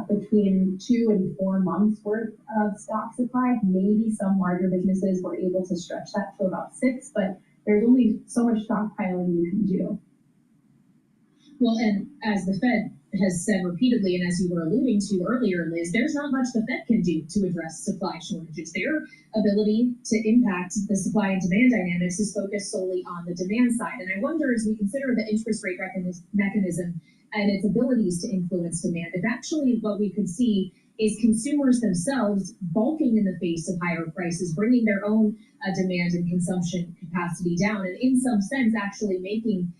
between 2 and 4 months worth of stock supply. Maybe some larger businesses were able to stretch that to about 6, but there's only so much stockpiling you can do. Well, and as the Fed has said repeatedly, and as you were alluding to earlier, Liz, there's not much the Fed can do to address supply shortages. Their ability to impact the supply and demand dynamics is focused solely on the demand side. And I wonder, as we consider the interest rate mechanism and its abilities to influence demand, if actually what we could see is consumers themselves balking in the face of higher prices, bringing their own demand and consumption capacity down, and in some sense actually making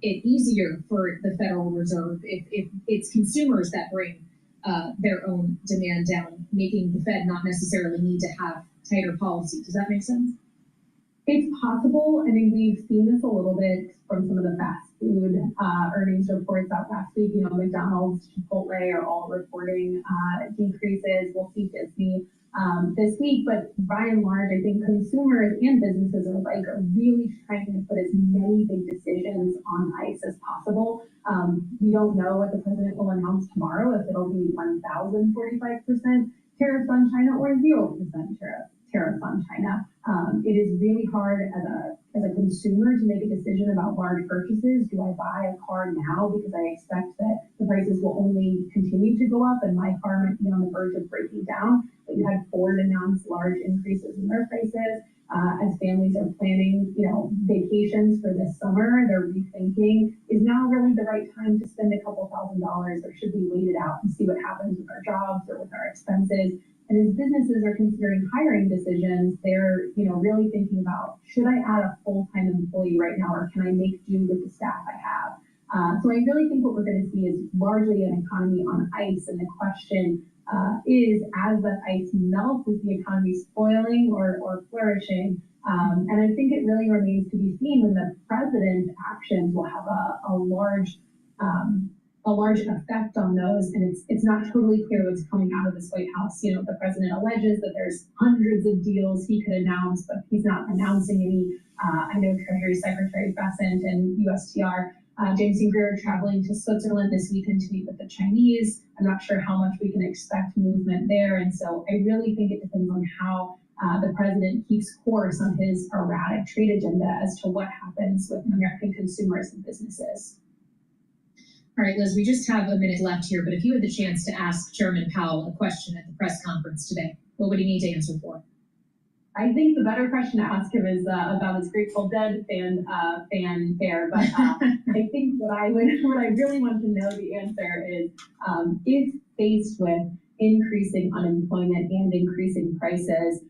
it easier for the Federal Reserve if it's consumers that bring their own demand down, making the Fed not necessarily need to have tighter policy? Does that make sense? It's possible. I mean, we've seen this a little bit from some of the fast food earnings reports out last week. You know, McDonald's, Chipotle are all reporting decreases. We'll see Disney this week, but by and large, I think consumers and businesses alike are really trying to put as many big decisions on ice as possible. We don't know what the president will announce tomorrow, if it'll be 1,045% tariffs on China or 0% tariffs on China. It is really hard as a consumer to make a decision about large purchases. Do I buy a car now because I expect that the prices will only continue to go up and my car might be on the verge of breaking down? But you had Ford announce large increases in their prices. As families are planning, you know, vacations for this summer, they're rethinking, is now really the right time to spend a couple $1,000s, or should we wait it out and see what happens with our jobs or with our expenses? And as businesses are considering hiring decisions, they're, you know, really thinking about, should I add a full-time employee right now, or can I make do with the staff I have? So I really think what we're going to see is largely an economy on ice, and the question is, as that ice melts, is the economy spoiling or flourishing? And I think it really remains to be seen when the president's actions will have a large effect on those, and it's not totally clear what's coming out of this White House. You know, the president alleges that there's hundreds of deals he could announce, but he's not announcing any. I know Treasury Secretary Bessent and USTR James Greer traveling to Switzerland this weekend to meet with the Chinese. I'm not sure how much we can expect movement there, and so I really think it depends on how the president keeps course on his erratic trade agenda as to what happens with American consumers and businesses. All right, Liz, we just have a minute left here, but if you had the chance to ask Chairman Powell a question at the press conference today, what would he need to answer for? I think the better question to ask him is about his Grateful Dead fanfare. But I think what I really want to know the answer is, if faced with increasing unemployment and increasing prices,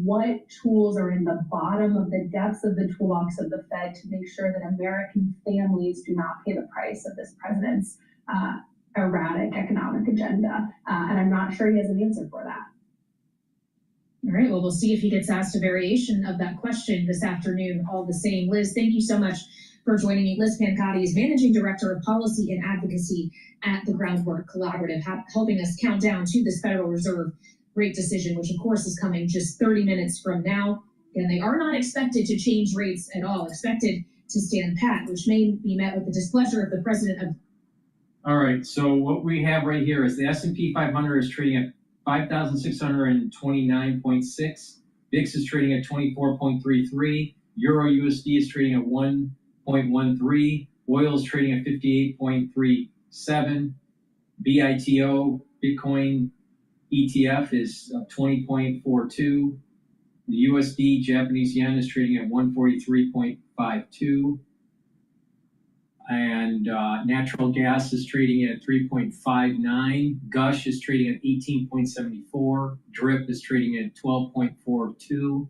what tools are in the bottom of the depths of the toolbox of the Fed to make sure that American families do not pay the price of this president's erratic economic agenda? And I'm not sure he has an answer for that. All right, well, we'll see if he gets asked a variation of that question this afternoon, all the same. Liz, thank you so much for joining me. Liz Pancotti is Managing Director of Policy and Advocacy at the Groundwork Collaborative, helping us count down to this Federal Reserve rate decision, which of course is coming just 30 minutes from now. And they are not expected to change rates at all, expected to stand pat, which may be met with the displeasure of the president. All right, so what we have right here is the S&P 500 is trading at 5,629.6. VIX is trading at 24.33. Euro USD is trading at 1.13. Oil is trading at 58.37. BITO, Bitcoin ETF, is 20.42. The USD Japanese yen is trading at 143.52. And natural gas is trading at 3.59. Gush is trading at 18.74. DRIP is trading at 12.42.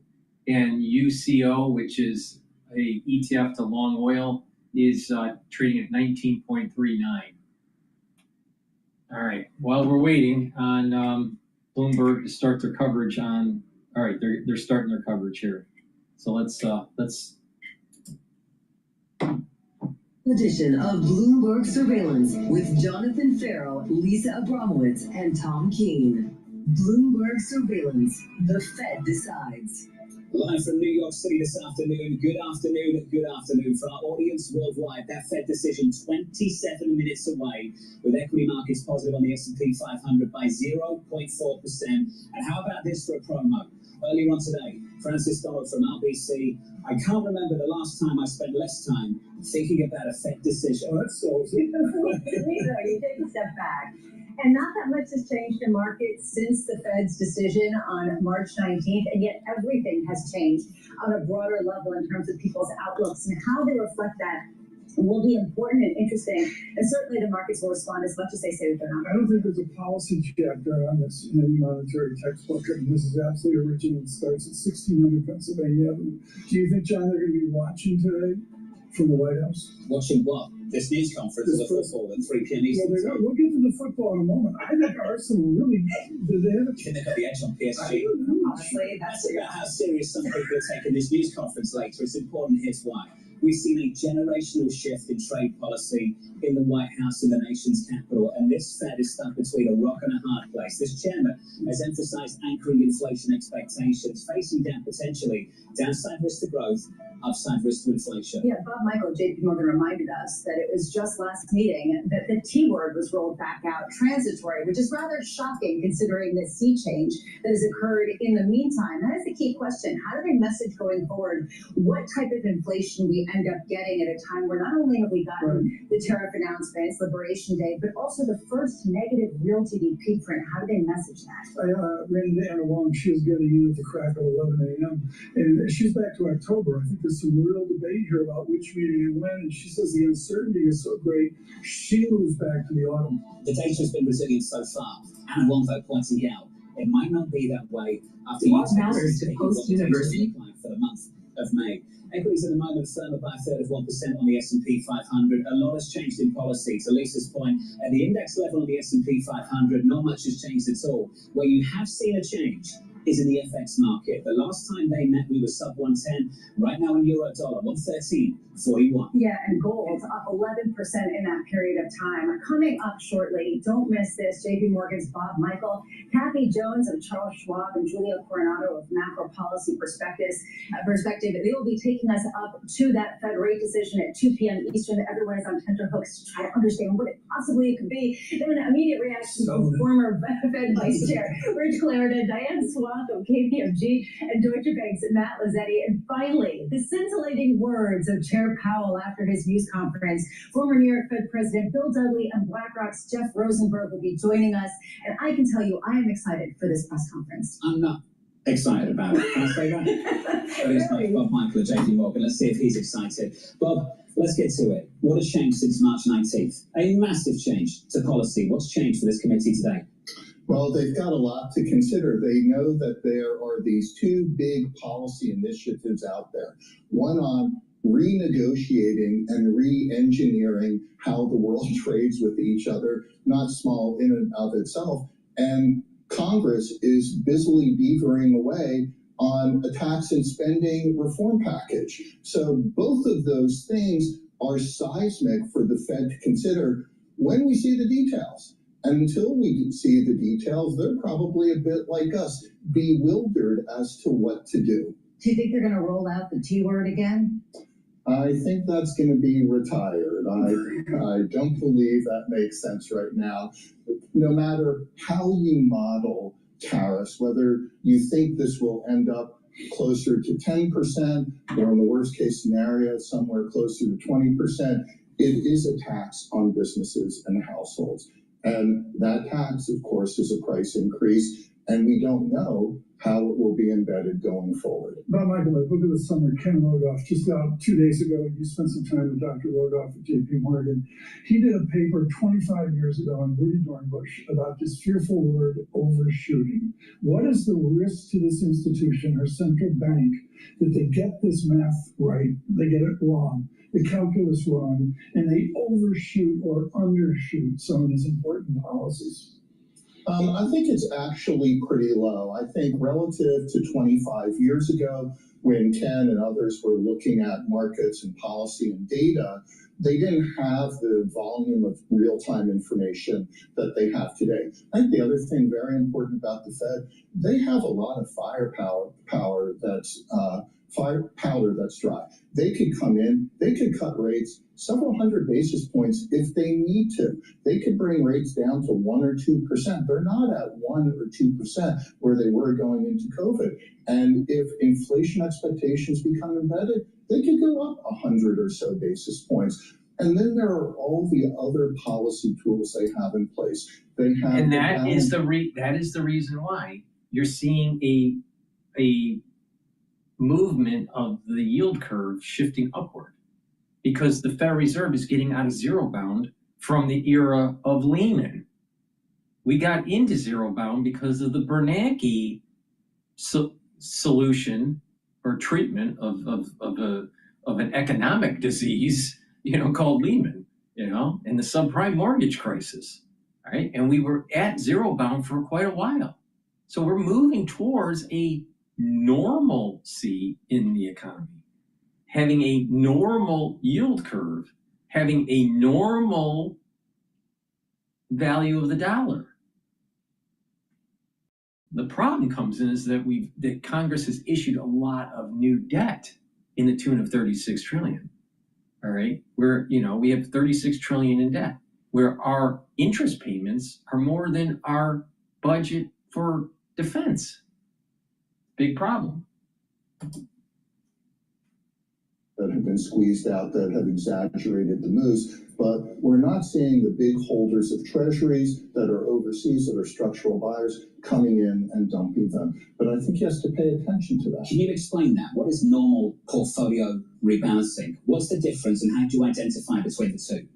And UCO, which is a ETF to long oil, is trading at 19.39. All right. While we're waiting on Bloomberg to start their coverage on, all right, they're starting their coverage here. So let's Edition of Bloomberg Surveillance with Jonathan Farrow, Lisa Abramowitz, and Tom Keene. Bloomberg Surveillance. The Fed decides. Live from New York City this afternoon. Good afternoon for our audience worldwide. That Fed decision 27 minutes away, with equity markets positive on the S&P 500 by 0.4%. And how about this for a promo? Earlier on today, Francis Donald from RBC. I can't remember the last time I spent less time thinking about a Fed decision. Oh, that's so You take a step back. And not that much has changed in markets since the Fed's decision on March 19th, and yet everything has changed on a broader level in terms of people's outlooks, and how they reflect that will be important and interesting. And certainly the markets will respond as much as they say that they're not. I don't think there's a policy chapter on this in any monetary textbook. I mean, this is absolutely original. It starts at 1600 Pennsylvania Avenue. Do you think, John, they're going to be watching today from the White House. Watching what? This news conference of the football at 3 p.m. Eastern. Well, we'll get to the football in a moment. I think Arsenal really, do they have a Can they got the edge on PSG? Honestly, That's about how serious some people are taking this news conference later. It's important. Here's why. We've seen a generational shift in trade policy in the White House, in the nation's capital, and this Fed is stuck between a rock and a hard place. This chairman has emphasized anchoring inflation expectations, facing down potentially downside risk to growth, upside risk to inflation. Yeah, Bob Michael, JP Morgan reminded us that it was just last meeting that the T word was rolled back out, transitory, which is rather shocking considering the sea change that has occurred in the meantime. That is the key question. How do they message going forward what type of inflation we end up getting at a time where not only have we gotten the tariff announcements, Liberation Day, but also the first negative real GDP print? How do they message that? I ran into Anna Wong. She was getting in at the crack of 11 a.m. And she's back to October. I think there's some real debate here about which meeting and when. And she says the uncertainty is so great, she moves back to the autumn. The data has been resilient so far. Anna Wong, though, pointing out it might not be that way after What matters to post-university? For the month of May. Equities at the moment firmer by a third of 1% on the S&P 500. A lot has changed in policy. To Lisa's point, at the index level on the S&P 500, not much has changed at all. Where you have seen a change is in the FX market. The last time they met, we were sub 110. Right now in euro dollar, 113.41. Yeah, and gold up 11% in that period of time. Coming up shortly, don't miss this, JP Morgan's Bob Michael, Kathy Jones of Charles Schwab, and Julia Coronado of Macro Policy Perspective. They will be taking us up to that Fed rate decision at 2 p.m. Eastern. Everyone is on tenterhooks to try to understand what it possibly could be. Then an immediate reaction from former Fed Vice Chair Rich Clarida, Diane Swath of KPMG, and Deutsche Bank's Matt Lazzetti. And finally, the scintillating words of Chair Powell after his news conference. Former New York Fed President Bill Dudley and BlackRock's Jeff Rosenberg will be joining us. And I can tell you, I am excited for this press conference. I'm not excited about it. Can I say that? But it's not Bob Michael at JP Morgan. Let's see if he's excited. Bob, let's get to it. What has changed since March 19th? A massive change to policy. What's changed for this committee today? Well, they've got a lot to consider. They know that there are these two big policy initiatives out there. One on renegotiating and re-engineering how the world trades with each other, not small in and of itself. And Congress is busily beavering away on a tax and spending reform package. So both of those things are seismic for the Fed to consider when we see the details. And until we see the details, they're probably a bit like us, bewildered as to what to do. Do you think they're going to roll out the T word again? I think that's going to be retired. I don't believe that makes sense right now. No matter how you model tariffs, whether you think this will end up closer to 10%, or in the worst case scenario, somewhere closer to 20%, it is a tax on businesses and households. And that tax, of course, is a price increase, and we don't know how it will be embedded going forward. Bob Michael, I booked this summer Ken Rogoff just 2 days ago. You spent some time with Dr. Rogoff at JP Morgan. He did a paper 25 years ago on Rudy Dornbush about this fearful word, overshooting. What is the risk to this institution, our central bank, that they get this math right, they get it wrong, the calculus wrong, and they overshoot or undershoot some of these important policies? I think it's actually pretty low. I think relative to 25 years ago, when Ken and others were looking at markets and policy and data, they didn't have the volume of real-time information that they have today. I think the other thing very important about the Fed, they have a lot of powder that's dry. They could come in, they could cut rates several hundred basis points if they need to. They could bring rates down to 1 or 2%. They're not at 1 or 2% where they were going into COVID. And if inflation expectations become embedded, they could go up 100 or so basis points. And then there are all the other policy tools they have in place. They have, and that is the reason why you're seeing a movement of the yield curve shifting upward, because the Federal Reserve is getting out of zero bound from the era of Lehman. We got into zero bound because of the Bernanke solution or treatment of of an economic disease, called Lehman, and the subprime mortgage crisis, right? And we were at zero bound for quite a while. So we're moving towards a normalcy in the economy, having a normal yield curve, having a normal value of the dollar. The problem comes in is that Congress has issued a lot of new debt in the tune of 36 trillion. All right, we have 36 trillion in debt, where our interest payments are more than our budget for defense. Big problem. That have been squeezed out, that have exaggerated the moves, but we're not seeing the big holders of treasuries that are overseas, that are structural buyers, coming in and dumping them. But I think he has to pay attention to that. Can you explain that? What is normal portfolio rebalancing? What's the difference and how do you identify between the two?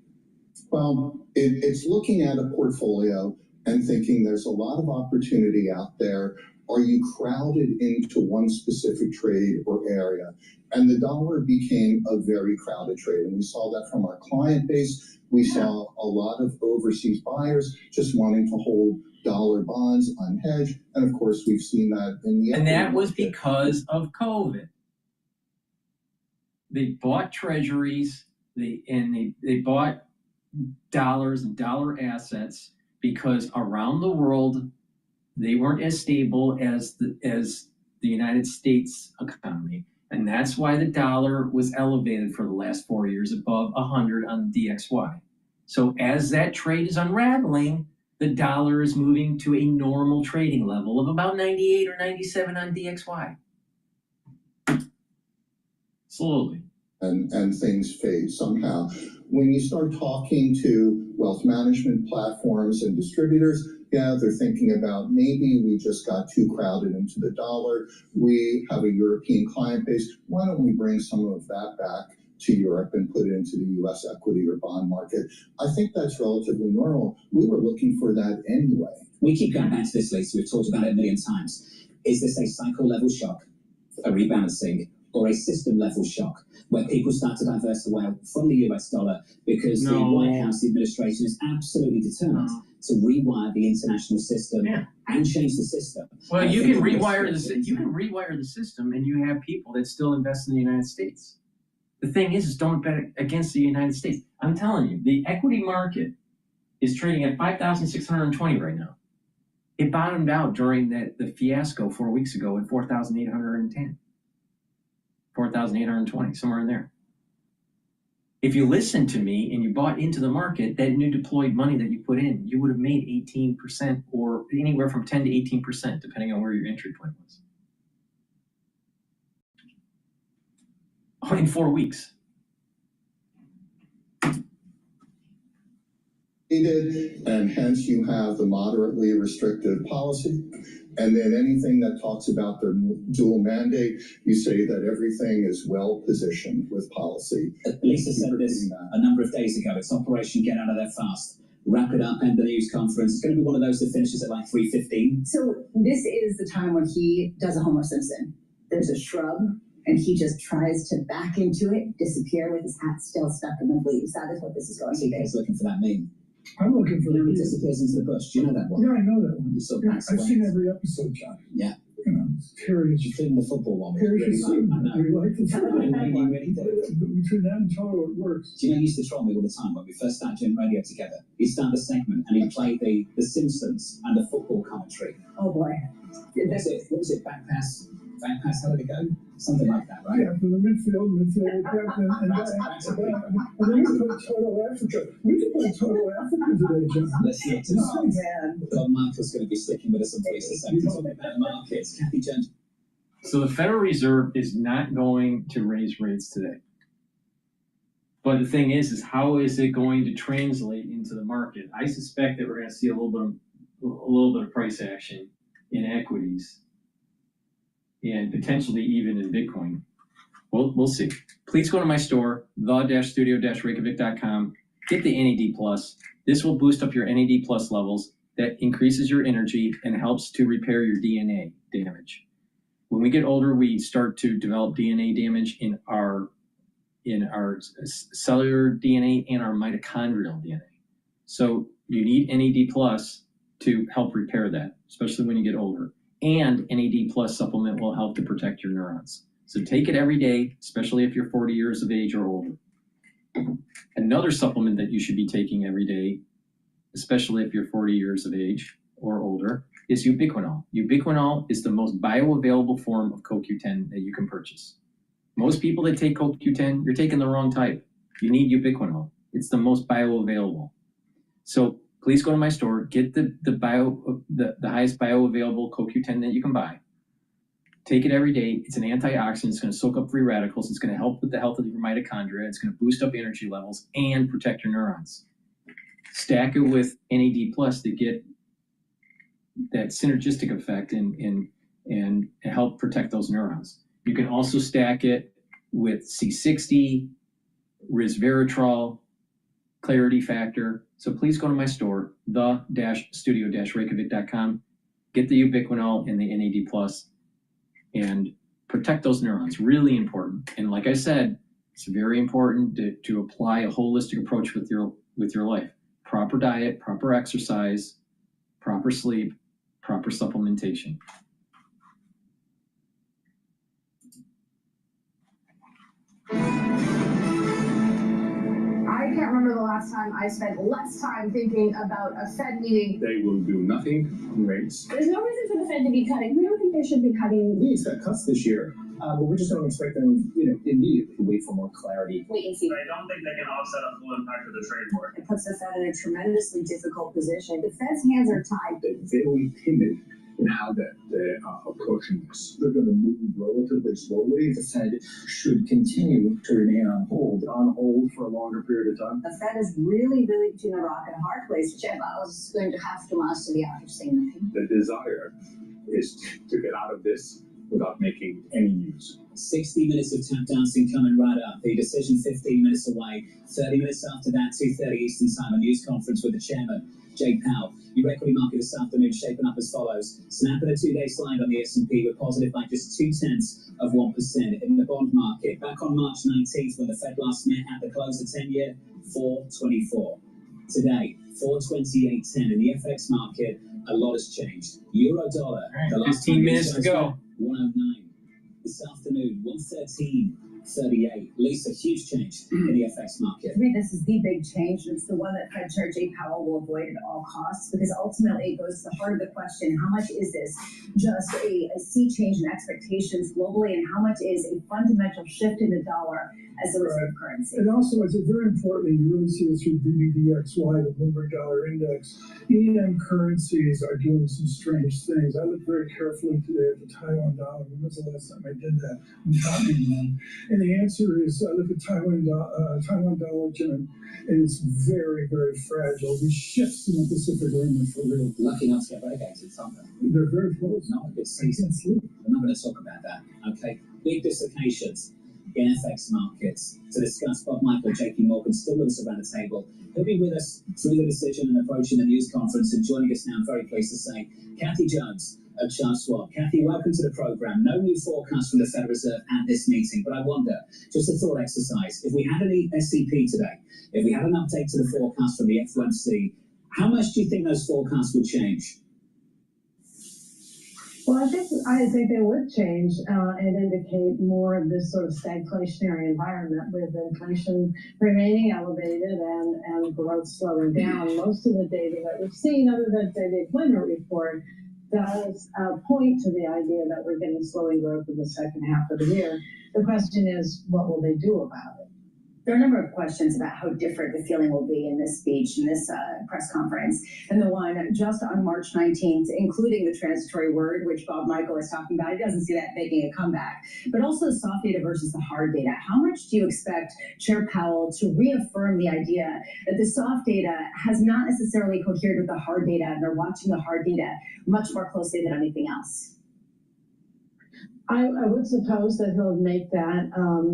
Well, it's looking at a portfolio and thinking there's a lot of opportunity out there. Are you crowded into one specific trade or area? And the dollar became a very crowded trade. And we saw that from our client base. We saw a lot of overseas buyers just wanting to hold dollar bonds unhedged. And of course, we've seen that in the— And that was because of COVID. They bought treasuries, they bought dollars and dollar assets because around the world, they weren't as stable as the United States economy. And that's why the dollar was elevated for the last 4 years above 100 on DXY. So as that trade is unraveling, the dollar is moving to a normal trading level of about 98 or 97 on DXY. Slowly. And things fade somehow. When you start talking to wealth management platforms and distributors, yeah, they're thinking about maybe we just got too crowded into the dollar. We have a European client base. Why don't we bring some of that back to Europe and put it into the US equity or bond market? I think that's relatively normal. We were looking for that anyway. We keep going back to this, Lisa. We've talked about it a million times. Is this a cycle level shock, a rebalancing, or a system level shock, where people start to diversify from the US dollar because the White House administration is absolutely determined to rewire the international system and change the system? Well, you can rewire the system, and you have people that still invest in the United States. The thing is don't bet against the United States. I'm telling you, the equity market is trading at 5,620 right now. It bottomed out during the fiasco 4 weeks ago at 4,810. 4,820, somewhere in there. If you listened to me and you bought into the market, that new deployed money that you put in, you would have made 18% or anywhere from 10 to 18%, depending on where your entry point was. In 4 weeks. And hence you have the moderately restrictive policy. And then anything that talks about their dual mandate, you say that everything is well positioned with policy. Lisa said this a number of days ago. It's Operation Get Out of There Fast. Wrap it up, end the news conference. It's going to be one of those that finishes at like 3:15. So this is the time when he does a Homer Simpson. There's a shrub, and he just tries to back into it, disappear with his hat still stuck in the leaves. That is what this is going to be. He's looking for that meme. I'm looking for He disappears into the bush. Do you know that one? Yeah, I know that one. Yeah, I've seen every episode, John. Yeah. Terry is including the football one. Terry Really is so I know. we like the football Really one. do. Between that and Toto, it works. Do you know he used to troll me all the time when we first started doing radio together? He'd start the segment and he'd play the Simpsons and the football commentary. Oh boy. What was it? Back pass, how did it go? Something like that, right? Yeah, from the midfield, captain, and back. And then we could play Toto Africa. We could play Toto Africa today, John. Let's hear it tonight. God, Michael's going to be sticking with us on place a second. Talking about markets. Kathy Jones. So the Federal Reserve is not going to raise rates today. But the thing is how is it going to translate into the market? I suspect that we're going to see a little bit of price action in equities and potentially even in Bitcoin. We'll see. Please go to my store, the-studio-reykjavik.com. Get the NAD+. This will boost up your NAD+ levels. That increases your energy and helps to repair your DNA damage. When we get older, we start to develop DNA damage in our in our cellular DNA and our mitochondrial DNA. So you need NAD plus to help repair that, especially when you get older. And NAD plus supplement will help to protect your neurons. So take it every day, especially if you're 40 years of age or older. Another supplement that you should be taking every day, especially if you're 40 years of age or older, is ubiquinol. Ubiquinol is the most bioavailable form of CoQ10 that you can purchase. Most people that take CoQ10, you're taking the wrong type. You need ubiquinol. It's the most bioavailable. So please go to my store, get the highest bioavailable CoQ10 that you can buy. Take it every day. It's an antioxidant. It's going to soak up free radicals. It's going to help with the health of your mitochondria. It's going to boost up energy levels and protect your neurons. Stack it with NAD plus to get that synergistic effect and help protect those neurons. You can also stack it with C60, resveratrol, clarity factor. So please go to my store, the-studio-reykjavik.com. Get the ubiquinol and the NAD plus and protect those neurons. Really important. And like I said, it's very important to apply a holistic approach with your life. Proper diet, proper exercise, proper sleep, proper supplementation. I can't remember the last time I spent less time thinking about a Fed meeting. They will do nothing on rates. There's no reason for the Fed to be cutting. We don't think they should be cutting. We expect cuts this year, but we just don't expect them, immediately. We wait for more clarity. Wait and see. I don't think they can offset a full impact of the trade war. It puts the Fed in a tremendously difficult position. The Fed's hands are tied. They're very timid in how they are approaching this. They're going to move relatively slowly. The Fed should continue to remain on hold for a longer period of time. The Fed is really, really between a rock and a hard place. Chairman is going to have to master the art of saying nothing. The desire is to get out of this without making any news. 60 minutes of tap dancing coming right up. The decision 15 minutes away. 30 minutes after that, 2:30 Eastern Time, a news conference with the chairman, Jay Powell. Your equity market this afternoon shaping up as follows. Snap and a two-day slide on the S&P. We're positive by just 0.2%. In the bond market, back on March 19th when the Fed last met at the close of 10-year, 424. Today, 428.10. In the FX market, a lot has changed. Euro dollar. Right, the last 15 minutes to go. 109. This afternoon, 113.38. Lisa, huge change in the FX market. To me, this is the big change. It's the one that Fed Chair Jay Powell will avoid at all costs because ultimately it goes to the heart of the question, how much is this just a sea change in expectations globally and how much is a fundamental shift in the dollar as a reserve currency? And also, it's very important, you really see this through BBDXY, the Bloomberg Dollar Index. EM currencies are doing some strange things. I looked very carefully today at the Taiwan dollar. When was the last time I did that? I'm copying one. And the answer is, I look at Taiwan dollar, Jim, and it's very, very fragile. These shifts in the Pacific Rim are for real. Lucky not to get relegated, something. They're very close. Not a good season. We're not going to talk about that. Okay. Big dislocations in FX markets. To discuss, Bob Michael, JP Morgan, still with us around the table. He'll be with us through the decision and approaching the news conference. And joining us now, I'm very pleased to say, Kathy Jones of Charles Schwab. Kathy, welcome to the program. No new forecast from the Federal Reserve at this meeting, but I wonder, just a thought exercise, if we had an SCP today, if we had an update to the forecast from the FOMC, how much do you think those forecasts would change? Well, I think they would change and indicate more of this sort of stagflationary environment with inflation remaining elevated and growth slowing down. Most of the data that we've seen, other than the employment report, does point to the idea that we're getting slowing growth in the second half of the year. The question is, what will they do about it? There are a number of questions about how different the feeling will be in this speech, in this press conference, and the one just on March 19th, including the transitory word, which Bob Michael is talking about. He doesn't see that making a comeback, but also the soft data versus the hard data. How much do you expect Chair Powell to reaffirm the idea that the soft data has not necessarily cohered with the hard data, and they're watching the hard data much more closely than anything else? I would suppose that he'll make that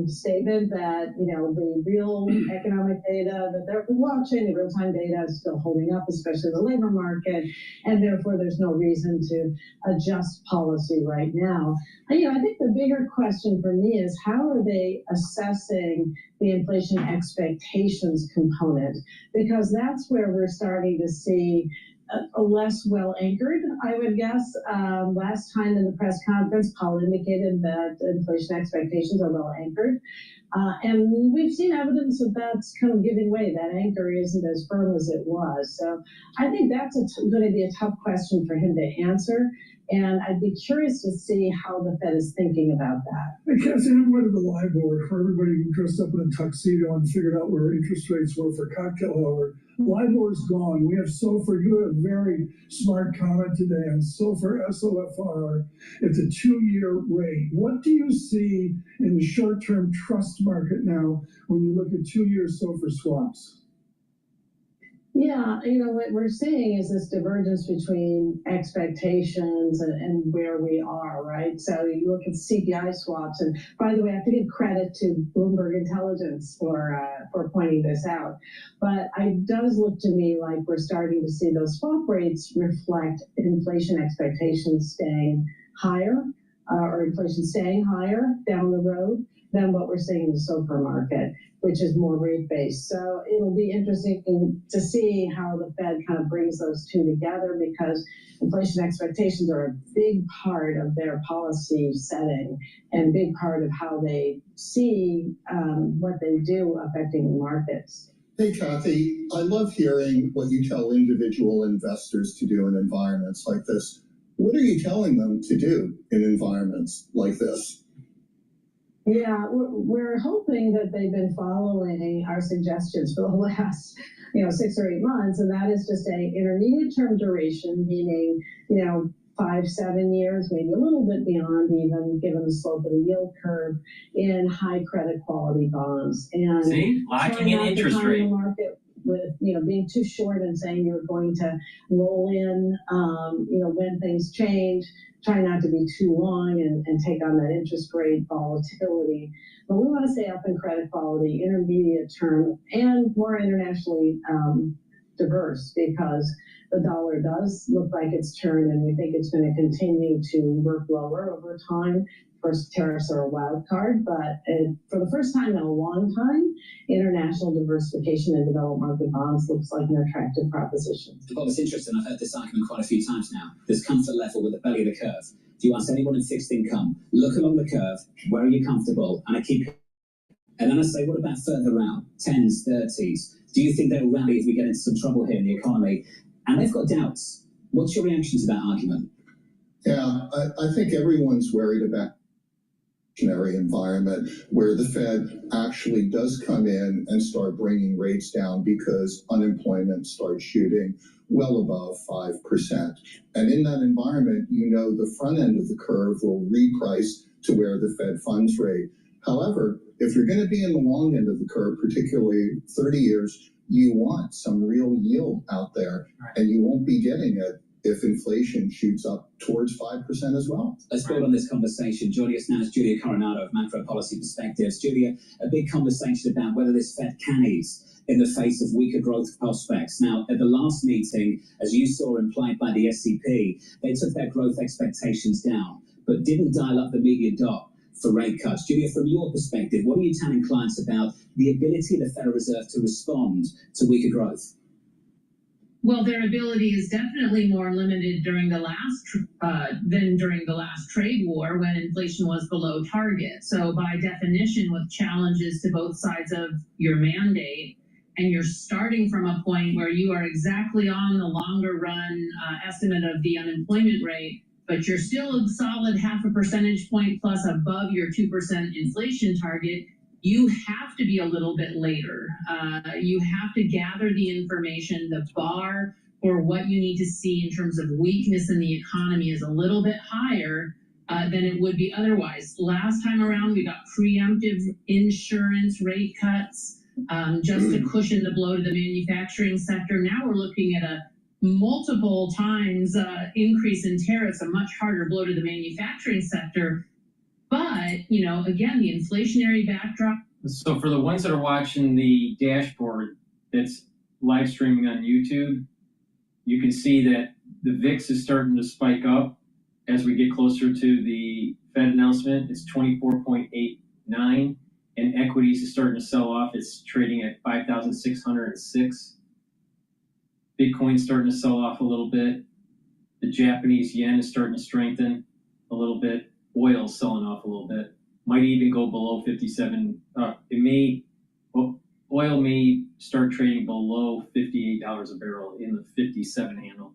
statement that, you know, the real economic data that they're watching, the real-time data is still holding up, especially the labor market, and therefore there's no reason to adjust policy right now. And, you know, I think the bigger question for me is how are they assessing the inflation expectations component? Because that's where we're starting to see a less well anchored, I would guess. Last time in the press conference, Paul indicated that inflation expectations are well anchored. And we've seen evidence that that's kind of giving way. That anchor isn't as firm as it was. So I think that's going to be a tough question for him to answer. And I'd be curious to see how the Fed is thinking about that. I can't say I'm going to the LIBOR for everybody who dressed up in a tuxedo and figured out where interest rates were for cocktail hour. LIBOR's gone. We have SOFR. You had a very smart comment today on SOFR, SOFR. It's a 2-year rate. What do you see in the short-term trust market now when you look at 2-year SOFR swaps? Yeah, you know, what we're seeing is this divergence between expectations and where we are, right? So you look at CPI swaps, and by the way, I have to give credit to Bloomberg Intelligence for pointing this out. But it does look to me like we're starting to see those swap rates reflect inflation expectations staying higher, or inflation staying higher down the road than what we're seeing in the SOFR market, which is more rate-based. So it'll be interesting to see how the Fed kind of brings those two together, because inflation expectations are a big part of their policy setting and big part of how they see what they do affecting the markets. Hey, Kathy, I love hearing what you tell individual investors to do in environments like this. What are you telling them to do in environments like this? Yeah, we're hoping that they've been following our suggestions for the last, 6 or 8 months, and that is to say intermediate term duration, meaning, 5-7 years, maybe a little bit beyond even, given the slope of the yield curve, in high credit quality bonds. And see, locking in interest rate. The market with, being too short and saying you're going to roll in, when things change. Try not to be too long and take on that interest rate volatility. But we want to stay up in credit quality, intermediate term, and more internationally diverse, because the dollar does look like it's turned, and we think it's going to continue to work lower over time. First, tariffs are a wild card, but for the first time in a long time, international diversification in developed market bonds looks like an attractive proposition. Bob, it's interesting. I've heard this argument quite a few times now. This comfort level with the belly of the curve. If you ask anyone in fixed income, look along the curve, where are you comfortable? And and then I say, what about further out, 10s, 30s? Do you think they'll rally if we get into some trouble here in the economy? And they've got doubts. What's your reaction to that argument? Yeah, I think everyone's worried about environment where the Fed actually does come in and start bringing rates down because unemployment starts shooting well above 5%. And in that environment, the front end of the curve will reprice to where the Fed funds rate. However, if you're going to be in the long end of the curve, particularly 30 years, you want some real yield out there, and you won't be getting it if inflation shoots up towards 5% as well. Let's build on this conversation. Joining us now is Julia Coronado of Macro Policy Perspectives. Julia, a big conversation about whether this Fed can ease in the face of weaker growth prospects. Now, at the last meeting, as you saw implied by the SEP, they took their growth expectations down, but didn't dial up the median dot for rate cuts. Julia, from your perspective, what are you telling clients about the ability of the Federal Reserve to respond to weaker growth? Well, their ability is definitely more limited during the than during the last trade war, when inflation was below target. So by definition, with challenges to both sides of your mandate, and you're starting from a point where you are exactly on the longer run estimate of the unemployment rate, but you're still a solid 0.5 percentage point plus above your 2% inflation target, you have to be a little bit later. You have to gather the information. The bar for what you need to see in terms of weakness in the economy is a little bit higher than it would be otherwise. Last time around, we got preemptive insurance rate cuts just to cushion the blow to the manufacturing sector. Now we're looking at a multiple times increase in tariffs, a much harder blow to the manufacturing sector. But, you know, again, the inflationary backdrop. So for the ones that are watching the dashboard that's live streaming on YouTube, you can see that the VIX is starting to spike up as we get closer to the Fed announcement. It's 24.89, and equities is starting to sell off. It's trading at 5,606. Bitcoin's starting to sell off a little bit. The Japanese yen is starting to strengthen a little bit. Oil's selling off a little bit. Might even go below 57. Oil may start trading below $58 a barrel in the 57 handle.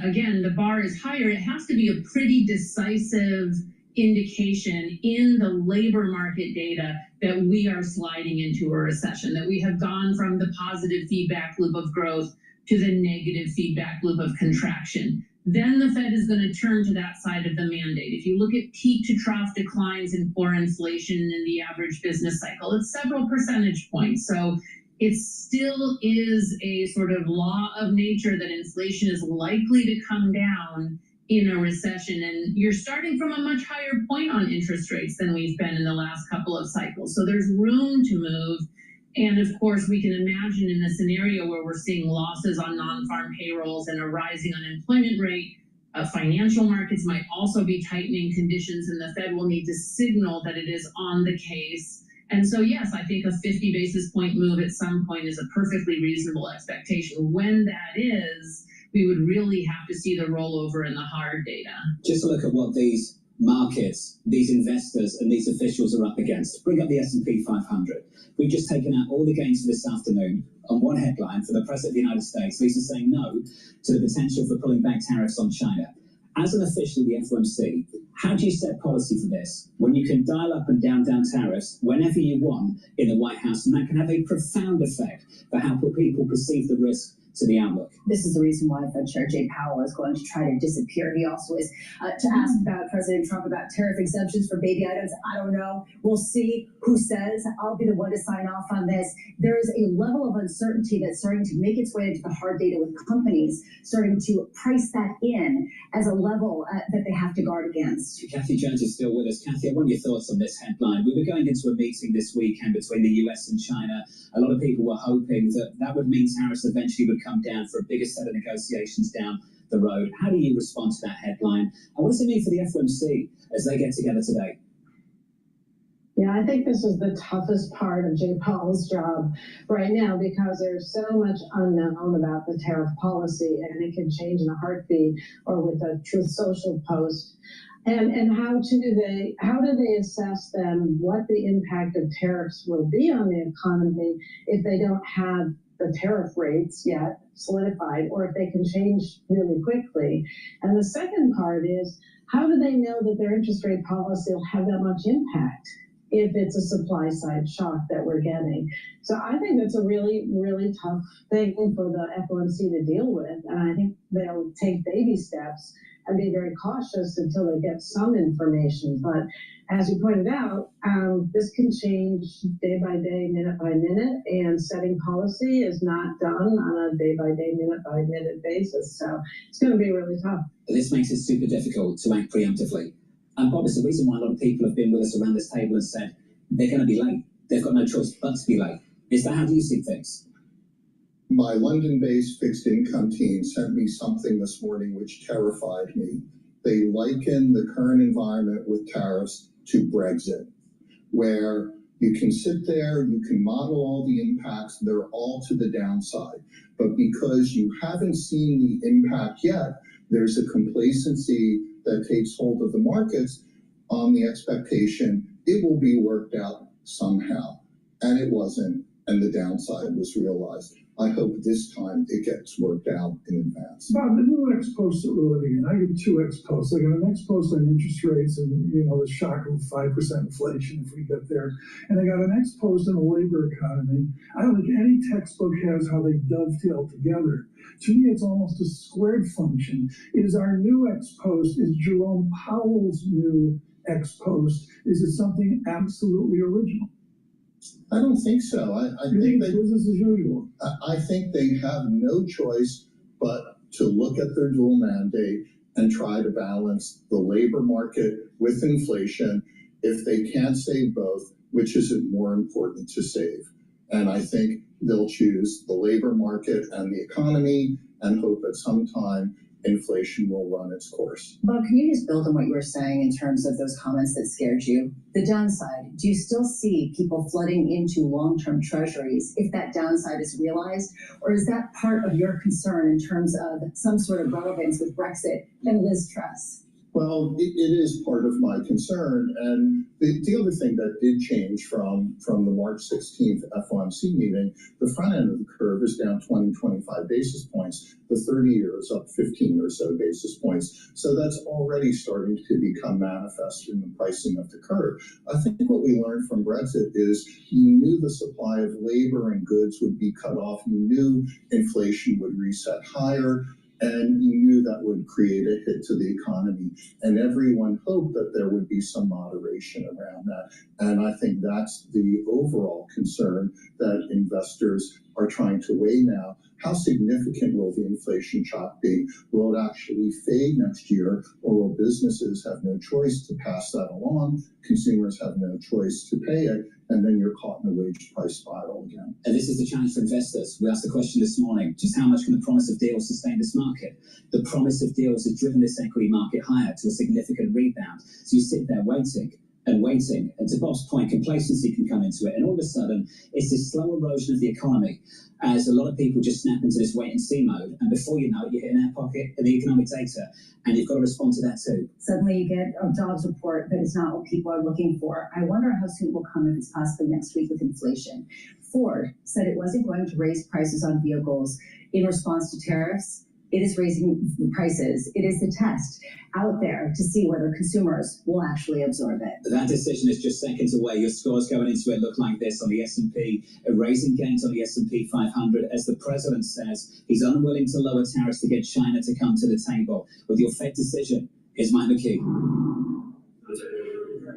Again, the bar is higher. It has to be a pretty decisive indication in the labor market data that we are sliding into a recession, that we have gone from the positive feedback loop of growth to the negative feedback loop of contraction. Then the Fed is going to turn to that side of the mandate. If you look at peak to trough declines in core inflation in the average business cycle, it's several percentage points. So it still is a sort of law of nature that inflation is likely to come down in a recession. And you're starting from a much higher point on interest rates than we've been in the last couple of cycles. So there's room to move. And of course, we can imagine in a scenario where we're seeing losses on non-farm payrolls and a rising unemployment rate, financial markets might also be tightening conditions, and the Fed will need to signal that it is on the case. And so, yes, I think a 50 basis point move at some point is a perfectly reasonable expectation. When that is, we would really have to see the rollover in the hard data. Just look at what these markets, these investors, and these officials are up against. Bring up the S&P 500. We've just taken out all the gains for this afternoon on one headline for the President of the United States. He's saying no to the potential for pulling back tariffs on China. As an official of the FOMC, how do you set policy for this when you can dial up and down tariffs whenever you want in the White House, and that can have a profound effect for how people perceive the risk to the outlook? This is the reason why Fed Chair Jay Powell is going to try to disappear. He also is to ask about President Trump about tariff exemptions for baby items. I don't know. We'll see who says. I'll be the one to sign off on this. There is a level of uncertainty that's starting to make its way into the hard data, with companies starting to price that in as a level that they have to guard against. Kathy Jones is still with us. Kathy, I want your thoughts on this headline. We were going into a meeting this weekend between the US and China. A lot of people were hoping that that would mean tariffs eventually would come down for a bigger set of negotiations down the road. How do you respond to that headline? And what does it mean for the FOMC as they get together today? Yeah, I think this is the toughest part of Jay Powell's job right now, because there's so much unknown about the tariff policy, and it can change in a heartbeat or with a Truth Social post. And how do they assess then what the impact of tariffs will be on the economy if they don't have the tariff rates yet solidified, or if they can change really quickly? And the second part is, how do they know that their interest rate policy will have that much impact if it's a supply side shock that we're getting? So I think that's a really, really tough thing for the FOMC to deal with. And I think they'll take baby steps and be very cautious until they get some information. But as you pointed out, this can change day by day, minute by minute, and setting policy is not done on a day by day, minute by minute basis. So it's going to be really tough. This makes it super difficult to act preemptively. And Bob, it's the reason why a lot of people have been with us around this table and said they're going to be late. They've got no choice but to be late. Is that how do you see things? My London-based fixed income team sent me something this morning which terrified me. They liken the current environment with tariffs to Brexit, where you can sit there, you can model all the impacts, they're all to the downside. But because you haven't seen the impact yet, there's a complacency that takes hold of the markets on the expectation it will be worked out somehow. And it wasn't, and the downside was realized. I hope this time it gets worked out in advance. Bob, the new ex post that we're living in, I get two ex posts. I got an ex post on interest rates and, the shock of 5% inflation if we get there. And I got an ex post on the labor economy. I don't think any textbook has how they dovetail together. To me, it's almost a squared function. Is our new ex post, is Jerome Powell's new ex post, is it something absolutely original? I don't think so. I think they, business as usual. I think they have no choice but to look at their dual mandate and try to balance the labor market with inflation. If they can't save both, which is it more important to save? And I think they'll choose the labor market and the economy and hope at some time inflation will run its course. Bob, can you just build on what you were saying in terms of those comments that scared you? The downside, do you still see people flooding into long-term treasuries if that downside is realized? Or is that part of your concern in terms of some sort of relevance with Brexit and Liz Truss? Well, it is part of my concern. And the other thing that did change from the March 16th FOMC meeting, the front end of the curve is down 20, 25 basis points. The 30-year is up 15 or so basis points. So that's already starting to become manifest in the pricing of the curve. I think what we learned from Brexit is you knew the supply of labor and goods would be cut off. You knew inflation would reset higher. And you knew that would create a hit to the economy. And everyone hoped that there would be some moderation around that. And I think that's the overall concern that investors are trying to weigh now. How significant will the inflation shock be? Will it actually fade next year, or will businesses have no choice to pass that along? Consumers have no choice to pay it, and then you're caught in a wage price spiral again. And this is the challenge for investors. We asked the question this morning, just how much can the promise of deals sustain this market? The promise of deals has driven this equity market higher to a significant rebound. So you sit there waiting. And to Bob's point, complacency can come into it. And all of a sudden, it's this slow erosion of the economy as a lot of people just snap into this wait-and-see mode. And before you know it, you hit an air pocket in the economic data. And you've got to respond to that too. Suddenly you get a jobs report that is not what people are looking for. I wonder how soon it will come, if it's possibly next week with inflation. Ford said it wasn't going to raise prices on vehicles in response to tariffs. It is raising the prices. It is the test out there to see whether consumers will actually absorb it. That decision is just seconds away. Your scores going into it look like this on the S&P, raising gains on the S&P 500 as the president says he's unwilling to lower tariffs to get China to come to the table. With your Fed decision, here's Mike McKee.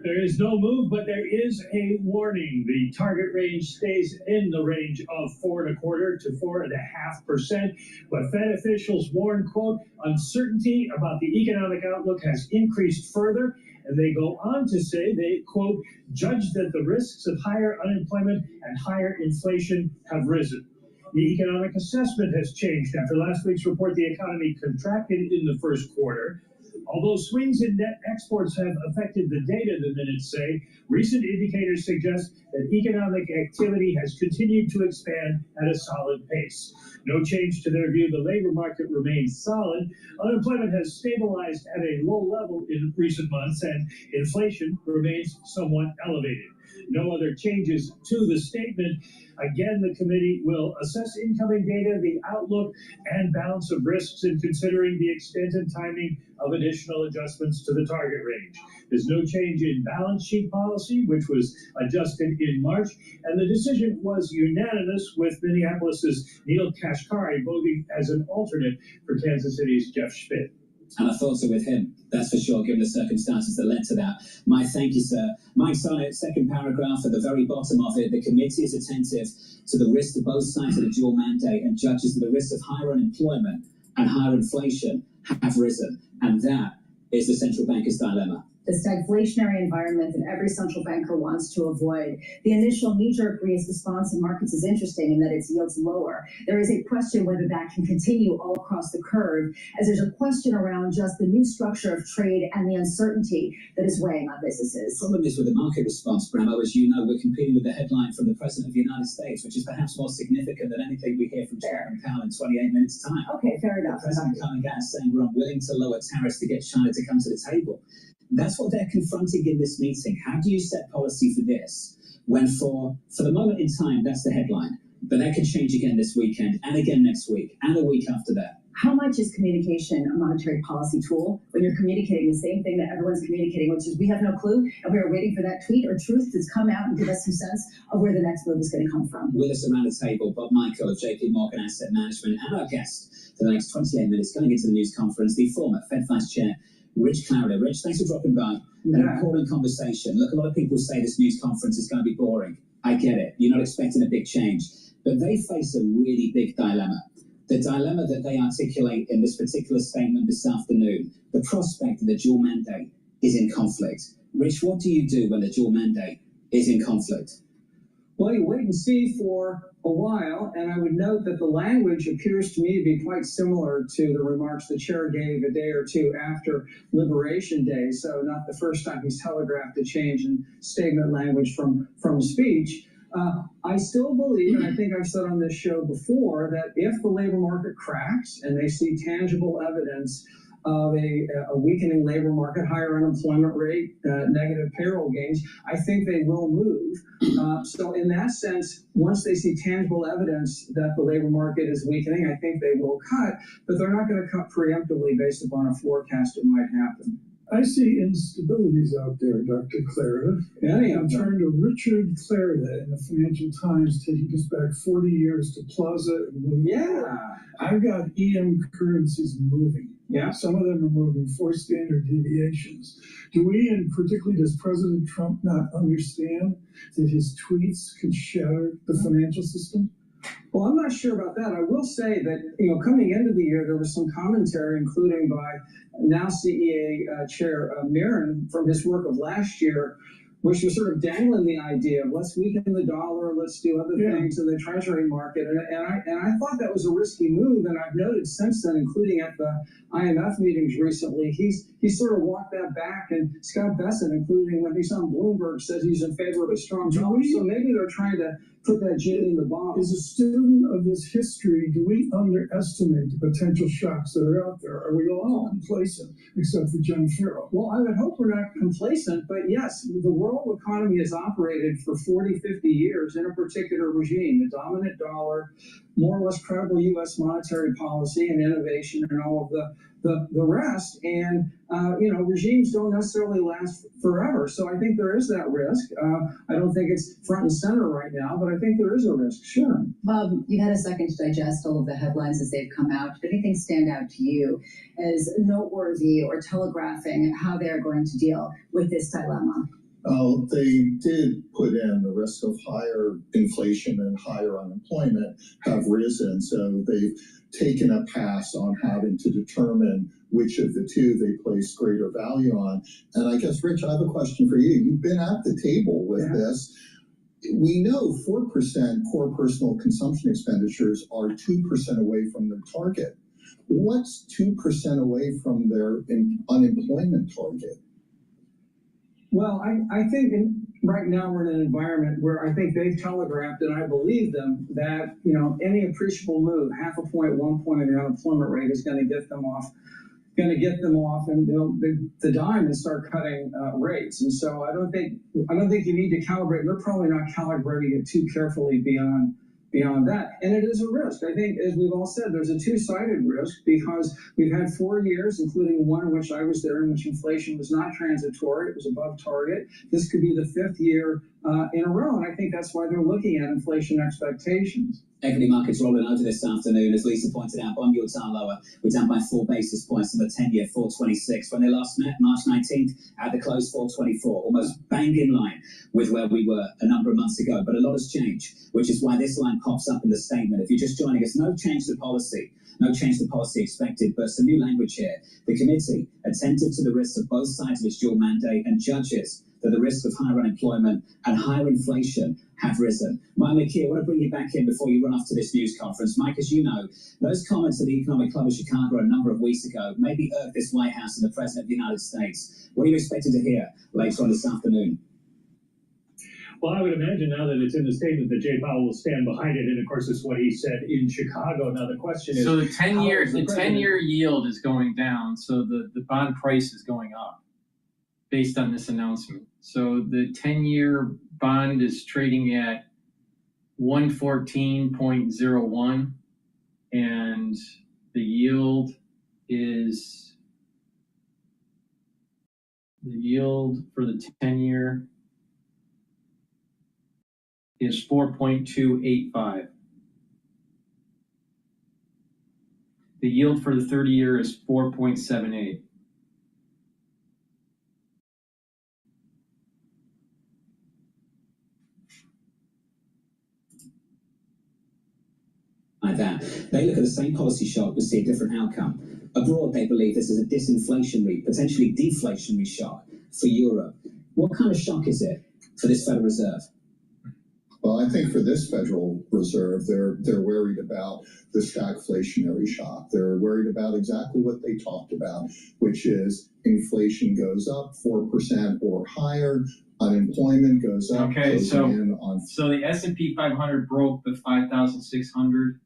There is no move, but there is a warning. The target range stays in the range of 4.25% to 4.5%. But Fed officials warn, quote, uncertainty about the economic outlook has increased further. And they go on to say they, quote, judge that the risks of higher unemployment and higher inflation have risen. The economic assessment has changed after last week's report. The economy contracted in the first quarter. Although swings in net exports have affected the data, the minutes say, recent indicators suggest that economic activity has continued to expand at a solid pace. No change to their view. The labor market remains solid. Unemployment has stabilized at a low level in recent months, and inflation remains somewhat elevated. No other changes to the statement. Again, the committee will assess incoming data, the outlook, and balance of risks in considering the extent and timing of additional adjustments to the target range. There's no change in balance sheet policy, which was adjusted in March, and the decision was unanimous, with Minneapolis's Neil Kashkari voting as an alternate for Kansas City's Jeff Schmidt. And I thought so with him, that's for sure, given the circumstances that led to that. Mike, thank you, sir. Mike's on it, second paragraph at the very bottom of it. The committee is attentive to the risk to both sides of the dual mandate and judges that the risks of higher unemployment and higher inflation have risen. And that is the central banker's dilemma. The stagflationary environment that every central banker wants to avoid. The initial knee-jerk response in markets is interesting in that its yields lower. There is a question whether that can continue all across the curve, as there's a question around just the new structure of trade and the uncertainty that is weighing on businesses. The problem is with the market response, Bramo, as you know, we're competing with the headline from the President of the United States, which is perhaps more significant than anything we hear from Chairman Powell in 28 minutes' time. Okay, fair enough. The President coming out saying we're unwilling to lower tariffs to get China to come to the table. That's what they're confronting in this meeting. How do you set policy for this when for the moment in time, that's the headline? But that could change again this weekend and again next week and the week after that. How much is communication a monetary policy tool when you're communicating the same thing that everyone's communicating, which is we have no clue and we are waiting for that tweet or truth to come out and give us some sense of where the next move is going to come from? With us around the table, Bob Michael of JP Morgan Asset Management, and our guest for the next 28 minutes going into the news conference, the former Fed Vice Chair, Rich Clarida. Rich, thanks for dropping by. An important conversation. Look, a lot of people say this news conference is going to be boring. I get it. You're not expecting a big change. But they face a really big dilemma. The dilemma that they articulate in this particular statement this afternoon, the prospect that the dual mandate is in conflict. Rich, what do you do when the dual mandate is in conflict? Well, you wait and see for a while, and I would note that the language appears to me to be quite similar to the remarks the chair gave a day or two after Liberation Day, so not the first time he's telegraphed a change in statement language from speech. I still believe, and I think I've said on this show before, that if the labor market cracks and they see tangible evidence of a weakening labor market, higher unemployment rate, negative payroll gains, I think they will move. So in that sense, once they see tangible evidence that the labor market is weakening, I think they will cut, but they're not going to cut preemptively based upon a forecast that might happen. I see instabilities out there, Dr. Clarida. I'm turning to Richard Clarida in the Financial Times, taking us back 40 years to Plaza and moving. Yeah. I've got EM currencies moving. Yeah. Some of them are moving 4 standard deviations. Do we, and particularly does President Trump not understand that his tweets could shatter the financial system? Well, I'm not sure about that. I will say that, coming into the year, there was some commentary, including by now CEA Chair Mirren from his work of last year, which was sort of dangling the idea of let's weaken the dollar, let's do other things in the treasury market. And I thought that was a risky move. And I've noted since then, including at the IMF meetings recently, he's sort of walked that back. And Scott Bessent, including when he's on Bloomberg, says he's in favor of a strong dollar. So maybe they're trying to put that genie in the bottle. As a student of this history, do we underestimate the potential shocks that are out there? Are we all complacent, except for John Farrell? Well, I would hope we're not complacent, but yes, the world economy has operated for 40, 50 years in a particular regime, the dominant dollar, more or less credible U.S. monetary policy and innovation and all of the rest. And, regimes don't necessarily last forever. So I think there is that risk. I don't think it's front and center right now, but I think there is a risk, sure. Bob, you had a second to digest all of the headlines as they've come out. Did anything stand out to you as noteworthy or telegraphing how they're going to deal with this dilemma? Oh, they did put in the risk of higher inflation and higher unemployment have risen. So they've taken a pass on having to determine which of the two they place greater value on. And I guess, Rich, I have a question for you. You've been at the table with this. We know 4% core personal consumption expenditures are 2% away from their target. What's 2% away from their unemployment target? Well, I think right now we're in an environment where I think they've telegraphed, and I believe them, that any appreciable move, 0.5 point, 1 point of the unemployment rate is going to get them off, and the dime and start cutting rates. And so I don't think you need to calibrate. They're probably not calibrating it too carefully beyond that. And it is a risk. I think, as we've all said, there's a two-sided risk because we've had 4 years, including one in which I was there, in which inflation was not transitory. It was above target. This could be the 5th year in a row. And I think that's why they're looking at inflation expectations. Equity markets rolling over this afternoon. As Lisa pointed out, bond yields are lower. We're down by 4 basis points on the 10-year, 4.26. When they last met, March 19th, at the close, 4.24, almost bang in line with where we were a number of months ago. But a lot has changed, which is why this line pops up in the statement. If you're just joining us, no change to policy. No change to policy expected, but some new language here. The committee, attentive to the risks of both sides of its dual mandate, and judges that the risks of higher unemployment and higher inflation have risen. Mike McKee, I want to bring you back in before you run off to this news conference. Mike, as you know, those comments at the Economic Club of Chicago a number of weeks ago maybe irked this White House and the President of the United States. What are you expecting to hear later on this afternoon? Well, I would imagine now that it's in the statement that Jay Powell will stand behind it, and of course, it's what he said in Chicago. Now the question is, so the 10-year yield is going down, so the bond price is going up based on this announcement. So the 10-year bond is trading at 114.01, and the yield for the 10-year is 4.285. The yield for the 30-year is 4.78. like that. They look at the same policy shock but see a different outcome. Abroad, they believe this is a disinflationary, potentially deflationary shock for Europe. What kind of shock is it for this Federal Reserve? Well, I think for this Federal Reserve, they're worried about the stagflationary shock. They're worried about exactly what they talked about, which is inflation goes up 4% or higher, unemployment goes up. Okay, so the S&P 500 broke the 5,600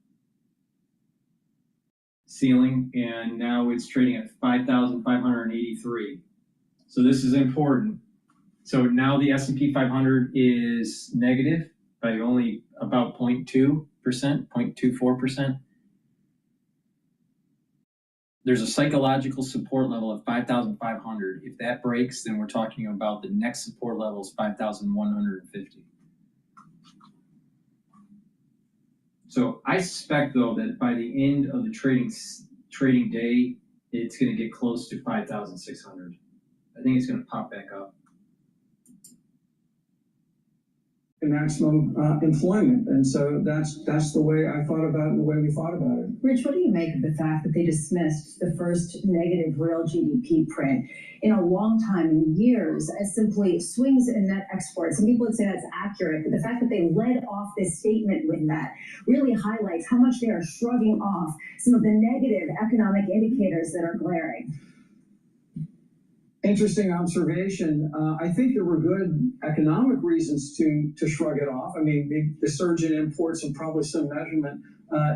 ceiling, and now it's trading at 5,583. So this is important. So now the S&P 500 is negative by only about 0.2%, 0.24%. There's a psychological support level of 5,500. If that breaks, then we're talking about the next support level is 5,150. So I suspect, though, that by the end of the trading day, it's going to get close to 5,600. I think it's going to pop back up. Maximum employment, and so that's the way I thought about it and the way we thought about it. Rich, what do you make of the fact that they dismissed the first negative real GDP print in a long time, in years, as simply swings in net exports? Some people would say that's accurate, but the fact that they led off this statement with that really highlights how much they are shrugging off some of the negative economic indicators that are glaring. Interesting observation. I think there were good economic reasons to shrug it off. I mean, the surge in imports and probably some measurement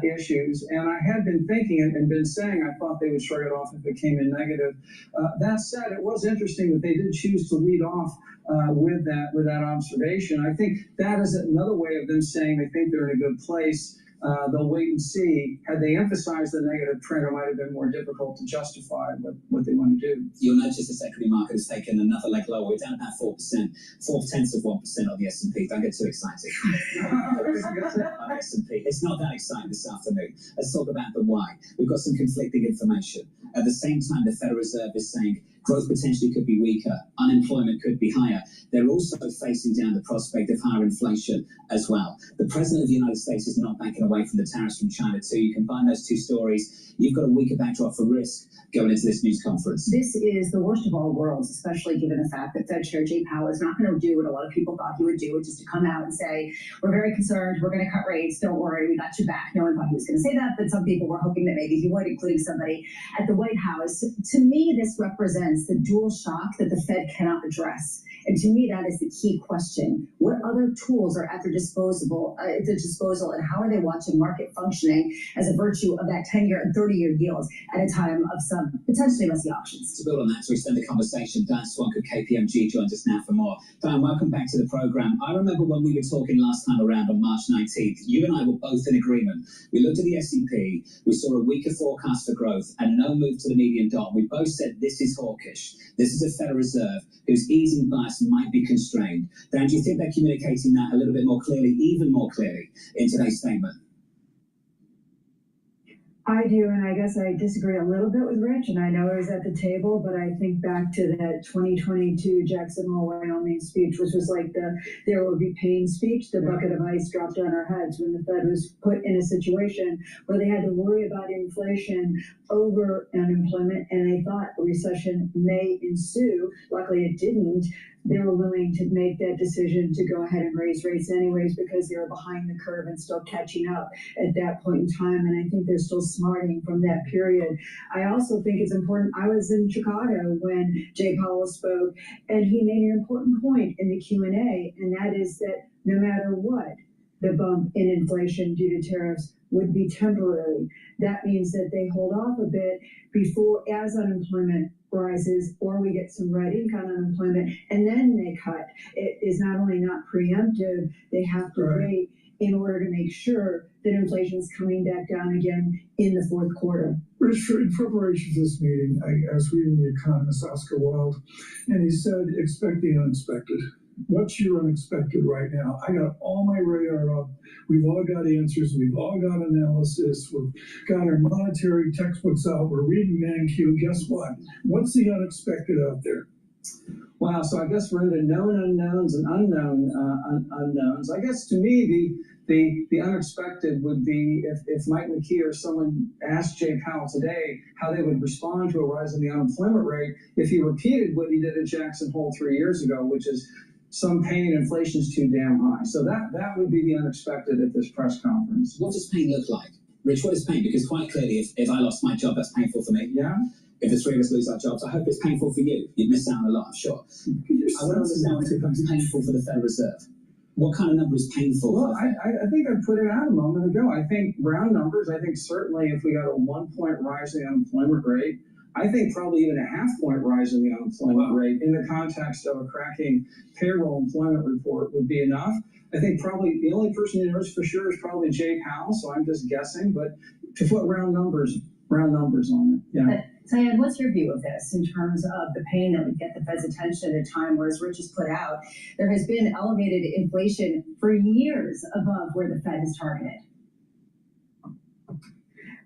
issues. And I had been thinking and been saying I thought they would shrug it off if it came in negative. That said, it was interesting that they did choose to lead off with that observation. I think that is another way of them saying they think they're in a good place. They'll wait and see. Had they emphasized the negative trend, it might have been more difficult to justify what they want to do. You'll notice this equity market has taken another leg lower. We're down about 4%, 0.4% on the S&P. Don't get too excited. S&P. It's not that exciting this afternoon. Let's talk about the why. We've got some conflicting information. At the same time, the Federal Reserve is saying growth potentially could be weaker, unemployment could be higher. They're also facing down the prospect of higher inflation as well. The President of the United States is not backing away from the tariffs from China too. You combine those two stories, you've got a weaker backdrop for risk going into this news conference. This is the worst of all worlds, especially given the fact that Fed Chair Jay Powell is not going to do what a lot of people thought he would do, which is to come out and say, we're very concerned, we're going to cut rates, don't worry, we got you back. No one thought he was going to say that, but some people were hoping that maybe he would, including somebody at the White House. To me, this represents the dual shock that the Fed cannot address. And to me, that is the key question. What other tools are at their disposal, and how are they watching market functioning as a virtue of that 10-year and 30-year yields at a time of some potentially messy options? To build on that, to extend the conversation, Dan Swank of KPMG joins us now for more. Dan, welcome back to the program. I remember when we were talking last time around on March 19th, you and I were both in agreement. We looked at the S&P, we saw a weaker forecast for growth and no move to the median dot. We both said this is hawkish. This is a Federal Reserve whose easing bias might be constrained. Dan, do you think they're communicating that a little bit more clearly, even more clearly, in today's statement? I do, and I guess I disagree a little bit with Rich, and I know he was at the table, but I think back to that 2022 Jackson Hole, Wyoming speech, which was like the there will be pain speech. The bucket of ice dropped on our heads when the Fed was put in a situation where they had to worry about inflation over unemployment, and they thought a recession may ensue. Luckily, it didn't. They were willing to make that decision to go ahead and raise rates anyways because they were behind the curve and still catching up at that point in time. And I think they're still smarting from that period. I also think it's important. I was in Chicago when Jay Powell spoke, and he made an important point in the Q&A, and that is that no matter what, the bump in inflation due to tariffs would be temporary. That means that they hold off a bit before, as unemployment rises, or we get some red ink on unemployment, and then they cut. It is not only not preemptive, they have to wait in order to make sure that inflation is coming back down again in the fourth quarter. Rich, in preparation for this meeting, I was reading the economist Oscar Wilde, and he said, expect the unexpected. What's your unexpected right now? I got all my radar up. We've all got answers. We've all got analysis. We've got our monetary textbooks out. We're reading Mankiw. Guess what? What's the unexpected out there? Wow, so I guess we're into known unknowns and unknown unknowns. I guess to me, The unexpected would be if Mike McKee or someone asked Jay Powell today how they would respond to a rise in the unemployment rate if he repeated what he did at Jackson Hole 3 years ago, which is some pain, inflation's too damn high. So that would be the unexpected at this press conference. What does pain look like? Rich, what is pain? Because quite clearly, if I lost my job, that's painful for me. Yeah. If the three of us lose our jobs, I hope it's painful for you. You'd miss out on a lot, I'm sure. I want to understand when it becomes painful for the Federal Reserve. What kind of number is painful? Well, I think I put it out a moment ago. I think round numbers, I think certainly if we got a 1 point rise in the unemployment rate, I think probably even a half point rise in the unemployment rate in the context of a cracking payroll employment report would be enough. I think probably the only person who knows for sure is probably Jay Powell, so I'm just guessing, but to put round numbers on it. Yeah. Diane, what's your view of this in terms of the pain that would get the Fed's attention at a time where, as Rich has put out, there has been elevated inflation for years above where the Fed has targeted?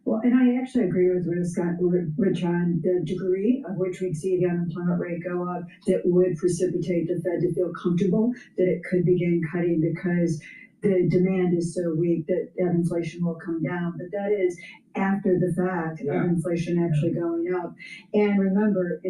Well, and I actually agree with Rich on the degree of which we'd see the unemployment rate go up that would precipitate the Fed to feel comfortable that it could begin cutting because the demand is so weak that inflation will come down. But that is after the fact of inflation actually going up. And remember,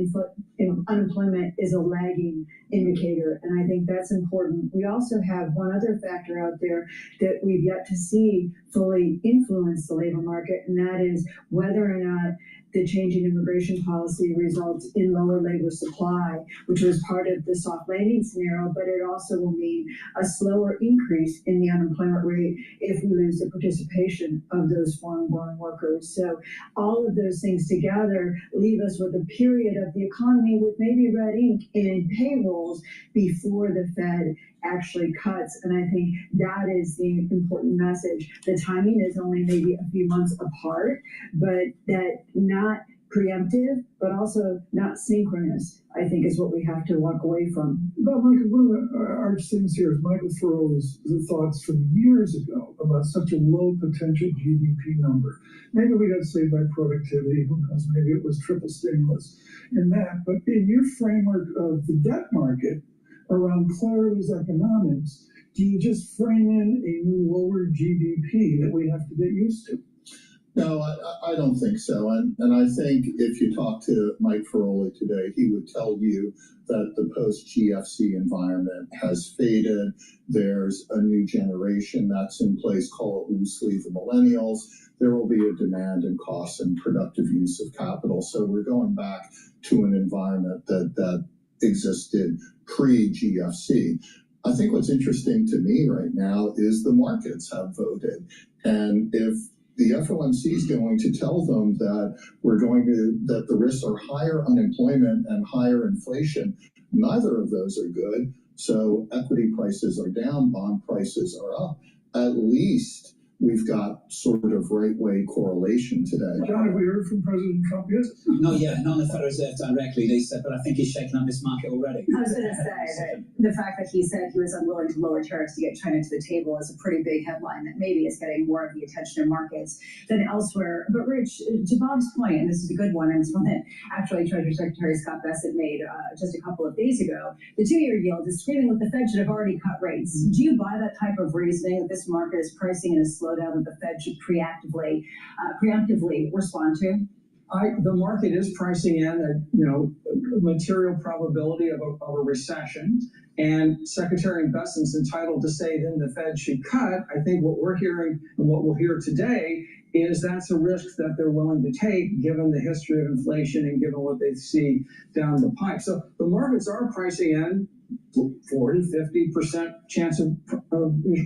unemployment is a lagging indicator, and I think that's important. We also have one other factor out there that we've yet to see fully influence the labor market, and that is whether or not the change in immigration policy results in lower labor supply, which was part of the soft landing scenario, but it also will mean a slower increase in the unemployment rate if we lose the participation of those foreign-born workers. So all of those things together leave us with a period of the economy with maybe red ink in payrolls before the Fed actually cuts. And I think that is the important message. The timing is only maybe a few months apart, but that not preemptive, but also not synchronous, I think is what we have to walk away from. But Michael, one of the arch things here is Michael Feroli's thoughts from years ago about such a low potential GDP number. Maybe we got saved by productivity, who knows, maybe it was triple stimulus in that. But in your framework of the debt market, around Clarity's economics, do you just frame in a new lower GDP that we have to get used to? No, I don't think so. And I think if you talk to Mike Feroli today, he would tell you that the post-GFC environment has faded. There's a new generation that's in place, call it loosely the millennials. There will be a demand in cost and productive use of capital. So we're going back to an environment that existed pre-GFC. I think what's interesting to me right now is the markets have voted. And if the FOMC is going to tell them that that the risks are higher unemployment and higher inflation, neither of those are good. So equity prices are down, bond prices are up. At least we've got sort of right-way correlation today. John, have we heard from President Trump yet? Not yet, not on the Federal Reserve directly, they said, but I think he's shaken up this market already. I was going to say that the fact that he said he was unwilling to lower tariffs to get China to the table is a pretty big headline that maybe is getting more of the attention in markets than elsewhere. But Rich, to Bob's point, and this is a good one, and it's one that actually Treasury Secretary Scott Bessent made just a couple of days ago, the 2-year yield is screaming that the Fed should have already cut rates. Do you buy that type of reasoning that this market is pricing in a slowdown that the Fed should preemptively respond to? The market is pricing in a material probability of a recession, and Secretary Bessent's entitled to say then the Fed should cut. I think what we're hearing and what we'll hear today is that's a risk that they're willing to take given the history of inflation and given what they see down the pipe. So the markets are pricing in 40-50% chance of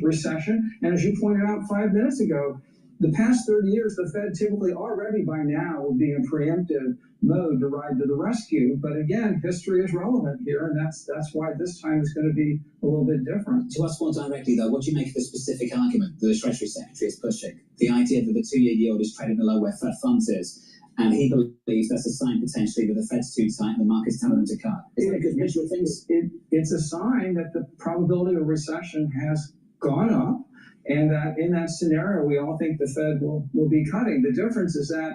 recession. And as you pointed out 5 minutes ago, the past 30 years, the Fed typically already by now would be in preemptive mode to ride to the rescue. But again, history is relevant here, and that's why this time is going to be a little bit different. To us more directly, though, what do you make of the specific argument that the Treasury Secretary is pushing? The idea that the 2-year yield is trading below where Fed funds is, and he believes that's a sign potentially that the Fed's too tight and the market's telling them to cut. Is that a good visual thing? It's a sign that the probability of recession has gone up, and that in that scenario, we all think the Fed will be cutting. The difference is that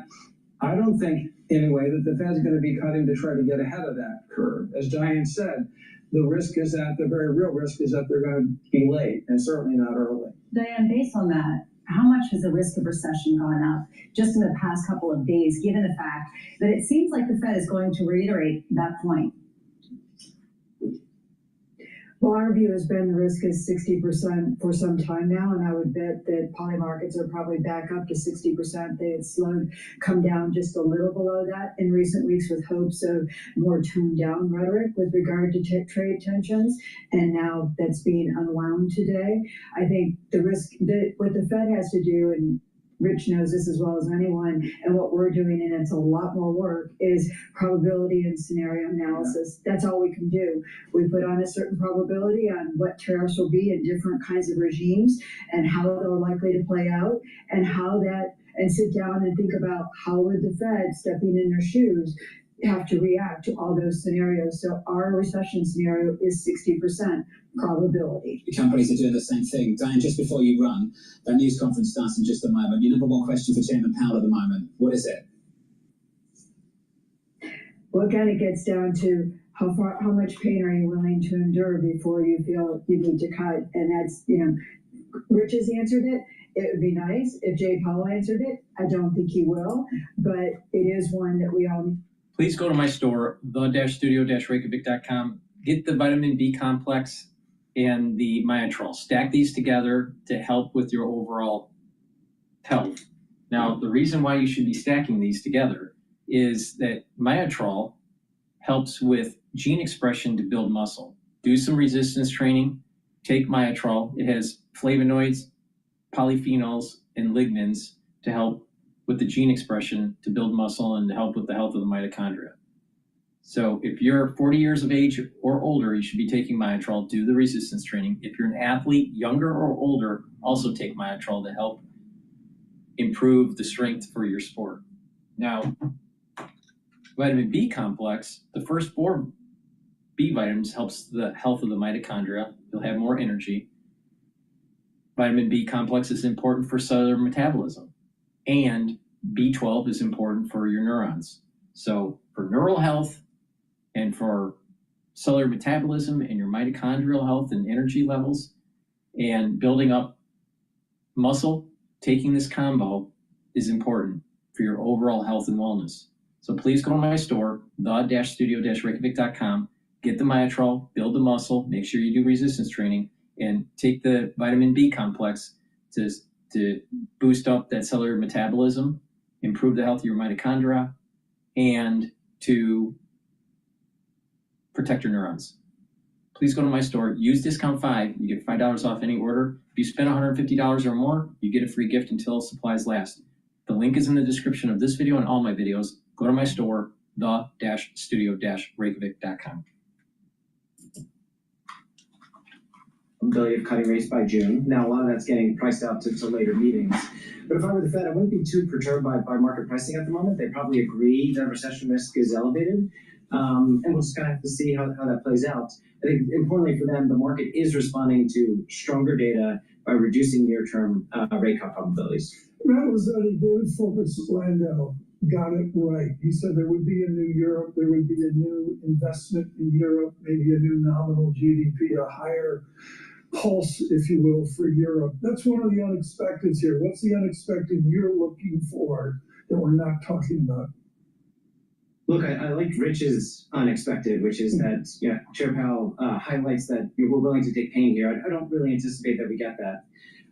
I don't think, anyway, that the Fed's going to be cutting to try to get ahead of that curve. As Diane said, the risk is that, the very real risk is that they're going to be late and certainly not early. Diane, based on that, how much has the risk of recession gone up just in the past couple of days, given the fact that it seems like the Fed is going to reiterate that point? Well, our view has been the risk is 60% for some time now, and I would bet that poly markets are probably back up to 60%. They had come down just a little below that in recent weeks with hopes of more toned down rhetoric with regard to trade tensions, and now that's being unwound today. I think the risk that what the Fed has to do, and Rich knows this as well as anyone, and what we're doing, and it's a lot more work, is probability and scenario analysis. That's all we can do. We put on a certain probability on what tariffs will be in different kinds of regimes and how they're likely to play out, and and sit down and think about how would the Fed, stepping in their shoes, have to react to all those scenarios. So our recession scenario is 60% probability. The companies are doing the same thing. Diane, just before you run, that news conference starts in just a moment. Your number one question for Chairman Powell at the moment, what is it? Well, again, it gets down to how much pain are you willing to endure before you feel you need to cut? And that's, Rich has answered it. It would be nice if Jay Powell answered it. I don't think he will, but it is one that we all need. Please go to my store, the-studio-reykjavik.com. Get the vitamin B complex and the Myotrol. Stack these together to help with your overall health. Now, the reason why you should be stacking these together is that Myotrol helps with gene expression to build muscle. Do some resistance training. Take Myotrol. It has flavonoids, polyphenols, and lignans to help with the gene expression to build muscle and to help with the health of the mitochondria. So if you're 40 years of age or older, you should be taking Myotrol. Do the resistance training. If you're an athlete, younger or older, also take Myotrol to help improve the strength for your sport. Now, vitamin B complex, the first 4 B vitamins helps the health of the mitochondria. You'll have more energy. Vitamin B complex is important for cellular metabolism. And B12 is important for your neurons. So for neural health and for cellular metabolism and your mitochondrial health and energy levels and building up muscle, taking this combo is important for your overall health and wellness. So please go to my store, the-studio-reykjavik.com, get the Myotrol, build the muscle, make sure you do resistance training, and take the vitamin B complex to boost up that cellular metabolism, improve the health of your mitochondria, and to protect your neurons. Please go to my store, use discount 5, you get $5 off any order. If you spend $150 or more, you get a free gift until supplies last. The link is in the description of this video and all my videos. Go to my store, the-studio-reykjavik.com. Ability of cutting rates by June. Now, a lot of that's getting priced out to later meetings. But if I were the Fed, I wouldn't be too perturbed by market pricing at the moment. They probably agree that recession risk is elevated. And we'll just kind of have to see how that plays out. I think importantly for them, the market is responding to stronger data by reducing near-term rate cut probabilities. That was David Fulker's Landau got it right. He said there would be a new Europe, there would be a new investment in Europe, maybe a new nominal GDP, a higher pulse, if you will, for Europe. That's one of the unexpecteds here. What's the unexpected you're looking for that we're not talking about? Look, I liked Rich's unexpected, which is that Chair Powell highlights that we're willing to take pain here. I don't really anticipate that we get that.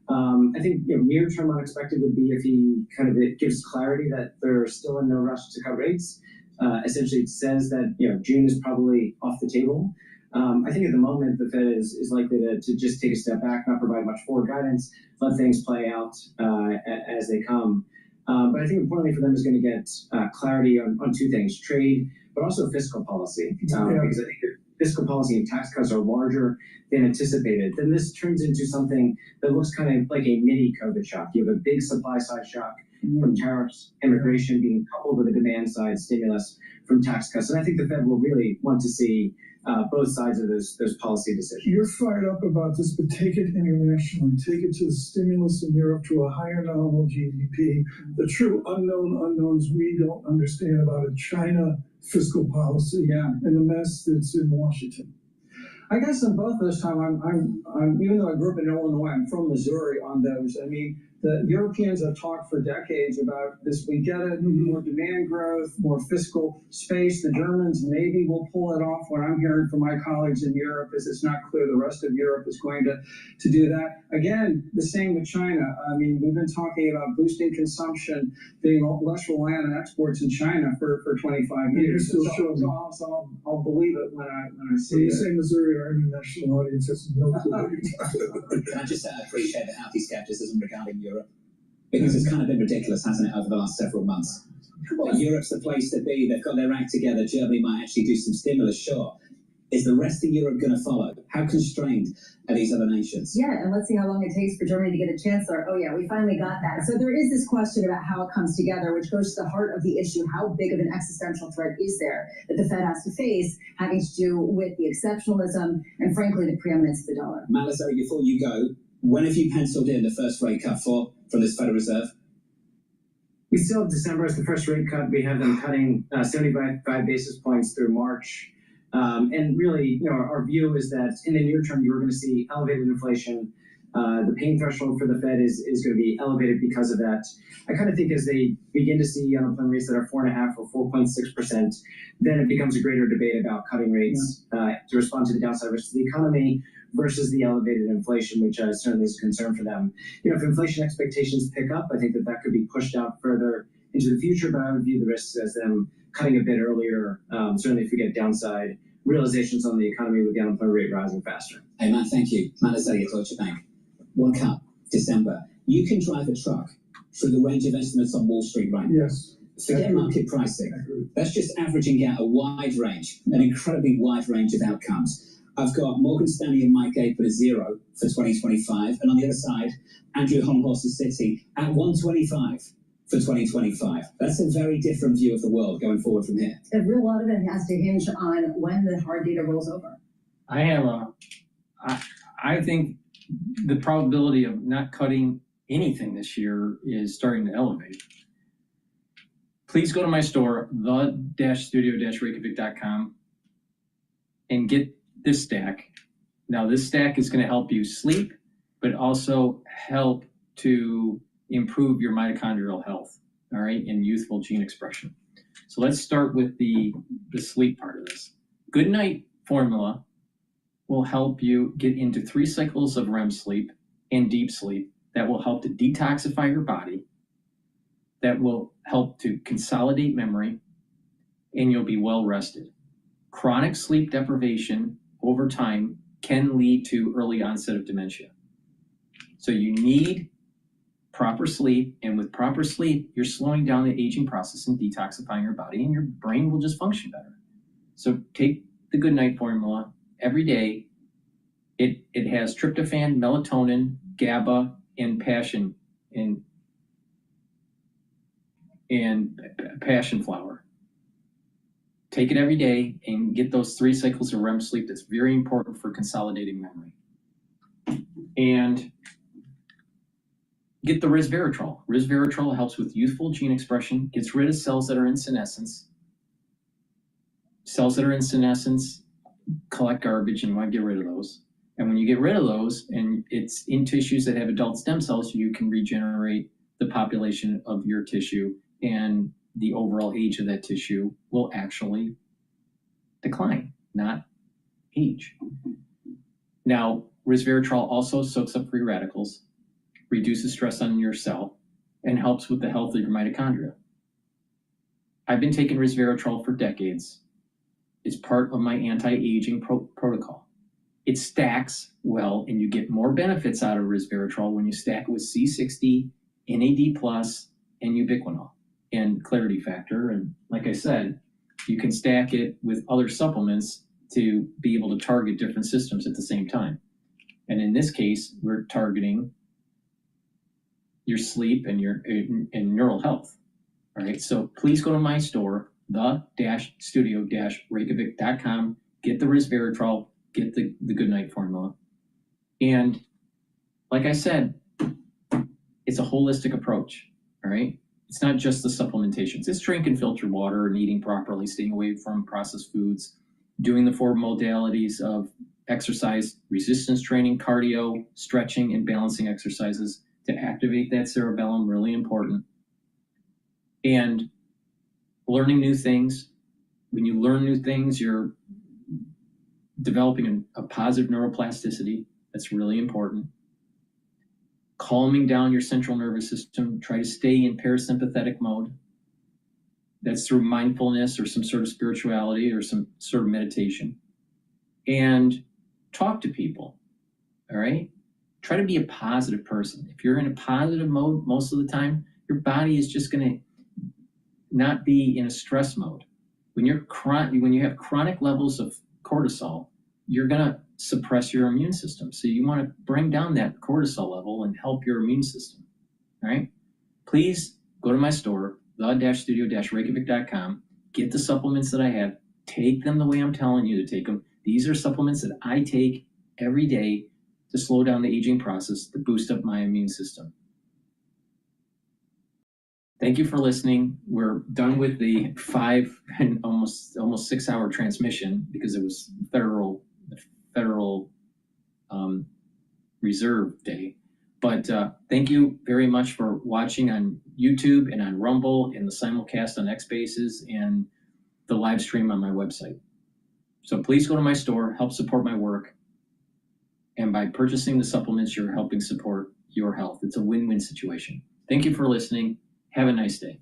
I think near-term unexpected would be if he it gives clarity that they're still in no rush to cut rates. Essentially, it says that June is probably off the table. I think at the moment the Fed is likely to just take a step back, not provide much forward guidance, let things play out as they come. But I think importantly for them is going to get clarity on 2 things: trade, but also fiscal policy. Because I think if fiscal policy and tax cuts are larger than anticipated, then this turns into something that looks kind of like a mini COVID shock. You have a big supply side shock from tariffs, immigration being coupled with a demand side stimulus from tax cuts. And I think the Fed will really want to see both sides of those policy decisions. You're fired up about this, but take it internationally. Take it to the stimulus in Europe, to a higher nominal GDP. The true unknowns we don't understand about it. China fiscal policy and the mess that's in Washington. I guess in both those times, I'm even though I grew up in Illinois, I'm from Missouri on those. I mean, the Europeans have talked for decades about this. We get it, more demand growth, more fiscal space. The Germans maybe will pull it off. What I'm hearing from my colleagues in Europe is it's not clear the rest of Europe is going to do that. Again, the same with China. I mean, we've been talking about boosting consumption, being less reliant on exports in China for 25 years. So I'll believe it when I see it. When you say Missouri, our international audience has no clue what you're talking about. Can I just appreciate the healthy skepticism regarding Europe? Because it's kind of been ridiculous, hasn't it, over the last several months? Well, Europe's the place to be. They've got their act together. Germany might actually do some stimulus, sure. Is the rest of Europe going to follow? How constrained are these other nations? Yeah, and let's see how long it takes for Germany to get a chancellor. Oh yeah, we finally got that. So there is this question about how it comes together, which goes to the heart of the issue. How big of an existential threat is there that the Fed has to face, having to do with the exceptionalism and, frankly, the preeminence of the dollar? Malazari, before you go, when have you penciled in the first rate cut for from this Federal Reserve? We still have December as the first rate cut. We have them cutting 75 basis points through March. And really, our view is that in the near term, you're going to see elevated inflation. The pain threshold for the Fed is going to be elevated because of that. I kind of think as they begin to see unemployment rates that are 4.5% or 4.6%, then it becomes a greater debate about cutting rates to respond to the downside risks of the economy versus the elevated inflation, which certainly is a concern for them. If inflation expectations pick up, I think that could be pushed out further into the future, but I would view the risks as them cutting a bit earlier, certainly if we get downside realizations on the economy with the unemployment rate rising faster. Hey, Matt, thank you. Matt Azali at Deutsche Bank. One cut, December. You can drive a truck through the range of estimates on Wall Street right now. Yes. Forget market pricing. That's just averaging out a wide range, an incredibly wide range of outcomes. I've got Morgan Stanley and Mike Gape at a 0 for 2025, and on the other side, Andrew Honhorse's Citi at 125 for 2025. That's a very different view of the world going forward from here. A real lot of it has to hinge on when the hard data rolls over. I think the probability of not cutting anything this year is starting to elevate. Please go to my store, the-studio-reykjavik.com, and get this stack. Now, this stack is going to help you sleep, but also help to improve your mitochondrial health, all right, and youthful gene expression. So let's start with the sleep part of this. Good night formula will help you get into 3 cycles of REM sleep and deep sleep that will help to detoxify your body, that will help to consolidate memory, and you'll be well rested. Chronic sleep deprivation over time can lead to early onset of dementia. So you need proper sleep, and with proper sleep, you're slowing down the aging process and detoxifying your body, and your brain will just function better. So take the Good Night formula every day. It has tryptophan, melatonin, GABA, and passion passion flower. Take it every day and get those 3 cycles of REM sleep. That's very important for consolidating memory. And get the resveratrol. Resveratrol helps with youthful gene expression, gets rid of cells that are in senescence. Cells that are in senescence collect garbage, and you want to get rid of those. And when you get rid of those, and it's in tissues that have adult stem cells, you can regenerate the population of your tissue, and the overall age of that tissue will actually decline, not age. Now, resveratrol also soaks up free radicals, reduces stress on your cell, and helps with the health of your mitochondria. I've been taking resveratrol for decades. It's part of my anti-aging protocol. It stacks well, and you get more benefits out of resveratrol when you stack with C60, NAD+, and ubiquinol, and clarity factor. And like I said, you can stack it with other supplements to be able to target different systems at the same time. And in this case, we're targeting your sleep and your neural health. All right, so please go to my store, the-studio-reykjavik.com, get the resveratrol, get the Good Night formula. And like I said, it's a holistic approach, all right? It's not just the supplementations. It's drinking filtered water and eating properly, staying away from processed foods, doing the 4 modalities of exercise, resistance training, cardio, stretching, and balancing exercises to activate that cerebellum, really important. And learning new things. When you learn new things, you're developing a positive neuroplasticity. That's really important. Calming down your central nervous system. Try to stay in parasympathetic mode. That's through mindfulness or some sort of spirituality or some sort of meditation. And talk to people, all right? Try to be a positive person. If you're in a positive mode most of the time, your body is just going to not be in a stress mode. When you have chronic levels of cortisol, you're going to suppress your immune system. So you want to bring down that cortisol level and help your immune system, all right? Please go to my store, the-studio-reykjavik.com, get the supplements that I have, take them the way I'm telling you to take them. These are supplements that I take every day to slow down the aging process, to boost up my immune system. Thank you for listening. We're done with the 5 and almost 6 hour transmission because it was Federal Reserve Day. But thank you very much for watching on YouTube and on Rumble and the simulcast on Xspaces and the live stream on my website. So please go to my store, help support my work. And by purchasing the supplements, you're helping support your health. It's a win-win situation. Thank you for listening. Have a nice day.